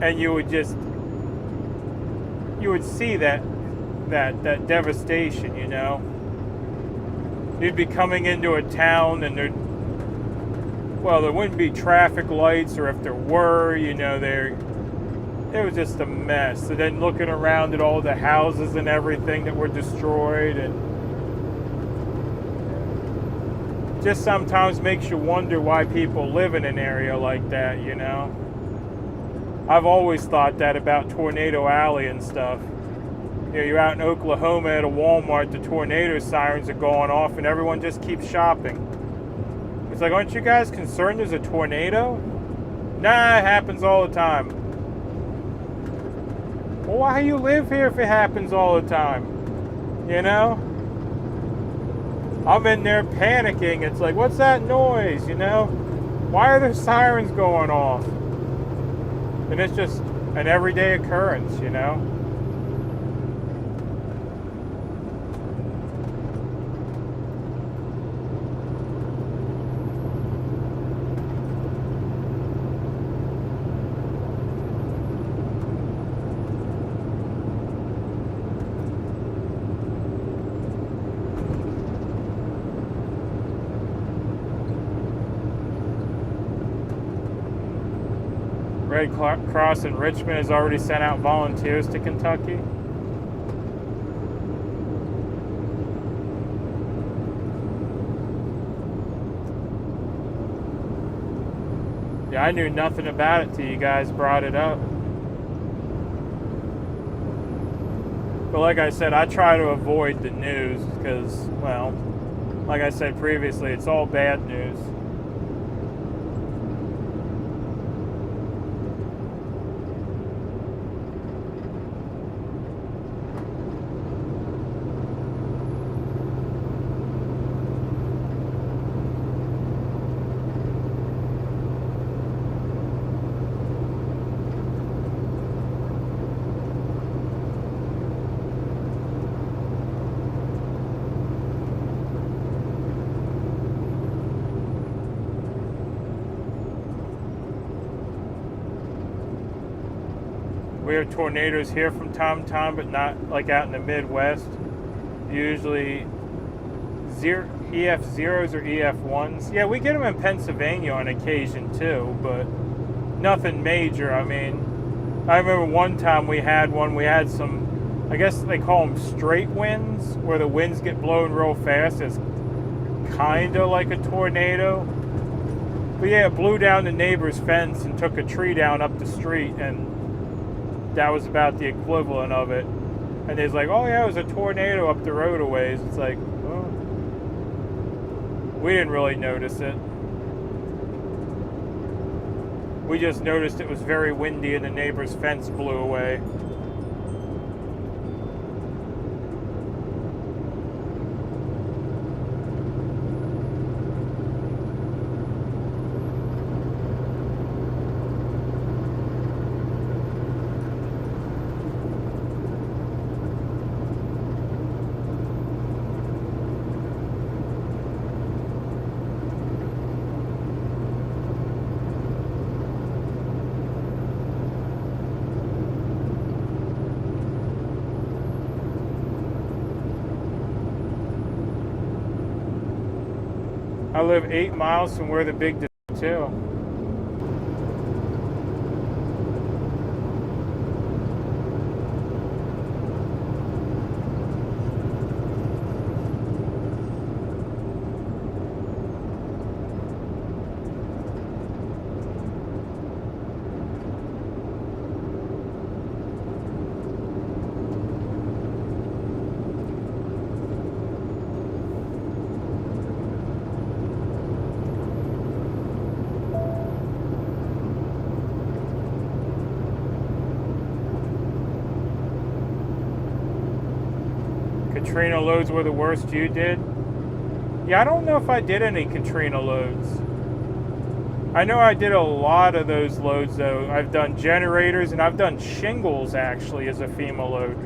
and you would see that devastation, you know. You'd be coming into a town and there wouldn't be traffic lights, or if there were, you know, it was just a mess. And then looking around at all the houses and everything that were destroyed, and just sometimes makes you wonder why people live in an area like that, you know. I've always thought that about Tornado Alley and stuff. You know, you're out in Oklahoma at a Walmart, the tornado sirens are going off, and everyone just keeps shopping. It's like, aren't you guys concerned there's a tornado? Nah, it happens all the time. Well, why do you live here if it happens all the time? You know? I'm in there panicking. It's like, what's that noise, you know? Why are there sirens going off? And it's just an everyday occurrence, you know? Red Cross in Richmond has already sent out volunteers to Kentucky. Yeah, I knew nothing about it till you guys brought it up. But like I said, I try to avoid the news because, well, like I said previously, it's all bad news. We have tornadoes here from time to time, but not like out in the Midwest. Usually EF0s or EF1s. Yeah, we get them in Pennsylvania on occasion too, but nothing major. I mean, I remember one time we had some, I guess they call them straight winds, where the winds get blown real fast. It's kind of like a tornado. But yeah, it blew down the neighbor's fence and took a tree down up the street, and that was about the equivalent of it. And it's like, oh yeah, it was a tornado up the road a ways. It's like, oh, we didn't really notice it. We just noticed it was very windy and the neighbor's fence blew away. I live 8 miles from where the big too. Katrina loads were the worst you did? Yeah, I don't know if I did any Katrina loads. I know I did a lot of those loads though. I've done generators and I've done shingles actually as a FEMA load.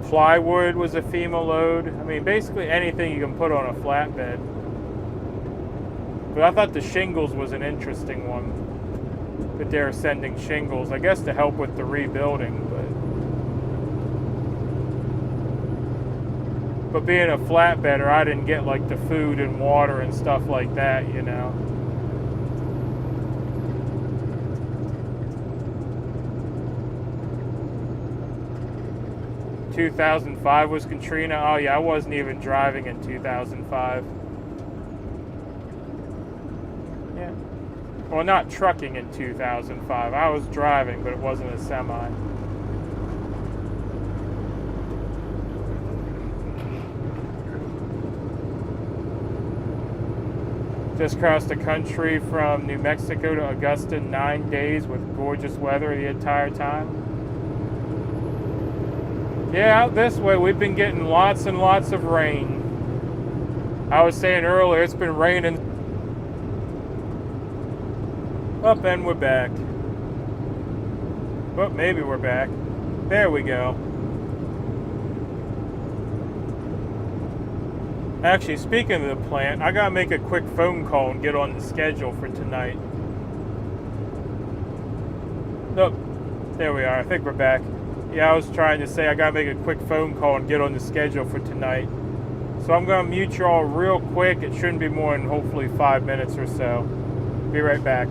Plywood was a FEMA load. I mean, basically anything you can put on a flatbed. But I thought the shingles was an interesting one. That they're sending shingles, I guess to help with the rebuilding, But being a flatbedder, I didn't get like the food and water and stuff like that, you know. In 2005 was Katrina. Oh yeah, I wasn't even driving in 2005. Yeah. Well, not trucking in 2005. I was driving, but it wasn't a semi. Just crossed the country from New Mexico to Augusta in 9 days with gorgeous weather the entire time. Yeah, out this way we've been getting lots and lots of rain. I was saying earlier it's been raining. Up and we're back. Well, maybe we're back. There we go. Actually, speaking of the plant, I gotta make a quick phone call and get on the schedule for tonight. Nope. There we are. I think we're back. Yeah, I was trying to say I gotta make a quick phone call and get on the schedule for tonight. So I'm gonna mute you all real quick. It shouldn't be more than hopefully 5 minutes or so. Be right back.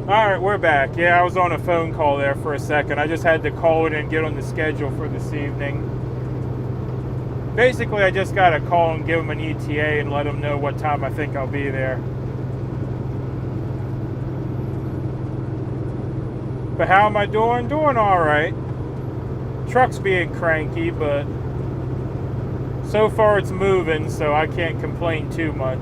Alright, we're back. Yeah, I was on a phone call there for a second. I just had to call it and get on the schedule for this evening. Basically, I just got to call and give them an ETA and let them know what time I think I'll be there. But how am I doing? Doing alright. Truck's being cranky, but so far it's moving, so I can't complain too much.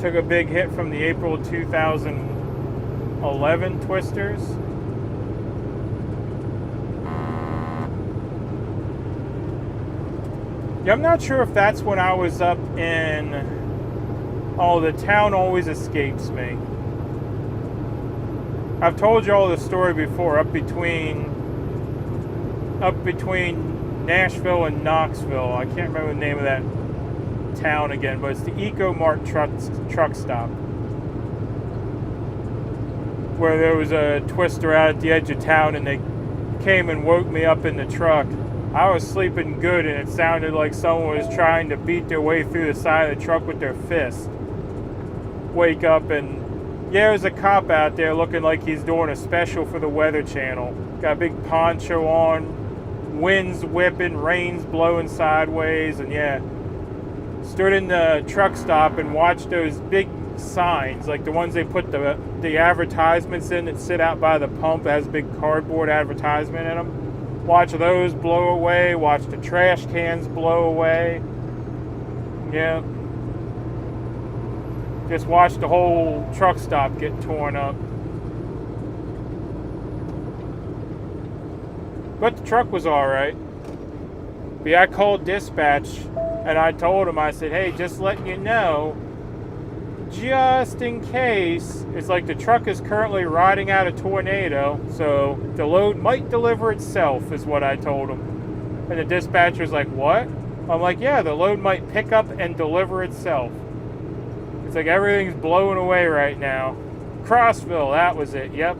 Took a big hit from the April 2011 twisters. Yeah, I'm not sure if that's when I was up in... Oh, the town always escapes me. I've told you all the story before, up between Nashville and Knoxville. I can't remember the name of that town again, but it's the EcoMart truck stop, where there was a twister out at the edge of town and they came and woke me up in the truck. I was sleeping good and it sounded like someone was trying to beat their way through the side of the truck with their fist. Wake up and yeah, there's a cop out there looking like he's doing a special for the Weather Channel. Got a big poncho on, winds whipping, rain's blowing sideways, and yeah, stood in the truck stop and watched those big signs, like the ones they put the advertisements in that sit out by the pump that has a big cardboard advertisement in them. Watch those blow away, watch the trash cans blow away. Yeah. Just watch the whole truck stop get torn up. But the truck was alright. But yeah, I called dispatch and I told him, I said, hey, just letting you know, just in case, it's like the truck is currently riding out a tornado, so the load might deliver itself, is what I told him. And the dispatcher's like, what? I'm like, yeah, the load might pick up and deliver itself. It's like everything's blowing away right now. Crossville, that was it. Yep.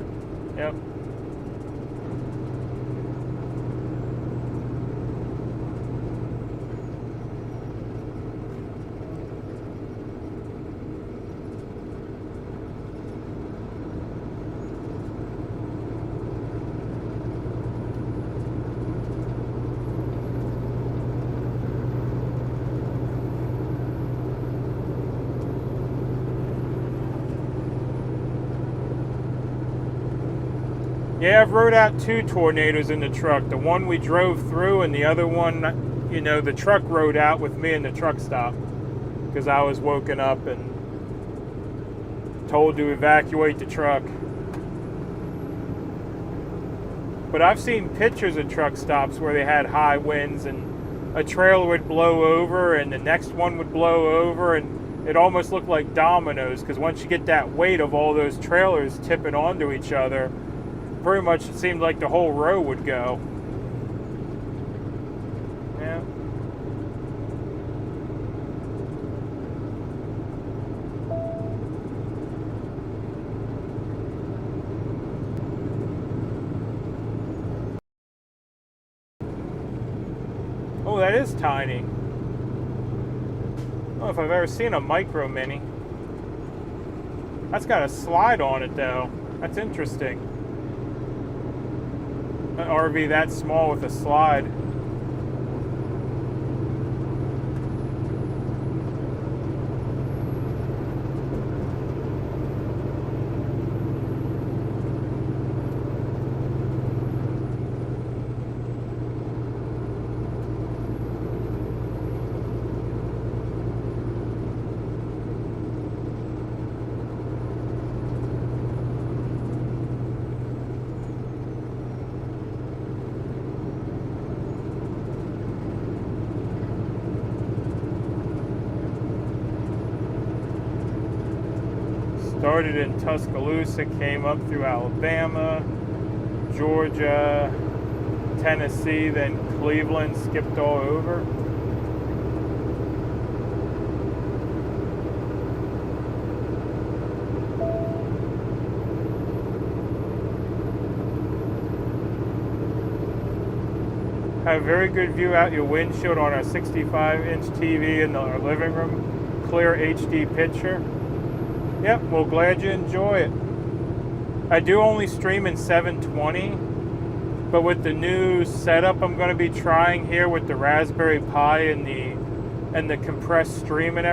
Yeah, I've rode out 2 tornadoes in the truck. The one we drove through and the other one, you know, the truck rode out with me in the truck stop. Because I was woken up and told to evacuate the truck. But I've seen pictures of truck stops where they had high winds and a trailer would blow over and the next one would blow over, and it almost looked like dominoes, because once you get that weight of all those trailers tipping onto each other, pretty much it seemed like the whole row would go. Yeah. Oh, that is tiny. I don't know if I've ever seen a micro mini. That's got a slide on it though. That's interesting. An RV that small with a slide. Started in Tuscaloosa, came up through Alabama, Georgia, Tennessee, then Cleveland, skipped all over. Have a very good view out your windshield on our 65-inch TV in our living room. Clear HD picture. Yep, well, glad you enjoy it. I do only stream in 720, but with the new setup I'm going to be trying here with the Raspberry Pi and the compressed stream and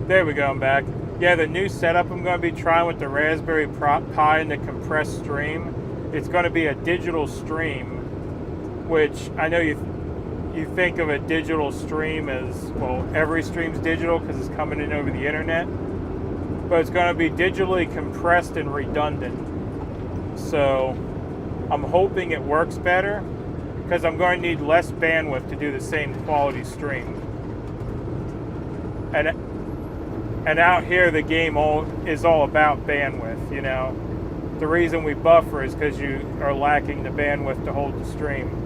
there we go, I'm back. Yeah, the new setup I'm going to be trying with the Raspberry Pi and the compressed stream, it's going to be a digital stream, which I know you think of a digital stream as, well, every stream's digital because it's coming in over the internet, but it's going to be digitally compressed and redundant. So I'm hoping it works better because I'm going to need less bandwidth to do the same quality stream. And out here, the game is all about bandwidth, you know. The reason we buffer is because you are lacking the bandwidth to hold the stream.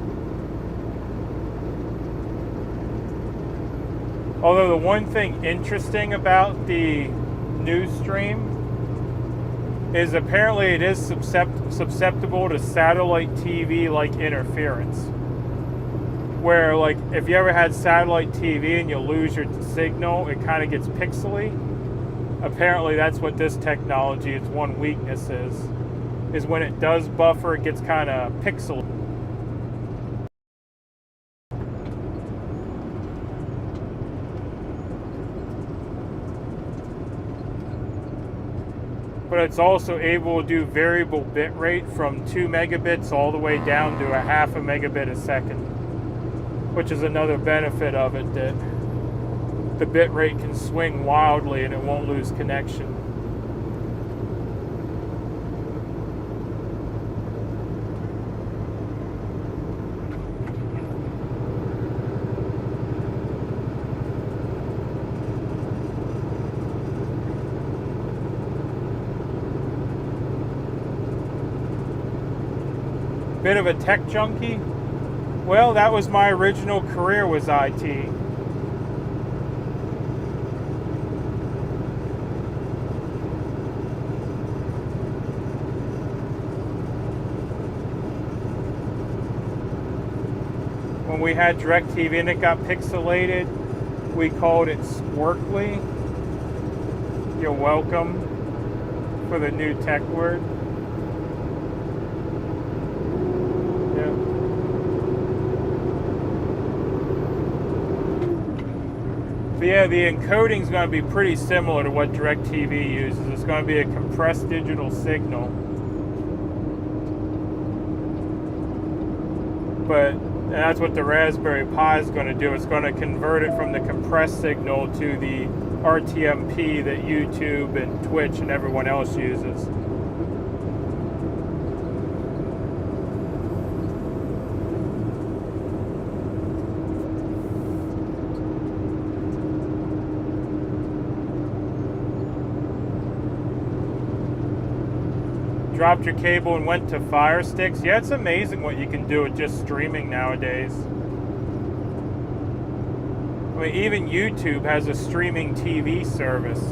Although the one thing interesting about the new stream is apparently it is susceptible to satellite TV-like interference. Where, like, if you ever had satellite TV and you lose your signal, it kind of gets pixely. Apparently that's what this technology, its one weakness is when it does buffer, it gets kind of pixely. But it's also able to do variable bit rate from 2 megabits all the way down to a half a megabit a second, which is another benefit of it, that the bit rate can swing wildly and it won't lose connection. Bit of a tech junkie? Well, that was my original career, was IT. When we had DirecTV and it got pixelated, we called it squirkly. You're welcome for the new tech word. But yeah, the encoding is going to be pretty similar to what DirecTV uses. It's going to be a compressed digital signal. But that's what the Raspberry Pi is going to do. It's going to convert it from the compressed signal to the RTMP that YouTube and Twitch and everyone else uses. Dropped your cable and went to Fire Sticks. Yeah, it's amazing what you can do with just streaming nowadays. I mean, even YouTube has a streaming TV service.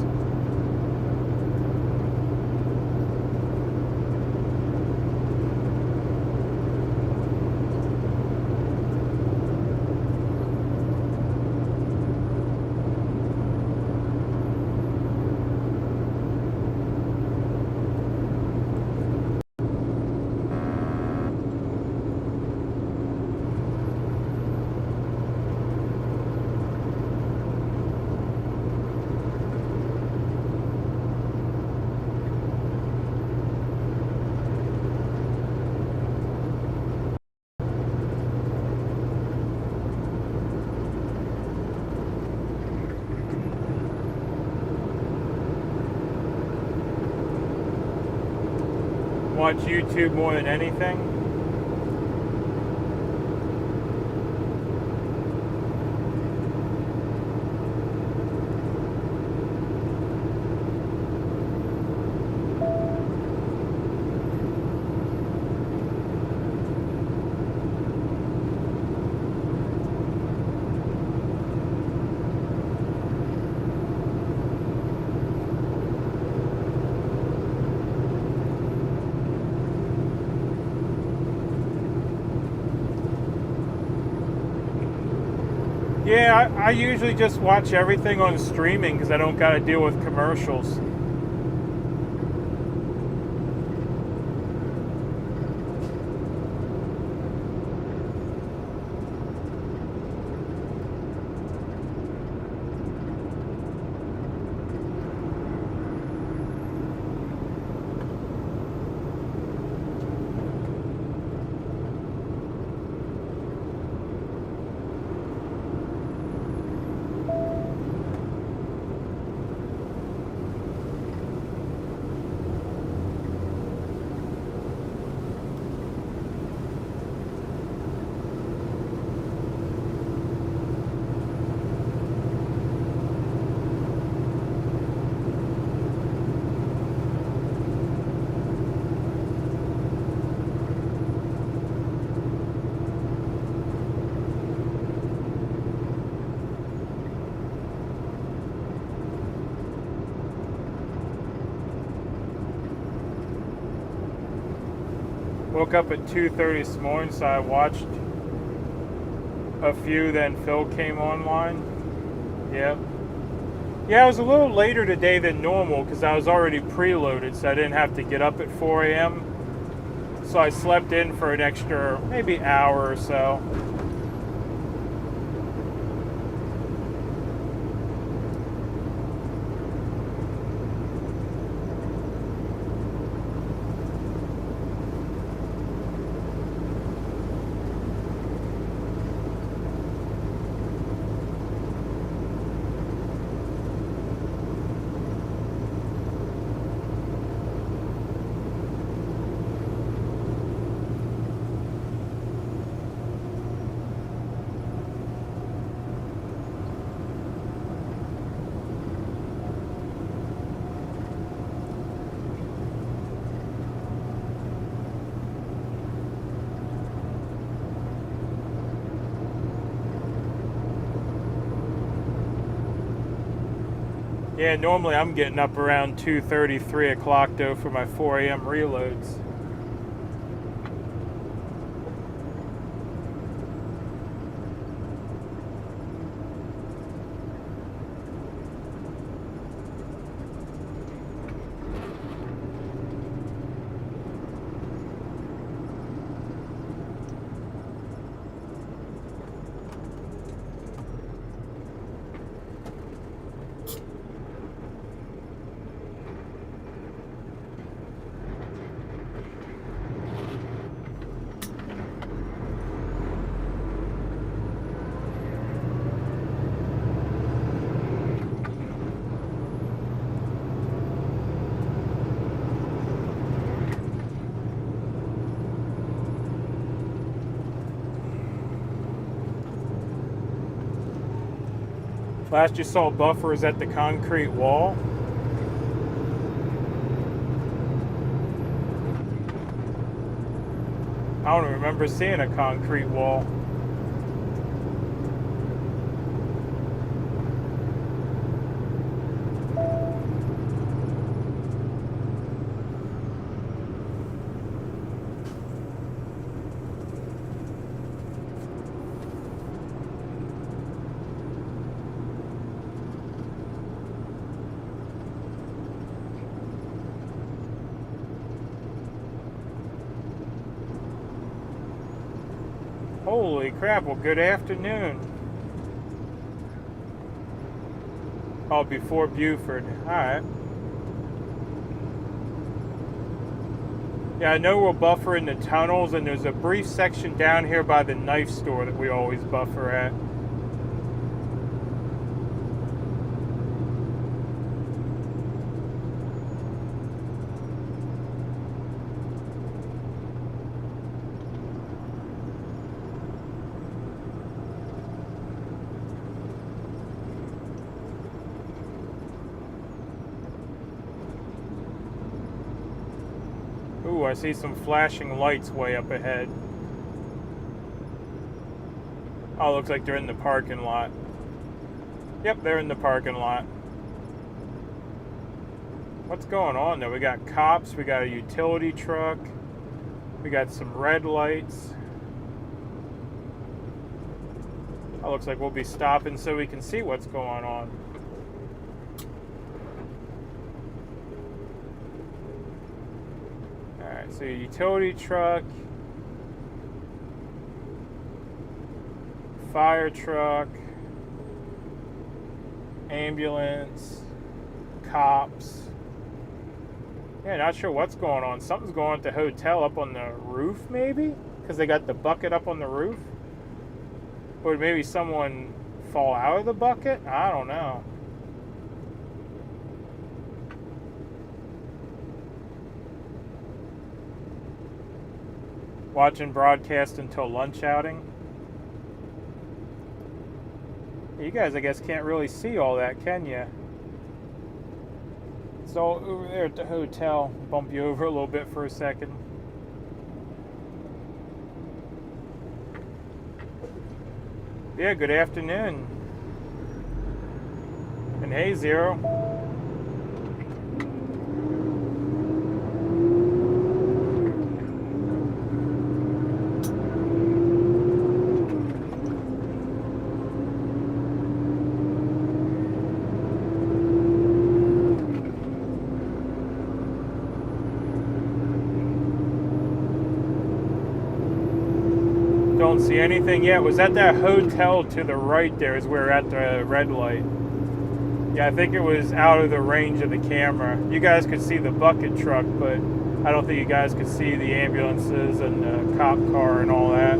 Watch YouTube more than anything. Yeah, I usually just watch everything on streaming because I don't got to deal with commercials. Woke up at 2:30 this morning, so I watched a few, then Phil came online. Yep. Yeah, I was a little later today than normal because I was already preloaded, so I didn't have to get up at 4 a.m. So I slept in for an extra maybe hour or so. Yeah, normally I'm getting up around 2:30, 3 o'clock though for my 4 a.m. reloads. Last you saw Buford was at the concrete wall. I don't remember seeing a concrete wall. Holy crap, well, good afternoon. Oh, before Buford. Alright. Yeah, I know we'll buffer in the tunnels, and there's a brief section down here by the knife store that we always buffer at. Ooh, I see some flashing lights way up ahead. Oh, looks like they're in the parking lot. Yep, they're in the parking lot. What's going on though? We got cops, we got a utility truck, we got some red lights. It looks like we'll be stopping so we can see what's going on. Alright, so utility truck, fire truck, ambulance, cops. Yeah, not sure what's going on. Something's going on at the hotel up on the roof, maybe? Because they got the bucket up on the roof? Or maybe someone fall out of the bucket? I don't know. Watching broadcast until lunch outing. You guys, I guess, can't really see all that, can you? It's all over there at the hotel. Bump you over a little bit for a second. Yeah, good afternoon. And hey, Zero. Don't see anything yet. Was at that hotel to the right there is where we're at the red light. Yeah, I think it was out of the range of the camera. You guys could see the bucket truck, but I don't think you guys could see the ambulances and the cop car and all that.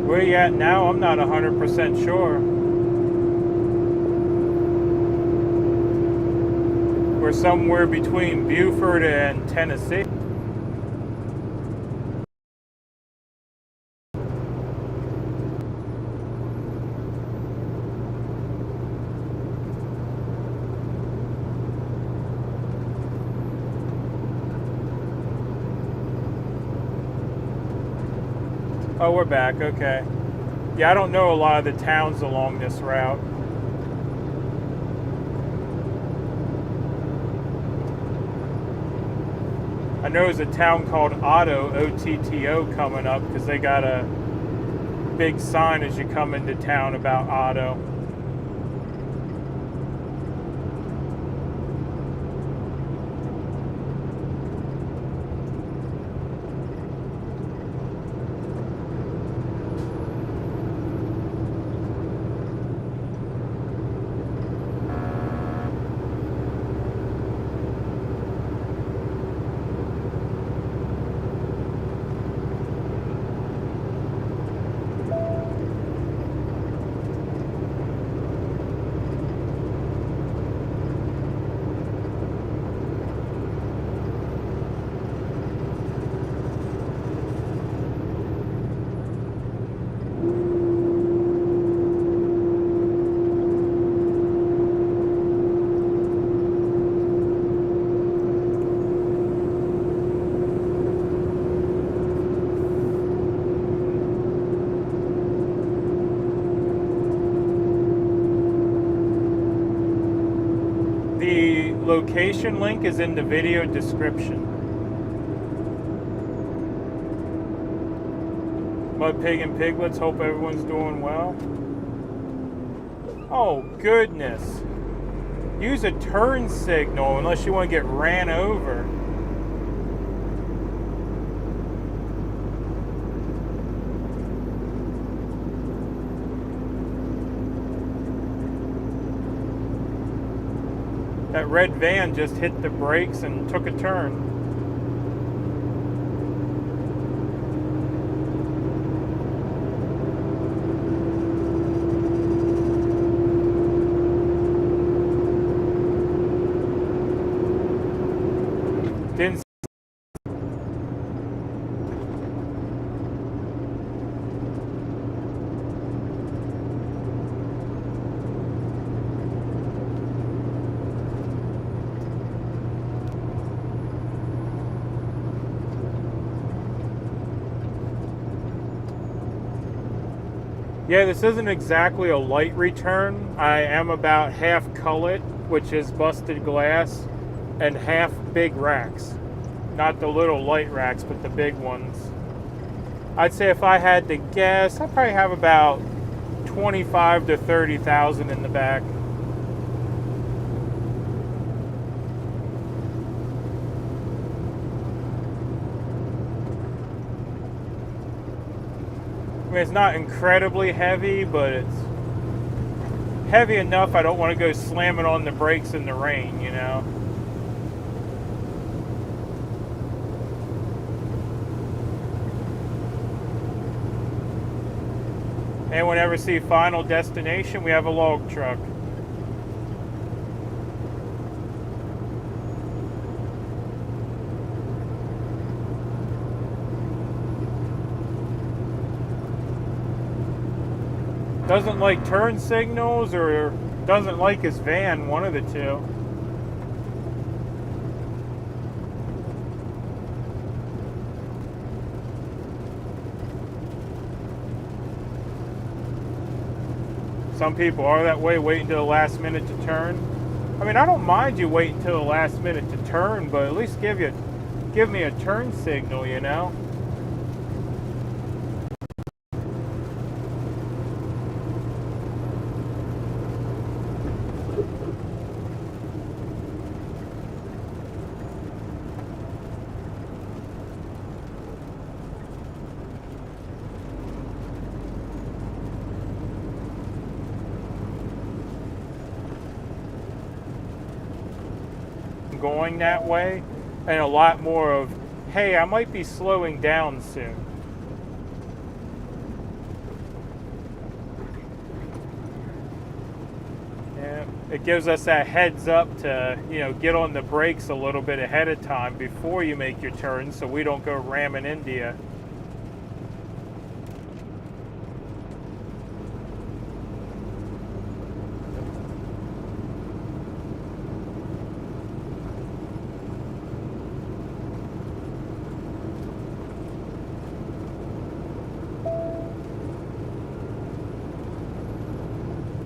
Where you at now? I'm not 100% sure. We're somewhere between Buford and Tennessee. Oh, we're back, okay. Yeah, I don't know a lot of the towns along this route. I know there's a town called Otto, O-T-T-O, coming up because they got a big sign as you come into town about Otto. The location link is in the video description. Mud Pig and Piglets, hope everyone's doing well. Oh, goodness. Use a turn signal unless you want to get ran over. That red van just hit the brakes and took a turn. Yeah, this isn't exactly a light return. I am about half cullet, which is busted glass, and half big racks. Not the little light racks, but the big ones. I'd say if I had to guess, I probably have about 25 to 30,000 in the back. I mean, it's not incredibly heavy, but it's heavy enough I don't want to go slamming on the brakes in the rain, you know? Anyone ever see Final Destination? We have a log truck. Doesn't like turn signals or doesn't like his van, one of the two. Some people are that way, waiting until the last minute to turn. I mean, I don't mind you waiting until the last minute to turn, but at least give me a turn signal, you know? Going that way, and a lot more of, hey, I might be slowing down soon. Yeah, it gives us that heads up to, you know, get on the brakes a little bit ahead of time before you make your turn, so we don't go ramming into you.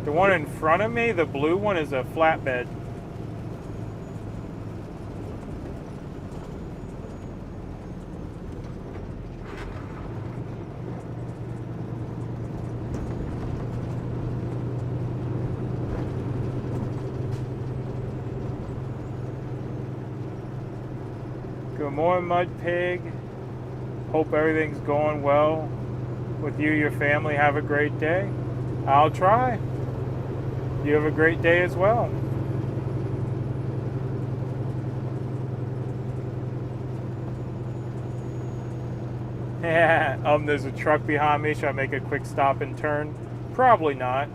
The one in front of me, the blue one, is a flatbed. Good morning, Mud Pig. Hope everything's going well with you, your family. Have a great day. I'll try. You have a great day as well. Yeah, there's a truck behind me. Should I make a quick stop and turn? Probably not.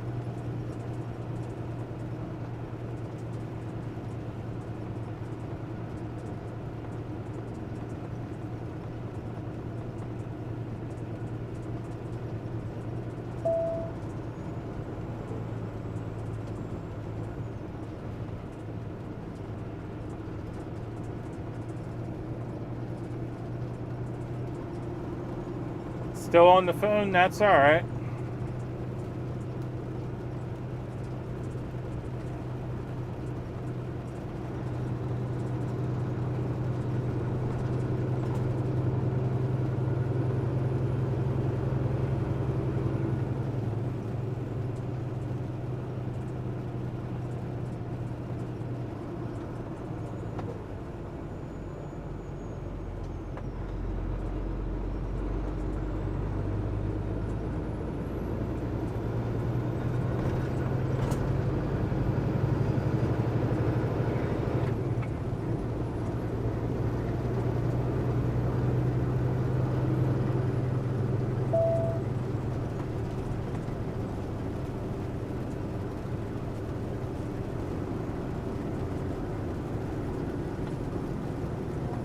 Still on the phone? That's all right.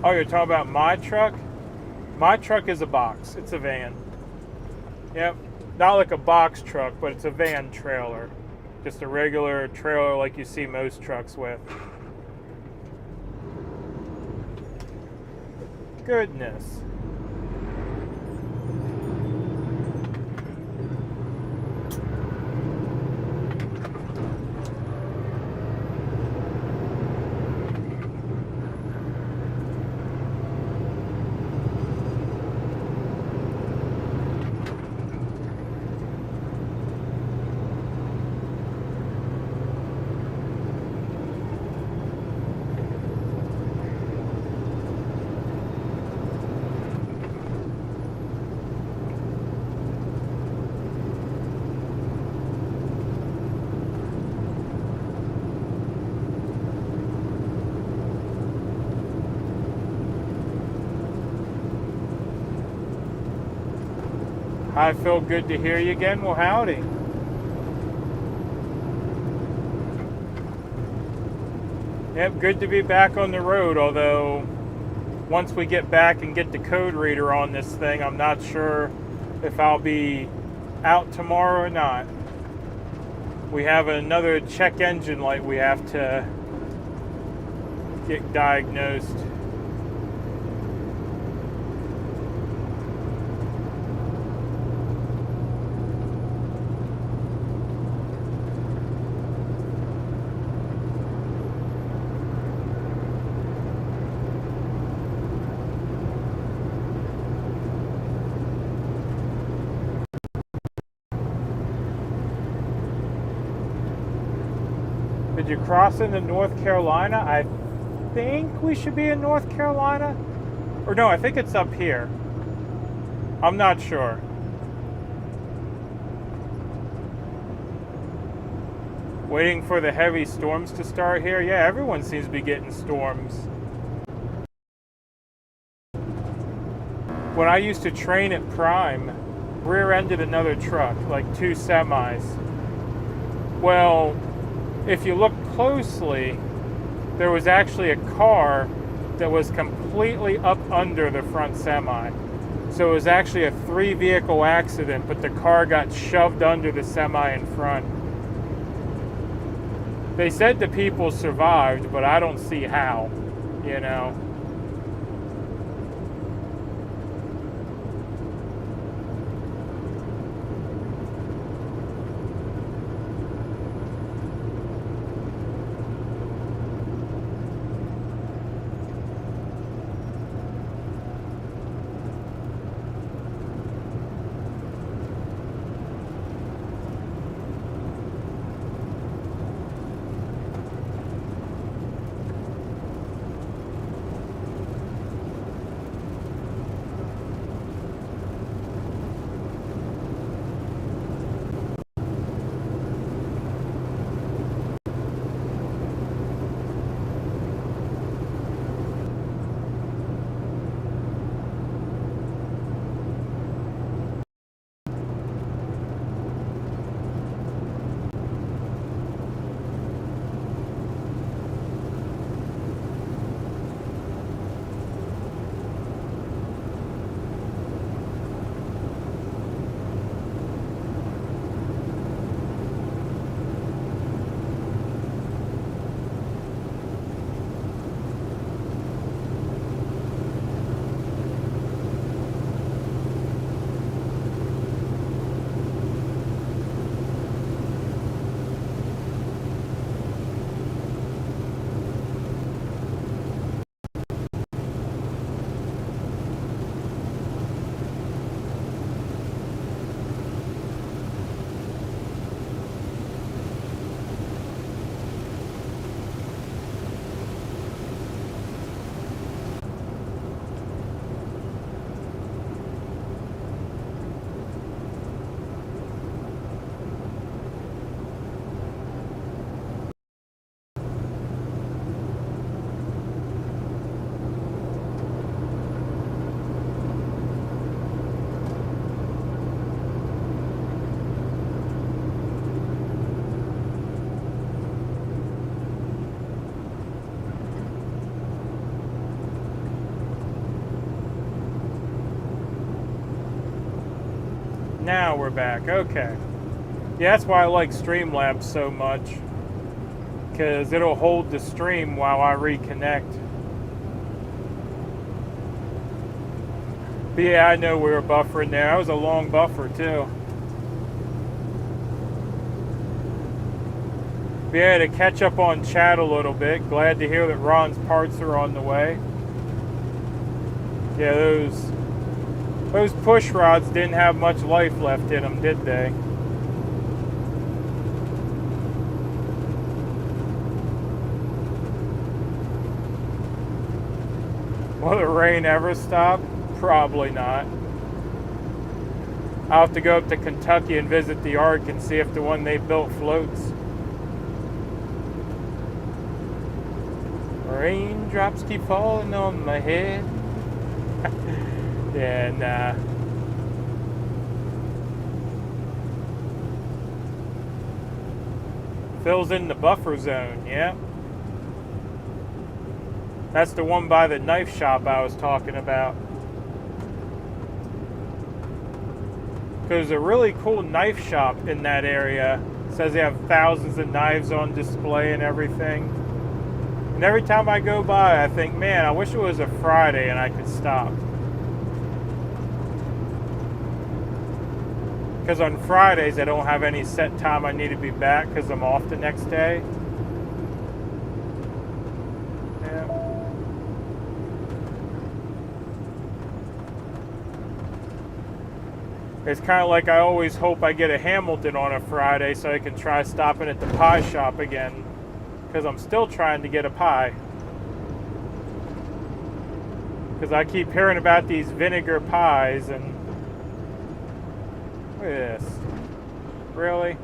Oh, you're talking about my truck? My truck is a box. It's a van. Yep. Not like a box truck, but it's a van trailer. Just a regular trailer like you see most trucks with. Goodness. I feel good to hear you again. Well, howdy. Yep, good to be back on the road, although once we get back and get the code reader on this thing, I'm not sure if I'll be out tomorrow or not. We have another check engine light we have to get diagnosed. Did you cross into North Carolina? I think we should be in North Carolina. Or no, I think it's up here. I'm not sure. Waiting for the heavy storms to start here. Yeah, everyone seems to be getting storms. When I used to train at Prime, rear-ended another truck, like 2 semis. Well, if you look closely, there was actually a car that was completely up under the front semi. So it was actually a 3-vehicle accident, but the car got shoved under the semi in front. They said the people survived, but I don't see how, you know. Now we're back. Okay. Yeah, that's why I like Streamlabs so much. Because it'll hold the stream while I reconnect. But yeah, I know we were buffering there. That was a long buffer too. But yeah, to catch up on chat a little bit. Glad to hear that Ron's parts are on the way. Yeah, those push rods didn't have much life left in them, did they? Will the rain ever stop? Probably not. I'll have to go up to Kentucky and visit the Ark and see if the one they built floats. Raindrops keep falling on my head. Yeah, nah. Fills in the buffer zone, yeah. That's the one by the knife shop I was talking about. There's a really cool knife shop in that area. It says they have thousands of knives on display and everything. And every time I go by, I think, man, I wish it was a Friday and I could stop. Because on Fridays, I don't have any set time I need to be back because I'm off the next day. Yeah. It's kind of like I always hope I get a Hamilton on a Friday so I can try stopping at the pie shop again. Because I'm still trying to get a pie. Because I keep hearing about these vinegar pies and... Look at this. Really?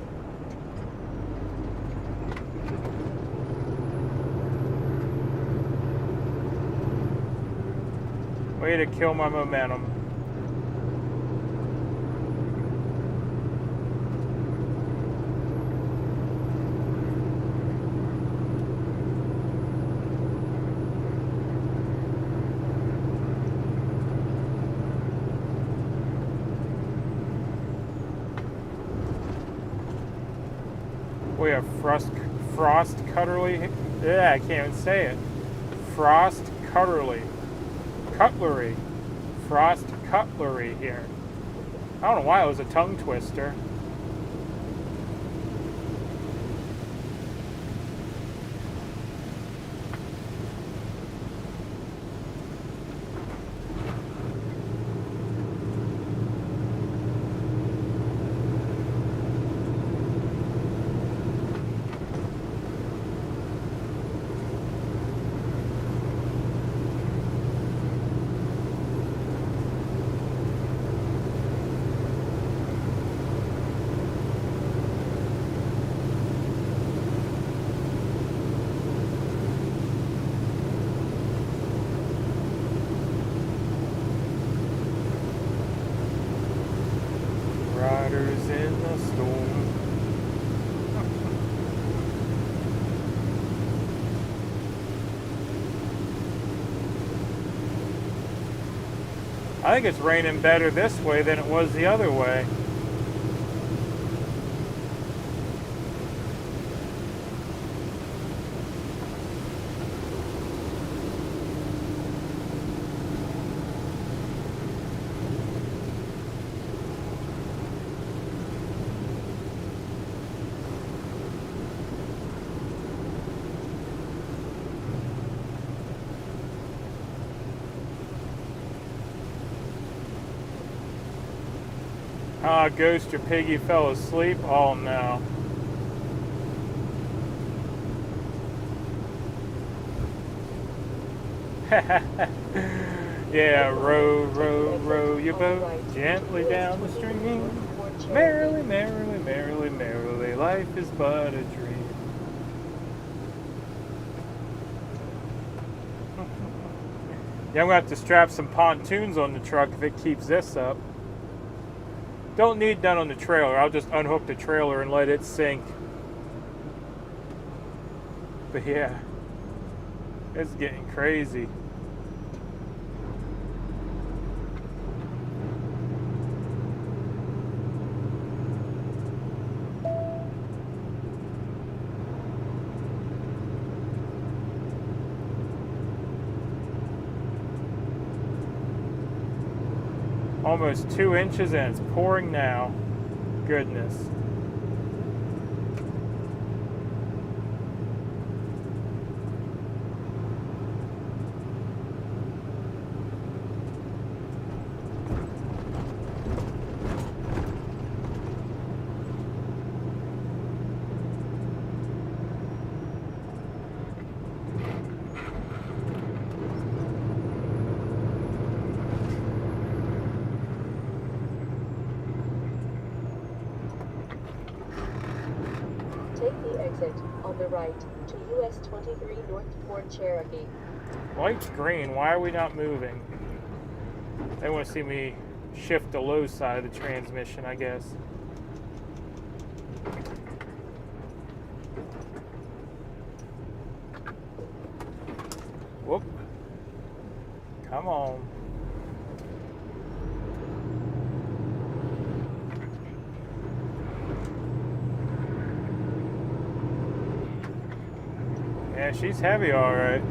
Way to kill my momentum. We have frost cutlery. Yeah, I can't even say it. Frost cutlery. Cutlery. Frost cutlery here. I don't know why it was a tongue twister. Riders in the storm. I think it's raining better this way than it was the other way. Ah, Ghost, your piggy fell asleep? Oh no. Yeah, row, row, row your boat gently down the stream. Merrily, merrily, merrily, merrily, life is but a dream. Yeah, I'm gonna have to strap some pontoons on the truck if it keeps this up. Don't need that on the trailer. I'll just unhook the trailer and let it sink. But yeah, it's getting crazy. Almost 2 inches and it's pouring now. Goodness. On the right, to US 23 North Fort Cherokee. Light's green. Why are we not moving? They want to see me shift the low side of the transmission, I guess. Come on. Yeah, she's heavy, all right.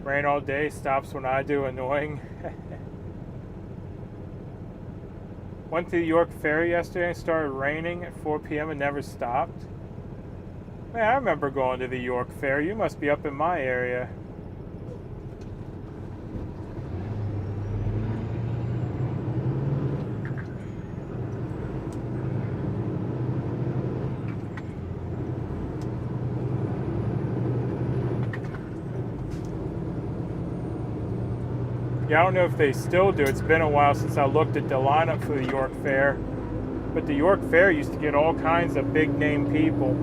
Rain all day, stops when I do, annoying. Went to the York Ferry yesterday and started raining at 4 p.m. and never stopped. Man, I remember going to the York Ferry. You must be up in my area. Yeah, I don't know if they still do. It's been a while since I looked at the lineup for the York Fair. But the York Fair used to get all kinds of big name people.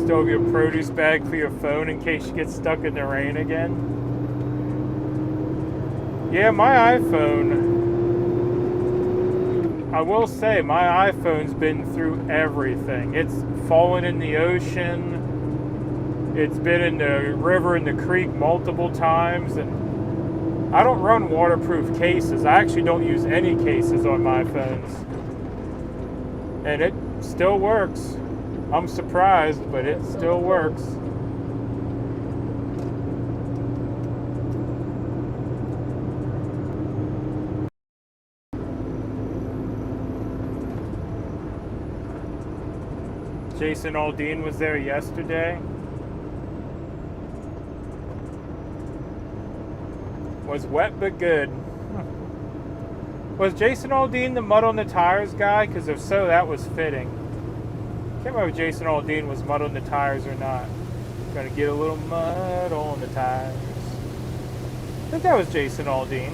Still have your produce bag for your phone in case you get stuck in the rain again. Yeah, my iPhone, I will say, my iPhone's been through everything. It's fallen in the ocean. It's been in the river and the creek multiple times. And I don't run waterproof cases. I actually don't use any cases on my phones. And it still works. I'm surprised, but it still works. Jason Aldean was there yesterday. Was wet but good. Was Jason Aldean the mud on the tires guy? Because if so, that was fitting. Can't remember if Jason Aldean was mud on the tires or not. Gonna get a little mud on the tires. I think that was Jason Aldean.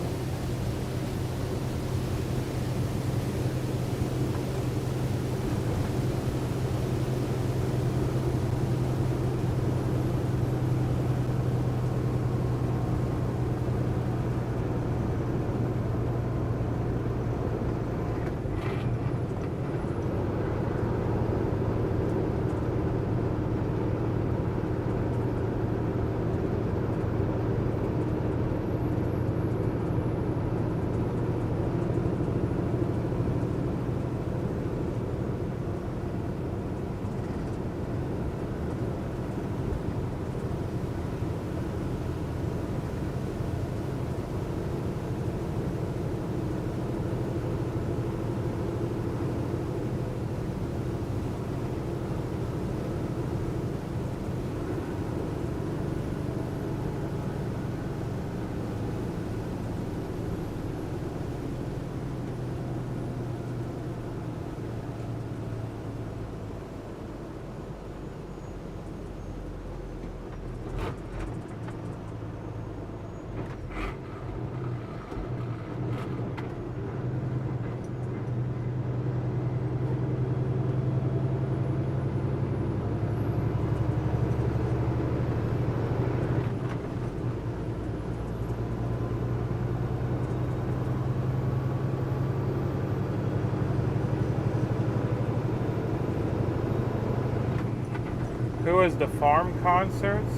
was the farm concerts.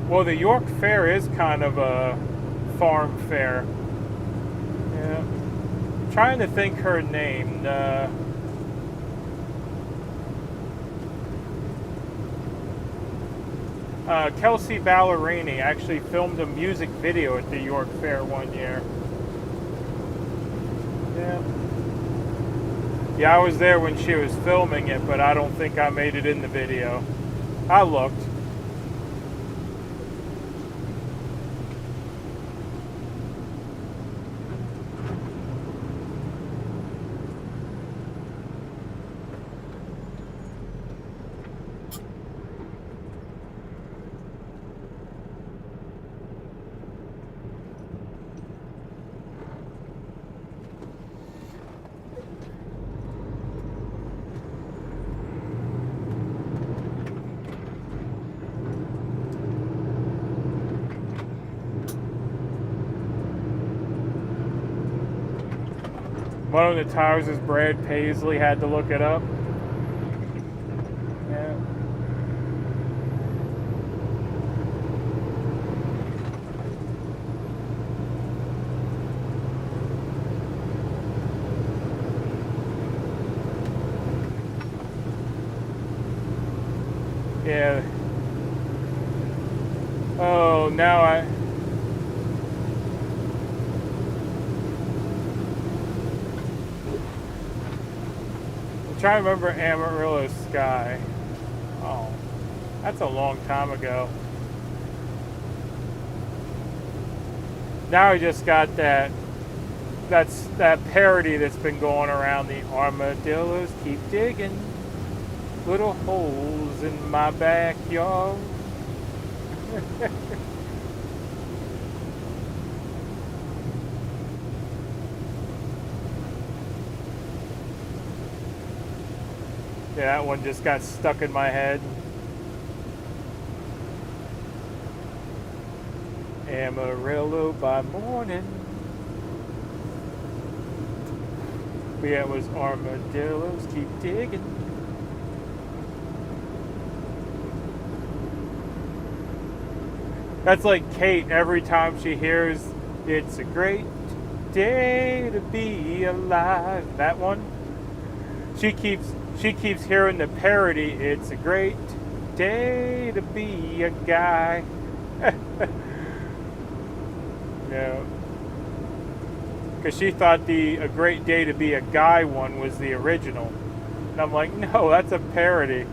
Well, the York Fair is kind of a farm fair. Yeah. Trying to think her name. Kelsey Ballerini actually filmed a music video at the York Fair one year. Yeah. Yeah, I was there when she was filming it, but I don't think I made it in the video. I looked. One of the tires is Brad Paisley, had to look it up. Yeah. Yeah. Oh, now I'm trying to remember Amarillo Sky. Oh, that's a long time ago. Now I just got that parody that's been going around. The armadillos keep digging little holes in my backyard. Yeah, that one just got stuck in my head. Amarillo by morning. But yeah, it was armadillos keep digging. That's like Kate every time she hears "It's a great day to be alive." That one. She keeps hearing the parody, "It's a great day to be a guy." Yeah. Because she thought "A Great Day to Be a Guy" one was the original. And I'm like, no, that's a parody.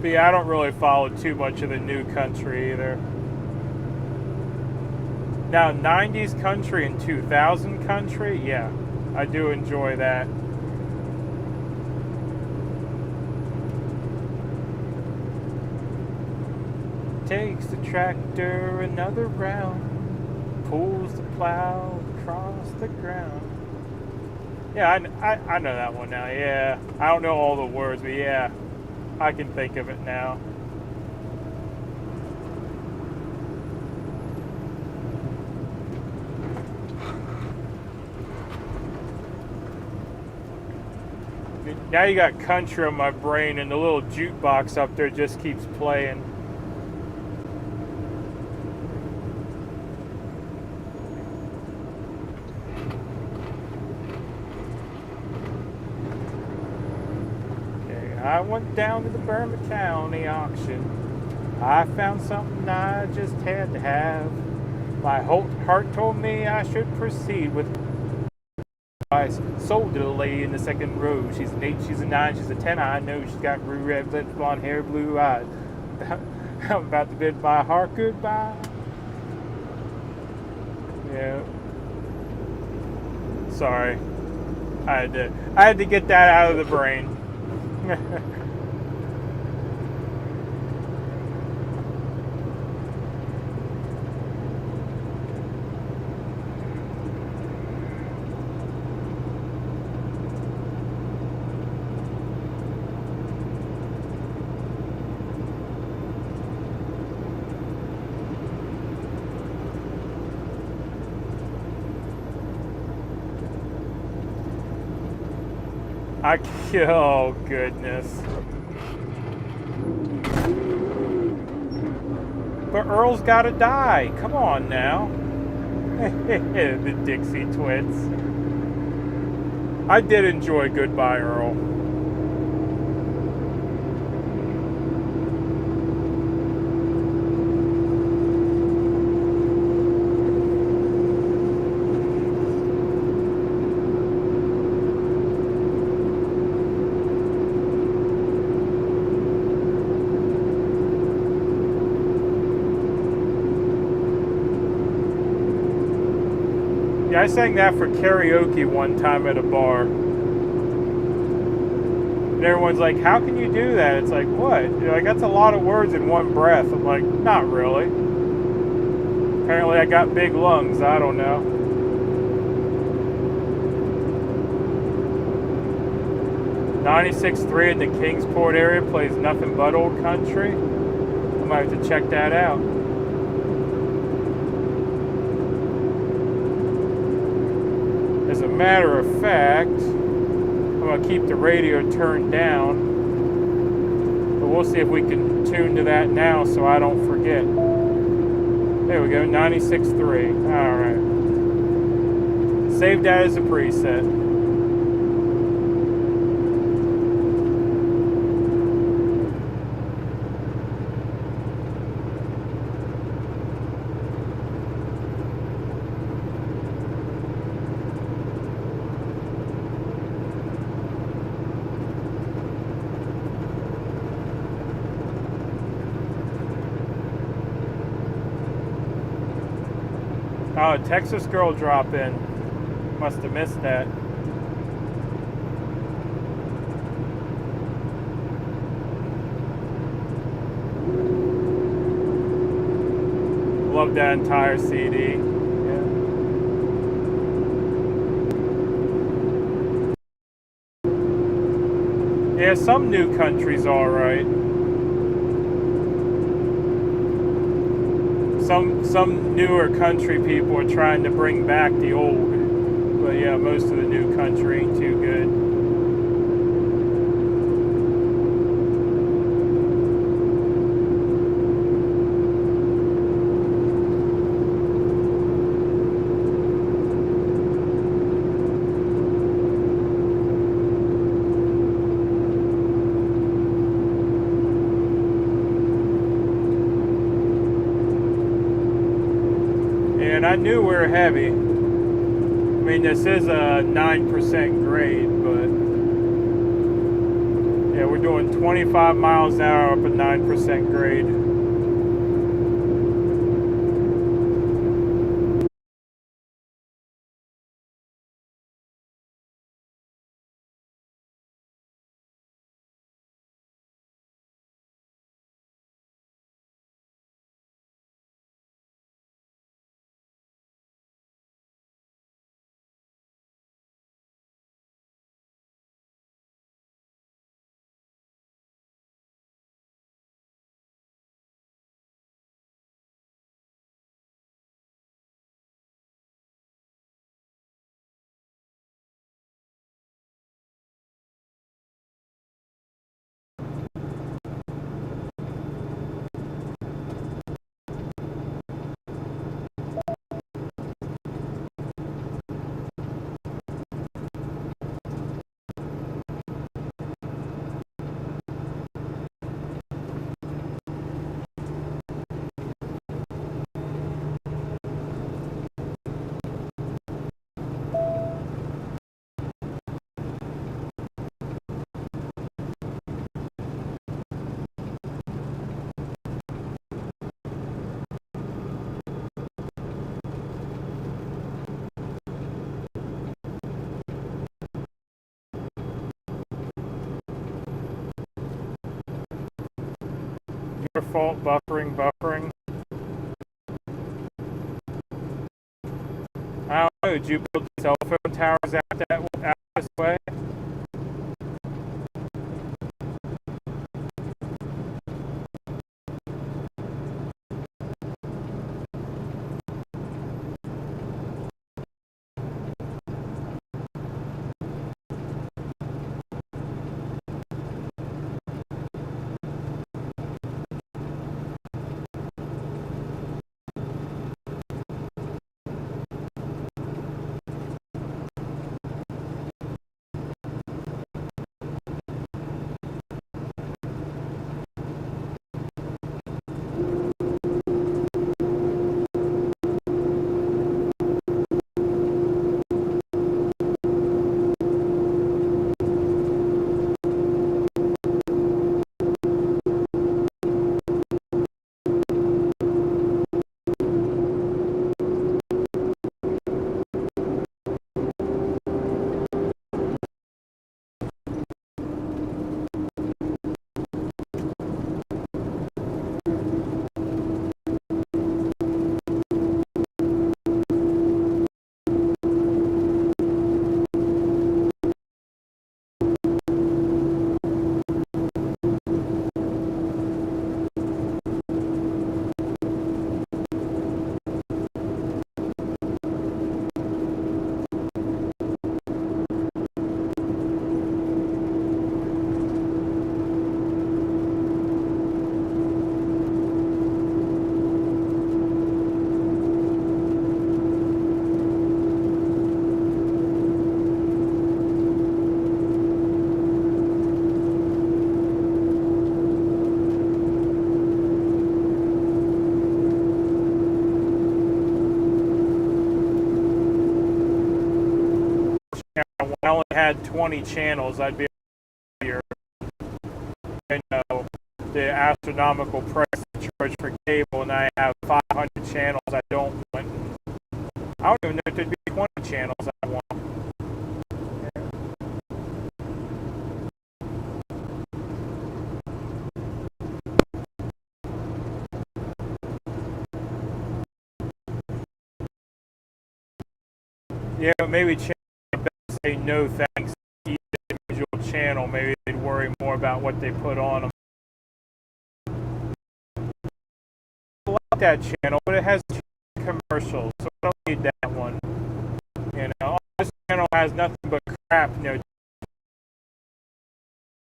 But yeah, I don't really follow too much of the new country either. Now, 90s country and 2000 country, yeah, I do enjoy that. Takes the tractor another round, pulls the plow across the ground. Yeah, I know that one now, yeah. I don't know all the words, but yeah. I can think of it now. Now you got country on my brain, and the little jukebox up there just keeps playing. I went down to the Burma County auction. I found something I just had to have. My heart told me I should proceed with. I sold to the lady in the second row. She's an 8, she's a 9, she's a 10. I know she's got blue red lips, blonde hair, blue eyes. I'm about to bid my heart goodbye. Yeah. Sorry. I had to get that out of the brain. I, oh goodness. But Earl's gotta die. Come on now. The Dixie Twits. I did enjoy Goodbye Earl. Yeah, I sang that for karaoke one time at a bar. And everyone's like, how can you do that? It's like, what? You're like, that's a lot of words in one breath. I'm like, not really. Apparently I got big lungs. I don't know. .96.3 in the Kingsport area plays nothing but old country. I might have to check that out. As a matter of fact, I'm going to keep the radio turned down. But we'll see if we can tune to that now so I don't forget. There we go, 96.3. Alright. Save that as a preset. Oh, Texas girl drop in. Must have missed that. Love that entire CD. Yeah, some new country's alright. Some newer country people are trying to bring back the old. But yeah, most of the new country ain't too good. And I knew we were heavy. I mean, this is a 9% grade, but yeah, we're doing 25 miles an hour up a 9% grade. Your fault, buffering. I don't know, did you build cell phone towers out this way? when I only had 20 channels, I'd be happier. You know, the astronomical price they charge for cable, and I have 500 channels I don't want. I don't even know if there'd be 20 channels I want. Yeah, maybe channel say no thanks to each individual channel. Maybe they'd worry more about what they put on them. I like that channel, but it has commercials, so I don't need that one. You know, this channel has nothing but crap, you know,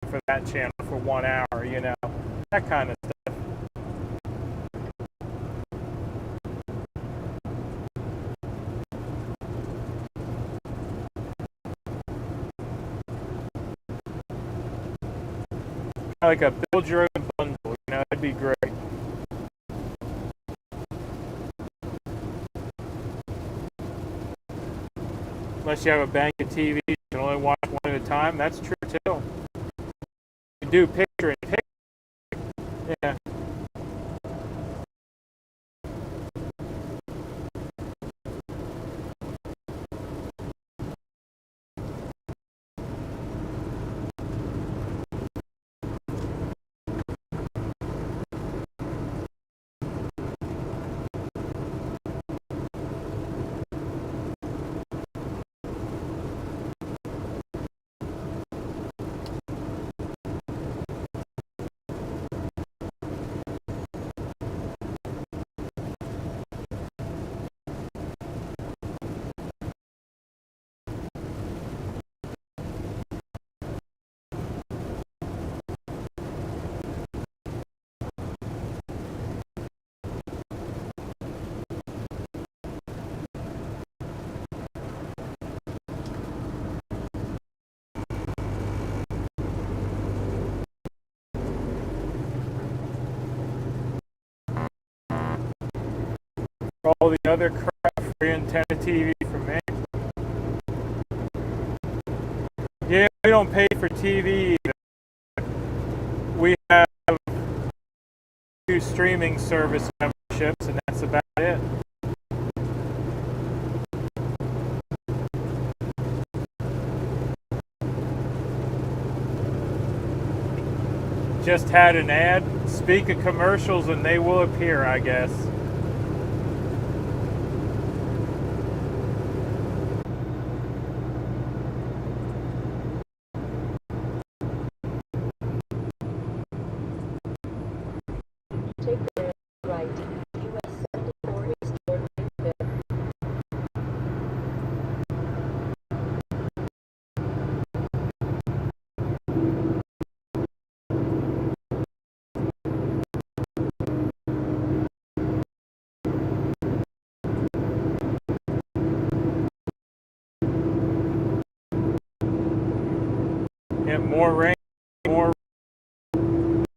for that channel for 1 hour, you know, that kind of stuff. Like a build your own bundle, you know, that'd be great. Unless you have a bank of TVs, you can only watch one at a time. That's true too. You do picture in picture. Yeah. All the other crap free antenna TV for me. Yeah, we don't pay for TV either. We have 2 streaming service memberships, and that's about it. Just had an ad. Speak of commercials, and they will appear, I guess. Take the right. US 74 Eastbourne Lakeville. Yeah, more rain, more.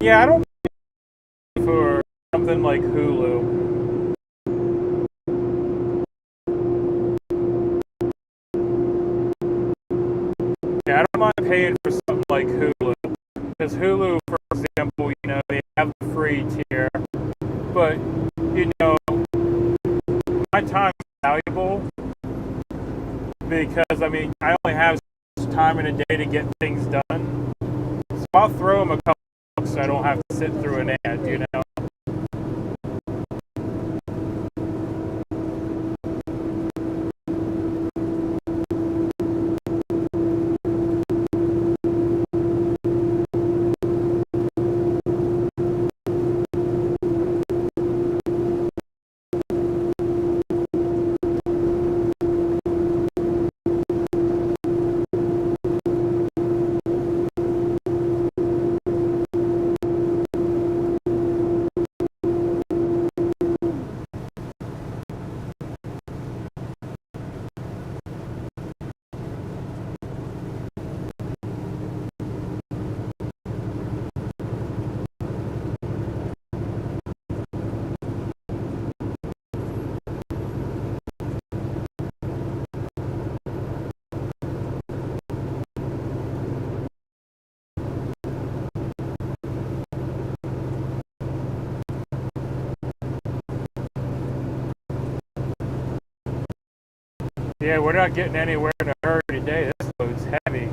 Yeah, I don't pay for something like Hulu. Yeah, I don't mind paying for something like Hulu. Because Hulu, for example, you know, they have the free tier. But, you know, my time is valuable. Because, I mean, I only have so much time in a day to get things done. So I'll throw them a couple bucks so I don't have to sit through an ad, you know. Yeah, we're not getting anywhere in a hurry today. This load's heavy.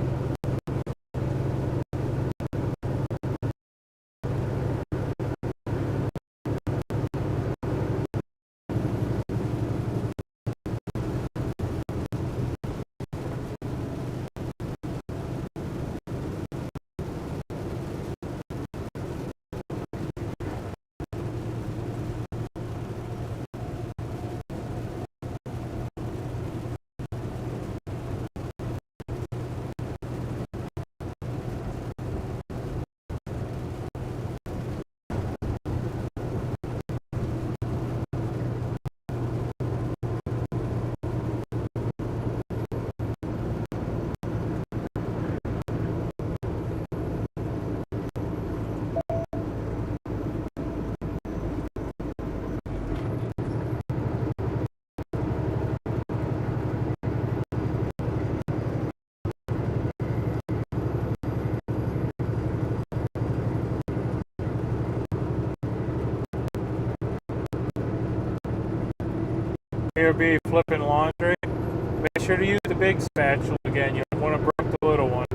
Here be flipping laundry. Make sure to use the big spatula again. You don't want to break the little one.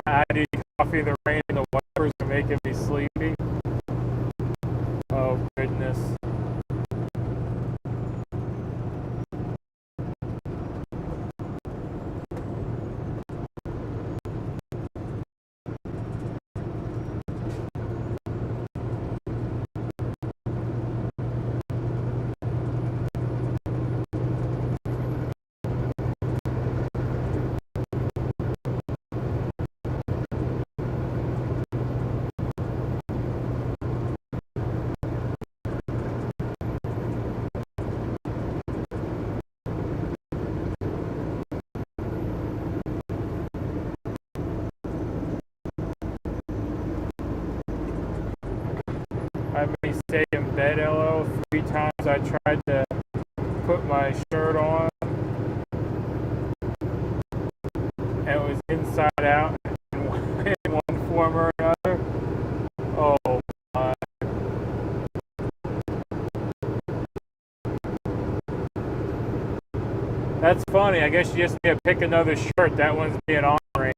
I need coffee. The rain and the wipers are making me sleepy. Oh, goodness. I may stay in bed, LO. 3 times I tried to put my shirt on, and it was inside out in one form or another. Oh, my. That's funny. I guess you just need to pick another shirt. That one's being ornery.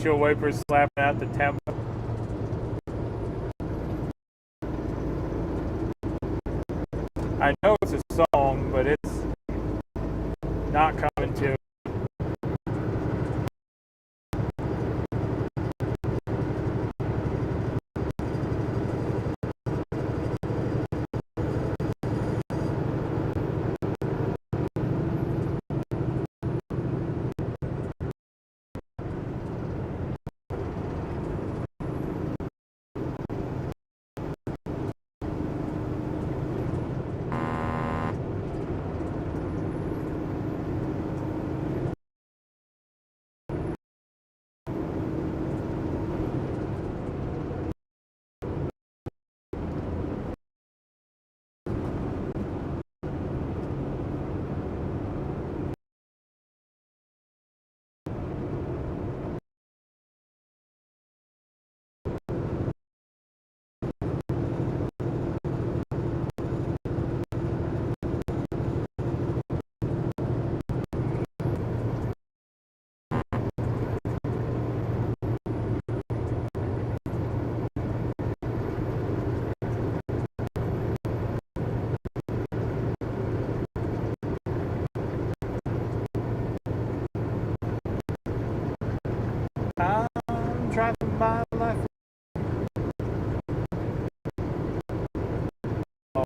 windshield wipers slapping out the tempo. I know it's a song, but it's not coming to. I'm driving my life.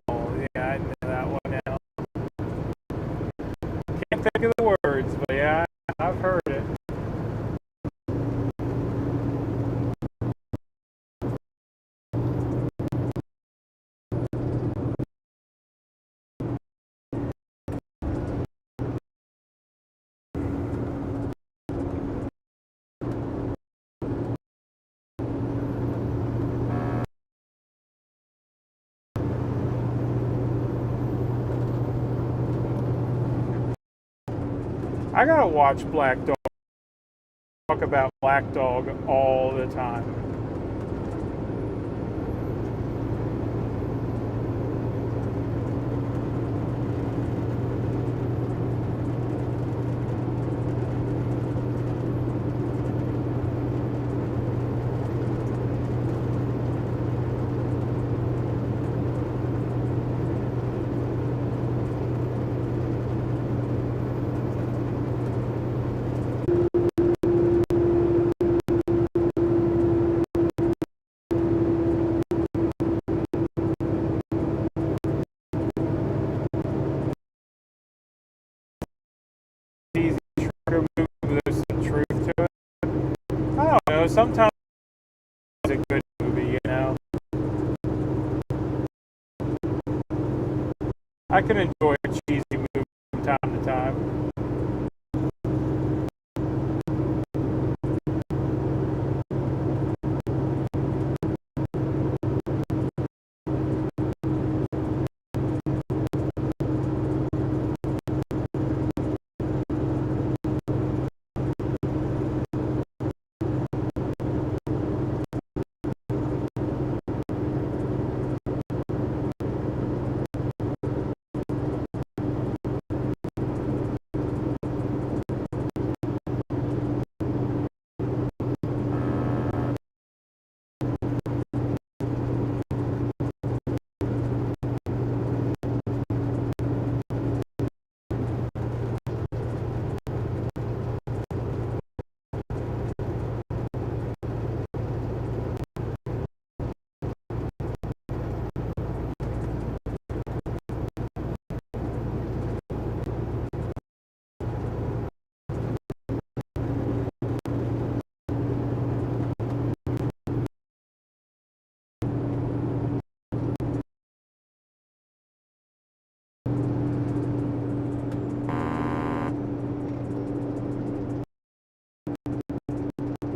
Oh, yeah, I know that one now. Can't think of the words, but yeah, I've heard it. I gotta watch Black Dog. Talk about Black Dog all the time. Easy trucker movie, there's some truth to it. I don't know, sometimes it's a good movie, you know. I can enjoy a cheesy movie from time to time.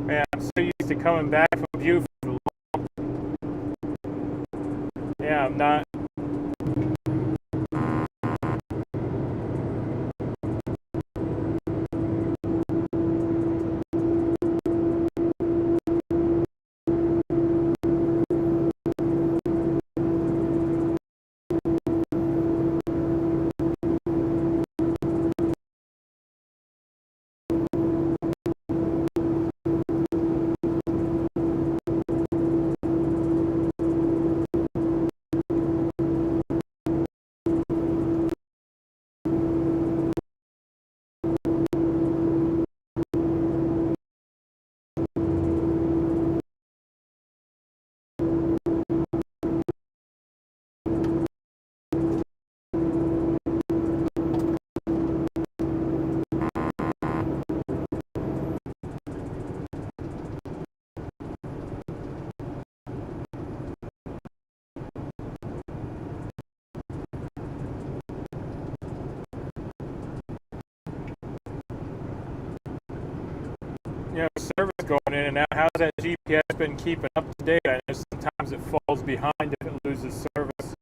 Man, I'm so used to coming back from Buford. Yeah, I'm not. service going in and out. How's that GPS been keeping up to date? I know sometimes it falls behind if it loses service.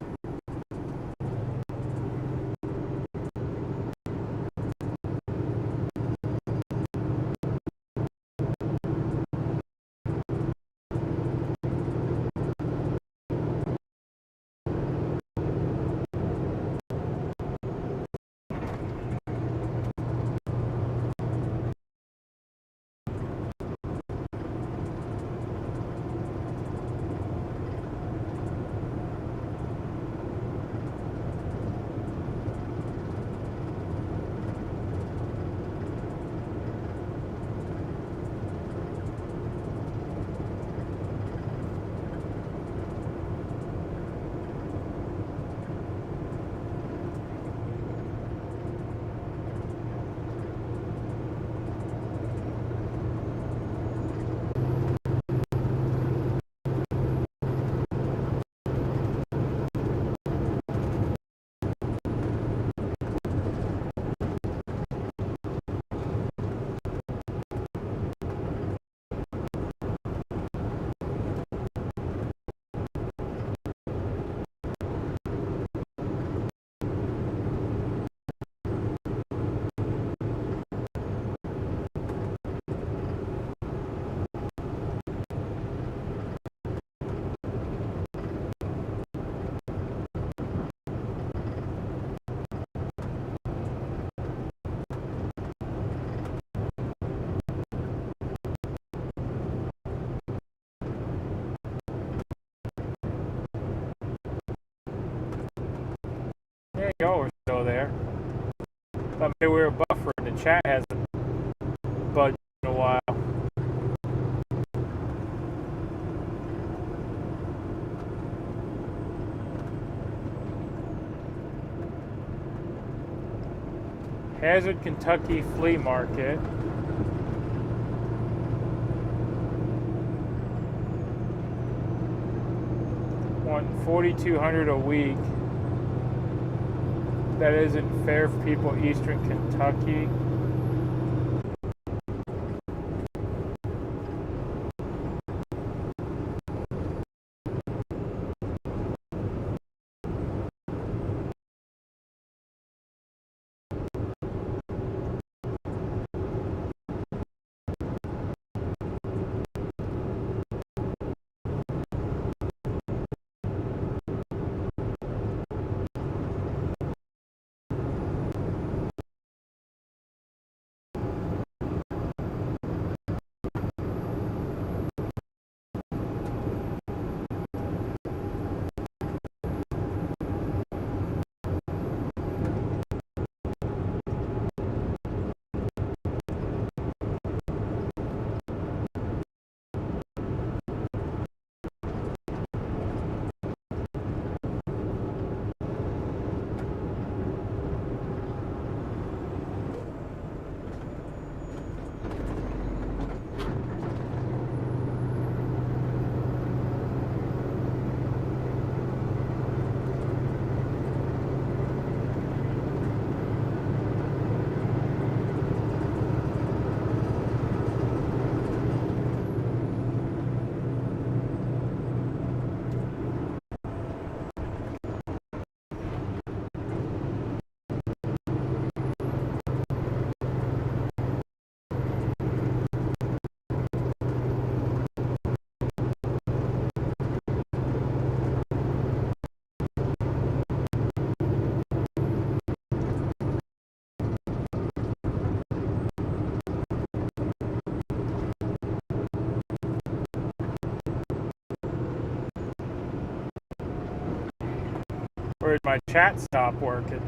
Yeah, y'all were still there. Thought maybe we were Buford and the chat hasn't budged in a while. Hazard, Kentucky Flea Market. Wanting $4,200 a week. That isn't fair for people Eastern Kentucky. Or did my chat stop working?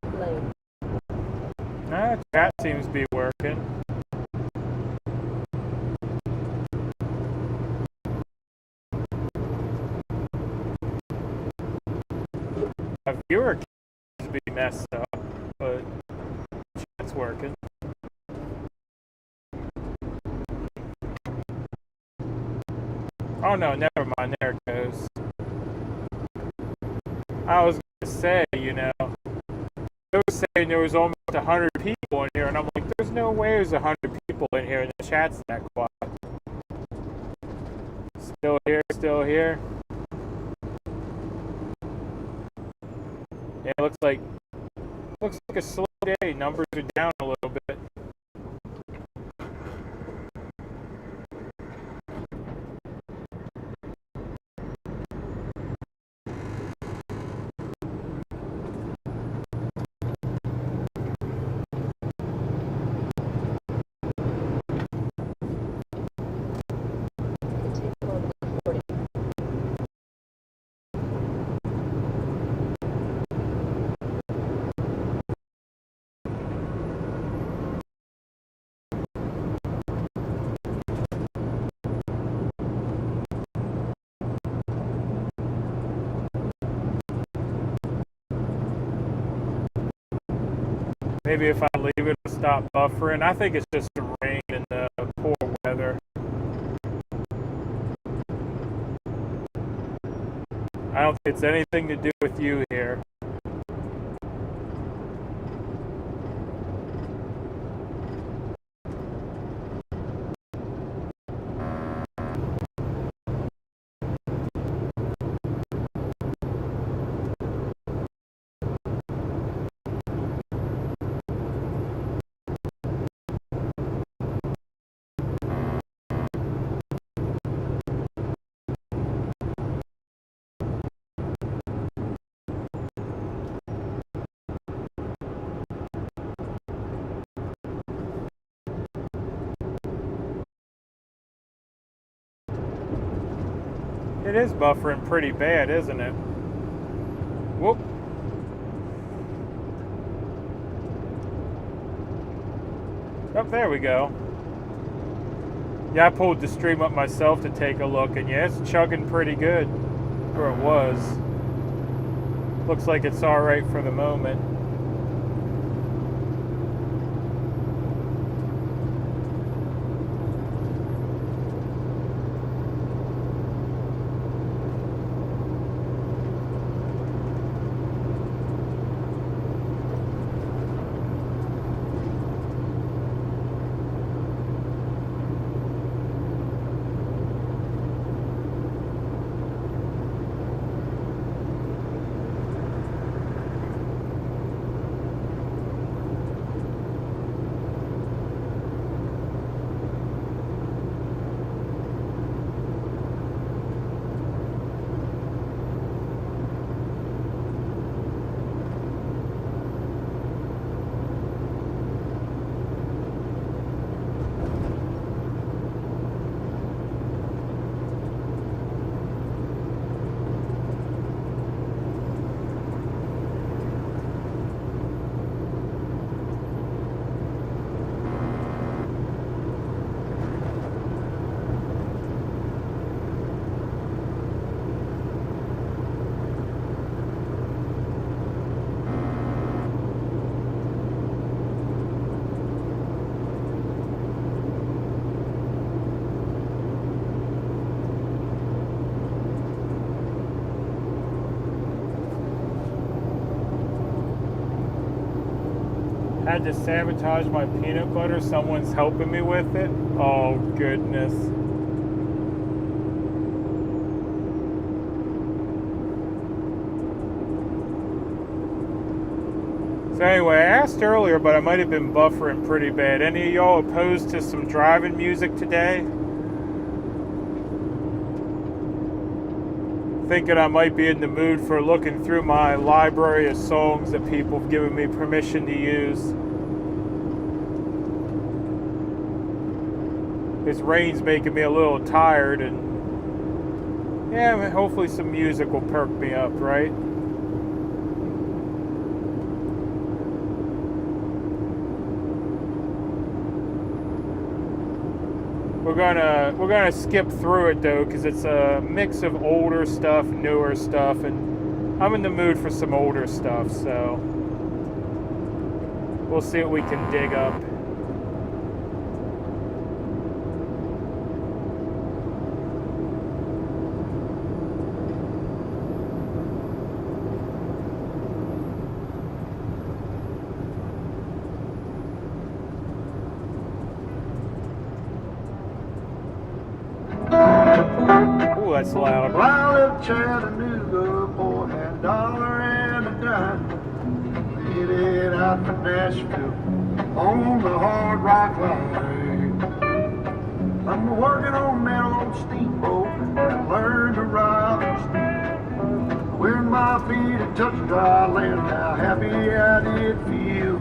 Blame. Chat seems to be working. My viewer seems to be messed up, but chat's working. Oh no, never mind. There it goes. I was gonna say, you know, they were saying there was almost 100 people in here, and I'm like, there's no way there's 100 people in here, and the chat's that quiet. Still here, still here. Yeah, it looks like a slow day. Numbers are down a little bit. Continue on Buford. Maybe if I leave it, it'll stop buffering. I think it's just the rain and the poor weather. I don't think it's anything to do with you here. It is buffering pretty bad, isn't it? Whoop. Oh, there we go. Yeah, I pulled the stream up myself to take a look, and yeah, it's chugging pretty good. Or it was. Looks like it's alright for the moment. Had to sabotage my peanut butter. Someone's helping me with it. Oh, goodness. So anyway, I asked earlier, but I might have been buffering pretty bad. Any of y'all opposed to some driving music today? Thinking I might be in the mood for looking through my library of songs that people have given me permission to use. This rain's making me a little tired, and yeah, hopefully some music will perk me up, right? We're gonna skip through it though, because it's a mix of older stuff, newer stuff, and I'm in the mood for some older stuff, so we'll see what we can dig up. that's loud. Well, I left Chattanooga for a dollar and a dime. Headed out for Nashville on the Hard Rock Line. I'm working on that old steamboat and I learned to ride the steam. When my feet had touched dry land, how happy I did feel.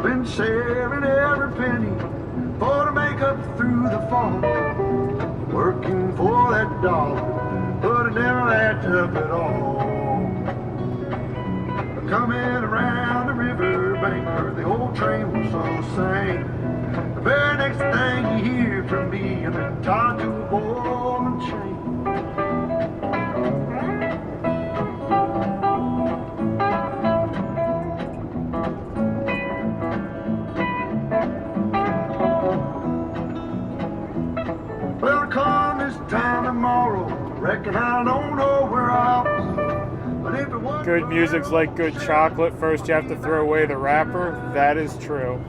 Been saving every penny for to make up through the fall. Working for that dollar, but it never adds up at all. Coming around the river bank where the old train was so sane. The very next thing you hear from me, I'm tied to a ball and chain. Well, come this time tomorrow, reckon I don't know where I'll be. But if it wasn't Good music's like good chocolate. First you have to throw away the wrapper. That is true.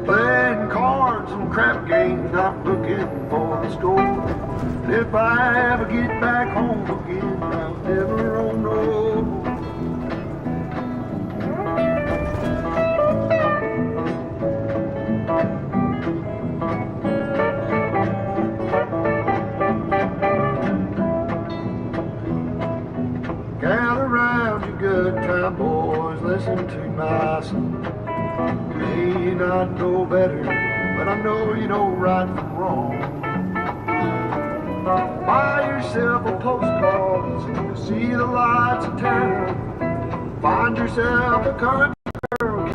playing cards and crap games, not looking for the score. And if I ever get back home again, I'll never own no more. Gather round, you good time boys, listen to my song. May not know better, but I know you know right from wrong. Buy yourself a postcard to see the lights of town. Find yourself a country girl.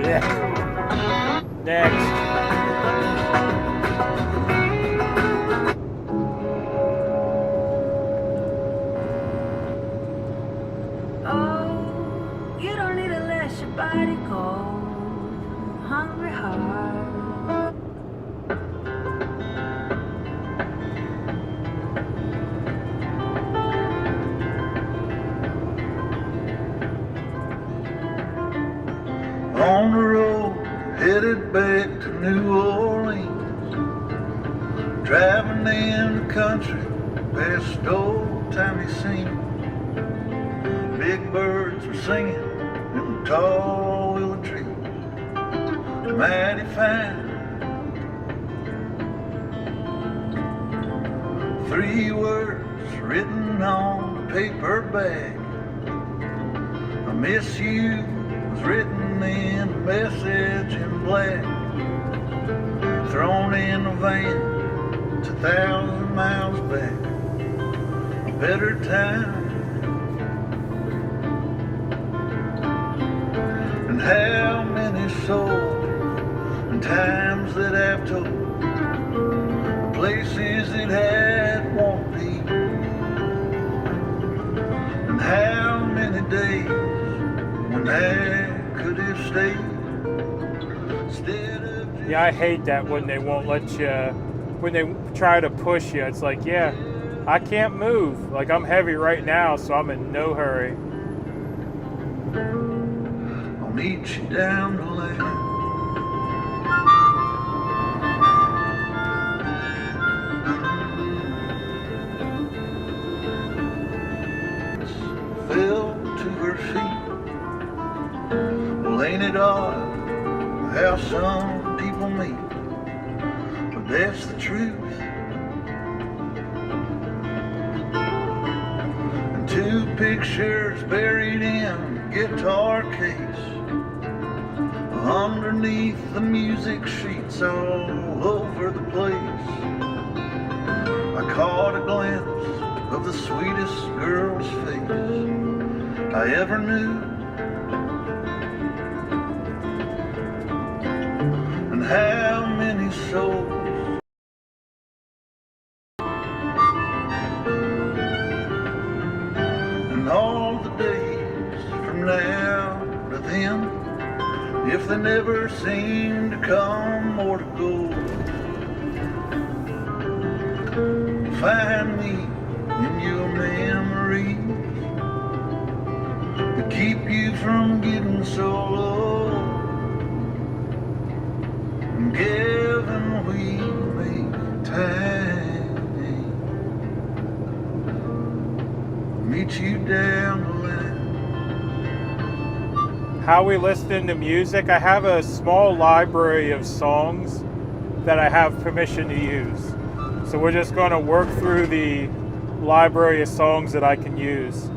Yeah. Next. Oh, you don't need to let your body go. Hungry heart. On the road, headed back to New Orleans. Driving in the country, past old-timey scenes. Big birds were singing in the tall willow trees. Mighty fine. 3 words written on the paper bag. I miss you was written in a message in black. Thrown in a van 2,000 miles back. A better time. And how many souls and times that I've told, places that had won't be. And how many days when I could have stayed instead of just... Yeah, I hate that when they won't let you, when they try to push you. It's like, yeah, I can't move. Like, I'm heavy right now, so I'm in no hurry. I'll meet you down the lane. Fell to her feet. Well, ain't it odd how some people meet? But that's the truth. And 2 pictures buried in a guitar case. Underneath the music sheets all over the place. I caught a glimpse of the sweetest girl's face I ever knew. And how many never seem to come or to go. Find me in your memories to keep you from getting so low. And Kevin, we make time. Meet you down the line. How we listen to music, I have a small library of songs that I have permission to use. So we're just going to work through the library of songs that I can use.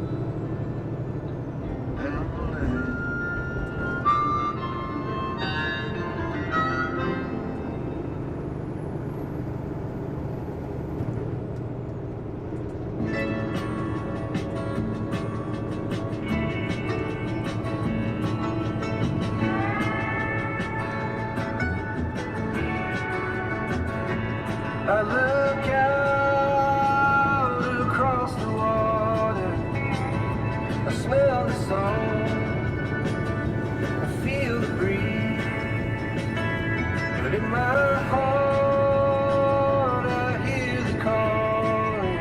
I look out across the water, I smell the sun, I feel the breeze, but in my heart I hear the calling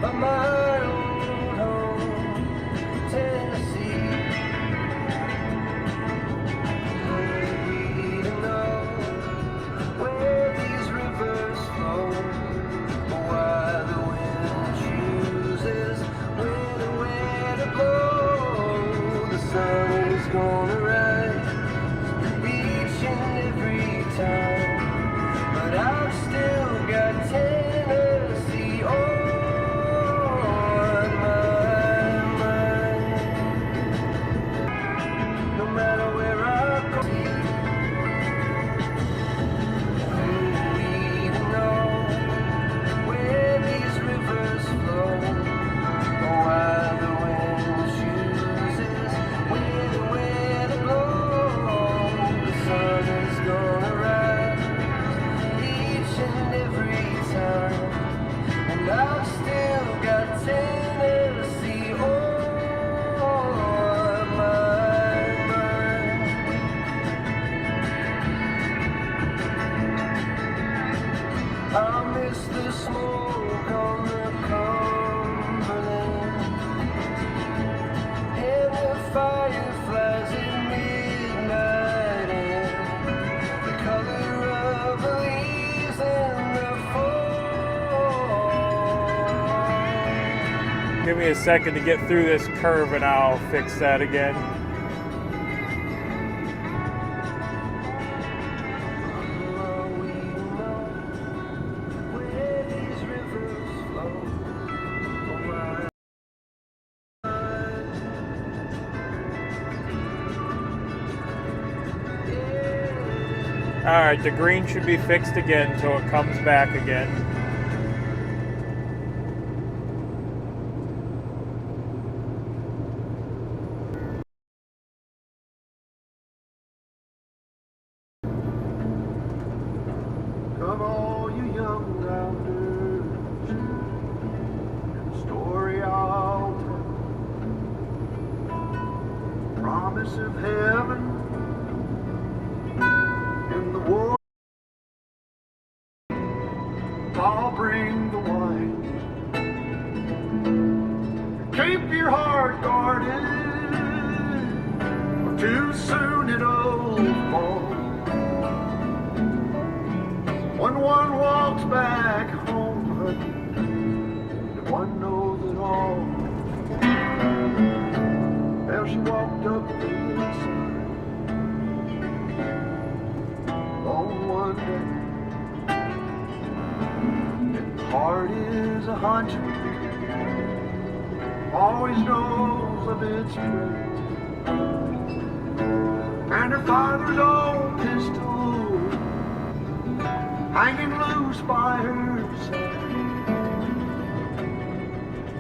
of my old home, Tennessee. We don't know where these rivers flow, or why the wind chooses when and where to blow. The sun is gonna rise each and every time, but I've still got Tennessee on my mind. No matter where I go, where these rivers flow, or why the wind chooses when and where to blow. The sun is gonna rise each and every time, and I've still got Tennessee on my mind. I miss the smoke on the Cumberland and the fireflies at midnight and the color of the leaves in the fall. Give me a second to get through this curve and I'll fix that again. Where these rivers flow, or why. Alright, the green should be fixed again until it comes back again. Come all you young rounders, and the story I'll tell. Promise of heaven in the war. I'll bring the wine. Keep your heart guarded, or too soon it'll fall. When one walks back home, honey, and one knows it all. Well, she walked up the hillside on one day, and the heart is a hunter, always knows of its prey, and her father's old pistol hanging loose by her side.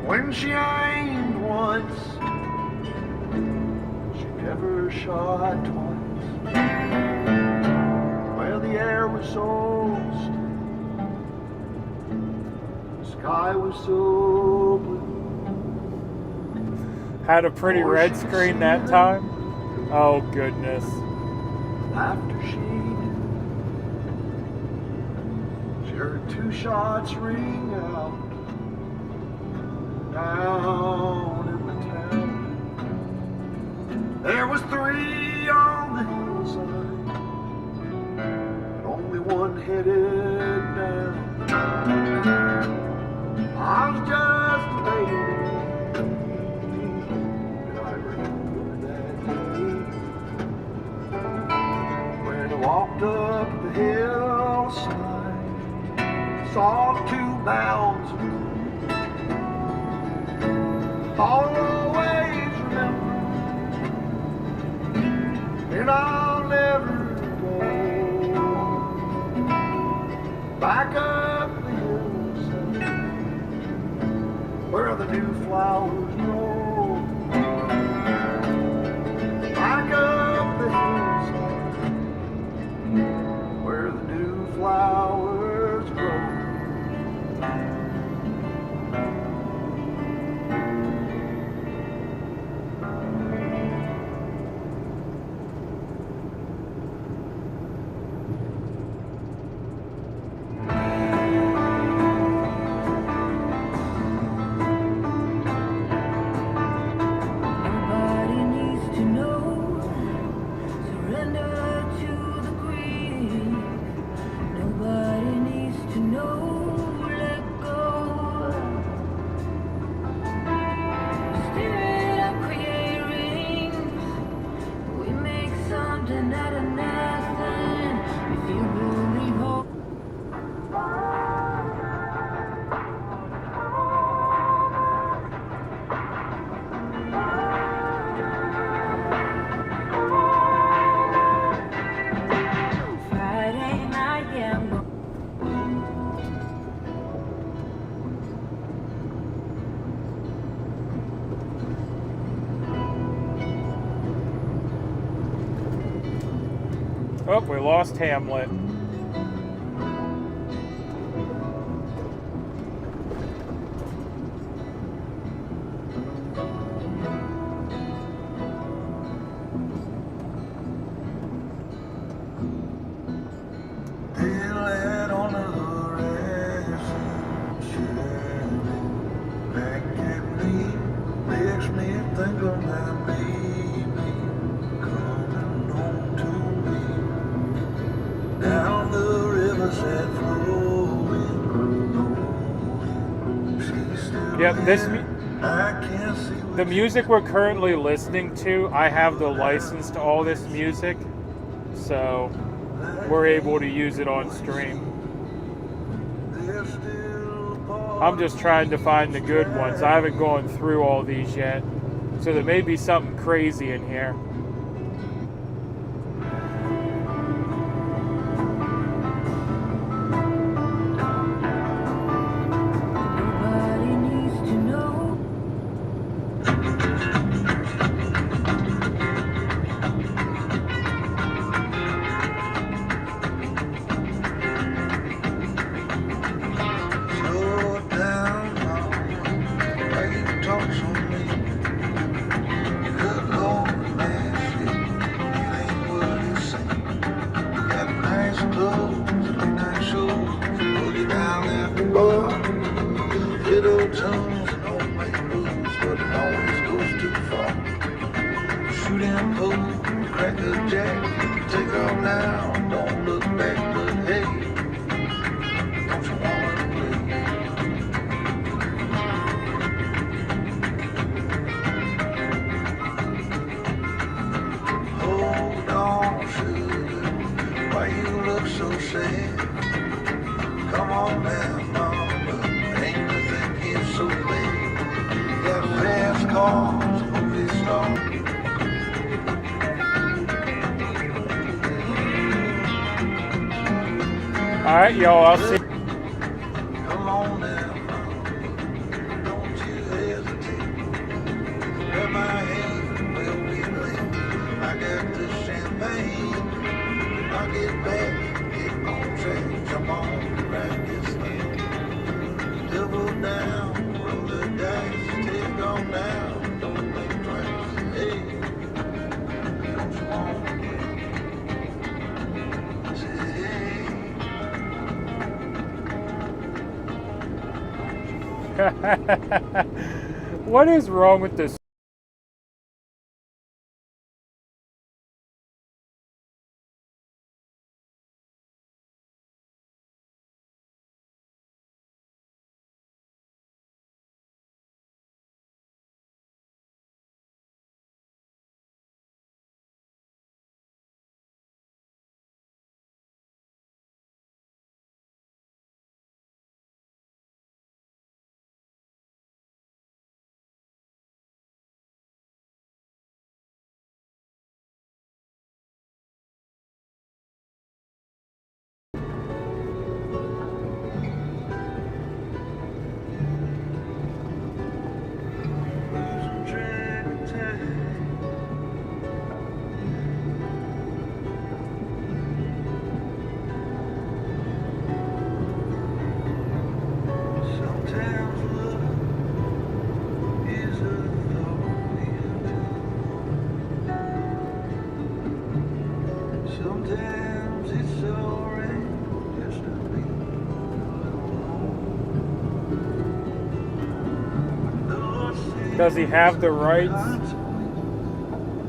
When she aimed once, she never shot twice. Well, the air was so still, the sky was so blue. Had a pretty red screen that time. Oh goodness. after she heard 2 shots ring out down in the town. There was 3 on the hillside, and only one headed down. I was just a baby, and I remember that day when I walked up the hillside, saw 2 mounds of gold. I'll always remember, and I'll never go back up the hillside where the new flowers grow. Back up the hillside where the new flowers grow. Nobody needs to know. Surrender to the grief. Nobody needs to know. Let go. Spirit of create rings. We make something out of nothing. If you believe hope. Friday night, yeah, I'm going. Oh, we lost Hamlet. Daylight on the horizon, shining back at me, makes me think of my baby coming home to me. Down the riverside flowing, knowing she's still Yep, this there. I can't see the music we're currently listening to, I have the license to all this music, so we're able to use it on stream. there's still a I'm just trying to find the good ones. I haven't gone through all these yet, so there may be something crazy in here. Nobody needs to know. Slow it down, mama. Why you talk so mean? Good Lord, nasty. It ain't what it seems. Got nice clothes, late night shows. Pull you down at the bar. Little tunes and homemade blues, but it always goes too far. Shooting pool, crack a jack. Take off now, don't look back, but hey. Don't you wanna play? Hold on, sugar. Why you look so sad? Come on now, mama. Ain't nothing here so bad. Got fast cars, movie stars. All right, y'all, I'll see. Come on now, mama. Don't you hesitate. Grab my hand, we'll be late. I got the champagne. I'll get back, get on track. Come on, ride this thing. Double down, roll the dice. Take on now, don't think twice. Hey, don't you want to play? What is wrong with this? Does he have the rights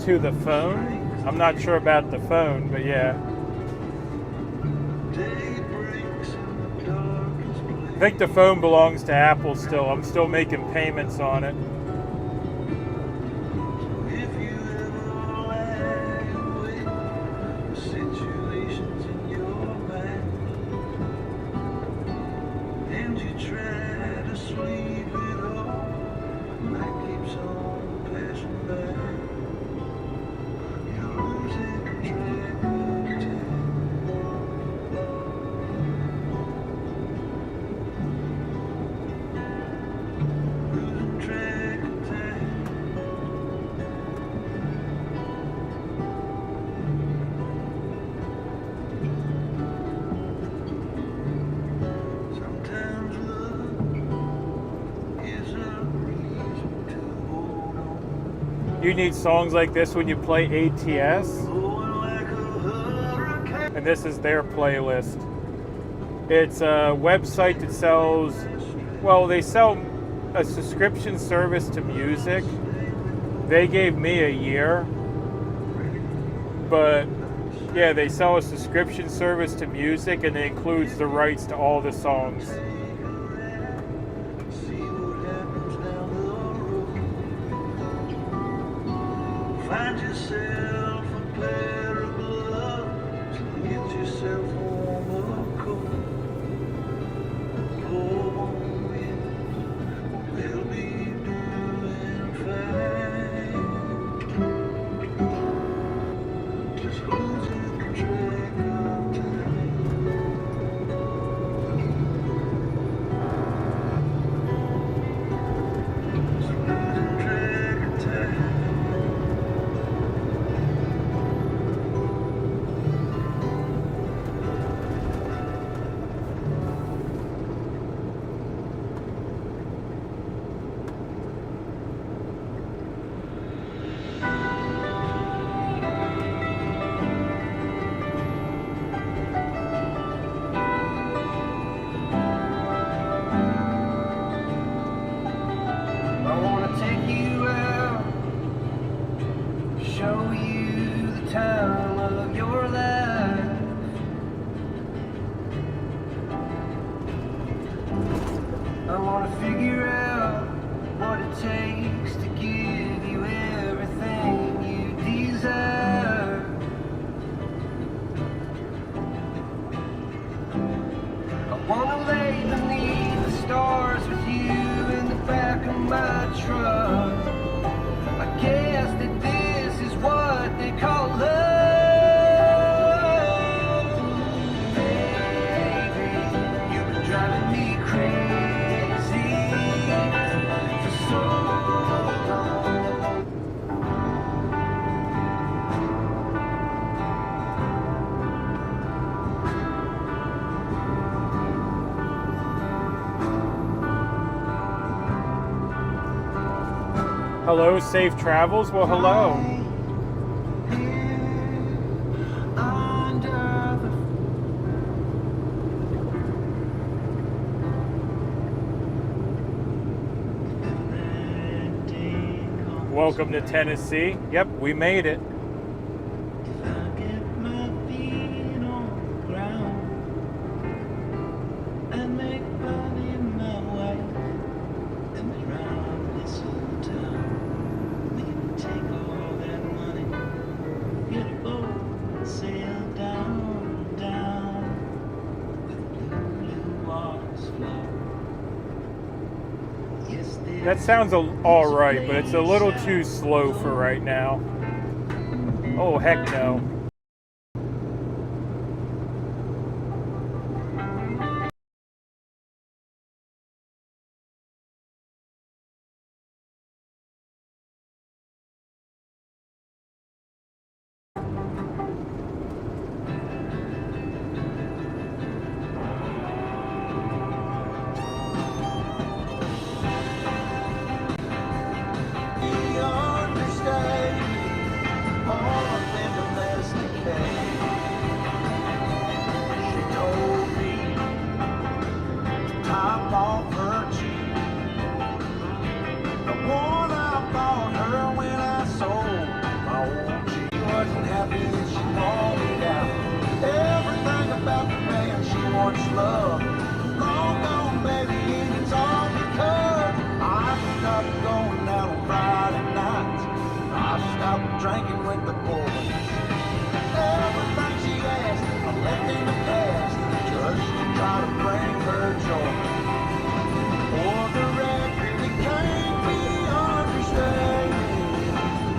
to the phone? I'm not sure about the phone, but yeah. I think the phone belongs to Apple still. I'm still making payments on it. You need songs like this when you play ATS. And this is their playlist. It's a website that sells, well, they sell a subscription service to music. They gave me a year. But yeah, they sell a subscription service to music and it includes the rights to all the songs. Find yourself a pair of gloves and get yourself warm or cold. Pour on winds, they'll be doing fine. Just losing track of time. Just losing track of time. I wanna take you out, show you the time of your life. I wanna figure out what it takes to give you everything you desire. I wanna lay beneath the stars with you in the back of my truck. I guess that this is what they call love. Baby, you've been driving me crazy for so long. Hello, safe travels? Well, hello. Welcome to Tennessee. Yep, we made it. If I get my feet on the ground and make money my way, then we round this old town. We can take all that money, get a boat and sail down, down, where the blue waters flow. Yes, That sounds all right, but it's a little too slow for right now. Oh, heck no. Drinking with the boys. Everything she asked, I left in the past, just to try to bring her joy. For the record, it can't be understated.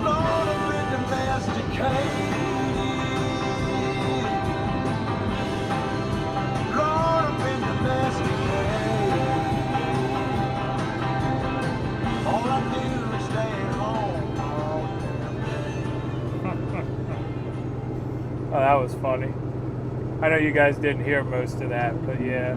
Lord, I've been domesticated. Lord, I've been domesticated. All I do is stay at home. Oh, that was funny. I know you guys didn't hear most of that, but yeah.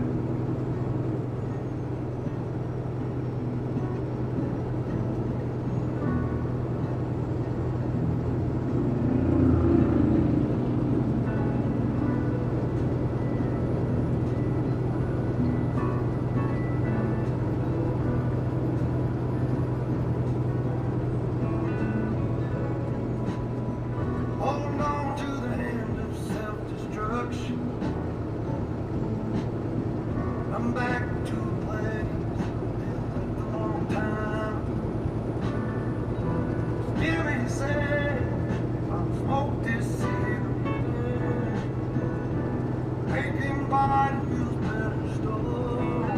Hold on to the hand of self-destruction. I'm back to a place a long time. Give me a sec, I'll smoke this cigarette. Making body feels better stored.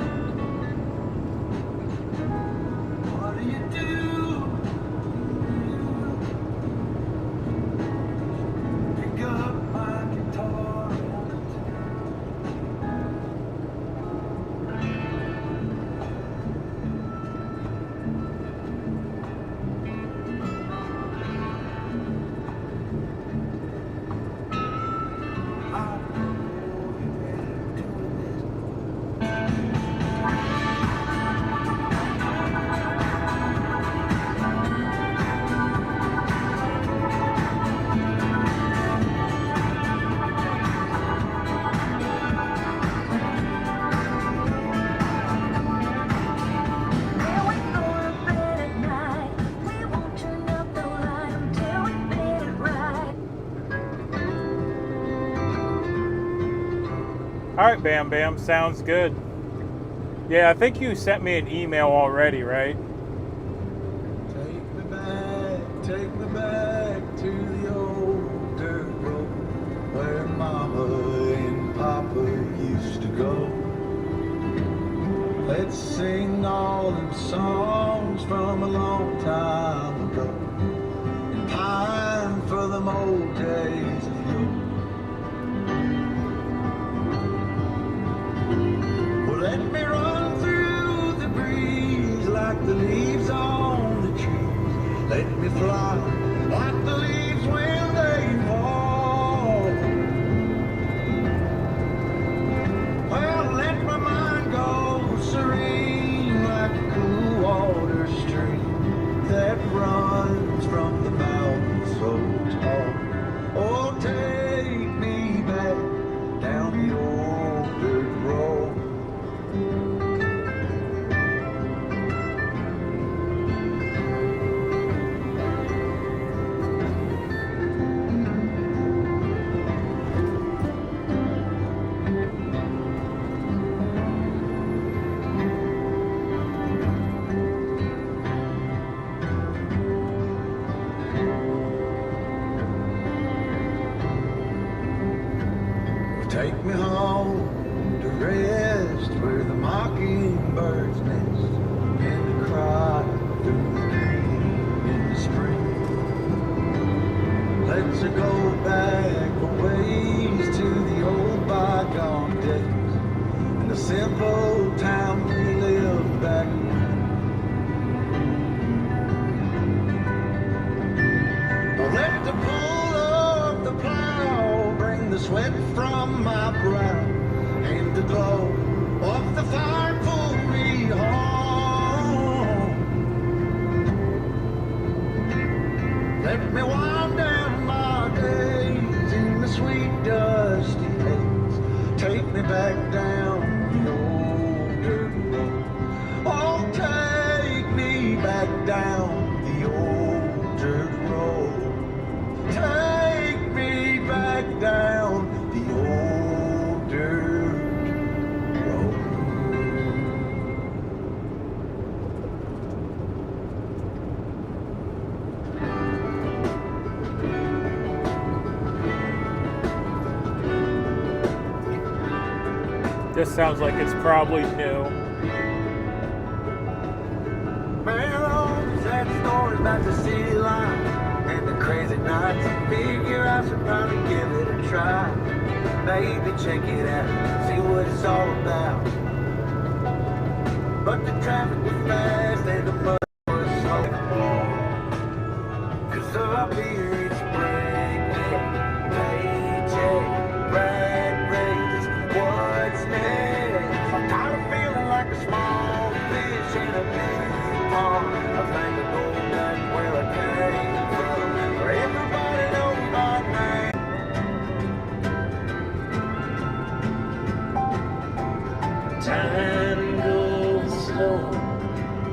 What do you do? Pick up my guitar and When we go to bed at night, we won't turn up the light until we made it right. Alright, Bam Bam, sounds good. Yeah, I think you sent me an email already, right? take me back to the old dirt road where Mama and Papa used to go. Let's sing all them songs from a long time ago and pine for them old days of yore. Well, let me run through the breeze like the leaves on the trees. Let me fly like the leaves when they fall. Well, let my mind go serene like a cool water stream that runs from the mountain so tall. Oh, take me back down the old dirt road. bird's nest and to cry through the rain in the spring. Let's go back a ways to the old bygone days and the simple time we lived back then. Let the pull of the plow bring the sweat from my brow, and the glow of the fire pull me home. Let me wind down my days in the sweet dusty haze. Take me back down the old dirt road. Oh, take me back down the old dirt road. Take me back down the old dirt road. This sounds like it's probably new. Man, all sad stories about the city line and the crazy nights. Figure I should probably give it a try. Maybe check it out, see what it's all about. But the traffic was fast and the mud was slow. 'Cause up here it's breakneck, paycheck, rat race, what's next? I'm tired of feeling like a small fish in a big pond. I think I'll go back where I came from, where everybody knows my name. Time goes slow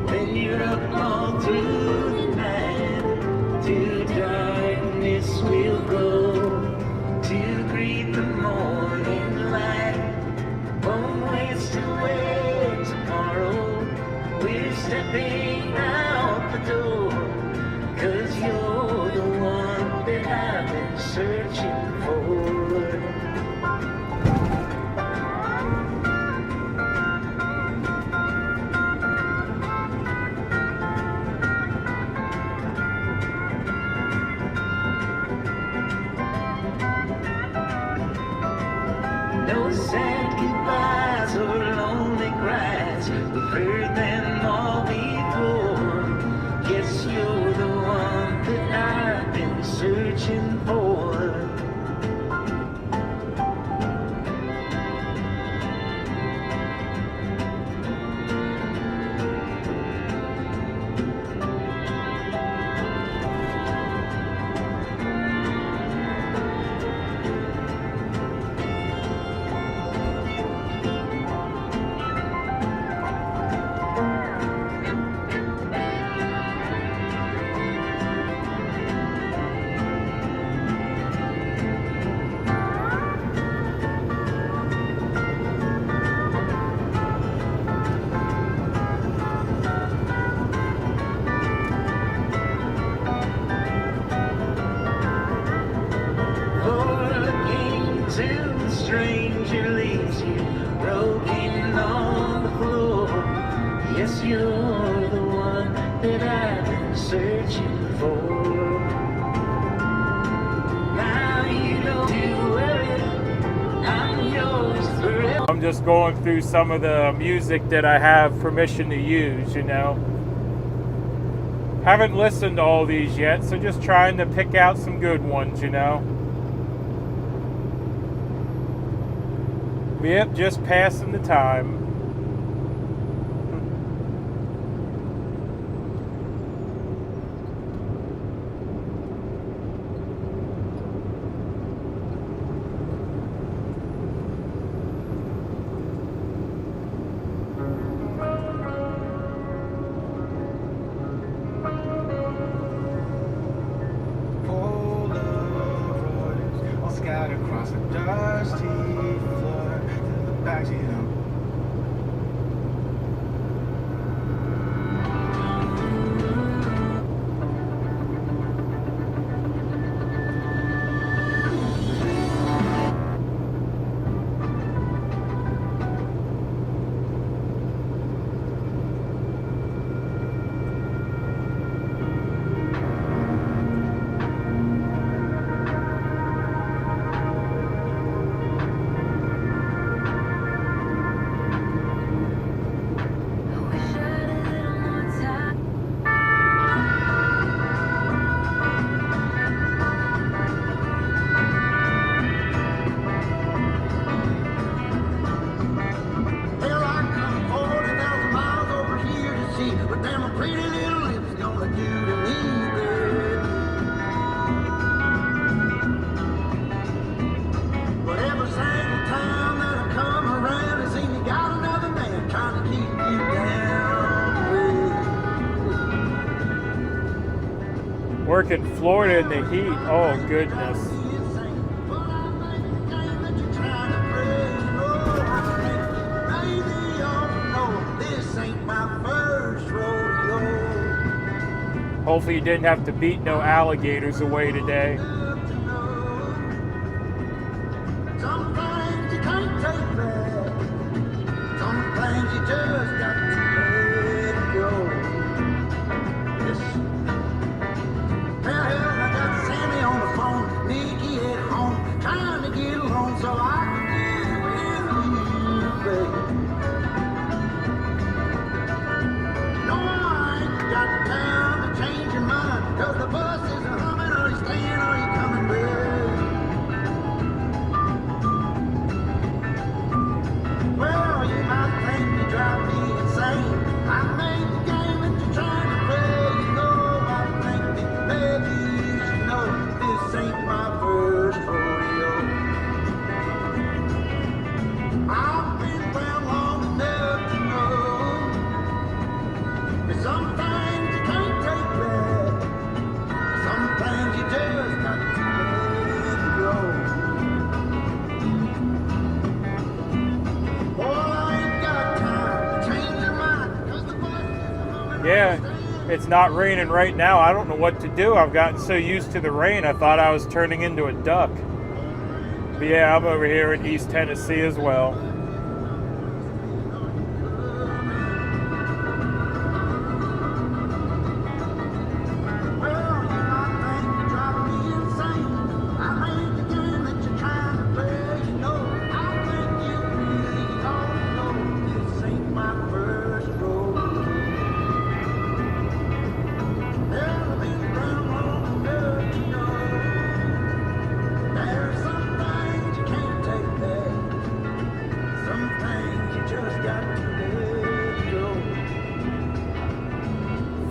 when you're up all through the night. To darkness we'll go to greet the morning light. Won't waste away tomorrow. We're stepping out the door, 'cause you're the one that I've been searching for. No sad goodbyes or lonely cries, we've heard them all before. Yes, you're the one that I've been searching for. Stranger leaves you broken on the floor. Yes, you're the one that I've been searching for. Now you don't worry, I'm yours forever. I'm just going through some of the music that I have permission to use, you know. Haven't listened to all these yet, so just trying to pick out some good ones, you know. Yep, just passing the time. Pull the roads, all scattered across the dusty floor to the backseat of pretty little lips gonna do to me, baby? But every single time that I come around, it seems you got another man trying to keep you down, baby. Work in Florida in the heat. Oh, goodness. Hopefully you didn't have to beat no alligators away today. Some things you can't take back. Some things you just got to let go. Yes. Well, hell, I got Sammy on the phone, Nikki at home, trying to get along so I can get with you, baby. No, I ain't got time to change your mind, 'cause the bus is humming. Are you staying, are you coming, baby? Well, you might think you drive me insane. I made the game that you're trying to play. You know, I think that maybe you should know this ain't my first rodeo. I've been around long enough to know that some things you can't take back. Some things you just got to let go. Yeah, it's not raining right now. I don't know what to do. I've gotten so used to the rain, I thought I was turning into a duck. But yeah, I'm over here in East Tennessee as well.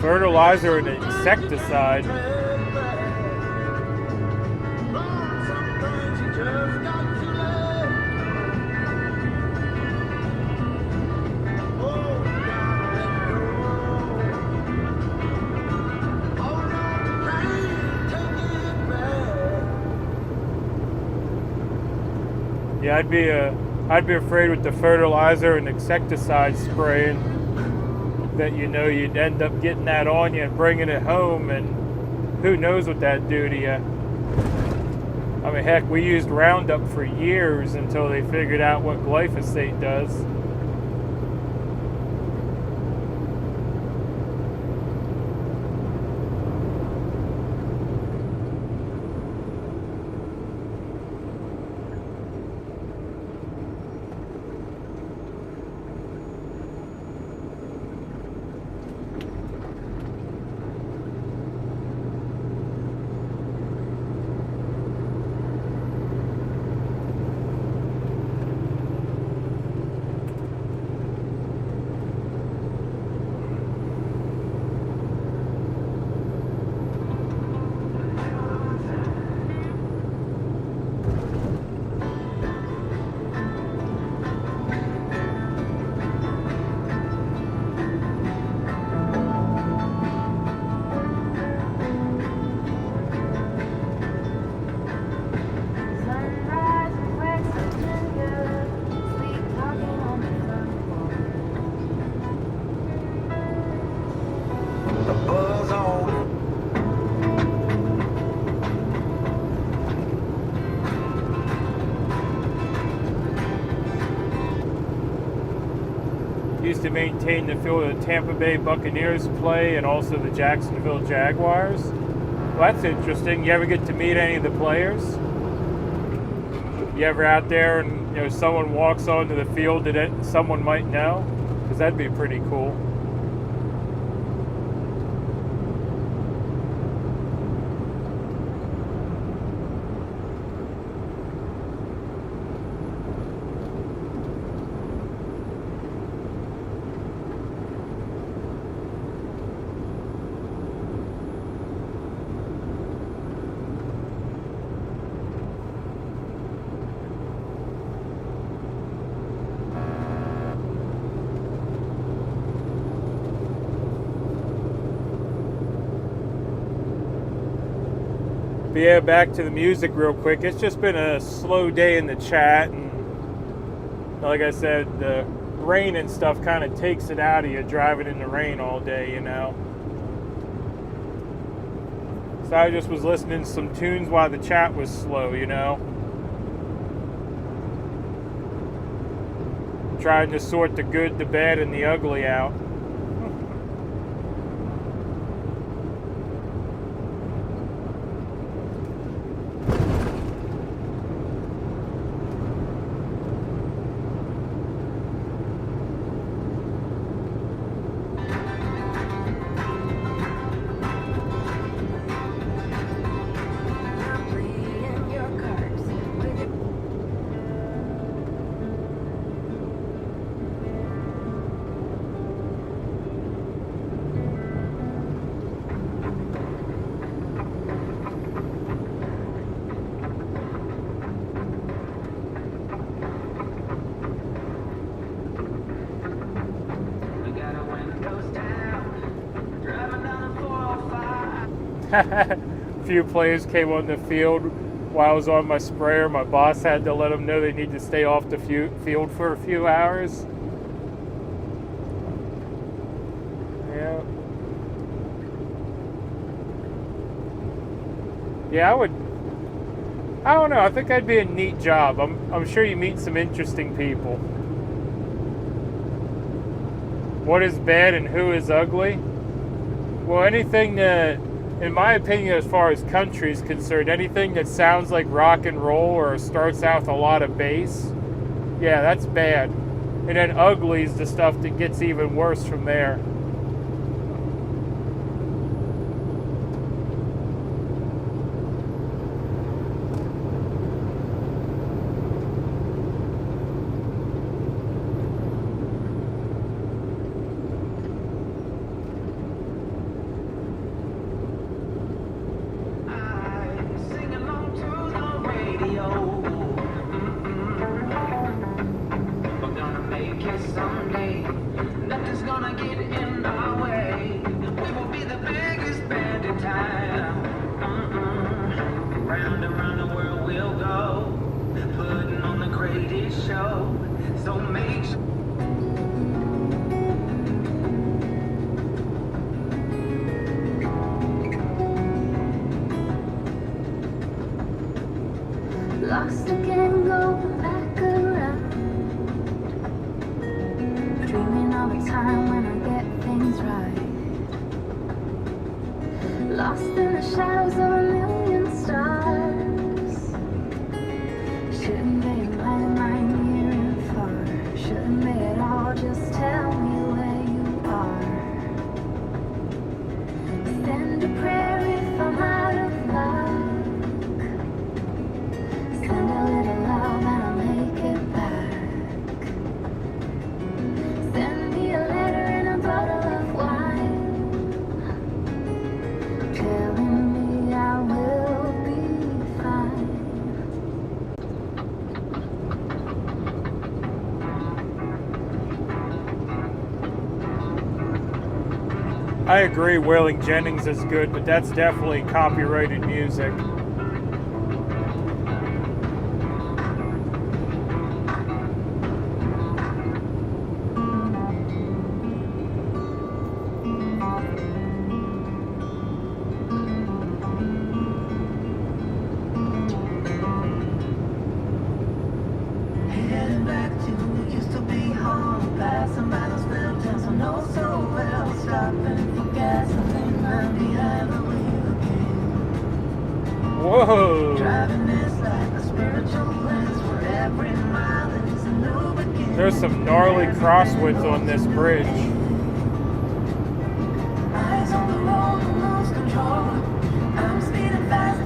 Fertilizer and insecticide. Yeah, I'd be afraid with the fertilizer and insecticide spraying that, you know, you'd end up getting that on you and bringing it home, and who knows what that'd do to you. I mean, heck, we used Roundup for years until they figured out what glyphosate does. Used to maintain the field of the Tampa Bay Buccaneers play and also the Jacksonville Jaguars. Well, that's interesting. You ever get to meet any of the players? You ever out there and, you know, someone walks onto the field that someone might know? Because that'd be pretty cool. But yeah, back to the music real quick. It's just been a slow day in the chat, and like I said, the rain and stuff kind of takes it out of you driving in the rain all day, you know. So I just was listening to some tunes while the chat was slow, you know. Trying to sort the good, the bad, and the ugly out. A few players came on the field while I was on my sprayer. My boss had to let them know they need to stay off the field for a few hours. Yeah. Yeah, I don't know. I think that'd be a neat job. I'm sure you meet some interesting people. What is bad and who is ugly? Well, anything that, in my opinion, as far as country is concerned, anything that sounds like rock and roll or starts out with a lot of bass, yeah, that's bad. And then ugly is the stuff that gets even worse from there. Lost again, go back around. Dreaming of a time when I get things right. Lost in the shadows of a million stars. Shouldn't be a line near and far. Shouldn't be at all, just tell me where you are. Send a prayer if I'm out of luck. Send a little love and I'll make it back. Send me a letter and a bottle of wine, telling me I will be fine. I agree, Waylon Jennings is good, but that's definitely copyrighted music. Heading back to what used to be home. Passing by those little towns I know so well. Stopping for gasoline, I'm behind the wheel again. Whoa! Driving this like a spiritual lens where every mile is a new beginning. There's some gnarly crosswinds on this bridge. Eyes on the road, lose control. I'm speeding fast.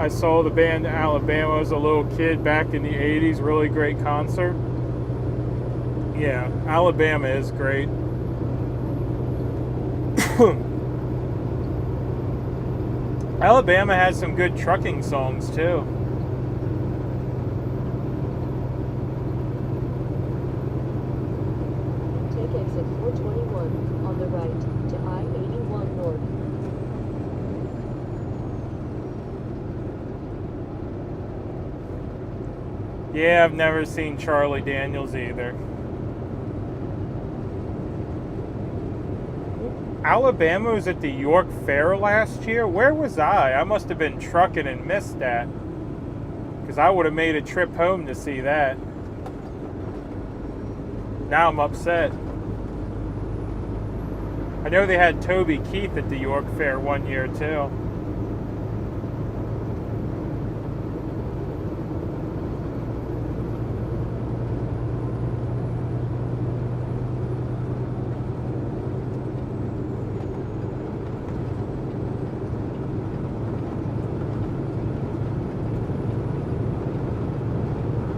I saw the band Alabama as a little kid back in the 80s. Really great concert. Yeah, Alabama is great. Alabama has some good trucking songs too. Take exit 421 on the right to I-81 North. Yeah, I've never seen Charlie Daniels either. Alabama was at the York Fair last year. Where was I? I must have been trucking and missed that. Because I would have made a trip home to see that. Now I'm upset. I know they had Toby Keith at the York Fair one year too.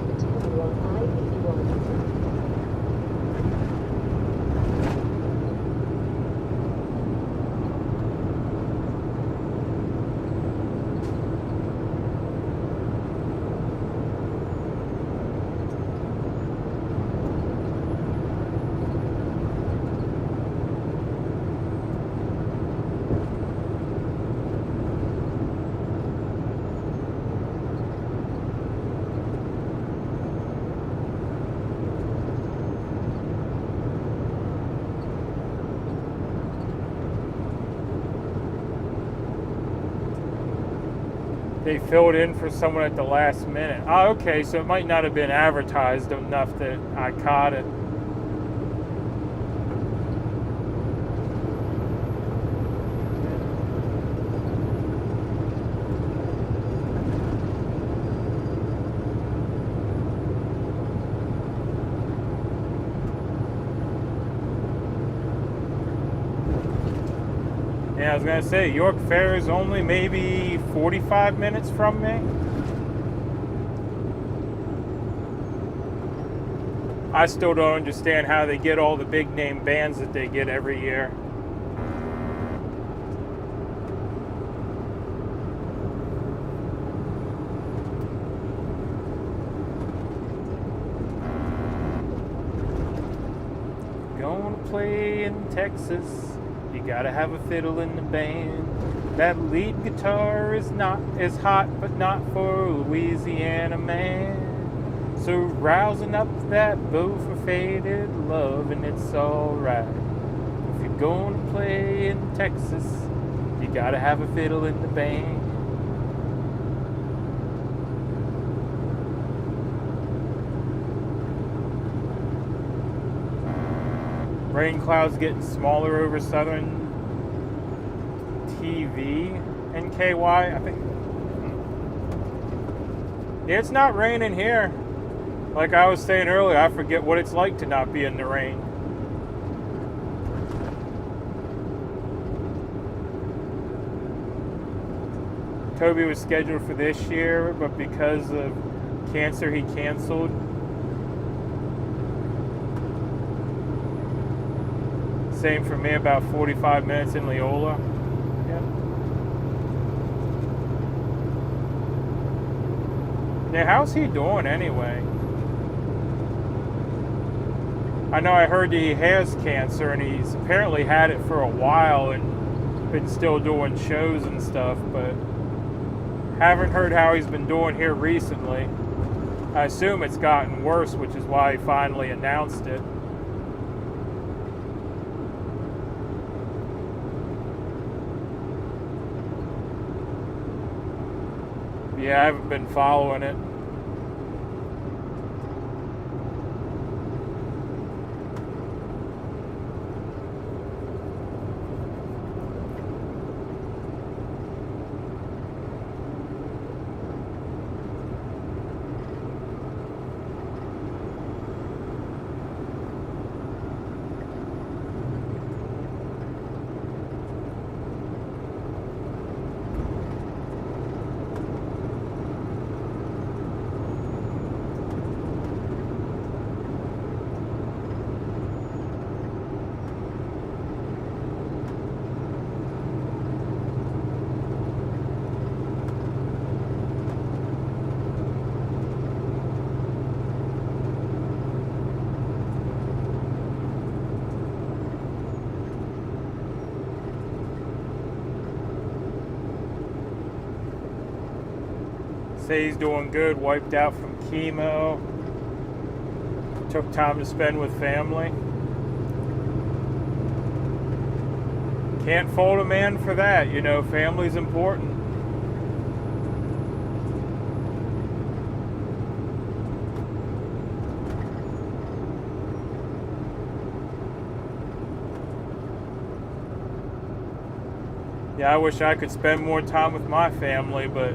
Continue on I-81. They filled in for someone at the last minute. Oh, okay, so it might not have been advertised enough that I caught it. Yeah, I was gonna say, York Fair is only maybe 45 minutes from me. I still don't understand how they get all the big name bands that they get every year. Gonna play in Texas. You gotta have a fiddle in the band. That lead guitar is hot, but not for a Louisiana man. So rousing up that bow for faded love, and it's alright. If you're gonna play in Texas, you gotta have a fiddle in the band. Rain clouds getting smaller over southern TV and KY, I think. Yeah, it's not raining here. Like I was saying earlier, I forget what it's like to not be in the rain. Toby was scheduled for this year, but because of cancer, he canceled. Same for me, about 45 minutes in Leola. Yeah, how's he doing anyway? I know I heard he has cancer and he's apparently had it for a while and been still doing shows and stuff, but haven't heard how he's been doing here recently. I assume it's gotten worse, which is why he finally announced it. Yeah, I haven't been following it. Say he's doing good, wiped out from chemo. Took time to spend with family. Can't fault a man for that, you know, family's important. Yeah, I wish I could spend more time with my family, but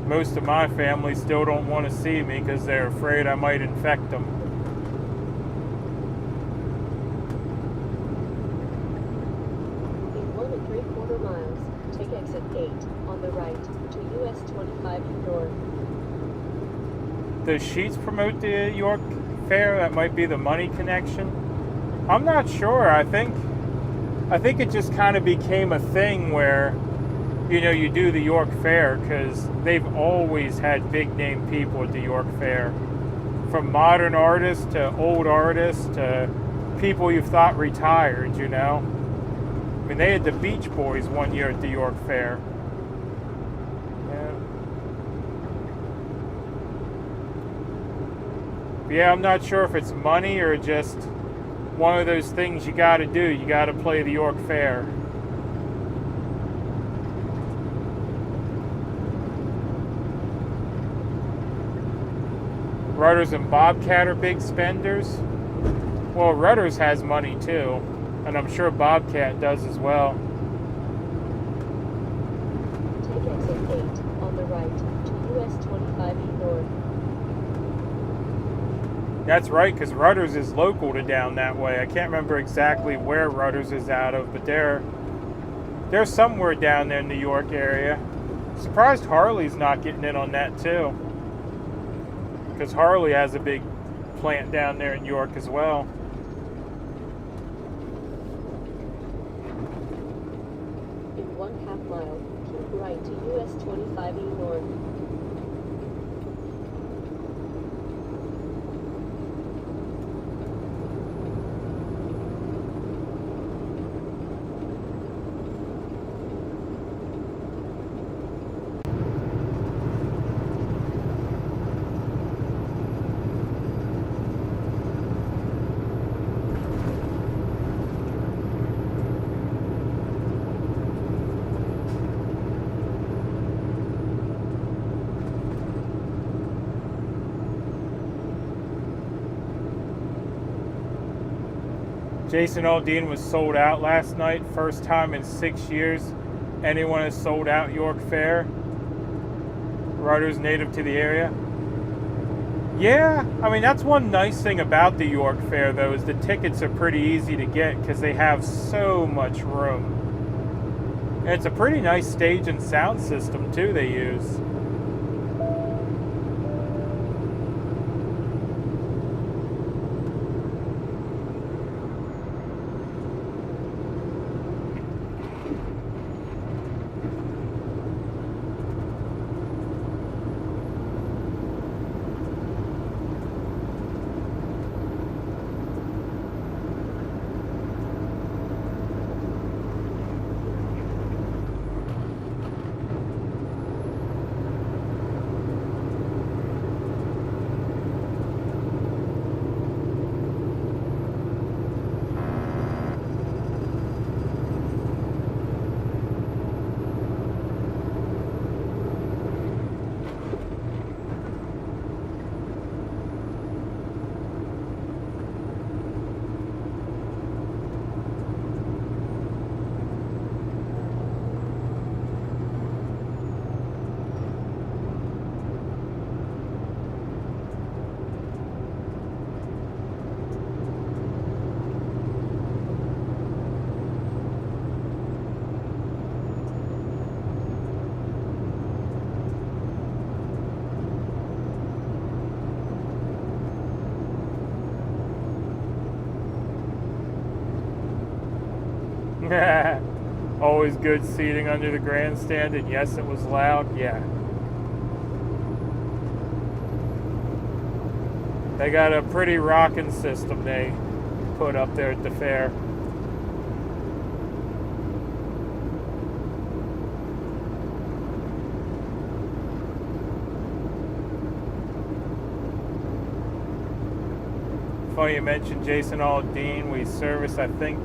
most of my family still don't want to see me because they're afraid I might infect them. In 1 3/4 miles, take exit 8 on the right to US 25 North. Does Sheets promote the York Fair? That might be the money connection. I'm not sure. I think it just kind of became a thing where, you know, you do the York Fair because they've always had big name people at the York Fair. From modern artists to old artists to people you thought retired, you know. I mean, they had the Beach Boys one year at the York Fair. Yeah, I'm not sure if it's money or just one of those things you gotta do. You gotta play the York Fair. Rudders and Bobcat are big spenders. Well, Rudders has money too, and I'm sure Bobcat does as well. Take exit 8 on the right to US 25 North. That's right, because Rudders is local to down that way. I can't remember exactly where Rudders is out of, but they're somewhere down there in the New York area. Surprised Harley's not getting in on that too, because Harley has a big plant down there in York as well. In 1/2 mile, keep right to US 25 North. Jason Aldean was sold out last night. First time in 6 years anyone has sold out York Fair. Rudders native to the area. Yeah, I mean, that's one nice thing about the York Fair, though, is the tickets are pretty easy to get because they have so much room. And it's a pretty nice stage and sound system, too, they use. Always good seating under the grandstand, and yes, it was loud. Yeah. They got a pretty rocking system they put up there at the fair. Funny you mentioned Jason Aldean. We service, I think.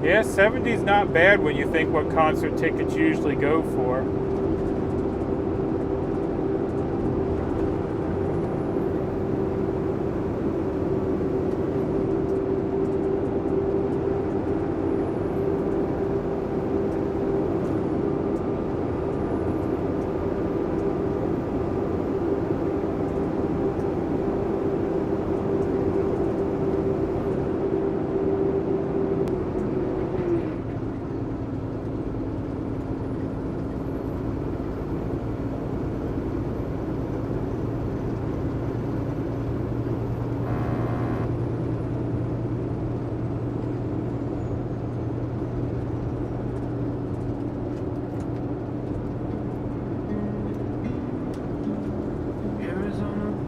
Yeah, 70's not bad when you think what concert tickets usually go for.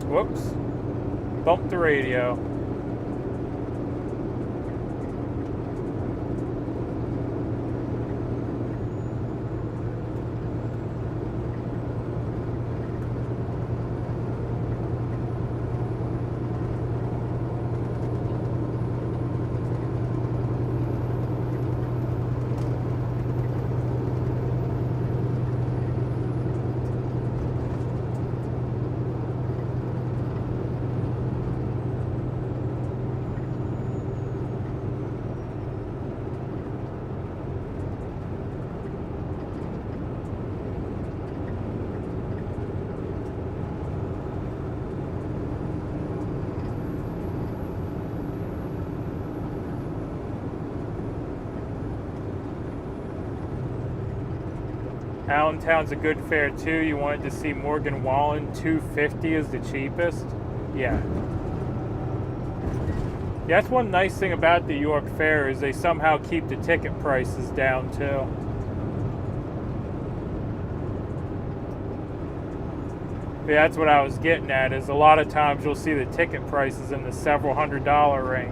Whoops. Bumped the radio. Allentown's a good fare too. You wanted to see Morgan Wallen, $2.50 is the cheapest. Yeah. Yeah, that's one nice thing about the York Fair is they somehow keep the ticket prices down too. Yeah, that's what I was getting at, is a lot of times you'll see the ticket prices in the several $100 range.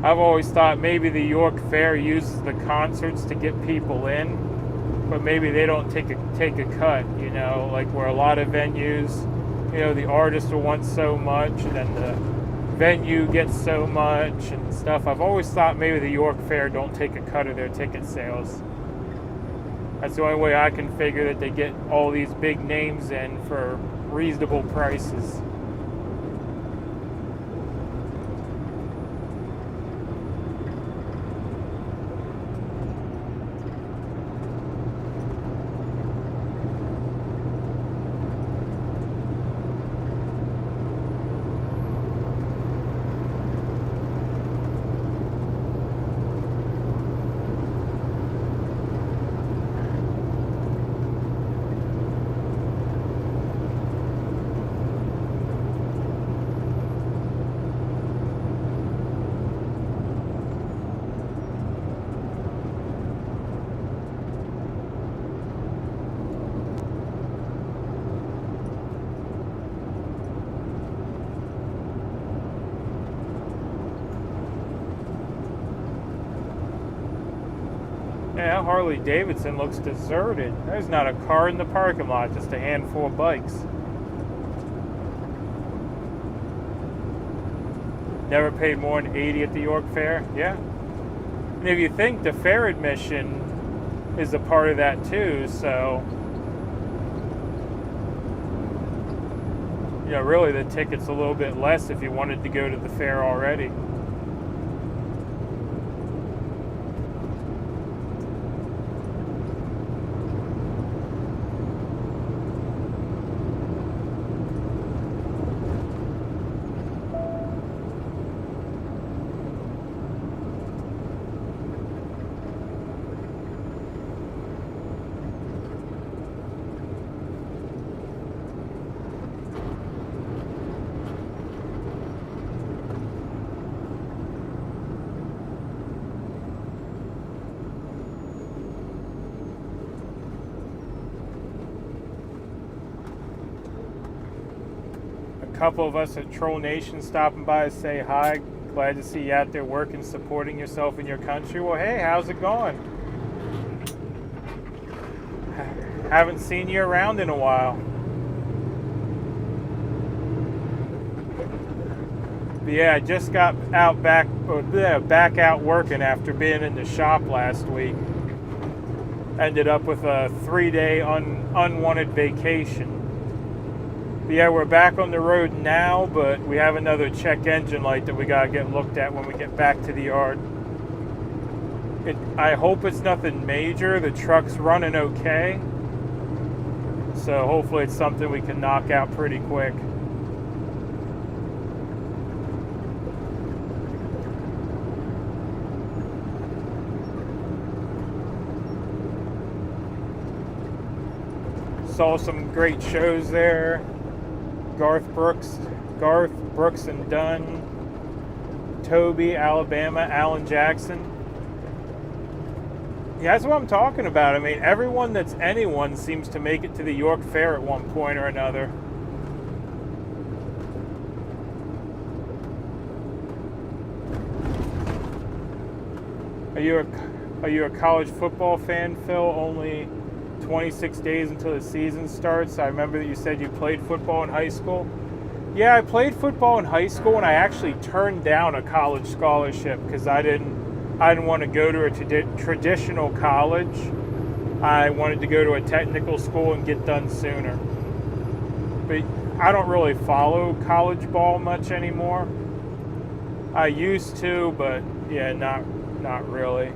I've always thought maybe the York Fair uses the concerts to get people in, but maybe they don't take a cut, you know, like where a lot of venues, you know, the artist will want so much and then the venue gets so much and stuff. I've always thought maybe the York Fair don't take a cut of their ticket sales. That's the only way I can figure that they get all these big names in for reasonable prices. Yeah, Harley Davidson looks deserted. There's not a car in the parking lot, just a handful of bikes. Never paid more than $80 at the York Fair? Yeah. And if you think the fair admission is a part of that too, so you know, really the ticket's a little bit less if you wanted to go to the fair already. couple of us at Troll Nation stopping by to say hi. Glad to see you out there working, supporting yourself in your country. Well, hey, how's it going? Haven't seen you around in a while. But yeah, I just got back out working after being in the shop last week. Ended up with a 3-day unwanted vacation. But yeah, we're back on the road now, but we have another check engine light that we gotta get looked at when we get back to the yard. I hope it's nothing major. The truck's running okay. So hopefully it's something we can knock out pretty quick. Saw some great shows there. Garth Brooks and Dunn, Toby, Alabama, Alan Jackson. Yeah, that's what I'm talking about. I mean, everyone that's anyone seems to make it to the York Fair at one point or another. Are you a college football fan, Phil? Only 26 days until the season starts. I remember that you said you played football in high school. Yeah, I played football in high school, and I actually turned down a college scholarship because I didn't want to go to a traditional college. I wanted to go to a technical school and get done sooner. But I don't really follow college ball much anymore. I used to, but yeah, not really.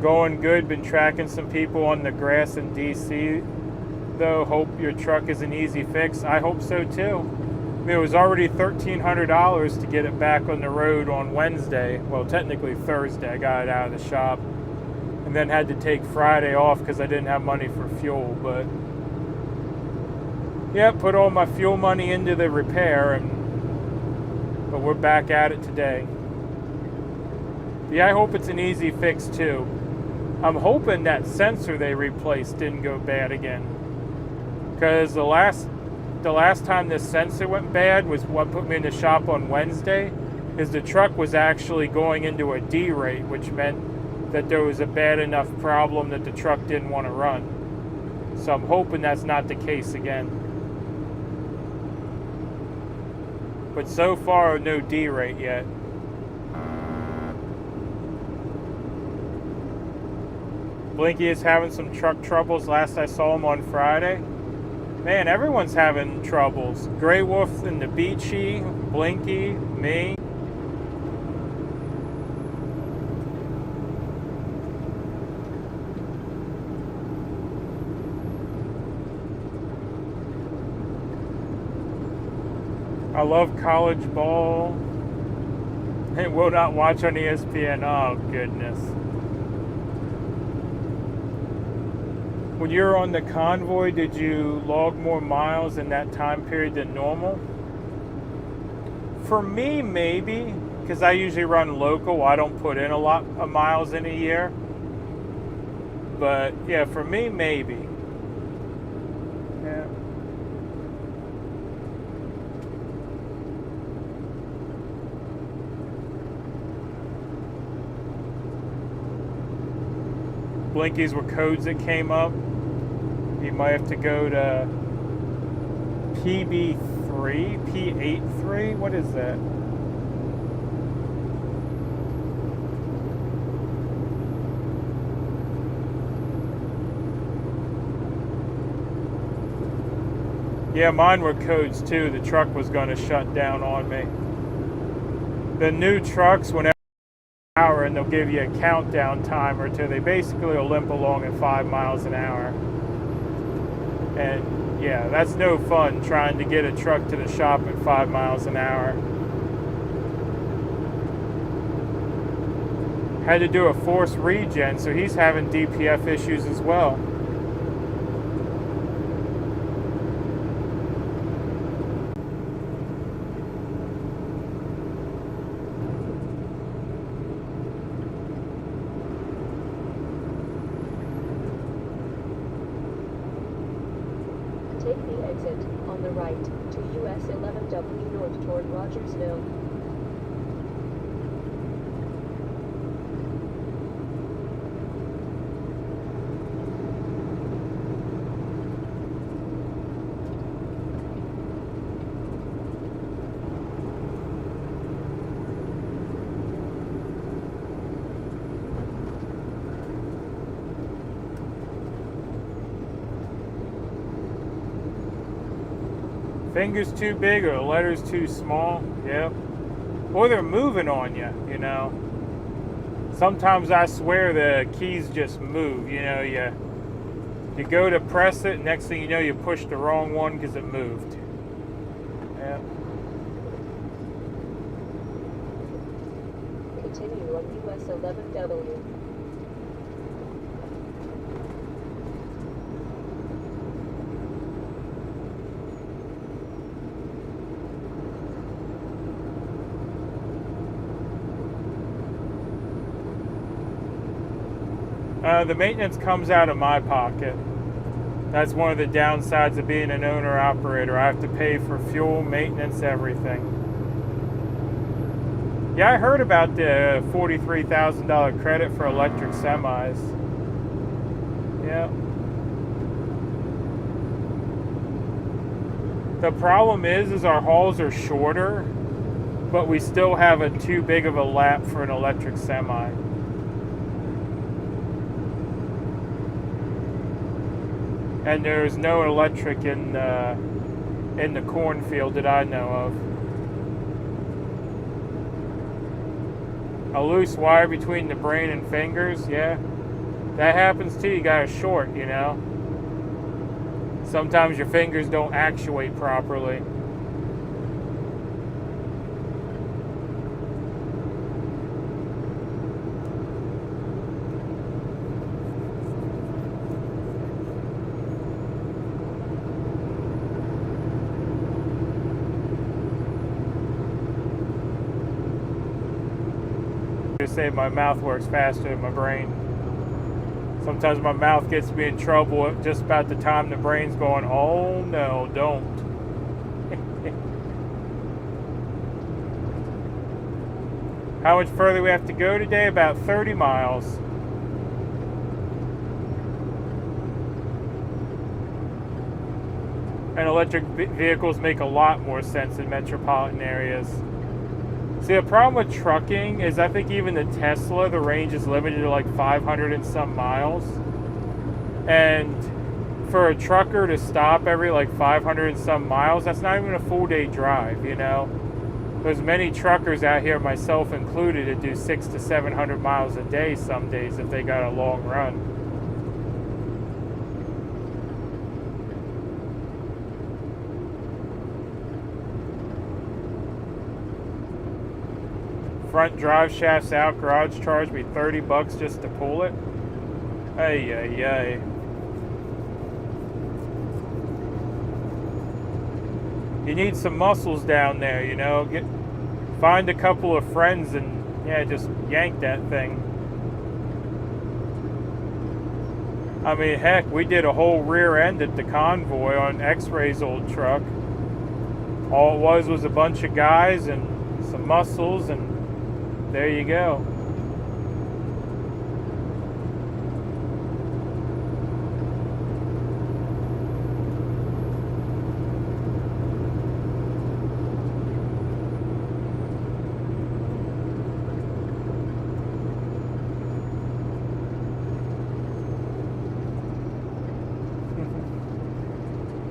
Going good. Been tracking some people on the grass in DC, though. Hope your truck is an easy fix. I hope so too. I mean, it was already $1,300 to get it back on the road on Wednesday. Well, technically Thursday. I got it out of the shop, and then had to take Friday off because I didn't have money for fuel. But yeah, put all my fuel money into the repair, but we're back at it today. Yeah, I hope it's an easy fix too. I'm hoping that sensor they replaced didn't go bad again, because the last time this sensor went bad was what put me in the shop on Wednesday. Is the truck was actually going into a D rate, which meant that there was a bad enough problem that the truck didn't want to run. So I'm hoping that's not the case again. But so far, no D rate yet. Blinky is having some truck troubles. Last I saw him on Friday. Man, everyone's having troubles. Grey Wolf and the Beachy, Blinky, me. I love college ball. And will not watch on ESPN. Oh, goodness. When you were on the convoy, did you log more miles in that time period than normal? For me, maybe, because I usually run local. I don't put in a lot of miles in a year. But yeah, for me, maybe. Yeah. Blinkies were codes that came up. You might have to go to PB3, P83. What is that? Yeah, mine were codes too. The truck was going to shut down on me. The new trucks, whenever hour, and they'll give you a countdown timer till they basically will limp along at 5 miles an hour. And yeah, that's no fun trying to get a truck to the shop at 5 miles an hour. Had to do a forced regen, so he's having DPF issues as well. right to US 11W north toward Rogersville. Fingers too big or the letters too small, yep. Or they're moving on you, you know. Sometimes I swear the keys just move, you know. You go to press it, next thing you know you push the wrong one because it moved. Yep. Continue on US 11W. The maintenance comes out of my pocket. That's one of the downsides of being an owner-operator. I have to pay for fuel, maintenance, everything. Yeah, I heard about the $43,000 credit for electric semis. Yeah. The problem is our hauls are shorter, but we still have a too big of a lap for an electric semi. And there's no electric in the cornfield that I know of. A loose wire between the brain and fingers, yeah. That happens too, you got a short, you know. Sometimes your fingers don't actuate properly. Say my mouth works faster than my brain. Sometimes my mouth gets me in trouble at just about the time the brain's going, oh no, don't. How much further we have to go today? About 30 miles. And electric vehicles make a lot more sense in metropolitan areas. See, the problem with trucking is I think even the Tesla, the range is limited to like 500 and some miles. And for a trucker to stop every like 500 and some miles, that's not even a full day drive, you know? There's many truckers out here, myself included, that do 600 to 700 miles a day some days if they got a long run. Front drive shafts out, garage charged me $30 just to pull it. Ay, ay, ay. You need some muscles down there, you know. Find a couple of friends and, yeah, just yank that thing. I mean, heck, we did a whole rear end at the convoy on X-Ray's old truck. All it was a bunch of guys and some muscles, and there you go.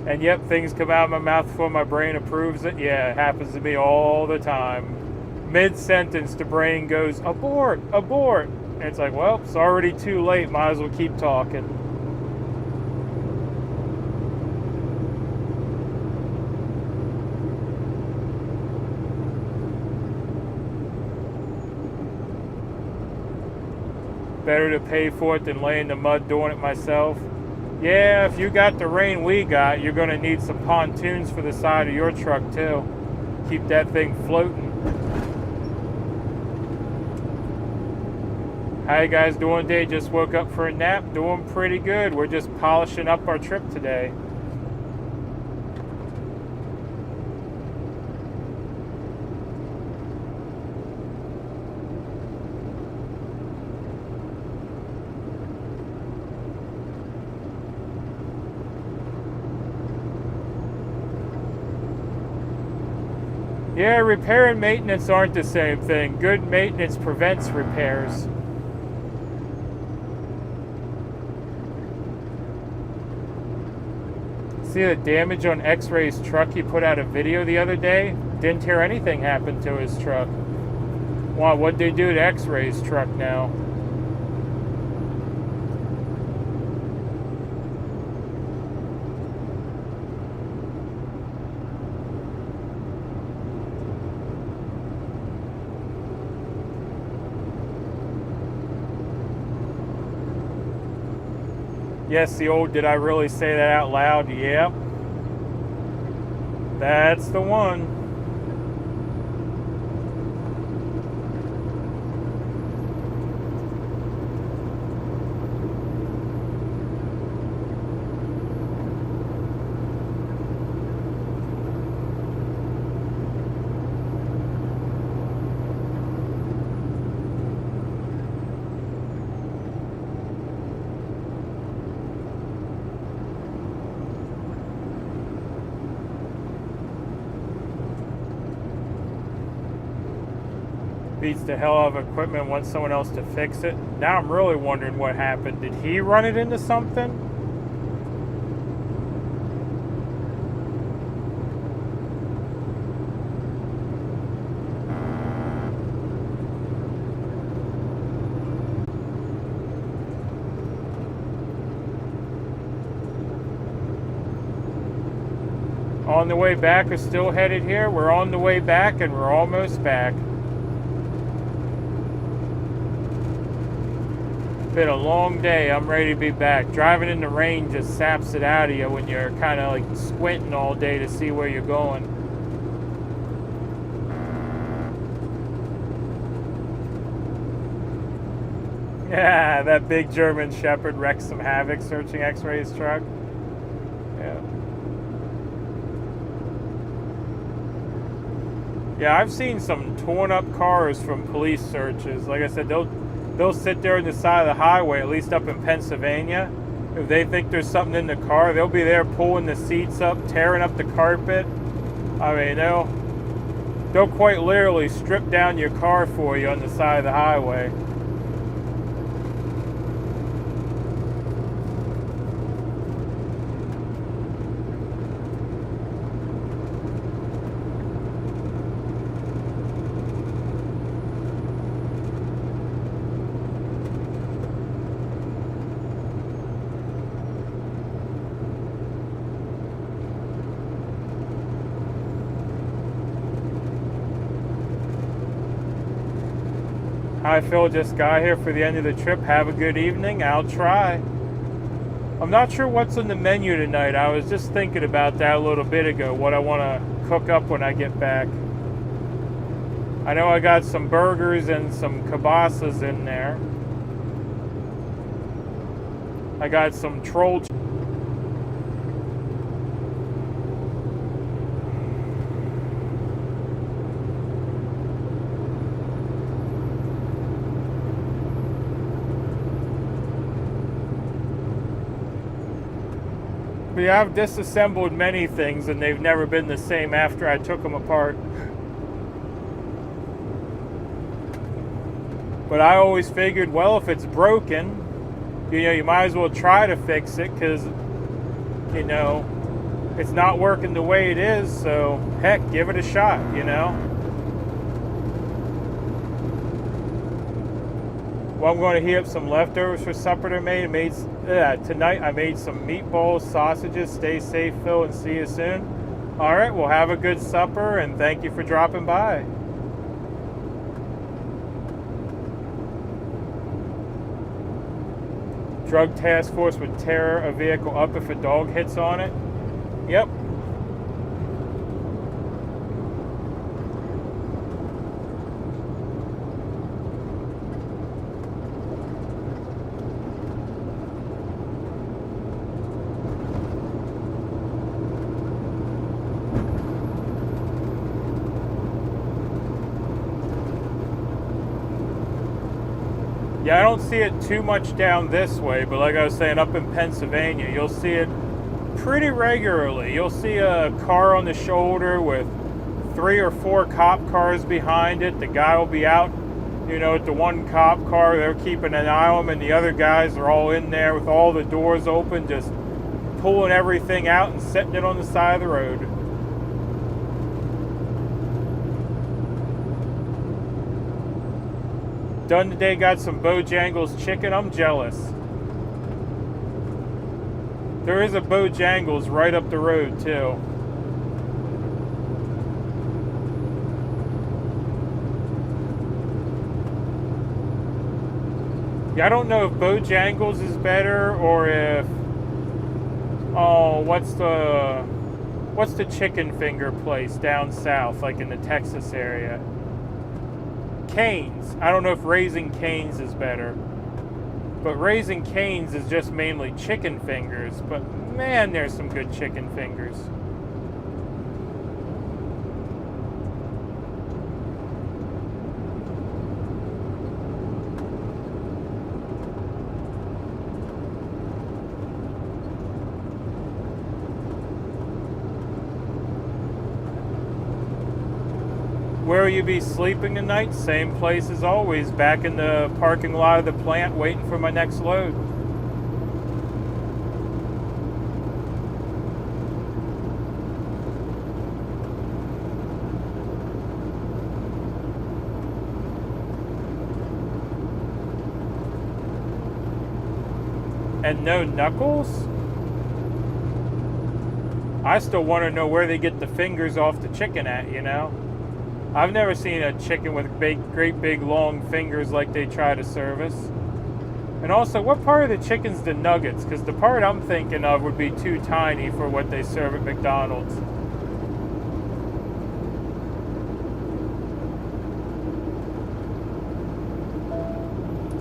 And yep, things come out of my mouth before my brain approves it. Yeah, it happens to me all the time. Mid-sentence, the brain goes, abort, abort. And it's like, well, it's already too late. Might as well keep talking. Better to pay for it than lay in the mud doing it myself. Yeah, if you got the rain we got, you're going to need some pontoons for the side of your truck too. Keep that thing floating. How you guys doing today? Just woke up for a nap. Doing pretty good. We're just polishing up our trip today. Yeah, repair and maintenance aren't the same thing. Good maintenance prevents repairs. See the damage on X-Ray's truck? He put out a video the other day. Didn't hear anything happen to his truck. Wow, what'd they do to X-Ray's truck now? Yes, the old "did I really say that out loud?" Yep. That's the one. Beats the hell out of equipment, wants someone else to fix it. Now I'm really wondering what happened. Did he run it into something? On the way back, we're still headed here. We're on the way back and we're almost back. Been a long day. I'm ready to be back. Driving in the rain just saps it out of you when you're kind of like squinting all day to see where you're going. Yeah, that big German Shepherd wrecked some havoc searching X-Ray's truck. Yeah. Yeah, I've seen some torn up cars from police searches. Like I said, they'll sit there on the side of the highway, at least up in Pennsylvania. If they think there's something in the car, they'll be there pulling the seats up, tearing up the carpet. I mean, they'll quite literally strip down your car for you on the side of the highway. Hi Phil, just got here for the end of the trip. Have a good evening. I'll try. I'm not sure what's on the menu tonight. I was just thinking about that a little bit ago, what I want to cook up when I get back. I know I got some burgers and some kibasas in there. I got some troll. But yeah, I've disassembled many things and they've never been the same after I took them apart. But I always figured, well, if it's broken, you might as well try to fix it because, it's not working the way it is. So, heck, give it a shot, Well, I'm going to heat up some leftovers for supper tonight. I made some meatballs, sausages. Stay safe, Phil, and see you soon. All right, well, have a good supper, and thank you for dropping by. Drug task force would tear a vehicle up if a dog hits on it. Yep. Yeah, I don't see it too much down this way, but like I was saying, up in Pennsylvania, you'll see it pretty regularly. You'll see a car on the shoulder with 3 or 4 cop cars behind it. The guy will be out, you know, at the one cop car. They're keeping an eye on him, and the other guys are all in there with all the doors open, just pulling everything out and setting it on the side of the road. Done today, got some Bojangles chicken. I'm jealous. There is a Bojangles right up the road too. Yeah, I don't know if Bojangles is better or if, oh, what's the chicken finger place down south, like in the Texas area? Cane's. I don't know if Raising Cane's is better. But Raising Cane's is just mainly chicken fingers. But man, there's some good chicken fingers. Where will you be sleeping tonight? Same place as always, back in the parking lot of the plant waiting for my next load. And no knuckles? I still want to know where they get the fingers off the chicken at, you know? I've never seen a chicken with great big long fingers like they try to serve us. And also, what part of the chicken's the nuggets? Because the part I'm thinking of would be too tiny for what they serve at McDonald's.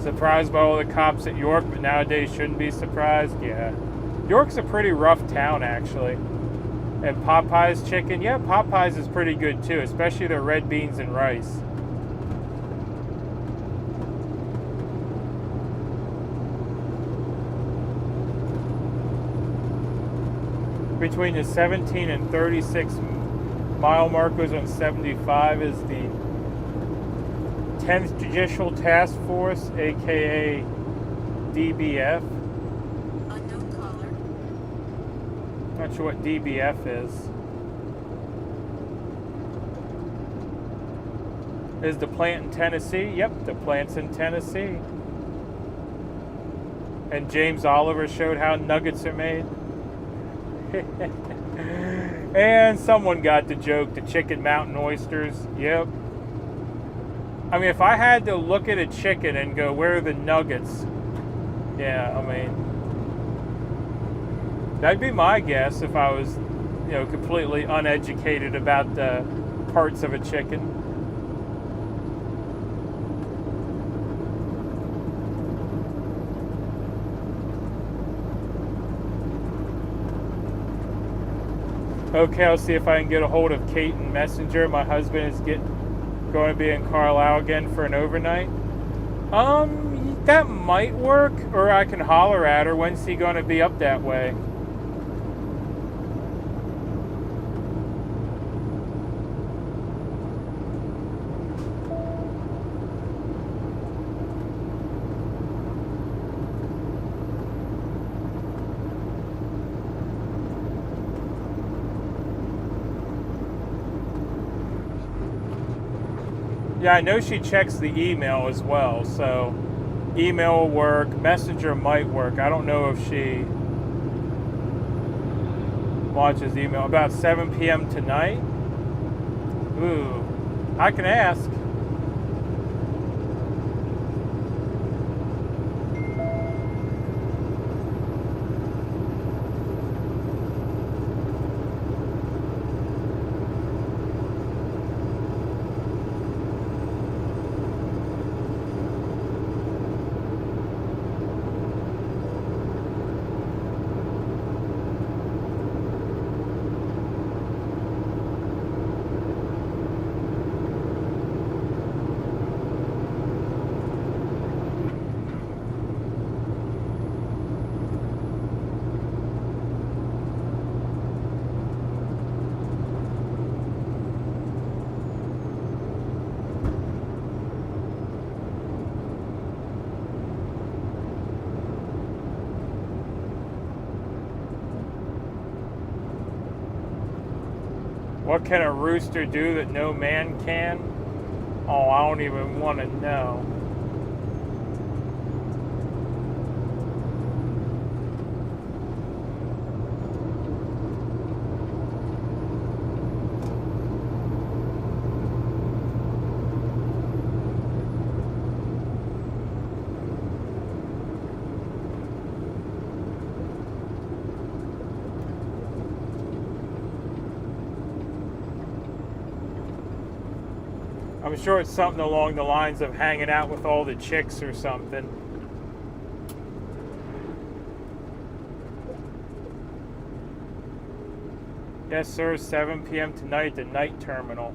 Surprised by all the cops at York, but nowadays shouldn't be surprised. Yeah. York's a pretty rough town, actually. And Popeye's chicken, yeah, Popeye's is pretty good too, especially their red beans and rice. Between the 17 and 36 mile markers on 75 is the 10th Judicial Task Force, aka DBF. Not sure what DBF is. Is the plant in Tennessee? Yep, the plant's in Tennessee. And James Oliver showed how nuggets are made. And someone got the joke, the chicken mountain oysters. Yep. I mean, if I had to look at a chicken and go, where are the nuggets? Yeah, I mean, that'd be my guess if I was, you know, completely uneducated about the parts of a chicken. Okay, I'll see if I can get a hold of Kate and Messenger. My husband is going to be in Carlisle again for an overnight. That might work, or I can holler at her. When's he going to be up that way? Yeah, I know she checks the email as well, so email will work, Messenger might work. I don't know if she watches email. About 7 p.m. tonight? Ooh, I can ask. What can a rooster do that no man can? Oh, I don't even want to know. I'm sure it's something along the lines of hanging out with all the chicks or something. Yes, sir, 7 p.m. tonight, the night terminal.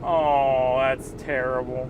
Oh, that's terrible.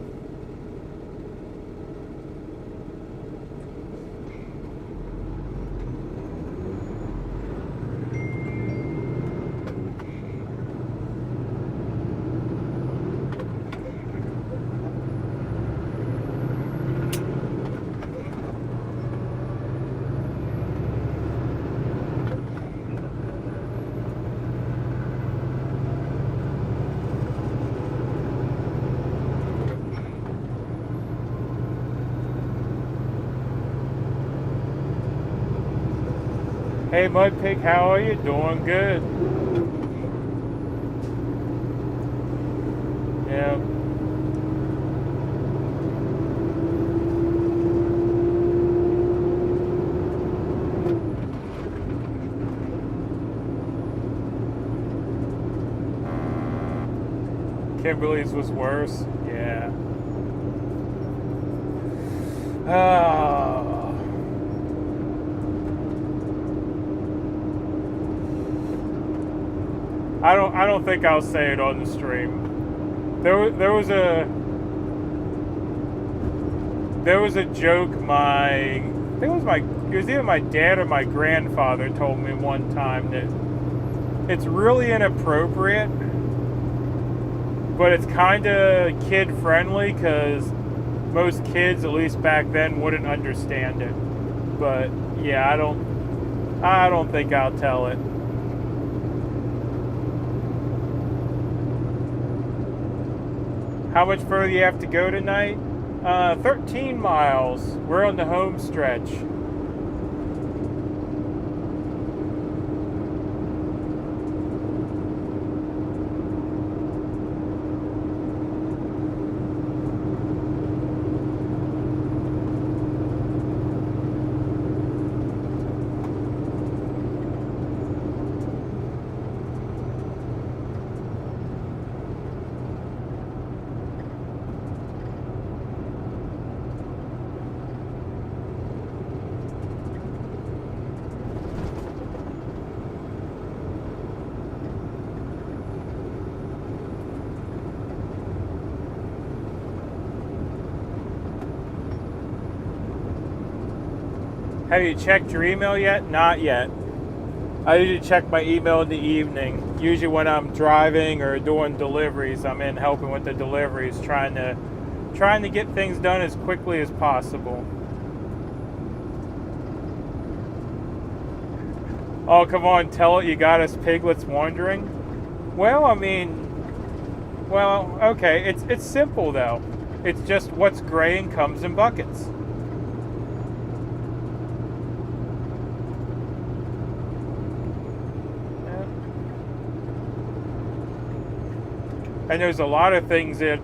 Hey Mudpig, how are you? Doing good. Yeah. Kimberly's was worse. Yeah. I don't think I'll say it on the stream. There was a joke it was either my dad or my grandfather told me one time that it's really inappropriate, but it's kind of kid friendly because most kids, at least back then, wouldn't understand it. But yeah, I don't think I'll tell it. How much further do you have to go tonight? 13 miles. We're on the home stretch. Have you checked your email yet? Not yet. I usually check my email in the evening. Usually when I'm driving or doing deliveries, I'm in helping with the deliveries, trying to get things done as quickly as possible. Oh, come on, tell it you got us piglets wandering. Well, I mean, okay, it's simple though. It's just what's gray and comes in buckets. And there's a lot of things that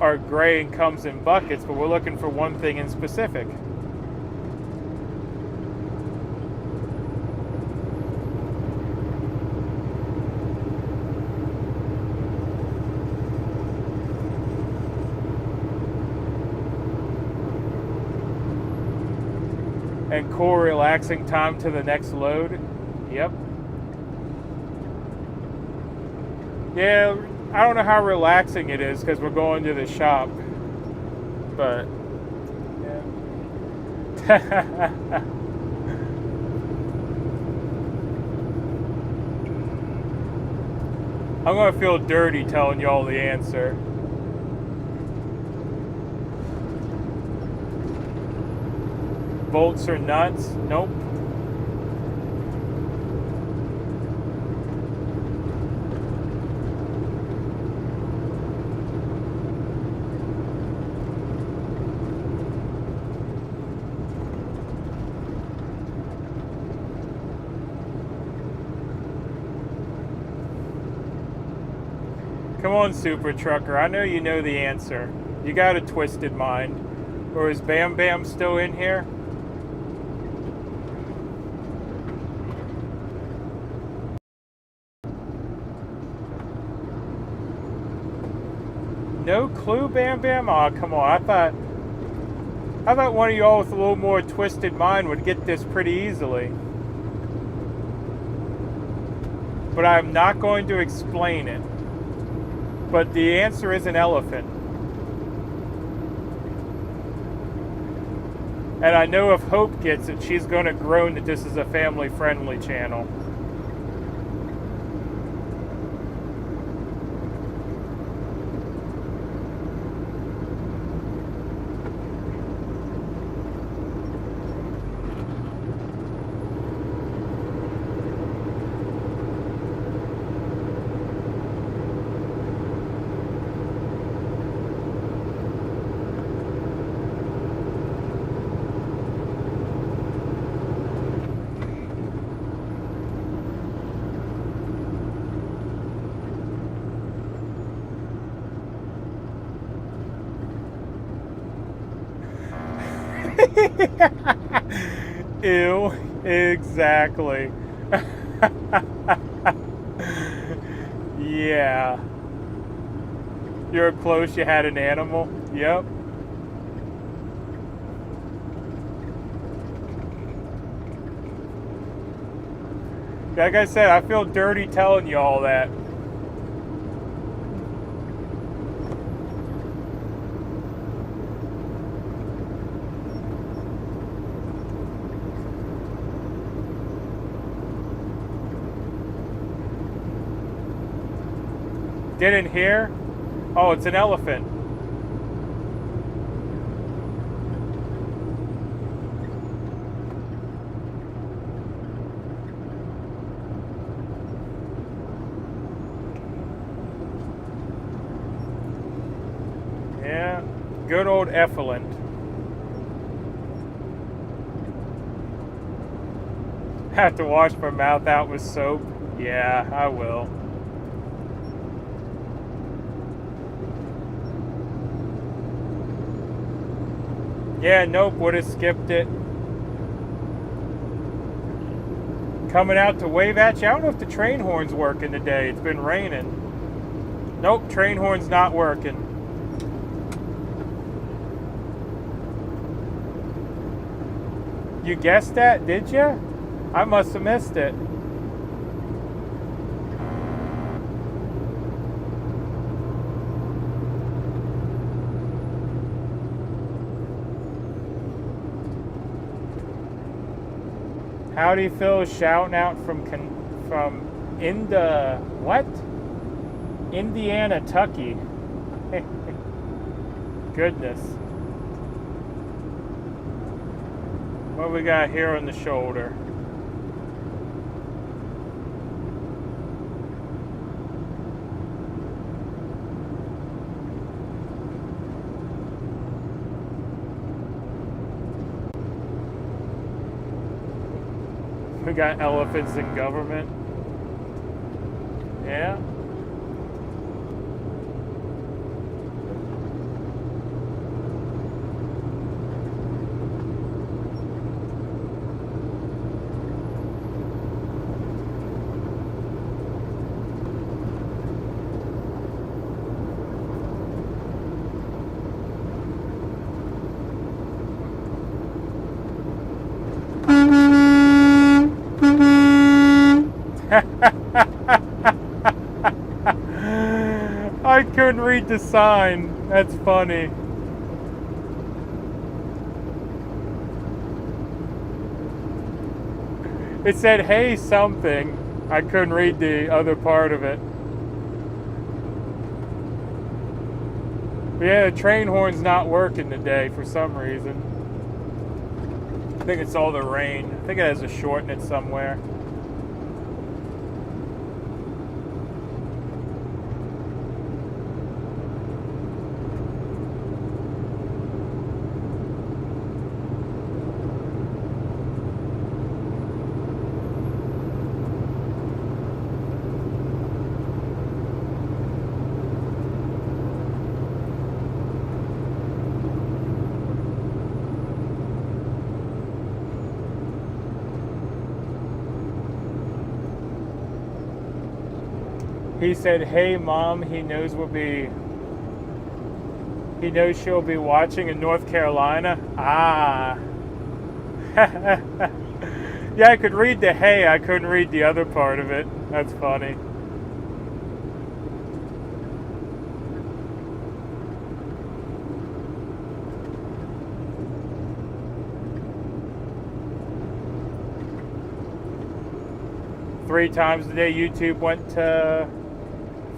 are gray and comes in buckets, but we're looking for one thing in specific. And cool, relaxing time to the next load. Yep. Yeah. I don't know how relaxing it is because we're going to the shop, but yeah. I'm gonna feel dirty telling y'all the answer. bolts or nuts? Nope. Come on, Super Trucker. I know you know the answer. You got a twisted mind. Or is Bam Bam still in here? No clue, Bam Bam? Aw, come on. I thought one of y'all with a little more twisted mind would get this pretty easily. But I'm not going to explain it. But the answer is an elephant. And I know if Hope gets it, she's going to groan that this is a family-friendly channel. Ew, exactly. Yeah. You're close, you had an animal? Yep. Like I said, I feel dirty telling you all that. Didn't hear? Oh, it's an elephant. Yeah, good old effluent. Have to wash my mouth out with soap? Yeah, I will. Yeah, nope, would have skipped it. Coming out to wave at you. I don't know if the train horn's working today. It's been raining. Nope, train horn's not working. You guessed that, did you? I must have missed it. Howdy Phil shouting out from Indiana, Tucky. Goodness. What we got here on the shoulder? We got elephants in government. Yeah. I couldn't read the sign. That's funny. It said, hey, something. I couldn't read the other part of it. But yeah, the train horn's not working today for some reason. I think it's all the rain. I think it has a short in it somewhere. He said, "Hey, Mom, he knows she'll be watching in North Carolina." Ah. Yeah, I could read the hey, I couldn't read the other part of it. That's funny. Three times a day YouTube went to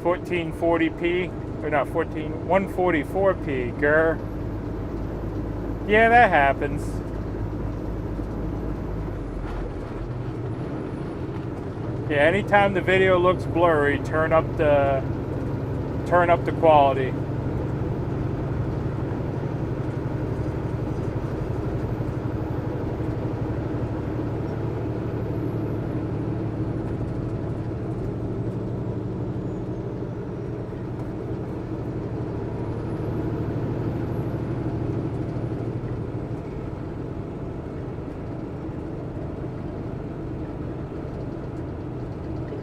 1440p, or not 144p, grr. Yeah, that happens. Yeah, anytime the video looks blurry, turn up the quality.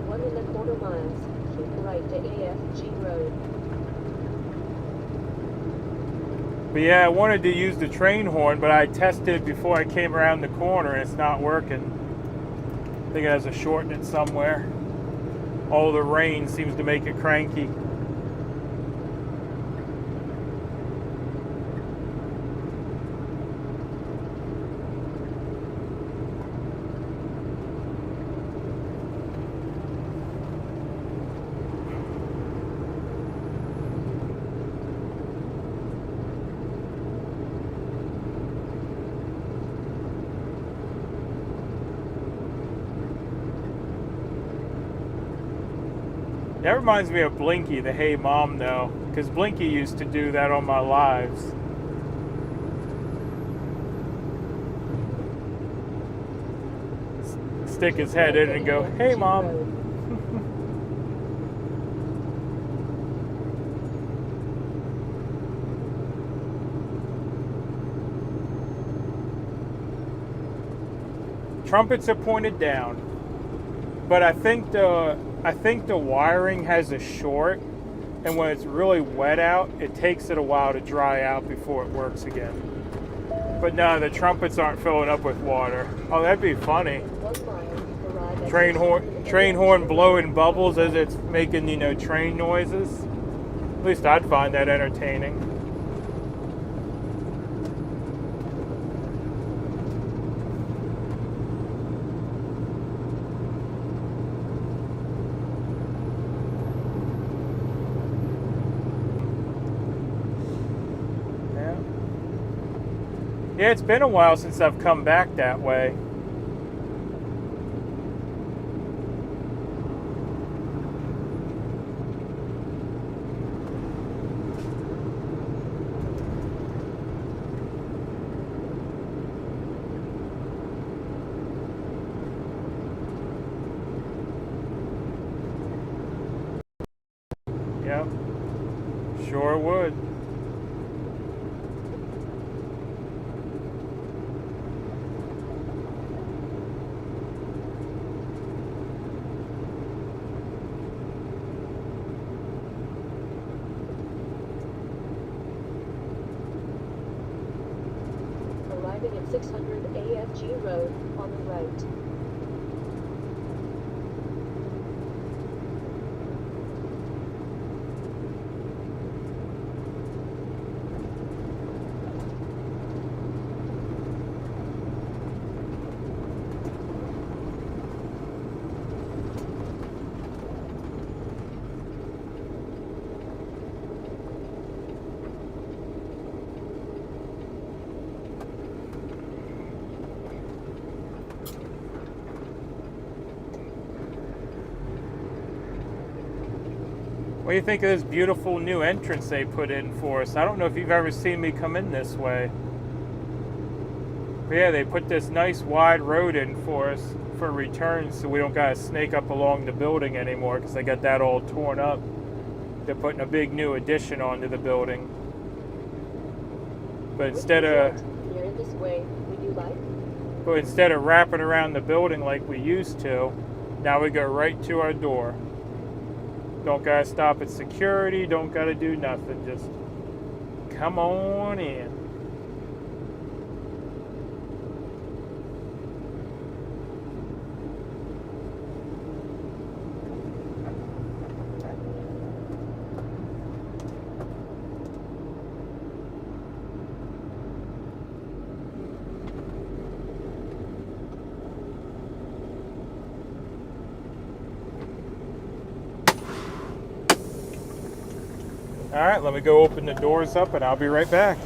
In 1.25 miles, keep right to AFG Road. But yeah, I wanted to use the train horn, but I tested it before I came around the corner and it's not working. I think it has a short in it somewhere. All the rain seems to make it cranky. That reminds me of Blinky, the Hey Mom, though, because Blinky used to do that on my lives. Stick his head in and go, "Hey Mom." Trumpets are pointed down, but I think the wiring has a short, and when it's really wet out, it takes it a while to dry out before it works again. But no, the trumpets aren't filling up with water. Oh, that'd be funny. 1 mile, arrive at Train horn blowing bubbles as it's making, train noises. At least I'd find that entertaining. Yeah, it's been a while since I've come back that way. Yep, sure would. Arriving at 600 AFG Road on the right. What do you think of this beautiful new entrance they put in for us? I don't know if you've ever seen me come in this way. But yeah, they put this nice wide road in for us for return, so we don't gotta snake up along the building anymore, because they got that all torn up. They're putting a big new addition onto the building. But instead of Here this way, would you like? But instead of wrapping around the building like we used to, now we go right to our door. Don't gotta stop at security, don't gotta do nothing, just come on in. All right, let me go open the doors up and I'll be right back.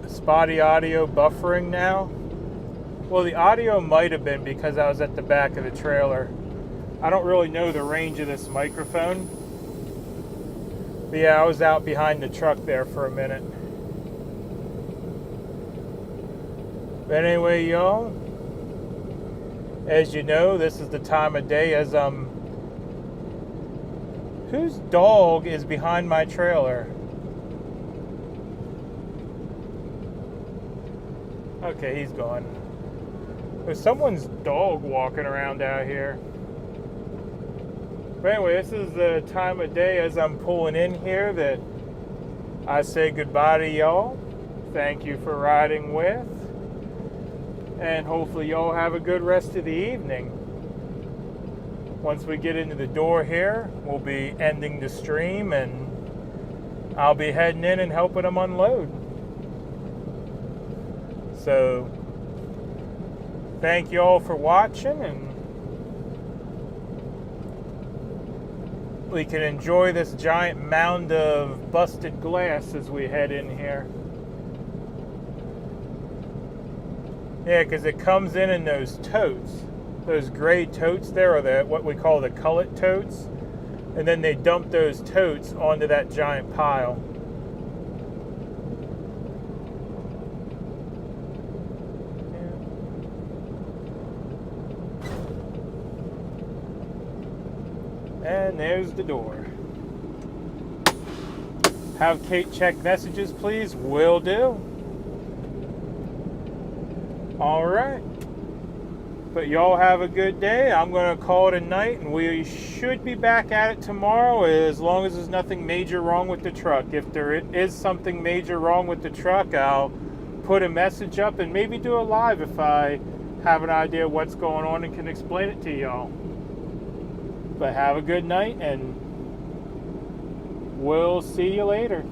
Spotty audio buffering now. Well, the audio might have been because I was at the back of the trailer. I don't really know the range of this microphone. But yeah, I was out behind the truck there for a minute. But anyway, y'all, as you know, this is the time of day as whose dog is behind my trailer? Okay, he's gone. There's someone's dog walking around out here. But anyway, this is the time of day as I'm pulling in here that I say goodbye to y'all. Thank you for riding with. And hopefully y'all have a good rest of the evening. Once we get into the door here, we'll be ending the stream and I'll be heading in and helping them unload. So, thank you all for watching, and we can enjoy this giant mound of busted glass as we head in here. Yeah, because it comes in those totes. Those gray totes there are what we call the cullet totes. And then they dump those totes onto that giant pile. And there's the door. Have Kate check messages, please. Will do. Alright. But y'all have a good day. I'm going to call it a night, and we should be back at it tomorrow as long as there's nothing major wrong with the truck. If there is something major wrong with the truck, I'll put a message up and maybe do a live if I have an idea what's going on and can explain it to y'all. But have a good night, and we'll see you later.